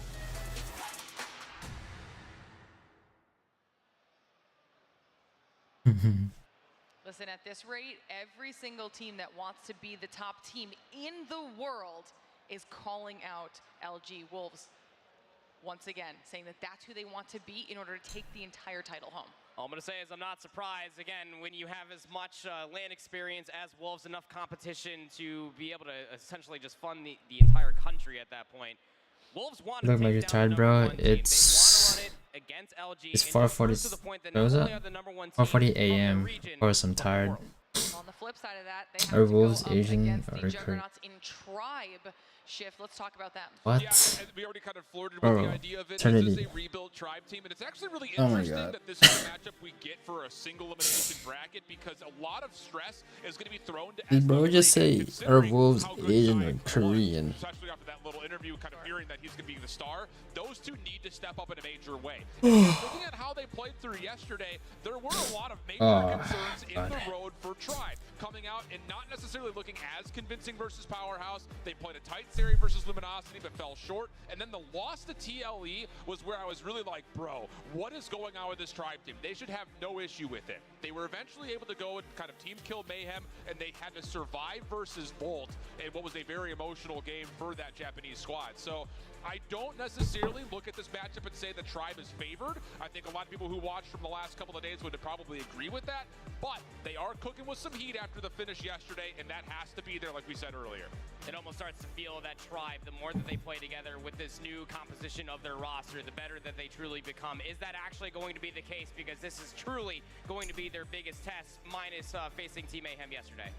Listen, at this rate, every single team that wants to be the top team in the world is calling out LG Wolves once again, saying that that's who they want to be in order to take the entire title home. All I'm going to say is I'm not surprised, again, when you have as much LAN experience as Wolves, enough competition to be able to essentially just fund the entire country at that point. Wolves want to Look like you're tired, bro. It's 4:40. What was that? 4:40 a.m. Of course, I'm tired. On the flip side of that, they have Are to Wolves go up Asian against or the Juggernauts in Tribe shift. Let's talk about them. What? Yeah, we already kind of flirted with the idea of it. This is a rebuilt Tribe team, and it's actually really interesting that this is a matchup we get for a single elimination bracket because a lot of stress is going to be thrown to Did bro just say are Wolves Asian or Korean? Especially after that little interview, kind of hearing that he's going to be the star. Those two need to step up in a major way. Looking at how they played through yesterday, there were a lot of major concerns in the road for Tribe. Coming out and not necessarily looking as convincing versus Powerhouse. They played a tight series versus Luminosity, but fell short. And then the loss to TLE was where I was really like, bro, what is going on with this Tribe team? They should have no issue with it. They were eventually able to go and kind of team kill Mayhem, and they had to survive versus Bolt in what was a very emotional game for that Japanese squad. So I don't necessarily look at this matchup and say the Tribe is favored. I think a lot of people who watched from the last couple of days would probably agree with that, but they are cooking with some heat after the finish yesterday, and that has to be there, like we said earlier. It almost starts to feel that Tribe, the more that they play together with this new composition of their roster, the better that they truly become. Is that actually going to be the case? Because this is truly going to be their biggest test, minus facing Team Mayhem yesterday.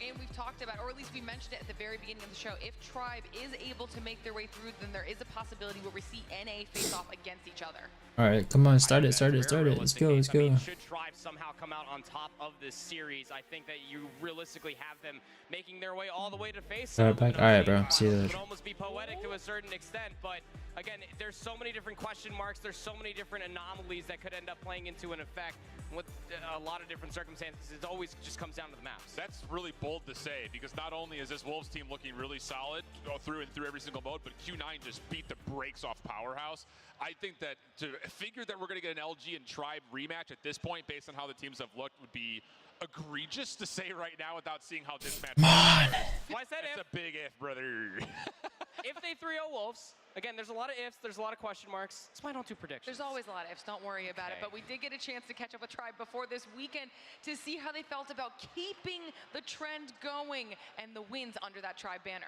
And we've talked about, or at least we mentioned it at the very beginning of the show, if Tribe is able to make their way through, then there is a possibility where we see NA face off against each other. Alright, come on, start it. Let's go. I mean, should Tribe somehow come out on top of this series, I think that you realistically have them making their way all the way to face. Alright, bro. See you later. It would almost be poetic to a certain extent, but again, there's so many different question marks. There's so many different anomalies that could end up playing into an effect with a lot of different circumstances. It always just comes down to the maps. That's really bold to say, because not only is this Wolves team looking really solid through and through every single mode, but Q9 just beat the brakes off Powerhouse. I think that to figure that we're going to get an LG and Tribe rematch at this point, based on how the teams have looked, would be egregious to say right now without seeing how this match goes. Well, I said it's a big if, brother. If they 3-0 Wolves, again, there's a lot of ifs, there's a lot of question marks. That's why I don't do predictions. There's always a lot of ifs, don't worry about it. But we did get a chance to catch up with Tribe before this weekend to see how they felt about keeping the trend going and the wins under that Tribe banner.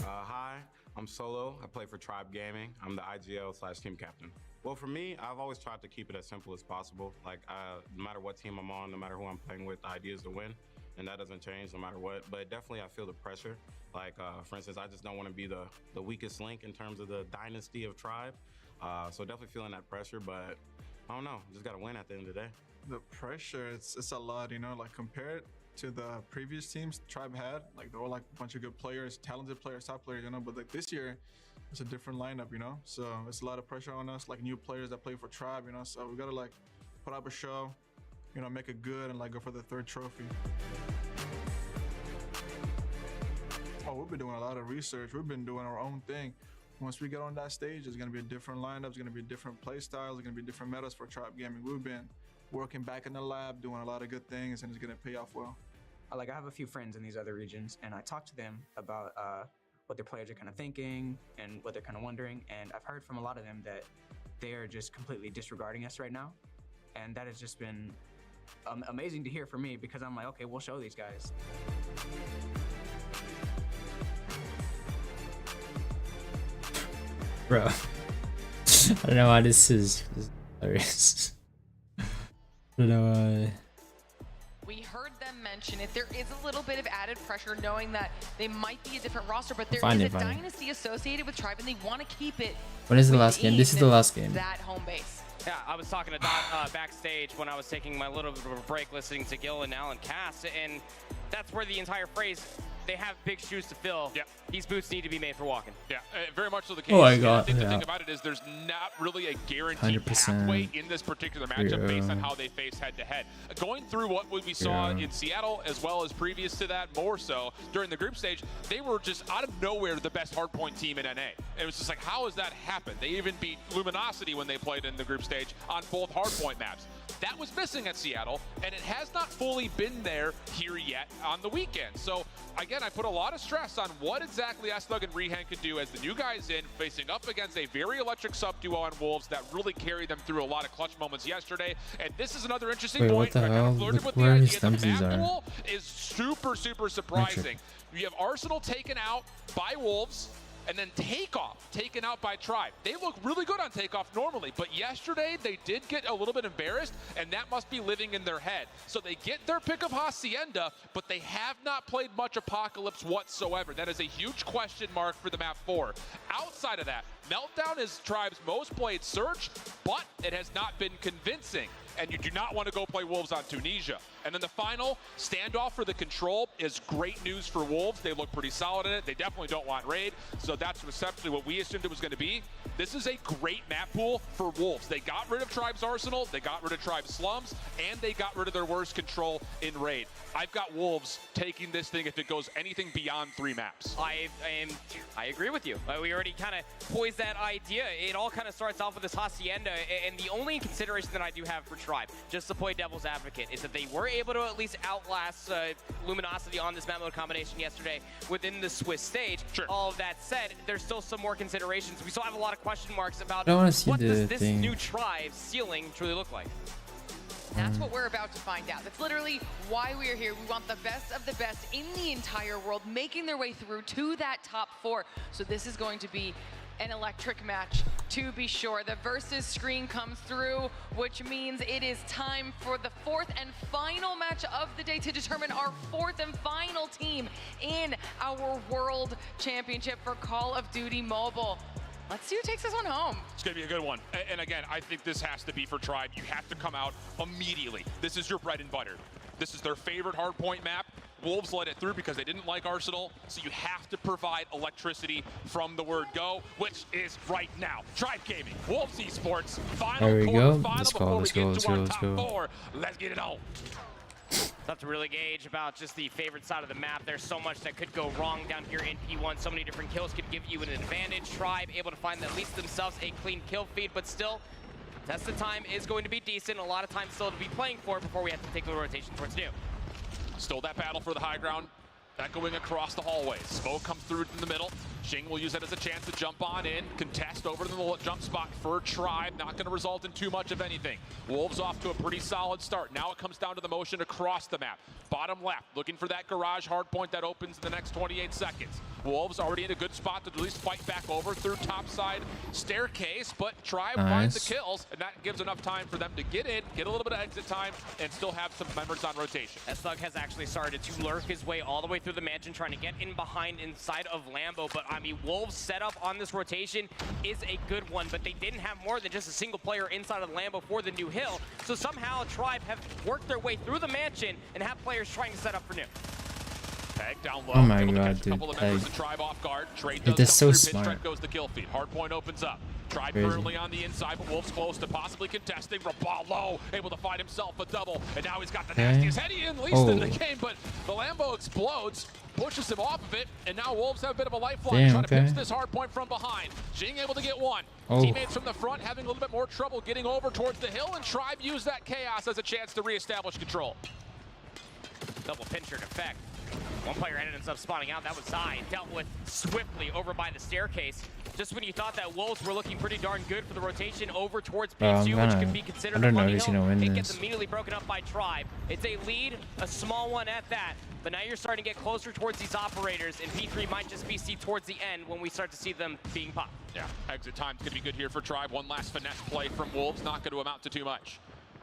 Hi, I'm Solo. I play for Tribe Gaming. I'm the IGL/team captain. Well, for me, I've always tried to keep it as simple as possible. Like, no matter what team I'm on, no matter who I'm playing with, the idea is to win, and that doesn't change no matter what. But definitely, I feel the pressure. Like, for instance, I just don't want to be the weakest link in terms of the dynasty of Tribe. So definitely feeling that pressure, but I don't know. Just got to win at the end of the day. The pressure, it's a lot, you know, like compared to the previous teams Tribe had, like they're all like a bunch of good players, talented players, top players, you know, but like this year it's a different lineup, you know, so it's a lot of pressure on us, like new players that play for Tribe, you know, so we gotta like put up a show, you know, make it good and like go for the third trophy. Oh, we've been doing a lot of research, we've been doing our own thing. Once we get on that stage, it's gonna be a different lineup, it's gonna be different play styles, it's gonna be different metas for Tribe Gaming. We've been working back in the lab, doing a lot of good things, and it's gonna pay off well. Like, I have a few friends in these other regions, and I talk to them about what their players are kind of thinking and what they're kind of wondering, and I've heard from a lot of them that they are just completely disregarding us right now, and that has just been amazing to hear for me, because I'm like, okay, we'll show these guys. Bro. I don't know why this is hilarious. I don't know why. We heard them mention it. There is a little bit of added pressure knowing that they might be a different roster, but there is a dynasty associated with Tribe and they want to keep it. When is the last game? This is the last game. That home base. Yeah, I was talking to Dot backstage when I was taking my little bit of a break listening to Gil and Alan Cass, and that's where the entire phrase, they have big shoes to fill. Yeah. These boots need to be made for walking. Yeah, very much so the case. Oh my God, I think the thing about it is there's not really a guaranteed pathway in this particular matchup based on how they face head-to-head. Going through what we saw in Seattle, as well as previous to that, more so during the group stage, they were just out of nowhere the best hardpoint team in NA. It was just like, how has that happened? They even beat Luminosity when they played in the group stage on both hardpoint maps. That was missing at Seattle, and it has not fully been there here yet on the weekend. So, again, I put a lot of stress on what exactly S-Thug and Rehan could do as the new guys in, facing up against a very electric sub-duo on Wolves that really carried them through a lot of clutch moments yesterday. And this is another interesting point. What the hell? Look where his thumbsies are. Is super surprising. You have Arsenal taken out by Wolves, and then Takeoff taken out by Tribe. They look really good on Takeoff normally, but yesterday they did get a little bit embarrassed, and that must be living in their head. So they get their pick of Hacienda, but they have not played much Apocalypse whatsoever. That is a huge question mark for the map 4. Outside of that, Meltdown is Tribe's most played search, but it has not been convincing. And you do not want to go play Wolves on Tunisia. And then the final standoff for the control is great news for Wolves. They look pretty solid in it. They definitely don't want raid. So that's essentially what we assumed it was going to be. This is a great map pool for Wolves. They got rid of Tribe's Arsenal, they got rid of Tribe's Slums, and they got rid of their worst control in raid. I've got Wolves taking this thing if it goes anything beyond 3 maps. I agree with you. We already kind of poised that idea. It all kind of starts off with this Hacienda, and the only consideration that I do have for Tribe, just to play devil's advocate, is that they were able to at least outlast Luminosity on this map mode combination yesterday within the Swiss stage. Sure. All of that said, there's still some more considerations. We still have a lot of question marks about what does this new Tribe ceiling truly look like. That's what we're about to find out. That's literally why we are here. We want the best of the best in the entire world making their way through to that top 4. So this is going to be an electric match, to be sure. The versus screen comes through, which means it is time for the 4th and final match of the day to determine our 4th and final team in our World Championship for Call of Duty Mobile. Let's see who takes this one home. It's going to be a good one. And again, I think this has to be for Tribe. You have to come out immediately. This is your bread and butter. This is their favorite hardpoint map. Wolves let it through because they didn't like Arsenal, so you have to provide electricity from the word go, which is right now. Tribe Gaming, Wolves Esports, final quarterfinal before we get to our top 4. Let's get it on. Tough to really gauge about just the favorite side of the map. There's so much that could go wrong down here in P1. So many different kills could give you an advantage. Tribe able to find at least themselves a clean kill feed, but still, test of time is going to be decent. A lot of time still to be playing for before we have to take the rotation towards new. Still that battle for the high ground, echoing across the hallways. Smoke comes through in the middle. Xing will use that as a chance to jump on in, contest over to the jump spot for Tribe. Not going to result in too much of anything. Wolves off to a pretty solid start. Now it comes down to the motion across the map. Bottom left, looking for that garage hard point that opens in the next 28 seconds. Wolves already in a good spot to at least fight back over through topside staircase, but Tribe finds the kills, and that gives enough time for them to get in, get a little bit of exit time, and still have some members on rotation. S-Thug has actually started to lurk his way all the way through the mansion, trying to get in behind inside of Lambo, but I mean, Wolves' setup on this rotation is a good one, but they didn't have more than just a single player inside of the Lambo for the new hill, so somehow Tribe have worked their way through the mansion and have players trying to set up for new. Peg down low. Oh my God, dude. Tribe off guard. Trade It is so smart. Goes the kill feed. Hardpoint opens up. Tribe currently on the inside, but Wolves close to possibly contesting. Rabal low, able to find himself a double, and now he's got the nastiest heady in least in the game, but the Lambo explodes, pushes him off of it, and now Wolves have a bit of a lifeline, trying to pinch this hardpoint from behind. Xing able to get one. Teammates from the front having a little bit more trouble getting over towards the hill, and Tribe use that chaos as a chance to reestablish control. Double pincher effect. One player ended up spawning out. That was Zai. Dealt with swiftly over by the staircase. just when you thought that Wolves were looking pretty darn good for the rotation over towards P2, which could be considered I a don't know money who's hill, gonna win it this. gets immediately broken up by Tribe. It's a lead, a small one at that, but now you're starting to get closer towards these operators, and P3 might just be seen towards the end when we start to see them being popped. Yeah, exit time's gonna be good here for Tribe. One last finesse play from Wolves, not gonna amount to too much.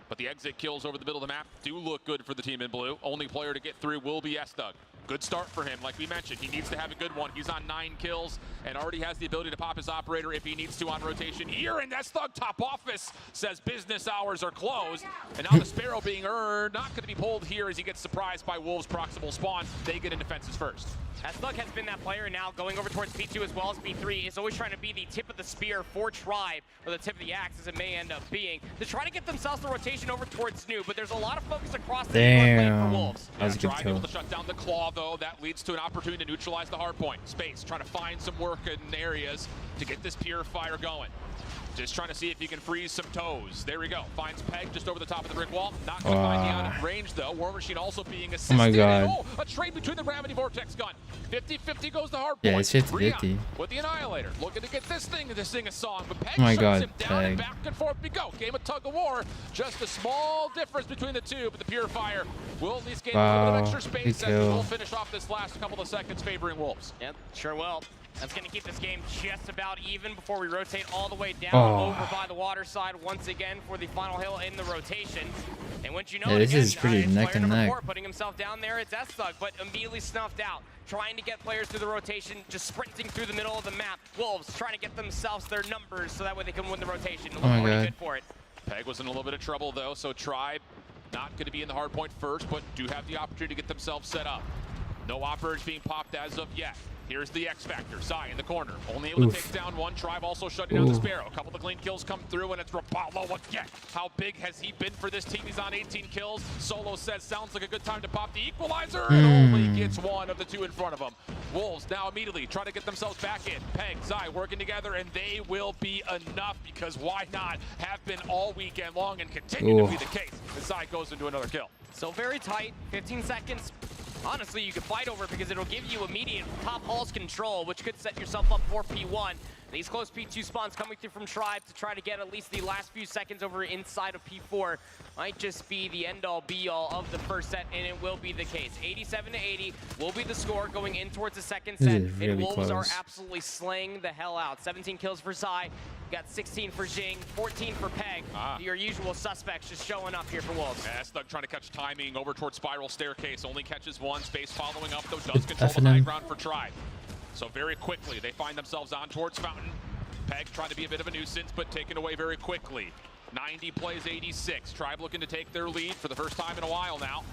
But the exit kills over the middle of the map do look good for the team in blue. Only player to get through will be S-Thug. Good start for him, like we mentioned. He needs to have a good one. He's on 9 kills and already has the ability to pop his operator if he needs to on rotation here. And S-Thug top office says business hours are closed. And now the Sparrow being earned, not going to be pulled here as he gets surprised by Wolves' proximal spawn. They get into fences first. S-Thug has been that player, and now going over towards P2 as well as P3 is always trying to be the tip of the spear for Tribe, or the tip of the axe as it may end up being, to try to get themselves the rotation over towards New, but there's a lot of focus across the lane for Wolves. That was a good Tribe kill. able to shut down the Claw, though. That leads to an opportunity to neutralize the Hardpoint. Space trying to find some work in areas to get this Purifier going. Just trying to see if he can freeze some toes. There we go. Finds Peg just over the top of the brick wall. Not going to find the out of range, though. War Machine also being assisted. Oh my god. Oh, a trade between the Gravity Vortex gun. 50-50 goes the Hardpoint. Yeah, it's 50-50. With the Annihilator. Looking to get this thing to sing a song. But Peg Oh my shuts god, him down, and Peg. back and forth we go. Game of tug of war. Just a small difference between the two, but the Purifier will at least gain a little bit of extra space, and we'll finish off this last couple of seconds favoring Wolves. Yep, sure will. That's going to keep this game just about even before we rotate all the way down over by the water side once again for the final hill in the rotation. And once you know, Yeah, this is pretty neck and neck. 4 putting himself down there, it's S-Thug, but immediately snuffed out. Trying to get players through the rotation, just sprinting through the middle of the map. Wolves trying to get themselves their numbers so that way they can win the rotation. Look my pretty god. good for it. Peg was in a little bit of trouble, though, so Tribe not going to be in the hard point first, but do have the opportunity to get themselves set up. No operators being popped as of yet. Here's the X Factor. Sai in the corner. Only able to take down one. Tribe also shutting down the Sparrow. A couple of clean kills come through, and it's Rapallo again. How big has he been for this team? He's on 18 kills. Solo says, sounds like a good time to pop the equalizer, and only gets one of the two in front of him. Wolves now immediately trying to get themselves back in. Peg, Zai working together, and they will be enough, because why not? Have been all weekend long and continue to be the case. And Zai goes into another kill. So very tight, 15 seconds. Honestly, you can fight over it because it'll give you immediate top halls control, which could set yourself up for P1. These close P2 spawns coming through from Tribe to try to get at least the last few seconds over inside of P4 might just be the end-all be-all of the first set, and it will be the case. 87-80 will be the score going in towards the second set, really and Wolves close. are absolutely slaying the hell out. 17 kills for Sai, got 16 for Jing, 14 for Peg. Your usual suspects just showing up here for Wolves. S-Thug trying to catch timing over towards Spiral Staircase. Only catches one. Space following up, though, does control the high ground for Tribe. So very quickly, they find themselves on towards Fountain. Peg trying to be a bit of a nuisance, but taken away very quickly. 90 plays 86. Tribe looking to take their lead for the first time in a while now.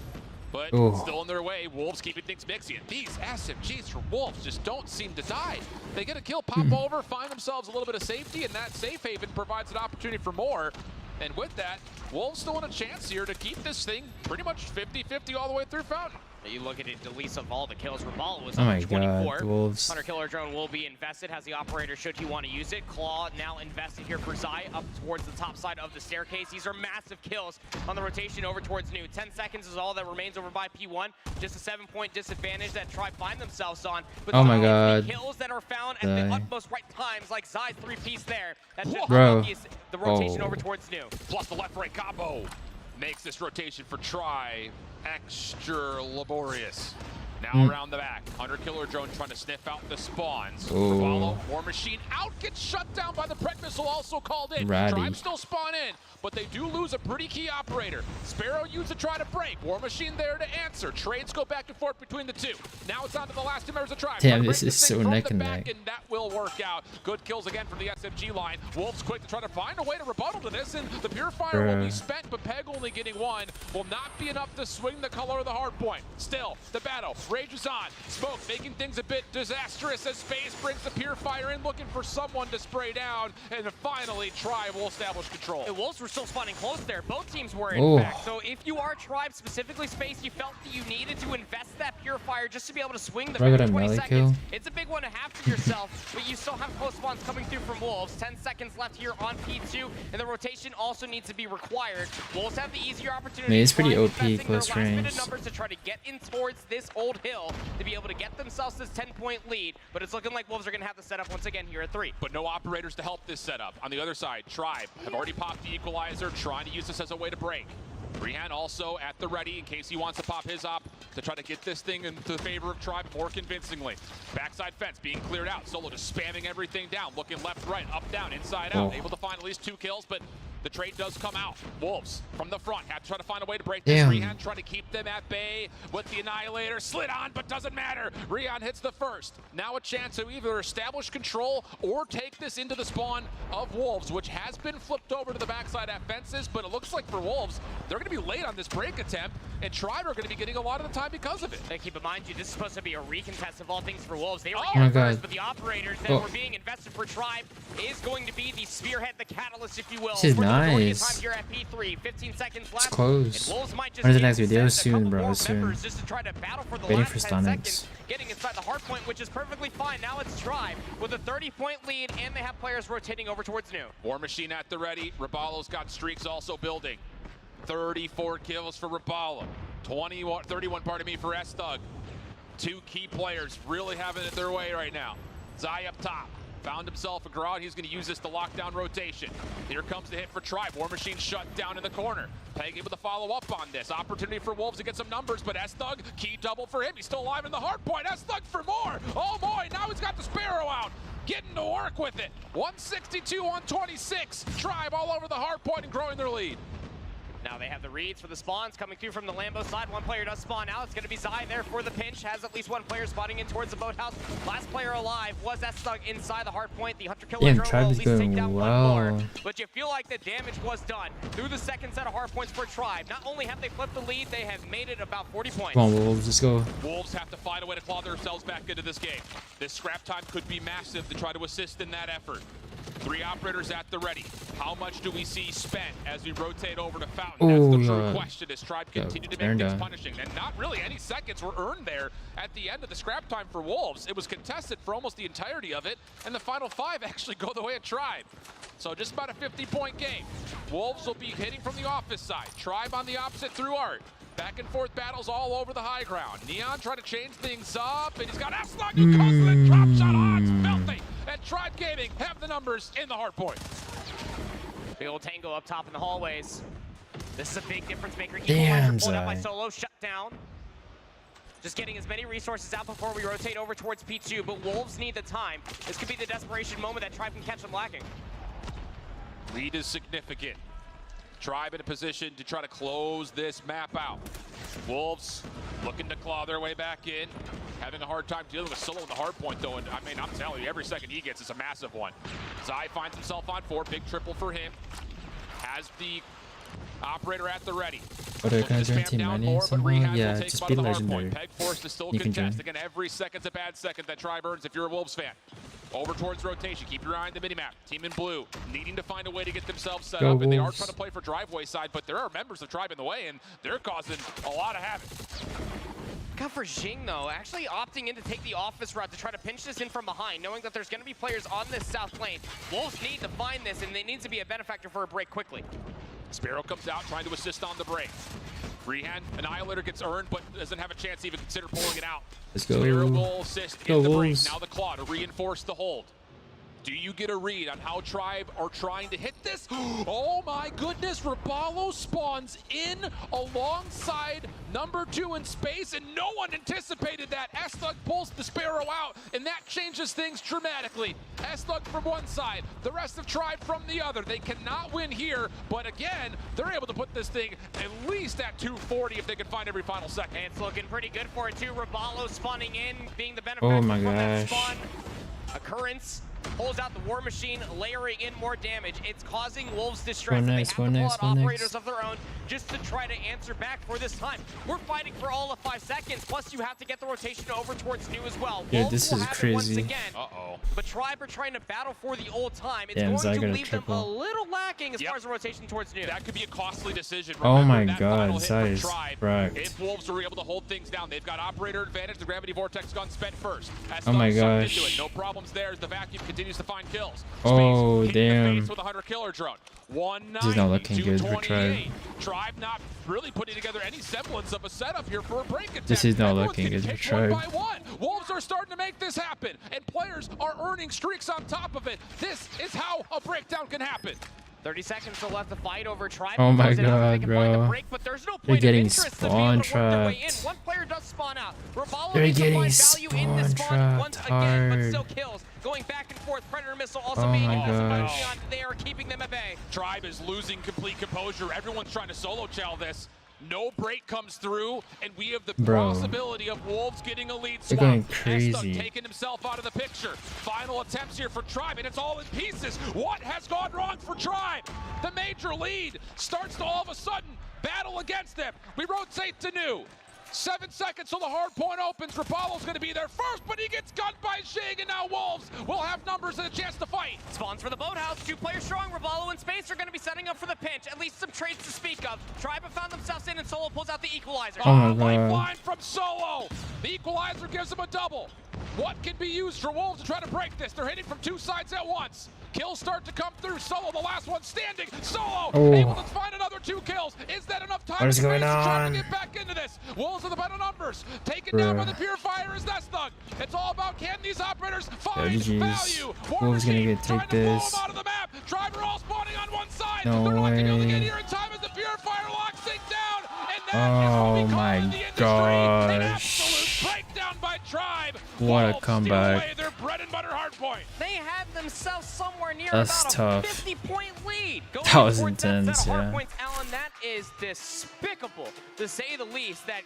But still in their way. Wolves keeping things mixy. And these SMGs for Wolves just don't seem to die. They get a kill, pop over, find themselves a little bit of safety, and that safe haven provides an opportunity for more. And with that, Wolves still want a chance here to keep this thing pretty much 50-50 all the way through Fountain. You look at it, of all the kills. Rabal was Oh on my 24. god, Wolves. Hunter Killer Drone will be invested, has the operator should he want to use it. Claw now invested here for Zai up towards the top side of the staircase. These are massive kills on the rotation over towards New. 10 seconds is all that remains over by P1. Just a 7-point disadvantage that Tribe find themselves on. But oh my god. kills that are found at the utmost right times, like Zai's 3-piece there. That's just Bro. the rotation over towards New. Plus the left-right combo makes this rotation for Tribe extra laborious. Now around the back, Hunter Killer Drone trying to sniff out the spawns. Follow, War Machine out, gets shut down by the Preg Missile, also called in. Tribe still spawn in, but they do lose a pretty key operator. Sparrow used to try to break. War Machine there to answer. Trades go back and forth between the two. Now it's on to the last two members of Tribe. Damn, this is so neck and neck. And that will work out. Good kills again from the SMG line. Wolves quick to try to find a way to rebuttal to this, and the Purifier will be spent, but Peg only getting one will not be enough to swing the color of the hard point. Still, the battle rages on. Smoke making things a bit disastrous as Space brings the Purifier in, looking for someone to spray down, and finally Tribe will establish control. The Wolves were still spawning close there. Both teams were, in fact. So if you are Tribe, specifically Space, you felt that you needed to invest that Purifier just to be able to swing the 20 seconds. It's a big one to have for yourself, but you still have close spawns coming through from Wolves. 10 seconds left here on P2, and the rotation also needs to be required. Wolves have the easier opportunity. I mean, it's pretty OP close range. Numbers to try to get in towards this old hill to be able to get themselves this 10-point lead, but it's looking like Wolves are going to have to set up once again here at 3. But no operators to help this setup. On the other side, Tribe have already popped the equalizer, trying to use this as a way to break. Rehan also at the ready in case he wants to pop his op to try to get this thing into the favor of Tribe more convincingly. Backside fence being cleared out. Solo just spamming everything down, looking left, right, up, down, inside, out. Able to find at least 2 kills, but the trade does come out. Wolves from the front have to try to find a way to break this. Rehan trying to keep them at bay with the Annihilator. Slid on, but doesn't matter. Rehan hits the first. Now a chance to either establish control or take this into the spawn of Wolves, which has been flipped over to the backside at fences, but it looks like for Wolves, they're going to be late on this break attempt, and Tribe are going to be getting a lot of the time because of it. And keep in mind, this is supposed to be a recontest of all things for Wolves. They were my first, God. but the operators that were being invested for Tribe is going to be the spearhead, the catalyst, if you will. This is nice. Here at P3, 15 seconds left. It's close. Wolves might just When's the next video? Soon, bro. Soon. Just to try to battle for the Waiting last for 10 seconds, getting inside the hard point, which is perfectly fine. Now it's Tribe with a 30-point lead, and they have players rotating over towards New. War Machine at the ready. Rabalo's got streaks also building. 34 kills for Rabalo. 31, pardon me, for S-Thug. 2 key players really having it their way right now. Zai up top. Found himself a ground. He's going to use this to lock down rotation. Here comes the hit for Tribe. War Machine shut down in the corner. Peg able to follow up on this. Opportunity for Wolves to get some numbers, but S-Thug, key double for him. He's still alive in the hard point. S-Thug for more. Oh boy, now he's got the Sparrow out. Getting to work with it. 162 on 26. Tribe all over the hard point and growing their lead. Now they have the reads for the spawns coming through from the Lambo side. One player does spawn out. It's going to be Zai there for the pinch. Has at least one player spotting in towards the boathouse. Last player alive was S-Thug inside the hard point. The Hunter Killer drone will at least take down one more. But you feel like the damage was done through the second set of hard points for Tribe. Not only have they flipped the lead, they have made it about 40 points. Come on, Wolves, let's go. Wolves have to find a way to claw themselves back into this game. This scrap time could be massive to try to assist in that effort. 3 operators at the ready. How much do we see spent as we rotate over to Fountain? That's the true question as Tribe continue to make things punishing. And not really any seconds were earned there at the end of the scrap time for Wolves. It was contested for almost the entirety of it, and the final 5 actually go the way of Tribe. So just about a 50-point game. Wolves will be hitting from the office side. Tribe on the opposite through Art. Back and forth battles all over the high ground. Neon trying to change things up, and he's got S-Log who goes to the drop shot. Oh, it's filthy. And Tribe Gaming have the numbers in the hard point. Big old tango up top in the hallways. This is a big difference maker. Damn, pulled out by Solo, shut down. Just getting as many resources out before we rotate over towards P2, but Wolves need the time. This could be the desperation moment that Tribe can catch them lacking. Lead is significant. Tribe in a position to try to close this map out. Wolves looking to claw their way back in. Having a hard time dealing with Solo in the hard point though, and I mean, I'm telling you, every second he gets is a massive one. Zai finds himself on 4, big triple for him. Has the operator at the ready. Can I join Team Miney somehow? Yeah, just be legendary. Peg forced to still You can contest. join. Again, every second's a bad second that Tribe earns if you're a Wolves fan. Over towards rotation. Keep your eye on the minimap. Team in blue needing to find a way to get themselves set Go up. And they are Wolves. trying to play for driveway side, but there are members of Tribe in the way, and they're causing a lot of havoc. Got for Jing though, actually opting in to take the office route to try to pinch this in from behind, knowing that there's going to be players on this south lane. Wolves need to find this, and they need to be a benefactor for a break quickly. Sparrow comes out trying to assist on the break. Freehand Annihilator gets earned, but doesn't have a chance to even consider pulling it out. Let's go. Sparrow will assist Go in the break. Wolves. Now the claw to reinforce the hold. Do you get a read on how Tribe are trying to hit this? Oh my goodness, Rabalo spawns in alongside number 2 in space, and no one anticipated that. S-Thug pulls the Sparrow out, and that changes things dramatically. S-Thug from one side, the rest of Tribe from the other. They cannot win here, but again, they're able to put this thing at least at 240 if they can find every final second. And it's looking pretty good for it too. Rabalo spawning in, being the benefactor Oh my from that gosh. spawn. Occurrence pulls out the War Machine, layering in more damage. It's causing Wolves distress. Go And next, they have go to next, pull out go operators next. of their own just to try to answer back for this time. We're fighting for all of 5 seconds. Plus, you have to get the rotation over towards New as well. Yeah, Wolves this will is have it crazy. once again. Uh-oh. But Tribe are trying to battle for the old time. It's Damn, Zai going got to a leave them a triple. little lacking as Yep. far as the rotation towards New. That could be a costly decision. Oh Remember my that God, final hit Zai from is Tribe. wrecked. If Wolves were able to hold things down, they've got operator advantage. The Gravity Vortex gun spent first. As Oh my Thug sucked into gosh. it. No problems there as the vacuum continues continues to find kills. Oh, Space damn. with a 100-killer drone. This is not looking good for Tribe. Tribe not really putting together any semblance of a setup here for a break attempt. This is not Everyone's looking getting good for picked Tribe. one by one. Wolves are starting to make this happen, and players are earning streaks on top of it. This is how a breakdown can happen. 30 seconds still left to fight over Tribe. Oh my Close it out if they god, can find the bro. break, but there's no They're point of getting interest to be able spawn to work their way in. trapped. One player does spawn out. Revolver They're needs to getting find value in this spawn spawn once trapped again, but hard. still kills. Going back and forth, Predator missile also Oh being my used by gosh. Leon. They are keeping them at bay. Tribe is losing complete composure. Everyone's trying to solo chow this. No break comes through, and we have the possibility of Wolves getting a lead They're swap. going crazy. Taking himself out of the picture. Final attempts here for Tribe, and it's all in pieces. What has gone wrong for Tribe? The major lead starts to all of a sudden battle against them. We rotate to new. 7 seconds till the hard point opens. Rapallo's going to be there first, but he gets gunned by Shig, and now Wolves will have numbers and a chance to fight. Spawns for the boathouse. 2 players strong. Ravallo and Space are going to be setting up for the pinch. At least some trades to speak of. Tribe have found themselves in, and Solo pulls out the equalizer. Oh my god. Lifeline from Solo. The equalizer gives him a double. What can be used for Wolves to try to break this? They're hitting from 2 sides at once. Kills start to come through. Solo, the last one standing. Solo able to find another 2 kills. Is that enough time? What is going to try on? to get back into this? Wolves are the better numbers. Taken down by the Purifier is Thug. It's all about can these operators find value. Wolves gonna get take this. Out of the map. Driver all spawning on one side. No They're not gonna be able to get way. here in time as the Purifier locks it down. And that Oh my gosh. breakdown by Tribe. What a Wolves steal comeback. away their bread and butter hardpoint. They had themselves somewhere near That's about tough. a 50-point lead. Going That was towards intense, set of yeah. Hardpoints, Alan, that is despicable, to say the least. That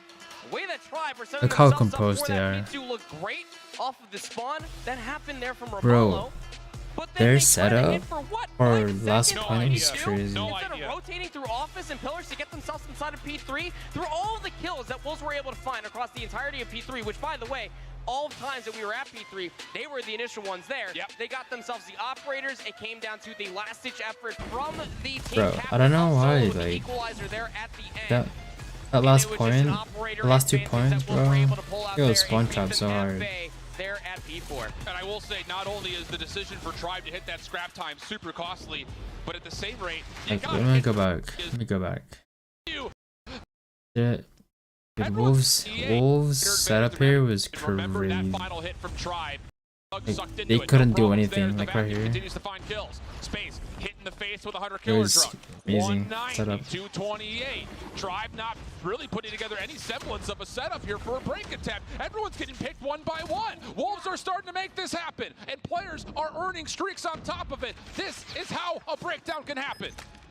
way that Tribe are setting Look how themselves up composed for they that are. P2 look great off of the spawn. That happened there from Ramallo. Bro, But then their they try to setup hit for what, or 5 last seconds? point was P2? crazy. Instead of rotating through office and pillars to get themselves inside of P3, through all of the kills that Wolves were able to find across the entirety of P3, which, by the way, all times that we were at P3, they were the initial ones there. They got themselves the operators. It came down to the last-ditch effort from the team. Bro, I don't know why, the like, equalizer there at the end. that last point, the last 2 points, bro, it was spawn trap so hard. There at P4. And I will say, not only is the decision for Tribe to hit that scrap time super costly, but at the same rate, Like, let me go back. Let me go back. The Wolves setup here was crazy. final hit from Tribe. Like, they couldn't do anything, like right here. Continues to find kills. Space hit in the face with a 100 It killer was drone. amazing 190, setup. 228. Tribe not really putting together any semblance of a setup here for a break attempt. Everyone's getting picked one by one. Wolves are starting to make this happen, and players are earning streaks on top of it. This is how a breakdown can happen.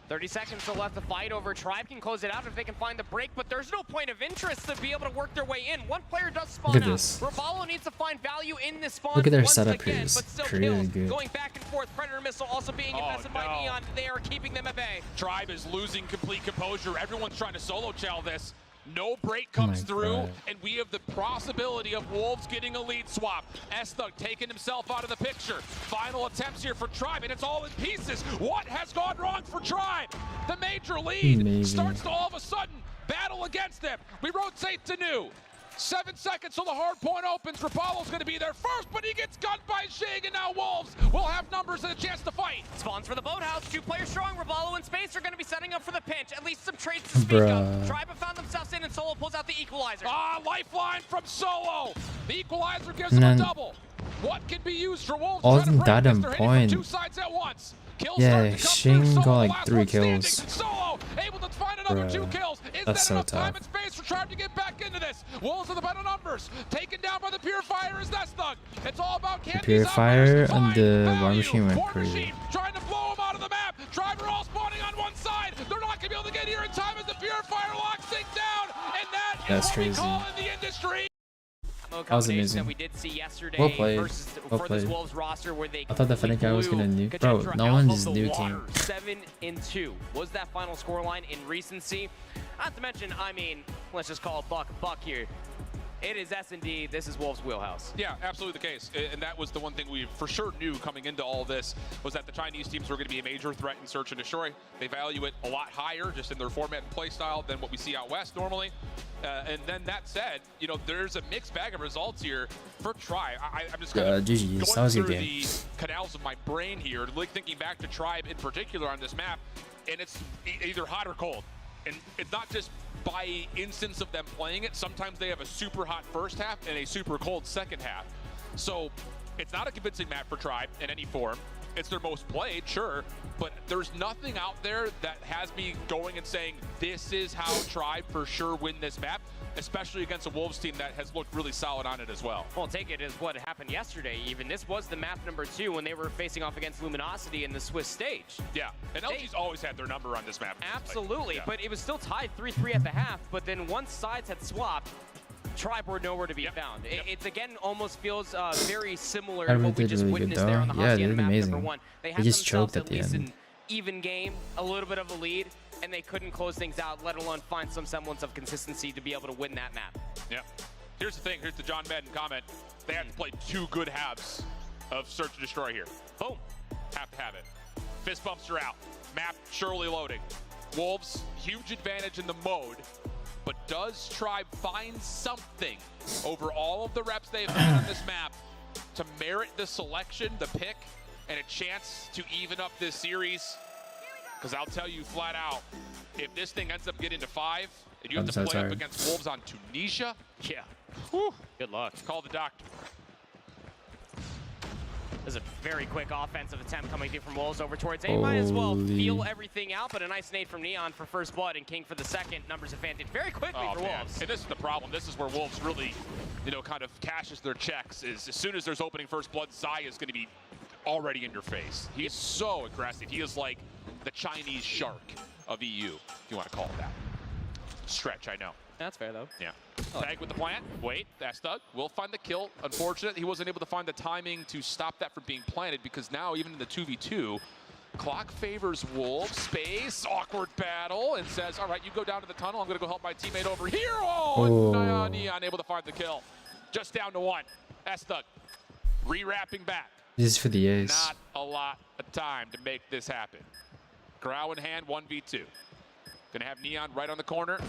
30 seconds still left to fight over. Tribe can close it out if they can find the break, but there's no point of interest to be able to work their way in. One player does spawn Look at out. this. Ravallo needs to find value in this spawn. Look at their once setup again, here. It's but still really kills. good. Going back and forth. Predator missile also being invested by Neon. They are keeping them at bay. Tribe is losing complete composure. Everyone's trying to solo chow this. No break comes through, God. and we have the possibility of Wolves getting a lead swap. Thug taking himself out of the picture. Final attempts here for Tribe, and it's all in pieces. What has gone wrong for Tribe? The major lead starts to all of a sudden battle against them. We rotate to new. 7 seconds till the hard point opens. Rapallo's going to be there first, but he gets gunned by Shig, and now Wolves will have numbers and a chance to fight. Spawns for the boathouse. 2 players strong. Ravallo and Space are going to be setting up for the pinch. At least some trades to speak of. Tribe have found themselves in, and Solo pulls out the equalizer. Lifeline from Solo. The equalizer gives him a double. What can be used for Wolves? Wasn't that on point? 2 sides at once. Yeah, Shing got like 3 kills. Solo able to find another 2 kills. Is That's that enough so time tough. and space for Tribe to get back into this? Wolves are the better numbers. Taken down by the Purifier is Thug. It's all about The Purifier and the War Machine went crazy. Trying to blow him out of the map. Driver all spawning on one side. They're not going to be able to get here in time as the Purifier locks it down. And That's what we crazy. call in the industry. That was amazing. That we did see yesterday Well played. versus Well for this played. Wolves roster where they I thought the Fennec guy was gonna nuke. blew Bro, Kajentra no out one's of the nuking. water. 7-2 was that final scoreline in recency. Not to mention, I mean, let's just call a buck here. it is S&D. This is Wolves' wheelhouse. Yeah, absolutely the case. And that was the one thing we for sure knew coming into all this was that the Chinese teams were going to be a major threat in search and destroy. They value it a lot higher just in their format and play style than what we see out west normally. And then that said, you know, there's a mixed bag of results here for Tribe. I'm just kind of going through the canals of my brain here, thinking back to Tribe in particular on this map, and it's either hot or cold. And it's not just by instance of them playing it. Sometimes they have a super hot first half and a super cold second half. So it's not a convincing map for Tribe in any form. It's their most played, sure, but there's nothing out there that has me going and saying this is how Tribe for sure win this map, especially against a Wolves team that has looked really solid on it as well. Well, take it as what happened yesterday even. This was the map number 2 when they were facing off against Luminosity in the Swiss stage. Yeah, and LG's always had their number on this map. Absolutely, like, yeah. But it was still tied 3-3 at the half, but then once sides had swapped, Tribe were nowhere to be found. It's again almost feels very similar to what we just witnessed there on the Hacienda map number 1. They had just choked at at the least end. An even game, a little bit of a lead, and they couldn't close things out, let alone find some semblance of consistency to be able to win that map. Yeah. Here's the thing. Here's the John Madden comment. They have to play 2 good halves of Search and Destroy here. Boom. Have to have it. Fist bumps are out. Map surely loading. Wolves, huge advantage in the mode. But does Tribe find something over all of the reps they've had on this map to merit the selection, the pick, and a chance to even up this series? Because I'll tell you flat out, if this thing ends up getting to 5, and you have to play up against Wolves on Tunisia, yeah, whew, good luck. Call the doctor. There's a very quick offensive attempt coming through from Wolves over towards A. Might as well feel everything out, but a nice nade from Neon for first blood and King for the second. Numbers advantage very quickly for Wolves. And this is the problem. This is where Wolves really, you know, kind of cashes their checks. Is as soon as there's opening first blood, Zai is going to be already in your face. He is so aggressive. He is like the Chinese shark of EU, if you want to call it that. Stretch, I know. That's fair, though. Yeah. Tag with the plant. Wait, that's Doug. Will find the kill. Unfortunate, he wasn't able to find the timing to stop that from being planted because now, even in the 2v2, clock favors Wolves. Space, awkward battle, and says, all right, you go down to the tunnel. I'm going to go help my teammate over here. Oh, Neon able to find the kill. Just down to 1. That's Doug. Re-wrapping back. This is for the ace. Not a lot of time to make this happen. Crow in hand, 1v2. Gonna have Neon right on the corner,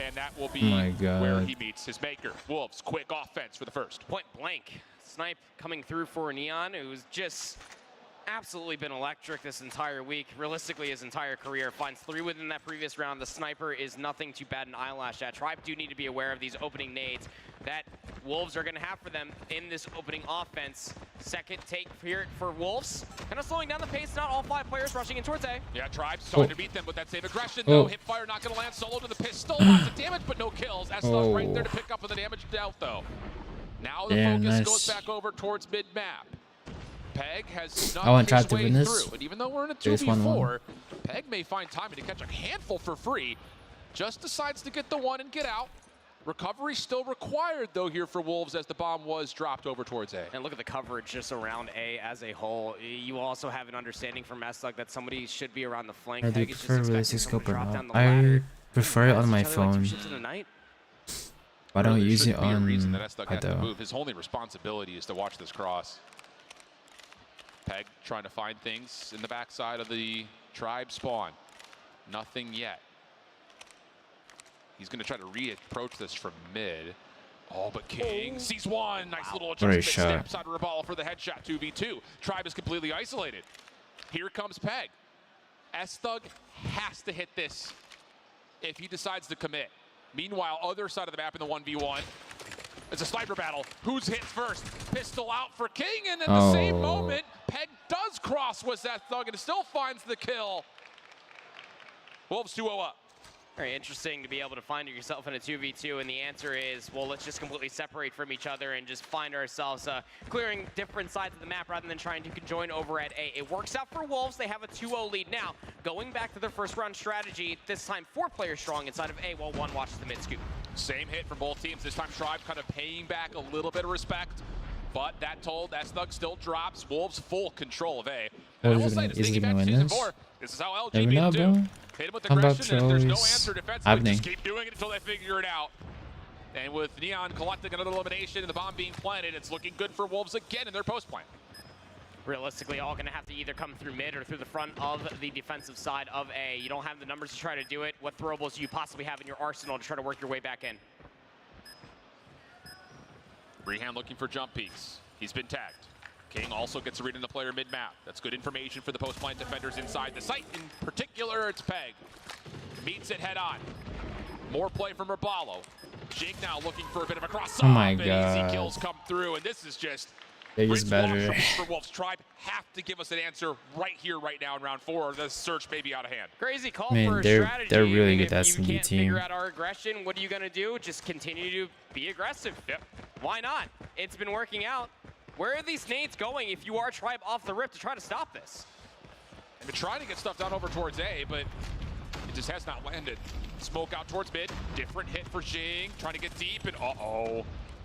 and that will be where he meets his maker. Wolves, quick offense for the first. Point blank. Snipe coming through for Neon, who's just absolutely been electric this entire week. Realistically, his entire career. Finds 3 within that previous round. The sniper is nothing to bat an eyelash at. Tribe do need to be aware of these opening nades that Wolves are going to have for them in this opening offense. Second take here for Wolves. Kind of slowing down the pace. Not all 5 players rushing in towards A. Yeah, Tribe's starting to beat them with that same aggression, though. Hipfire not going to land. Solo to the pistol. Lots of damage, but no kills. That's right there to pick up with the damage dealt, though. Now the focus goes back over towards mid-map. Peg has snuck his way through, and even though we're in a 2v4, Peg may find timing to catch a handful for free. Just decides to get the 1 and get out. Recovery still required, though, here for Wolves as the bomb was dropped over towards A. And look at the coverage just around A as a whole. You also have an understanding from Meslug that somebody should be around the flank. I do prefer realistic scope or not. I prefer it on my phone. I don't use it on Veto. His only responsibility is to watch this cross. Peg trying to find things in the backside of the Tribe spawn. Nothing yet. He's going to try to re-approach this from mid. Oh, but King sees 1. Nice little adjustment. Snaps out of Rabala for the headshot. 2v2. Tribe is completely isolated. Here comes Peg. S-Thug has to hit this if he decides to commit. Meanwhile, other side of the map in the 1v1. It's a sniper battle. Who's hit first? Pistol out for King, and in the same moment, Peg does cross with that Thug and still finds the kill. Wolves 2-0 up. Very interesting to be able to find yourself in a 2v2, and the answer is, well, let's just completely separate from each other and just find ourselves clearing different sides of the map rather than trying to conjoin over at A. It works out for Wolves. They have a 2-0 lead now. Going back to their first round strategy, this time 4 players strong inside of A while 1 watches the mid scoop. Same hit from both teams. This time Tribe kind of paying back a little bit of respect, but that told, that Thug still drops. Wolves full control of A. Is he gonna win this? This is how LG needs to do. Hit him with aggression, and if there's no answer defensively, just keep doing it until they figure it out. And with Neon collecting another elimination and the bomb being planted, it's looking good for Wolves again in their post plan. Realistically, all going to have to either come through mid or through the front of the defensive side of A. You don't have the numbers to try to do it. What throwables do you possibly have in your arsenal to try to work your way back in? Rehan looking for jump peaks. He's been tagged. King also gets a read in the player mid-map. That's good information for the post-plant defenders inside the site. In particular, it's Peg. Meets it head-on. More play from Rabalo. Jake now looking for a bit of a cross-up. Oh my and god. easy kills come through, and this is just... It is better. For Wolves. Tribe have to give us an answer right here, right now in round 4, or the search may be out of hand. Crazy call Man, for a they're strategy. really good If you SMG can't team. figure out our aggression, what are you going to do? Just continue to be aggressive. Yep. Why not? It's been working out. Where are these nades going if you are Tribe off the rip to try to stop this? I've been trying to get stuff down over towards A, but it just has not landed. Smoke out towards mid. Different hit for Jing. Trying to get deep, and uh-oh.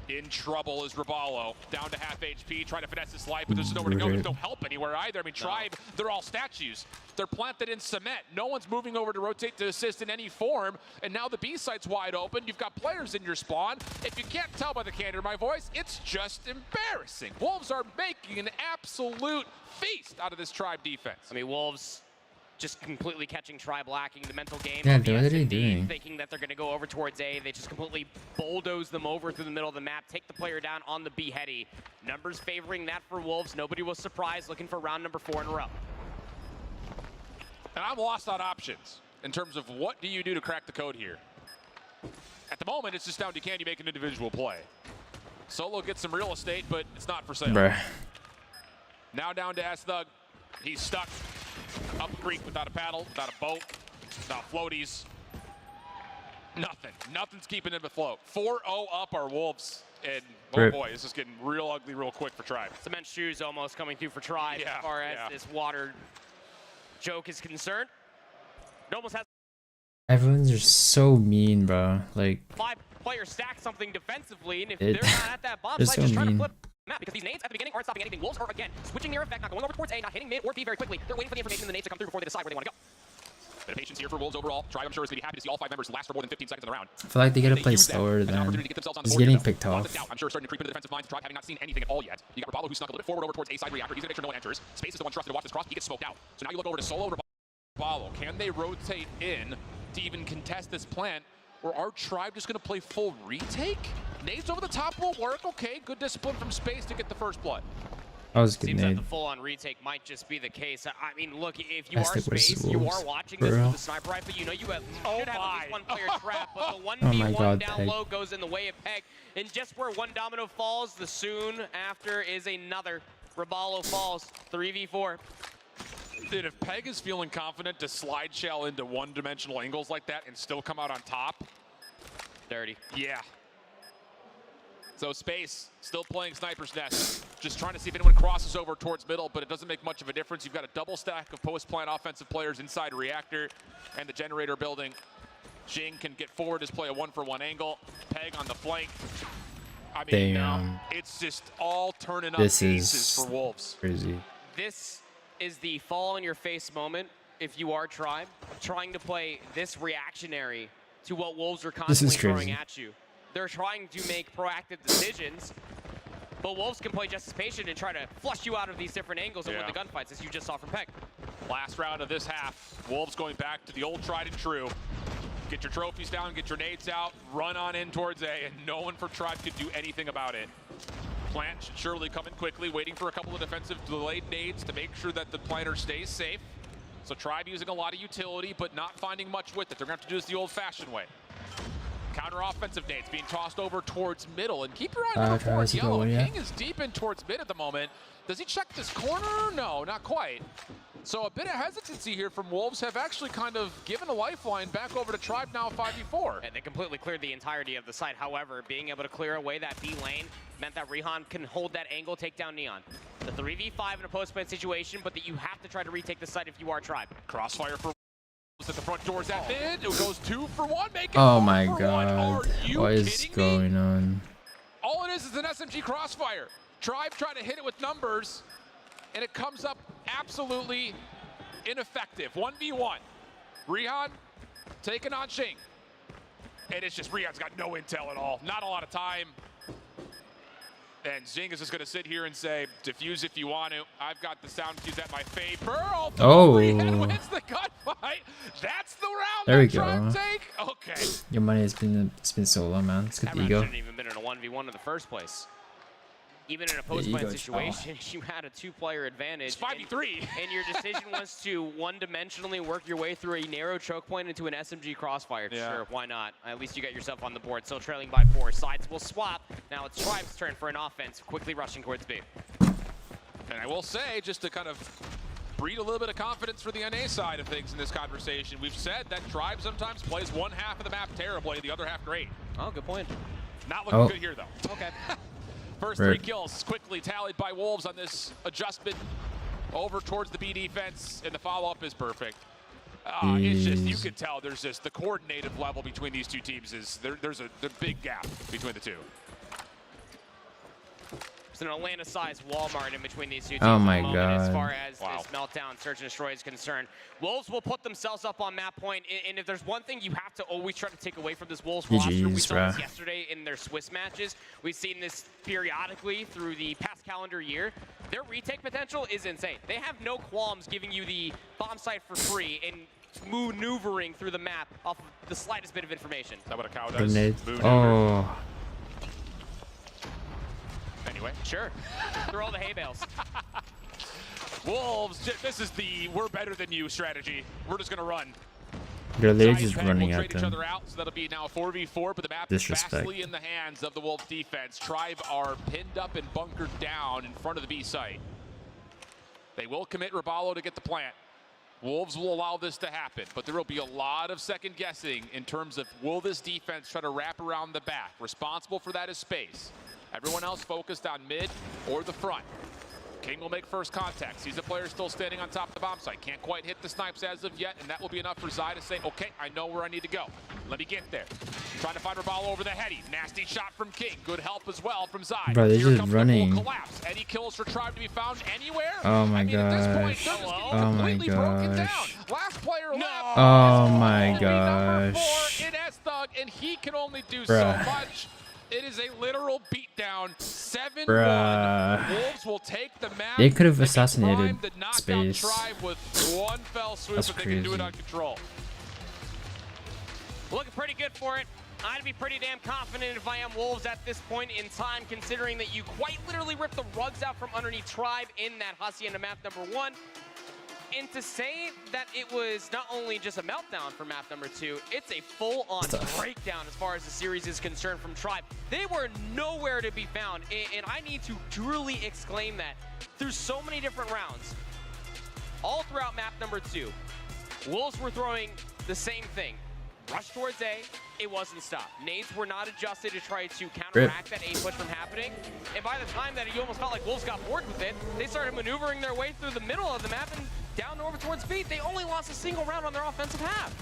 In trouble is Rabalo. Down to half HP, trying to finesse his life, but there's nowhere to go. There's no help anywhere either. I mean, Tribe, they're all statues. They're planted in cement. No one's moving over to rotate to assist in any form, and now the B site's wide open. You've got players in your spawn. If you can't tell by the candor of my voice, it's just embarrassing. Wolves are making an absolute feast out of this Tribe defense. I mean, Wolves just completely catching Tribe lacking the mental game. Yeah, of the what are they SMD, doing? Thinking that they're going to go over towards A. They just completely bulldoze them over through the middle of the map, take the player down on the B heady. Numbers favoring that for Wolves. Nobody was surprised, looking for round number 4 in a row. And I'm lost on options in terms of what do you do to crack the code here. At the moment, it's just down to can you make an individual play. Solo gets some real estate, but it's not for sale. Bruh. Now down to S-Thug. He's stuck up creek without a paddle, without a boat, without floaties. Nothing. Nothing's keeping him afloat. 4-0 up our Wolves. And oh boy, this is getting real ugly real quick for Tribe. Cement shoes almost coming through for Tribe as far as this water joke is concerned. It almost has Everyone's just so mean, bro. Like, 5 players stack something defensively, and if It- they're not at that bomb they're site, so just trying to mean. flip map, because these nades at the beginning aren't stopping anything. Wolves are, again, switching their effect, not going over towards A, not hitting mid or B very quickly. They're waiting for the information in the nades to come through before they decide where they want to go. Bit of patience here for Wolves overall. Tribe, I'm sure, is going to be happy to see all 5 members last for more than 15 seconds in the round. I feel like they gotta They play use that slower as an than opportunity to get themselves on the he's board getting here, though. picked Lots off. of doubt, I'm sure, starting to creep into the defensive minds. Tribe having not seen anything at all yet. You got Rabalo, who snuck a little bit forward over towards A side reactor. He's going to make sure no one enters. Space is the one trusted to watch this cross. He gets smoked out. So now you look over to Solo. Rabalo, can they rotate in to even contest this plant? Or are Tribe just going to play full retake? Nades over the top will work. Okay, good discipline from Space to get the first blood. That was a good Seems that nade. the full-on retake might just be the case. I mean, look, if you That's are the worst Space, you Wolves, are watching for this real. with the sniper rifle, you know you have, should have at least one player trapped, but the 1v1 Oh my God, down Peg. low goes in the way of Peg. And just where one domino falls, the soon after is another. Rabalo falls, 3v4. And if Peg is feeling confident to slide shell into one-dimensional angles like that and still come out on top, dirty. Yeah. So Space still playing Sniper's Nest, just trying to see if anyone crosses over towards middle, but it doesn't make much of a difference. You've got a double stack of post-plant offensive players inside Reactor and the generator building. Jing can get forward, just play a 1-for-1 angle. Peg on the flank. I mean, Damn. it's just all turning up This aces is for Wolves. crazy. This is the fall-on-your-face moment if you are Tribe, trying to play this reactionary to what Wolves are This is constantly throwing crazy. at you. They're trying to make proactive decisions, but Wolves can play just as patient and try to flush you out of these different angles and win the gunfights, as you just saw from Peg. Last round of this half, Wolves going back to the old tried and true. Get your trophies down, get your nades out, run on in towards A, and no one for Tribe could do anything about it. Plant should surely come in quickly, waiting for a couple of defensive delayed nades to make sure that the planter stays safe. So Tribe using a lot of utility, but not finding much with it. They're going to have to do this the old-fashioned way. Counter-offensive nades being tossed over towards middle. And keep your eye on number 4, Yellow. King is deep in towards mid at the moment. Does he check this corner? No, not quite. So a bit of hesitancy here from Wolves have actually kind of given a lifeline back over to Tribe now 5v4. And they completely cleared the entirety of the site. However, being able to clear away that B lane meant that Rehan can hold that angle, take down Neon. The 3v5 in a post-plant situation, but that you have to try to retake the site if you are Tribe. Crossfire for at the front doors at mid. It goes 2-for-1, make it Oh 4-for-1. my Are god. you What is kidding me? going on? All it is an SMG crossfire. Tribe trying to hit it with numbers, and it comes up absolutely ineffective. 1v1. Rehan taking on Shing. And it's just Riyad's got no intel at all. Not a lot of time. And Zing is just going to sit here and say, defuse if you want to. I've got the sound cues at my favor. Oh. Riyad wins the gunfight. That's the round. There we go. go. Okay. Your money has been so low, man. It's good That that you round go. shouldn't even been in a 1v1 in the first place. Even in a post-fight situation, you had a 2-player advantage. It's 5v3. And your decision was to one-dimensionally work your way through a narrow choke point into an SMG crossfire. Yeah. Sure, why not? At least you got yourself on the board. Still trailing by 4. Sides will swap. Now it's Tribe's turn for an offense, quickly rushing towards B. And I will say, just to kind of breed a little bit of confidence for the NA side of things in this conversation, we've said that Tribe sometimes plays one half of the map terribly, the other half great. Oh, good point. Not looking good here, though. Okay. First 3 kills quickly tallied by Wolves on this adjustment over towards the B defense, and the follow-up is perfect. It's just, you can tell there's just the coordinative level between these two teams is, there's a big gap between the two. It's an Atlanta-sized Walmart in between these two teams. Oh my at the moment, God. As far as this meltdown, search and destroy is concerned, Wolves will put themselves up on map point. And if there's one thing you have to always try to take away from this Wolves roster, we saw this yesterday in their Swiss matches. We've seen this periodically through the past calendar year. Their retake potential is insane. They have no qualms giving you the bomb site for free and maneuvering through the map off of the slightest bit of information. Is that what a cow does? Grenade. Oh. Anyway, sure. Throw all the hay bales. Wolves, this is the we're better than you strategy. We're just going to run. They're literally just running we'll at trade each them. other out, so that'll be now 4v4, but the map is vastly in the hands of the Wolves defense. Tribe are pinned up and bunkered down in front of the B site. They will commit Raballo to get the plant. Wolves will allow this to happen, but there will be a lot of second guessing in terms of will this defense try to wrap around the back. Responsible for that is Space. Everyone else focused on mid or the front. King will make first contact. Sees the player still standing on top of the bomb site. Can't quite hit the snipes as of yet, and that will be enough for Zai to say, okay, I know where I need to go. Let me get there. Trying to find Raballo over the heady. Nasty shot from King. Good help as well from Zai. Bro, they're Here just comes running. The full collapse. Any kills for Tribe to be found anywhere? Oh my I mean, at this point, gosh. they're just getting Oh my completely broken down. gosh. Last player left. Oh my Number gosh. 4 in S-Thug, and he can only do Bruh. so much. It is a literal beatdown. 7-1. Bruh. Wolves will take the map. They could have Prime assassinated to knock Space. out Tribe with one fell swoop, That's but they can do it crazy. on control. Looking pretty good for it. I'd be pretty damn confident if I am Wolves at this point in time, considering that you quite literally ripped the rugs out from underneath Tribe in that Hacienda map number 1. And to say that it was not only just a meltdown for map number 2, it's a full-on breakdown as far as the series is concerned from Tribe. They were nowhere to be found, and I need to truly exclaim that through so many different rounds. All throughout map number 2, Wolves were throwing the same thing. Rush towards A, it wasn't stopped. Nades were not adjusted to try to counteract that A push from happening. And by the time that you almost felt like Wolves got bored with it, they started maneuvering their way through the middle of the map and down over towards B. They only lost a single round on their offensive half.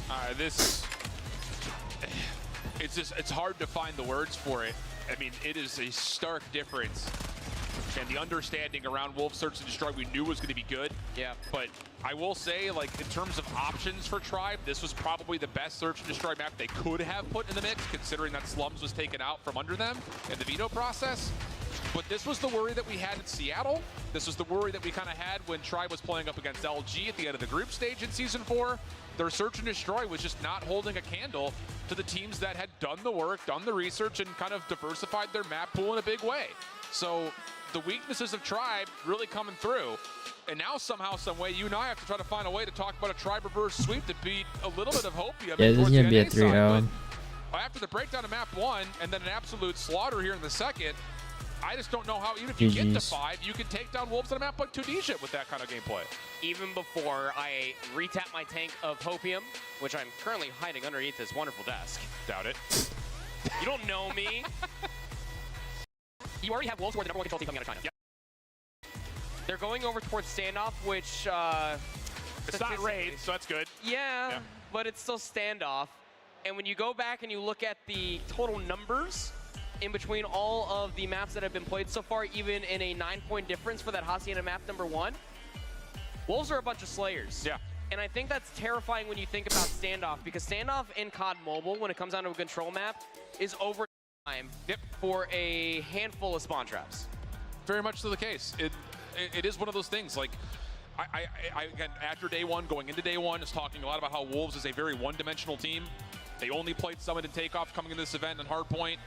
It's hard to find the words for it. I mean, it is a stark difference. And the understanding around Wolves Search and Destroy we knew was going to be good. Yeah. But I will say, like, in terms of options for Tribe, this was probably the best Search and Destroy map they could have put in the mix, considering that Slums was taken out from under them in the veto process. But this was the worry that we had in Seattle. This was the worry that we kind of had when Tribe was playing up against LG at the end of the group stage in Season 4. Their Search and Destroy was just not holding a candle to the teams that had done the work, done the research, and kind of diversified their map pool in a big way. So the weaknesses of Tribe really coming through. And now somehow, some way, you and I have to try to find a way to talk about a Tribe reverse sweep to beat a little bit of hopium. Yeah, this is gonna be a 3-0. After the breakdown of map 1 and then an absolute slaughter here in the second, I just don't know how, even if you get to 5, you can take down Wolves on a map like Tunisia with that kind of gameplay. Even before I retap my tank of hopium, which I'm currently hiding underneath this wonderful desk. Doubt it. You don't know me. You already have Wolves who are the #1 control team coming out of China. Yep. They're going over towards standoff, which it's not raid, so that's good. Yeah, but it's still standoff. And when you go back and you look at the total numbers in between all of the maps that have been played so far, even in a 9-point difference for that Hacienda map number 1, Wolves are a bunch of slayers. Yeah. And I think that's terrifying when you think about standoff, because standoff in COD Mobile, when it comes down to a control map, is over time for a handful of spawn traps. Very much so the case. It is one of those things, like, I again, after day one, going into day one, is talking a lot about how Wolves is a very one-dimensional team. They only played Summit and Takeoff coming into this event in Hardpoint.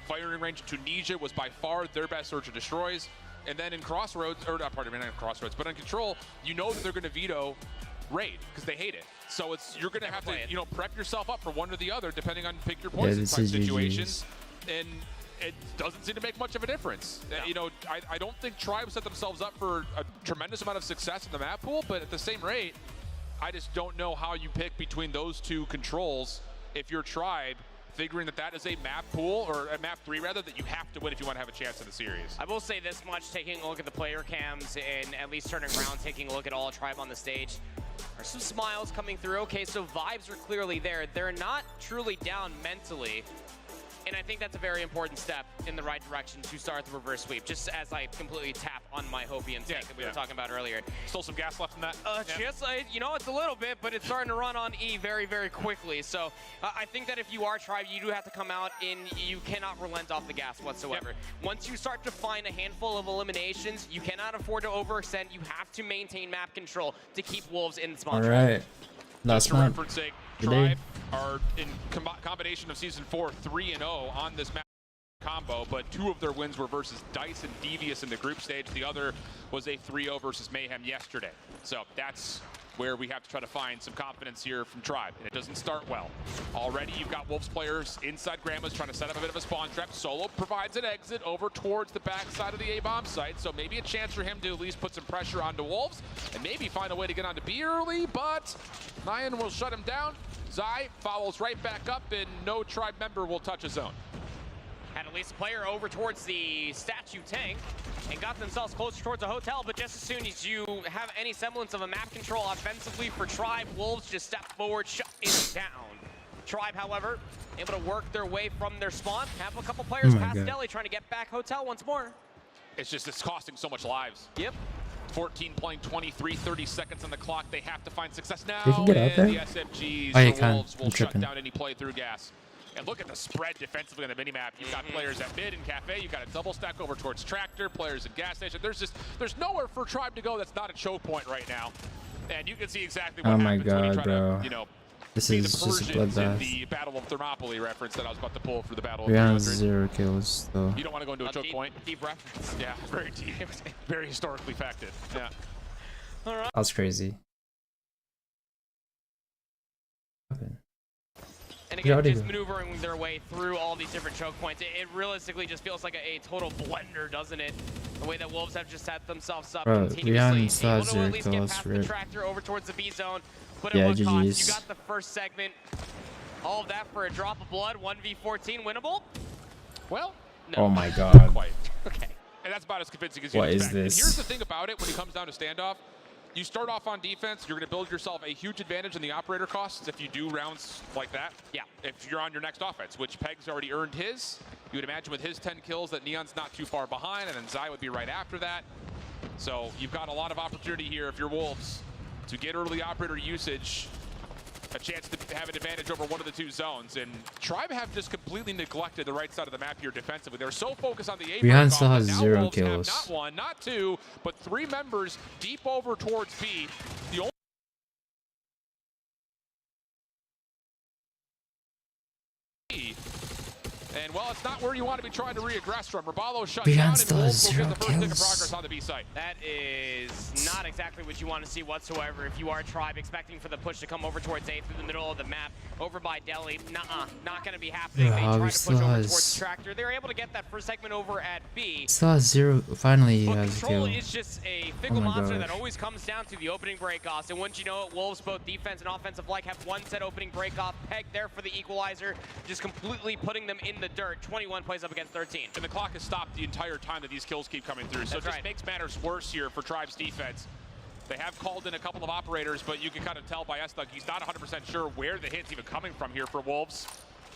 Firing range Tunisia was by far their best search and destroys. And then in Crossroads, or not, pardon me, not in Crossroads, but on Control, you know that they're going to veto Raid because they hate it. So you're going to have to, prep yourself up for one or the other, depending on pick your poison type situations. And it doesn't seem to make much of a difference. No. I don't think Tribe set themselves up for a tremendous amount of success in the map pool, but at the same rate, I just don't know how you pick between those two controls if you're Tribe, figuring that is a map pool, or a map 3 rather, that you have to win if you want to have a chance in the series. I will say this much, taking a look at the player cams and at least turning around, taking a look at all Tribe on the stage, there's some smiles coming through. Okay, so vibes are clearly there. They're not truly down mentally. And I think that's a very important step in the right direction to start the reverse sweep, just as I completely tap on my Hopian tank that we were talking about earlier. Still some gas left in that? Just, it's a little bit, but it's starting to run on E very, very quickly. So I think that if you are Tribe, you do have to come out and you cannot relent off the gas whatsoever. Once you start to find a handful of eliminations, you cannot afford to overextend. You have to maintain map control to keep Wolves in the spawn. All right. Last map. Tribe are in combination of Season 4 3-0 on this map combo, but 2 of their wins were versus Dice and Devious in the group stage. The other was a 3-0 versus Mayhem yesterday. So that's where we have to try to find some confidence here from Tribe, and it doesn't start well. Already you've got Wolves players inside Grandma's trying to set up a bit of a spawn trap. Solo provides an exit over towards the backside of the A-bomb site, so maybe a chance for him to at least put some pressure onto Wolves and maybe find a way to get onto B early, but Nyan will shut him down. Zai follows right back up, and no Tribe member will touch a zone. Had at least a player over towards the statue tank and got themselves closer towards a hotel, but just as soon as you have any semblance of a map control offensively for Tribe, Wolves just step forward, shut it down. Tribe, however, able to work their way from their spawn, have a couple players past Deli trying to get back hotel once more. It's costing so much lives. Yep. 14 playing 23, 30 seconds on the clock. They have to find success now. They can get out there? The SMGs, the Wolves will shut down any play through gas. And look at the spread defensively on the minimap. You've got players at mid and cafe. You've got a double stack over towards tractor, players at gas station. There's nowhere for Tribe to go that's not a choke point right now. And you can see exactly what happens when you try to, this is just a bloodbath. The Battle of Thermopylae reference that I was about to pull for the Battle of 300. 0 kills though. You don't want to go into a choke point. Deep reference. Yeah, very deep. Very historically facted. Yeah. All right. That's crazy. And again, just maneuvering their way through all these different choke points, it realistically just feels like a total blender, doesn't it? The way that Wolves have just set themselves up continuously, able to at least get past the tractor over towards the B zone. But at what cost? You got the first segment. All of that for a drop of blood. 1v14 winnable? Well, no. Oh my god. Not quite. Okay. And that's about as convincing as you expect. What is this? And here's the thing about it when it comes down to standoff. You start off on defense, you're going to build yourself a huge advantage in the operator costs if you do rounds like that. Yeah. If you're on your next offense, which Peg's already earned his. You would imagine with his 10 kills that Neon's not too far behind, and then Zai would be right after that. So you've got a lot of opportunity here if you're Wolves to get early operator usage, a chance to have an advantage over one of the 2 zones. And Tribe have just completely neglected the right side of the map here defensively. They're so focused on the A. Rihan still has 0 kills. Not 1, not 2, but 3 members deep over towards B. The only and well, it's not where you want to be trying to reaggress from. Raballo shut down, and Wolves will get the first tick of progress on the B site. That is not exactly what you want to see whatsoever if you are Tribe, expecting for the push to come over towards A through the middle of the map, over by Deli. Nuh-uh, not going to be happening. They try to push over towards the tractor. They're able to get that first segment over at B. Still has 0. Finally, he has a kill. Control is just a fickle monster that always comes down to the opening breakoffs. And once you know it, Wolves, both defense and offensive like, have one set opening breakoff. Peg there for the equalizer, just completely putting them in the dirt. 21 plays up against 13. And the clock has stopped the entire time that these kills keep coming through. So it just makes matters worse here for Tribe's defense. They have called in a couple of operators, but you can kind of tell by Estug, he's not 100% sure where the hit's even coming from here for Wolves.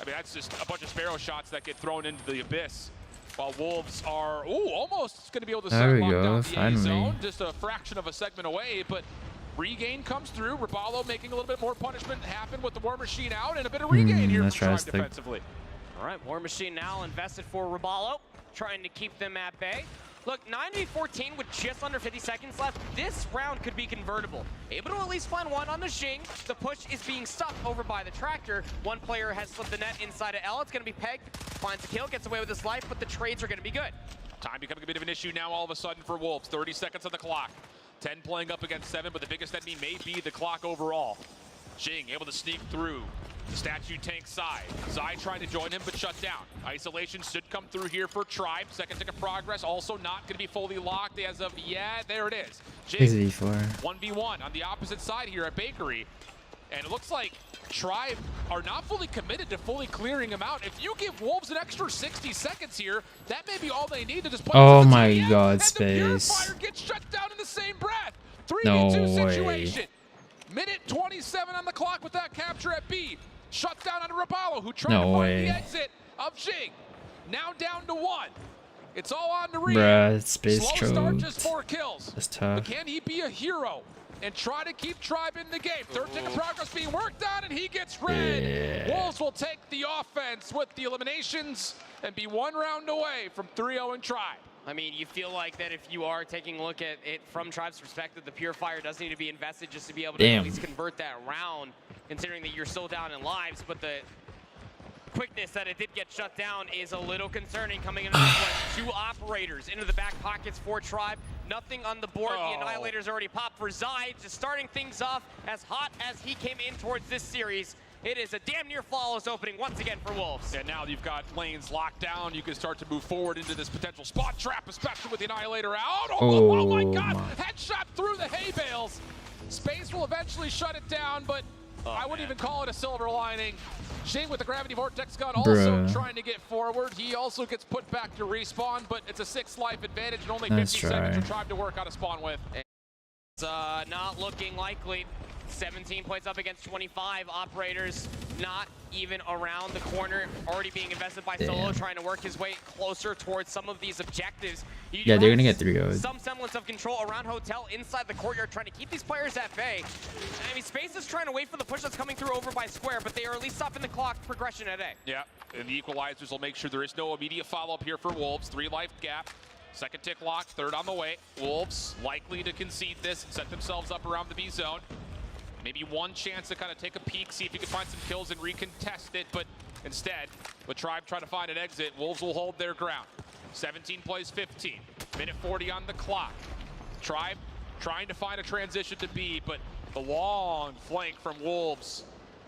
I mean, that's just a bunch of Sparrow shots that get thrown into the abyss. While Wolves are, almost going to be able to lock down the A zone. Just a fraction of a segment away, but Regain comes through. Raballo making a little bit more punishment happen with the War Machine out, and a bit of regain here from Tribe defensively. All right, War Machine now invested for Raballo, trying to keep them at bay. Look, 9v14 with just under 50 seconds left. This round could be convertible. Able to at least find one on the Xing. The push is being stuck over by the tractor. One player has slipped the net inside of L. It's going to be pegged. Finds a kill, gets away with his life, but the trades are going to be good. Time becoming a bit of an issue now all of a sudden for Wolves. 30 seconds on the clock. 10 playing up against 7, but the biggest enemy may be the clock overall. Xing able to sneak through the statue tank side. Zai trying to join him, but shut down. Isolation should come through here for Tribe. Second tick of progress, also not going to be fully locked as of yet. There it is. Xing, 1v1 on the opposite side here at Bakery. And it looks like Tribe are not fully committed to fully clearing him out. If you give Wolves an extra 60 seconds here, that may be all they need to just put oh my god, and Space. the Purifier gets shut down in the same breath. 3v2 No situation. Minute 27 on the clock with that capture at B. Shut down on Raballo, who tried to find the exit of Xing. Now down to 1. It's all on the read. Bruh, Space Slow start, choked. just 4 kills. That's tough. But can he be a hero and try to keep Tribe in the game? Third tick of progress being worked on, and he gets red. Yeah. Wolves will take the offense with the eliminations and be 1 round away from 3-0 Tribe. I mean, you feel like that if you are taking a look at it from Tribe's perspective, the Purifier does need to be invested just to be able to at least convert that round, considering that you're still down in lives. But the quickness that it did get shut down is a little concerning coming into this one. 2 operators into the back pockets for Tribe. Nothing on the board. The Annihilator's already popped for Zai, just starting things off as hot as he came in towards this series. It is a damn near flawless opening once again for Wolves. And now you've got lanes locked down. You can start to move forward into this potential spot trap, especially with the Annihilator out. Oh my god! Headshot through the hay bales. Space will eventually shut it down, but I wouldn't even call it a silver lining. Xing with the Gravity Vortex gun also trying to get forward. He also gets put back to respawn, but it's a 6 life advantage and only 50 seconds for Tribe to work out a spawn with. It's not looking likely. 17 points up against 25 operators, not even around the corner, already being invested by Solo, trying to work his way closer towards some of these objectives. Yeah, they're gonna get 3-0'd. Some semblance of control around Hotel inside the courtyard, trying to keep these players at bay. I mean, Space is trying to wait for the push that's coming through over by Square, but they are at least stopping the clock progression at A. Yeah, and the equalizers will make sure there is no immediate follow-up here for Wolves. 3 life gap. Second tick lock, third on the way. Wolves likely to concede this and set themselves up around the B zone. Maybe one chance to kind of take a peek, see if you can find some kills and recontest it, but instead, with Tribe trying to find an exit, Wolves will hold their ground. 17 plays 15, minute 40 on the clock. Tribe trying to find a transition to B, but the long flank from Wolves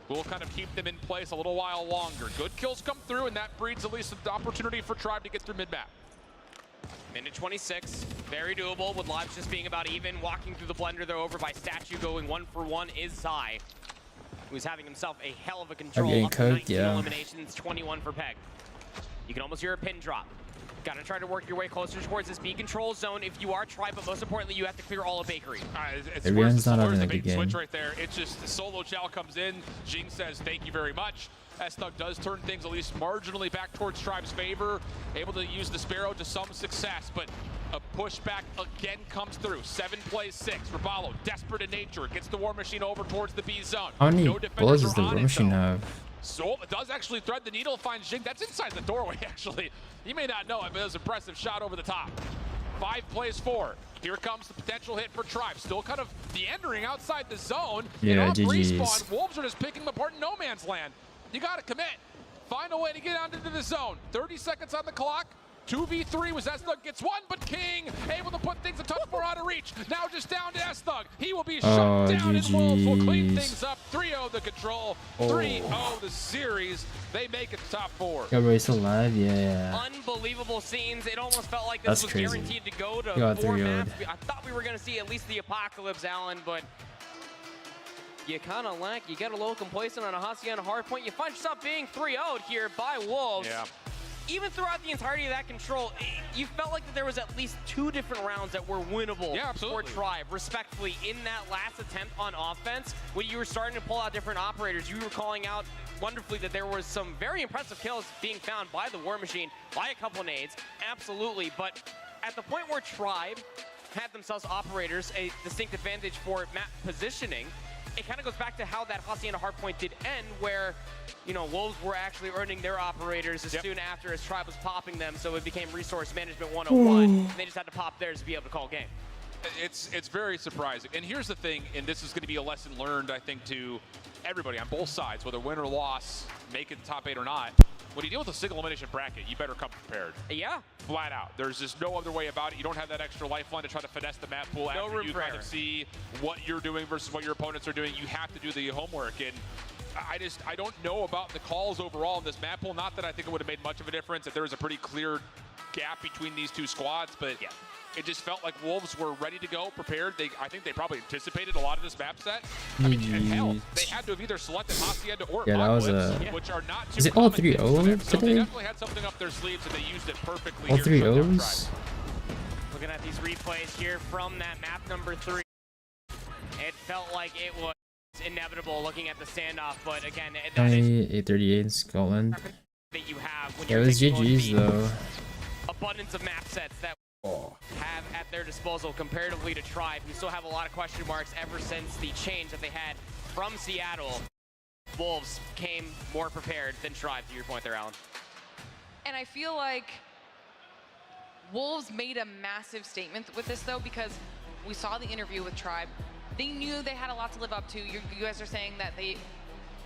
will kind of keep them in place a little while longer. Good kills come through, and that breeds at least an opportunity for Tribe to get through mid-map. Minute 26, very doable with lives just being about even. Walking through the blender, they're over by Statue, going 1 for 1 is Zai, who's having himself a hell of a control. Getting up to cooked, 19 eliminations, 21 for Peg. You can almost hear a pin drop. Gotta try to work your way closer towards this B control zone if you are Tribe, but most importantly, you have to clear all of Bakery. Everyone's not having a good game. Switch right there. It's just the Solo Chow comes in. Xing says, thank you very much. S-Thug does turn things at least marginally back towards Tribe's favor. Able to use the Sparrow to some success, but a pushback again comes through. 7 plays 6. Raballo, desperate in nature, gets the War Machine over towards the B zone. How many bullets does the War Machine have? So it does actually thread the needle, finds Xing. That's inside the doorway, actually. You may not know it, but it was an impressive shot over the top. 5 plays 4. Here comes the potential hit for Tribe. Still kind of meandering outside the zone. Yeah, and off GG's. respawn, Wolves are just picking them apart in no man's land. You got to commit. Find a way to get out into the zone. 30 seconds on the clock. 2v3 was S-Thug gets 1, but King able to put things a touch more out of reach. Now just down to S-Thug. He will be shut down, and Wolves will clean things up. 3-0 the control. 3-0 the series. They make it to top 4. Got Race alive, yeah. Unbelievable scenes. It almost felt like this was crazy. guaranteed to go to Got 4 3-0'd. maps. I thought we were going to see at least the Apocalypse, Alan, but you kind of lack. You get a little complacent on a Hacienda Hardpoint. You find yourself being 3-0'd here by Wolves. Yeah. Even throughout the entirety of that control, you felt like that there was at least 2 different rounds that were winnable for Tribe, respectfully, in that last attempt on offense. When you were starting to pull out different operators, you were calling out wonderfully that there was some very impressive kills being found by the War Machine, by a couple nades, absolutely. But at the point where Tribe had themselves operators, a distinct advantage for map positioning. It kind of goes back to how that Hacienda Hardpoint did end, where, you know, Wolves were actually earning their operators as soon after as Tribe was popping them, so it became resource management 101, and they just had to pop theirs to be able to call game. It's very surprising. And here's the thing, and this is going to be a lesson learned, I think, to everybody on both sides, whether win or loss, make it top 8 or not. When you deal with a single elimination bracket, you better come prepared. Yeah. Flat out. There's just no other way about it. You don't have that extra lifeline to try to finesse the map pool after you kind of see what you're doing versus what your opponents are doing. You have to do the homework. And I don't know about the calls overall in this map pool. Not that I think it would have made much of a difference if there was a pretty clear gap between these two squads, but yeah. It just felt like Wolves were ready to go, prepared. I think they probably anticipated a lot of this map set. I mean, and hell, they had to have either selected Hacienda or that was which are not too is it all 3 O's so they today? definitely had something up their sleeves and they used it perfectly. All here 3 to shut down O's? Looking at these replays here from that map number 3, it felt like it was inevitable looking at the standoff, but again, that is 838 in Scotland. that you have when Yeah, you're it was taking on GG's the though. abundance of map sets that have at their disposal comparatively to Tribe, who still have a lot of question marks ever since the change that they had from Seattle. Wolves came more prepared than Tribe, to your point there, Alan. And I feel like Wolves made a massive statement with this, though, because we saw the interview with Tribe. They knew they had a lot to live up to. You guys are saying that they,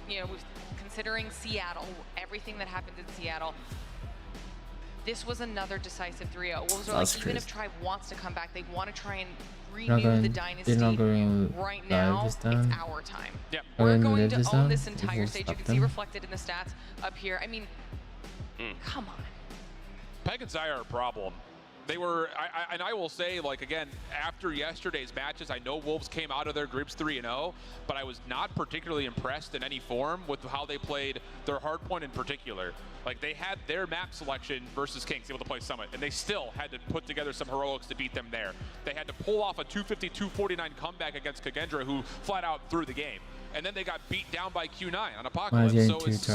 you know, considering Seattle, everything that happened in Seattle, this was another decisive 3-0. Wolves are like, even if Tribe wants to come back, they want to try and renew the dynasty. Right now, it's our time. Yep. We're going to own this entire stage. You can see reflected in the stats up here. I mean, come on. Peg and Zai are a problem. They were, and I will say, like, again, after yesterday's matches, I know Wolves came out of their groups 3-0, but I was not particularly impressed in any form with how they played their hardpoint in particular. Like, they had their map selection versus Kings able to play Summit, and they still had to put together some heroics to beat them there. They had to pull off a 250-249 comeback against Kagendra, who flat out threw the game. And then they got beat down by Q9 on Apocalypse. So it's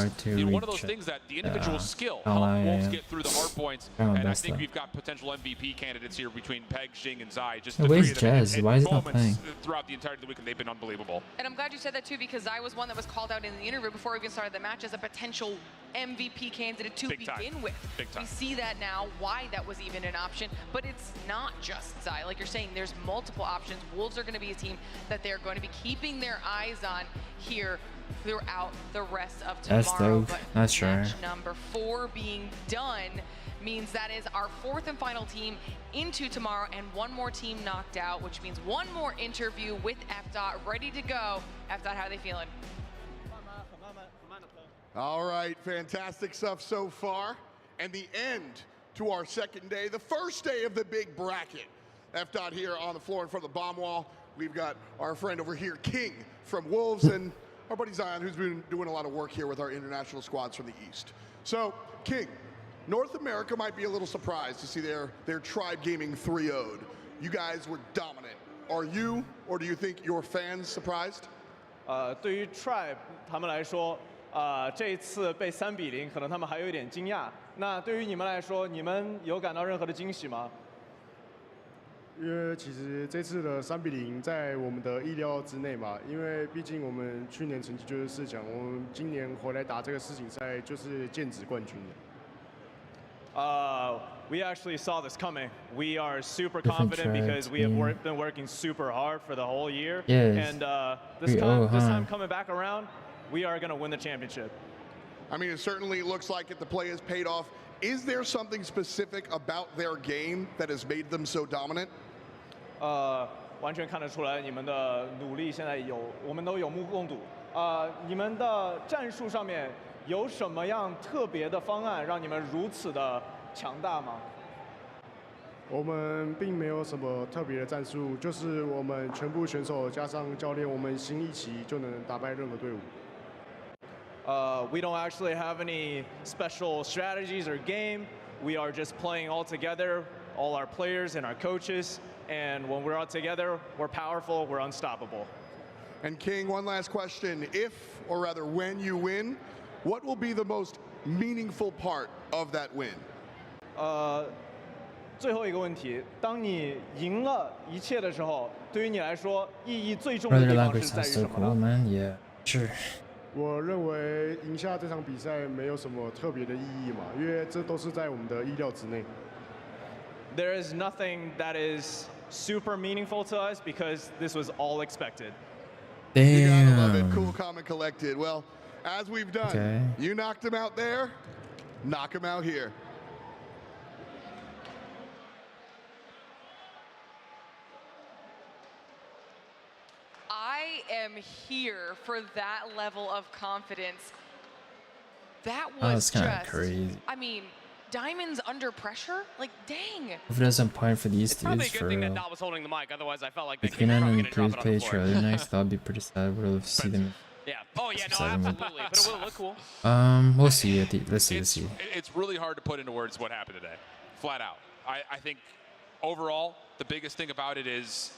one of those things that the individual skill helped Wolves get through the hard points. And I think we've got potential MVP candidates here between Peg, Xing, and Zai. Just the where's three of them Jazz? Why is he not playing? Throughout the entirety of the week, and they've been unbelievable. And I'm glad you said that too, because I was one that was called out in the interview before we even started the match as a potential MVP candidate to begin with. We see that now, why that was even an option, but it's not just Zai. Like you're saying, there's multiple options. Wolves are going to be a team that they're going to be keeping their eyes on here throughout the rest of tomorrow. That's dope. That's sure. Match number 4 being done means that is our 4th and final team into tomorrow, and one more team knocked out, which means one more interview with F-Dot ready to go. F-Dot, how are they feeling? All right, fantastic stuff so far. And the end to our second day, the first day of the big bracket. F-Dot here on the floor in front of the bomb wall. We've got our friend over here, King from Wolves, and our buddy Zion, who's been doing a lot of work here with our international squads from the East. So, King, North America might be a little surprised to see their Tribe Gaming 3-0'd. You guys were dominant. Are you, or do you think your fans surprised? 对于 Tribe 他们来说，这一次被3-0，可能他们还有一点惊讶。那对于你们来说，你们有感到任何的惊喜吗？因为其实这次的3-0在我们的意料之内嘛，因为毕竟我们去年成绩就是4强，我们今年回来打这个世锦赛就是剑指冠军的。We actually saw this coming. We are super confident because we have been working super hard for the whole year. And this time coming back around, we are going to win the championship. I mean, it certainly looks like it. The play has paid off. Is there something specific about their game that has made them so dominant? 完全看得出来你们的努力现在我们都有目共睹。你们的战术上面有什么样特别的方案让你们如此的强大吗？我们并没有什么特别的战术，就是我们全部选手加上教练，我们心一齐就能打败任何队伍。We don't actually have any special strategies or game. We are just playing all together, all our players and our coaches. And when we're all together, we're powerful, we're unstoppable. And King, one last question. If, or rather when you win, what will be the most meaningful part of that win? 最后一个问题，当你赢了一切的时候，对于你来说意义最重的地方是在于什么呢？ man. Yeah, sure. 我认为赢下这场比赛没有什么特别的意义嘛，因为这都是在我们的意料之内。There is nothing that is super meaningful to us because this was all expected. You gotta love it. Cool, calm, and collected. Well, as we've done, Okay. you knocked him out there, knock him out here. I am here for that level of confidence. That was kind of just crazy. I mean, Diamond's under pressure? Like, dang. If it doesn't point for these It's probably a dudes good for thing that real. Dot was holding the mic. Otherwise, I felt like they If could Q9 probably and gonna drop Cruz it on play the floor. really nice, that'd be pretty sad. I would love to see them. Yeah. Oh yeah, no, Exciting. absolutely. But it will look cool. We'll see. Let's see. It's really hard to put into words what happened today, flat out. I think overall, the biggest thing about it is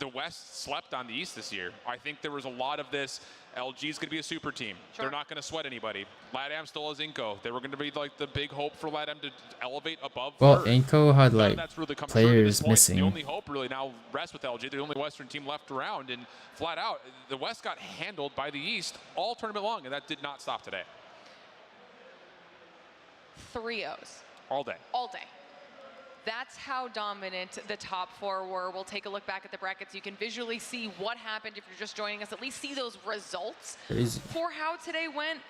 the West slept on the East this year. I think there was a lot of this. LG's going to be a super team. Sure. They're not going to sweat anybody. LATAM still has Inco. They were going to be like the big hope for LATAM to elevate above. Well, first. Inco had like That's really come true to players this point. missing. The only hope really now rests with LG. The only Western team left around, and flat out, the West got handled by the East all tournament long, and that did not stop today. 3-0s. All day. All day. That's how dominant the top four were. We'll take a look back at the brackets. You can visually see what happened if you're just joining us. At least see those results Crazy. for how today went.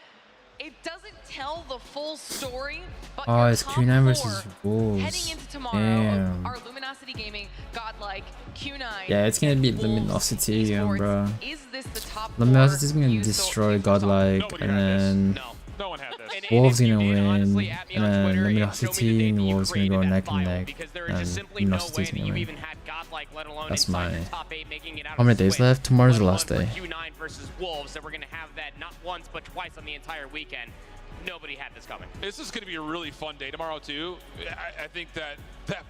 It doesn't tell the full story, but Oh, your it's top Q9 four versus Wolves. heading into tomorrow Damn. are Luminosity Gaming, Godlike, Q9. Yeah, it's gonna be Wolves, Luminosity again, bro. Is this the top Luminosity's four gonna you destroy Godlike, and then No one had this. Wolves gonna win, and then Luminosity and Wolves gonna go neck and neck, and Luminosity's gonna win. That's my. How many days left? Tomorrow's the last day. Q9 versus Wolves, that we're going to have that not once but twice on the entire weekend. Nobody had this coming. This is going to be a really fun day tomorrow, too. I think that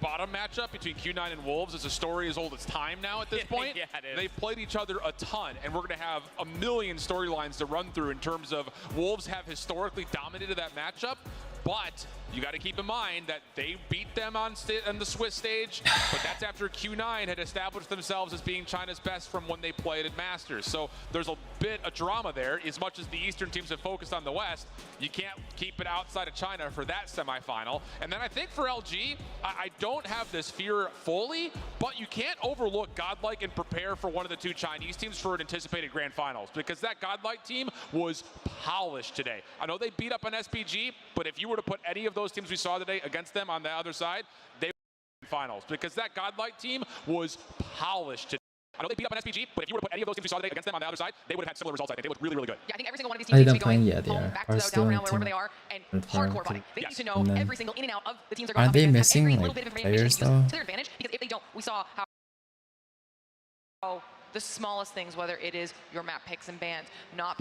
bottom matchup between Q9 and Wolves is a story as old as time now at this point. Yeah, it is. They've played each other a ton, and we're going to have a million storylines to run through in terms of Wolves have historically dominated that matchup, but you got to keep in mind that they beat them on the Swiss stage, but that's after Q9 had established themselves as being China's best from when they played at Masters. So there's a bit of drama there. As much as the Eastern teams have focused on the West, you can't keep it outside of China for that semifinal. And then I think for LG, I don't have this fear fully, but you can't overlook Godlike and prepare for one of the two Chinese teams for an anticipated grand finals, because that Godlike team was polished today. I know they beat up on SPG, but if you were to put any of those teams we saw today against them on the other side, they would win finals, because that Godlike team was polished today. I know they beat up on SPG, but if you were to put any of those teams we saw today against them on the other side, they would have had similar results. I think they looked really, really good. Yeah, I think every single one of these Are teams they needs to be done going playing? Yeah, they home, are. back Are to still down in around wherever team. they are, and That's hardcore fine. play. They need to know And then- every single in and out of the teams they're Aren't going they up against, have missing, every like, little bit of information players, to use though? to their advantage, because if they don't, we saw how the smallest things, whether it is your map picks and bans, not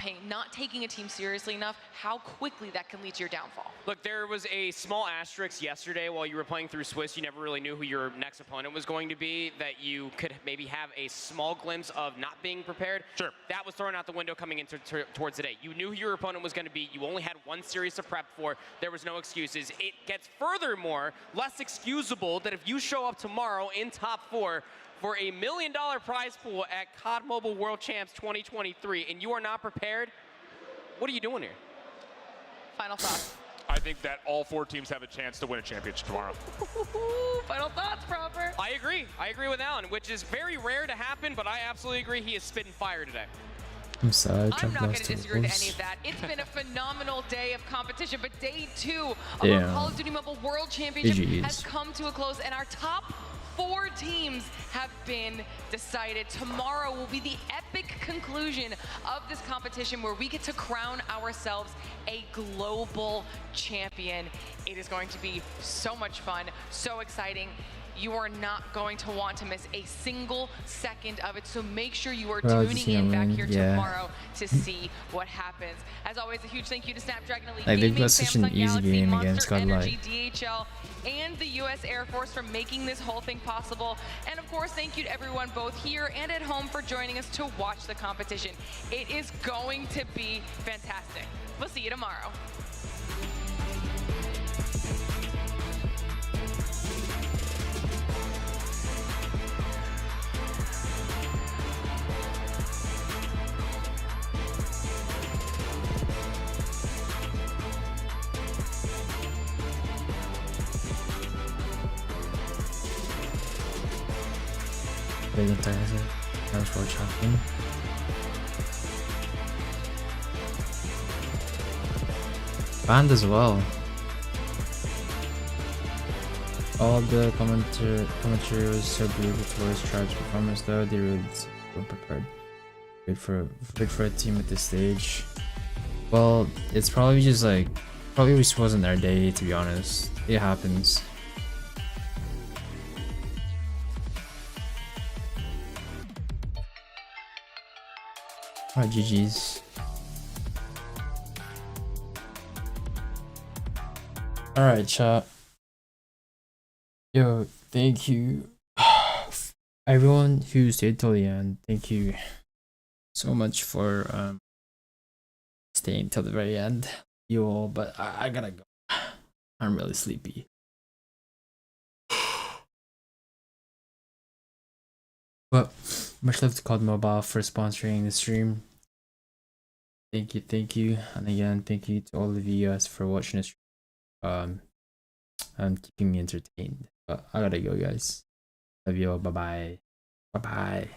taking a team seriously enough, how quickly that can lead to your downfall. Look, there was a small asterisk yesterday while you were playing through Swiss. You never really knew who your next opponent was going to be, that you could maybe have a small glimpse of not being prepared. Sure. That was thrown out the window coming into towards today. You knew who your opponent was going to be. You only had one series to prep for. There was no excuses. It gets furthermore less excusable that if you show up tomorrow in top 4 for a $1 million prize pool at COD Mobile World Champs 2023 and you are not prepared, what are you doing here? Final thoughts. I think that all 4 teams have a chance to win a championship tomorrow. Final thoughts, Proper. I agree. I agree with Alan, which is very rare to happen, but I absolutely agree. He is spitting fire today. I'm sorry, I'm not going lost to to disagree with Wolves. any of that. It's been a phenomenal day of competition, but day 2 of Damn. our Call of Duty Mobile World Championship GGs. has come to a close, and our top 4 teams have been decided. Tomorrow will be the epic conclusion of this competition, where we get to crown ourselves a global champion. It is going to be so much fun, so exciting. You are not going to want to miss a single second of it, so make sure you are Bro, tuning in back here yeah. tomorrow to see what happens. As always, a huge thank you to Snapdragon Elite Like, they've Gaming, got such an Samsung easy Galaxy, game Monster against Energy, Godlike. DHL, and the U.S. Air Force for making this whole thing possible. And of course, thank you to everyone both here and at home for joining us to watch the competition. It is going to be fantastic. We'll see you tomorrow. Big and decisive. That was world champion. Banned as well. All the commentary was so brutal towards Tribe's performance, though they really weren't prepared. Good for a team at this stage. Well, it's probably just like just wasn't their day, to be honest. It happens. Alright, GG's. Alright, chat. Yo, thank you. Everyone who stayed till the end, thank you so much for staying till the very end. You all, but I gotta go. I'm really sleepy. But much love to COD Mobile for sponsoring the stream. Thank you, and again, thank you to all of you guys for watching this. And keeping me entertained. But I gotta go, guys. Love you all. Bye bye. Bye bye.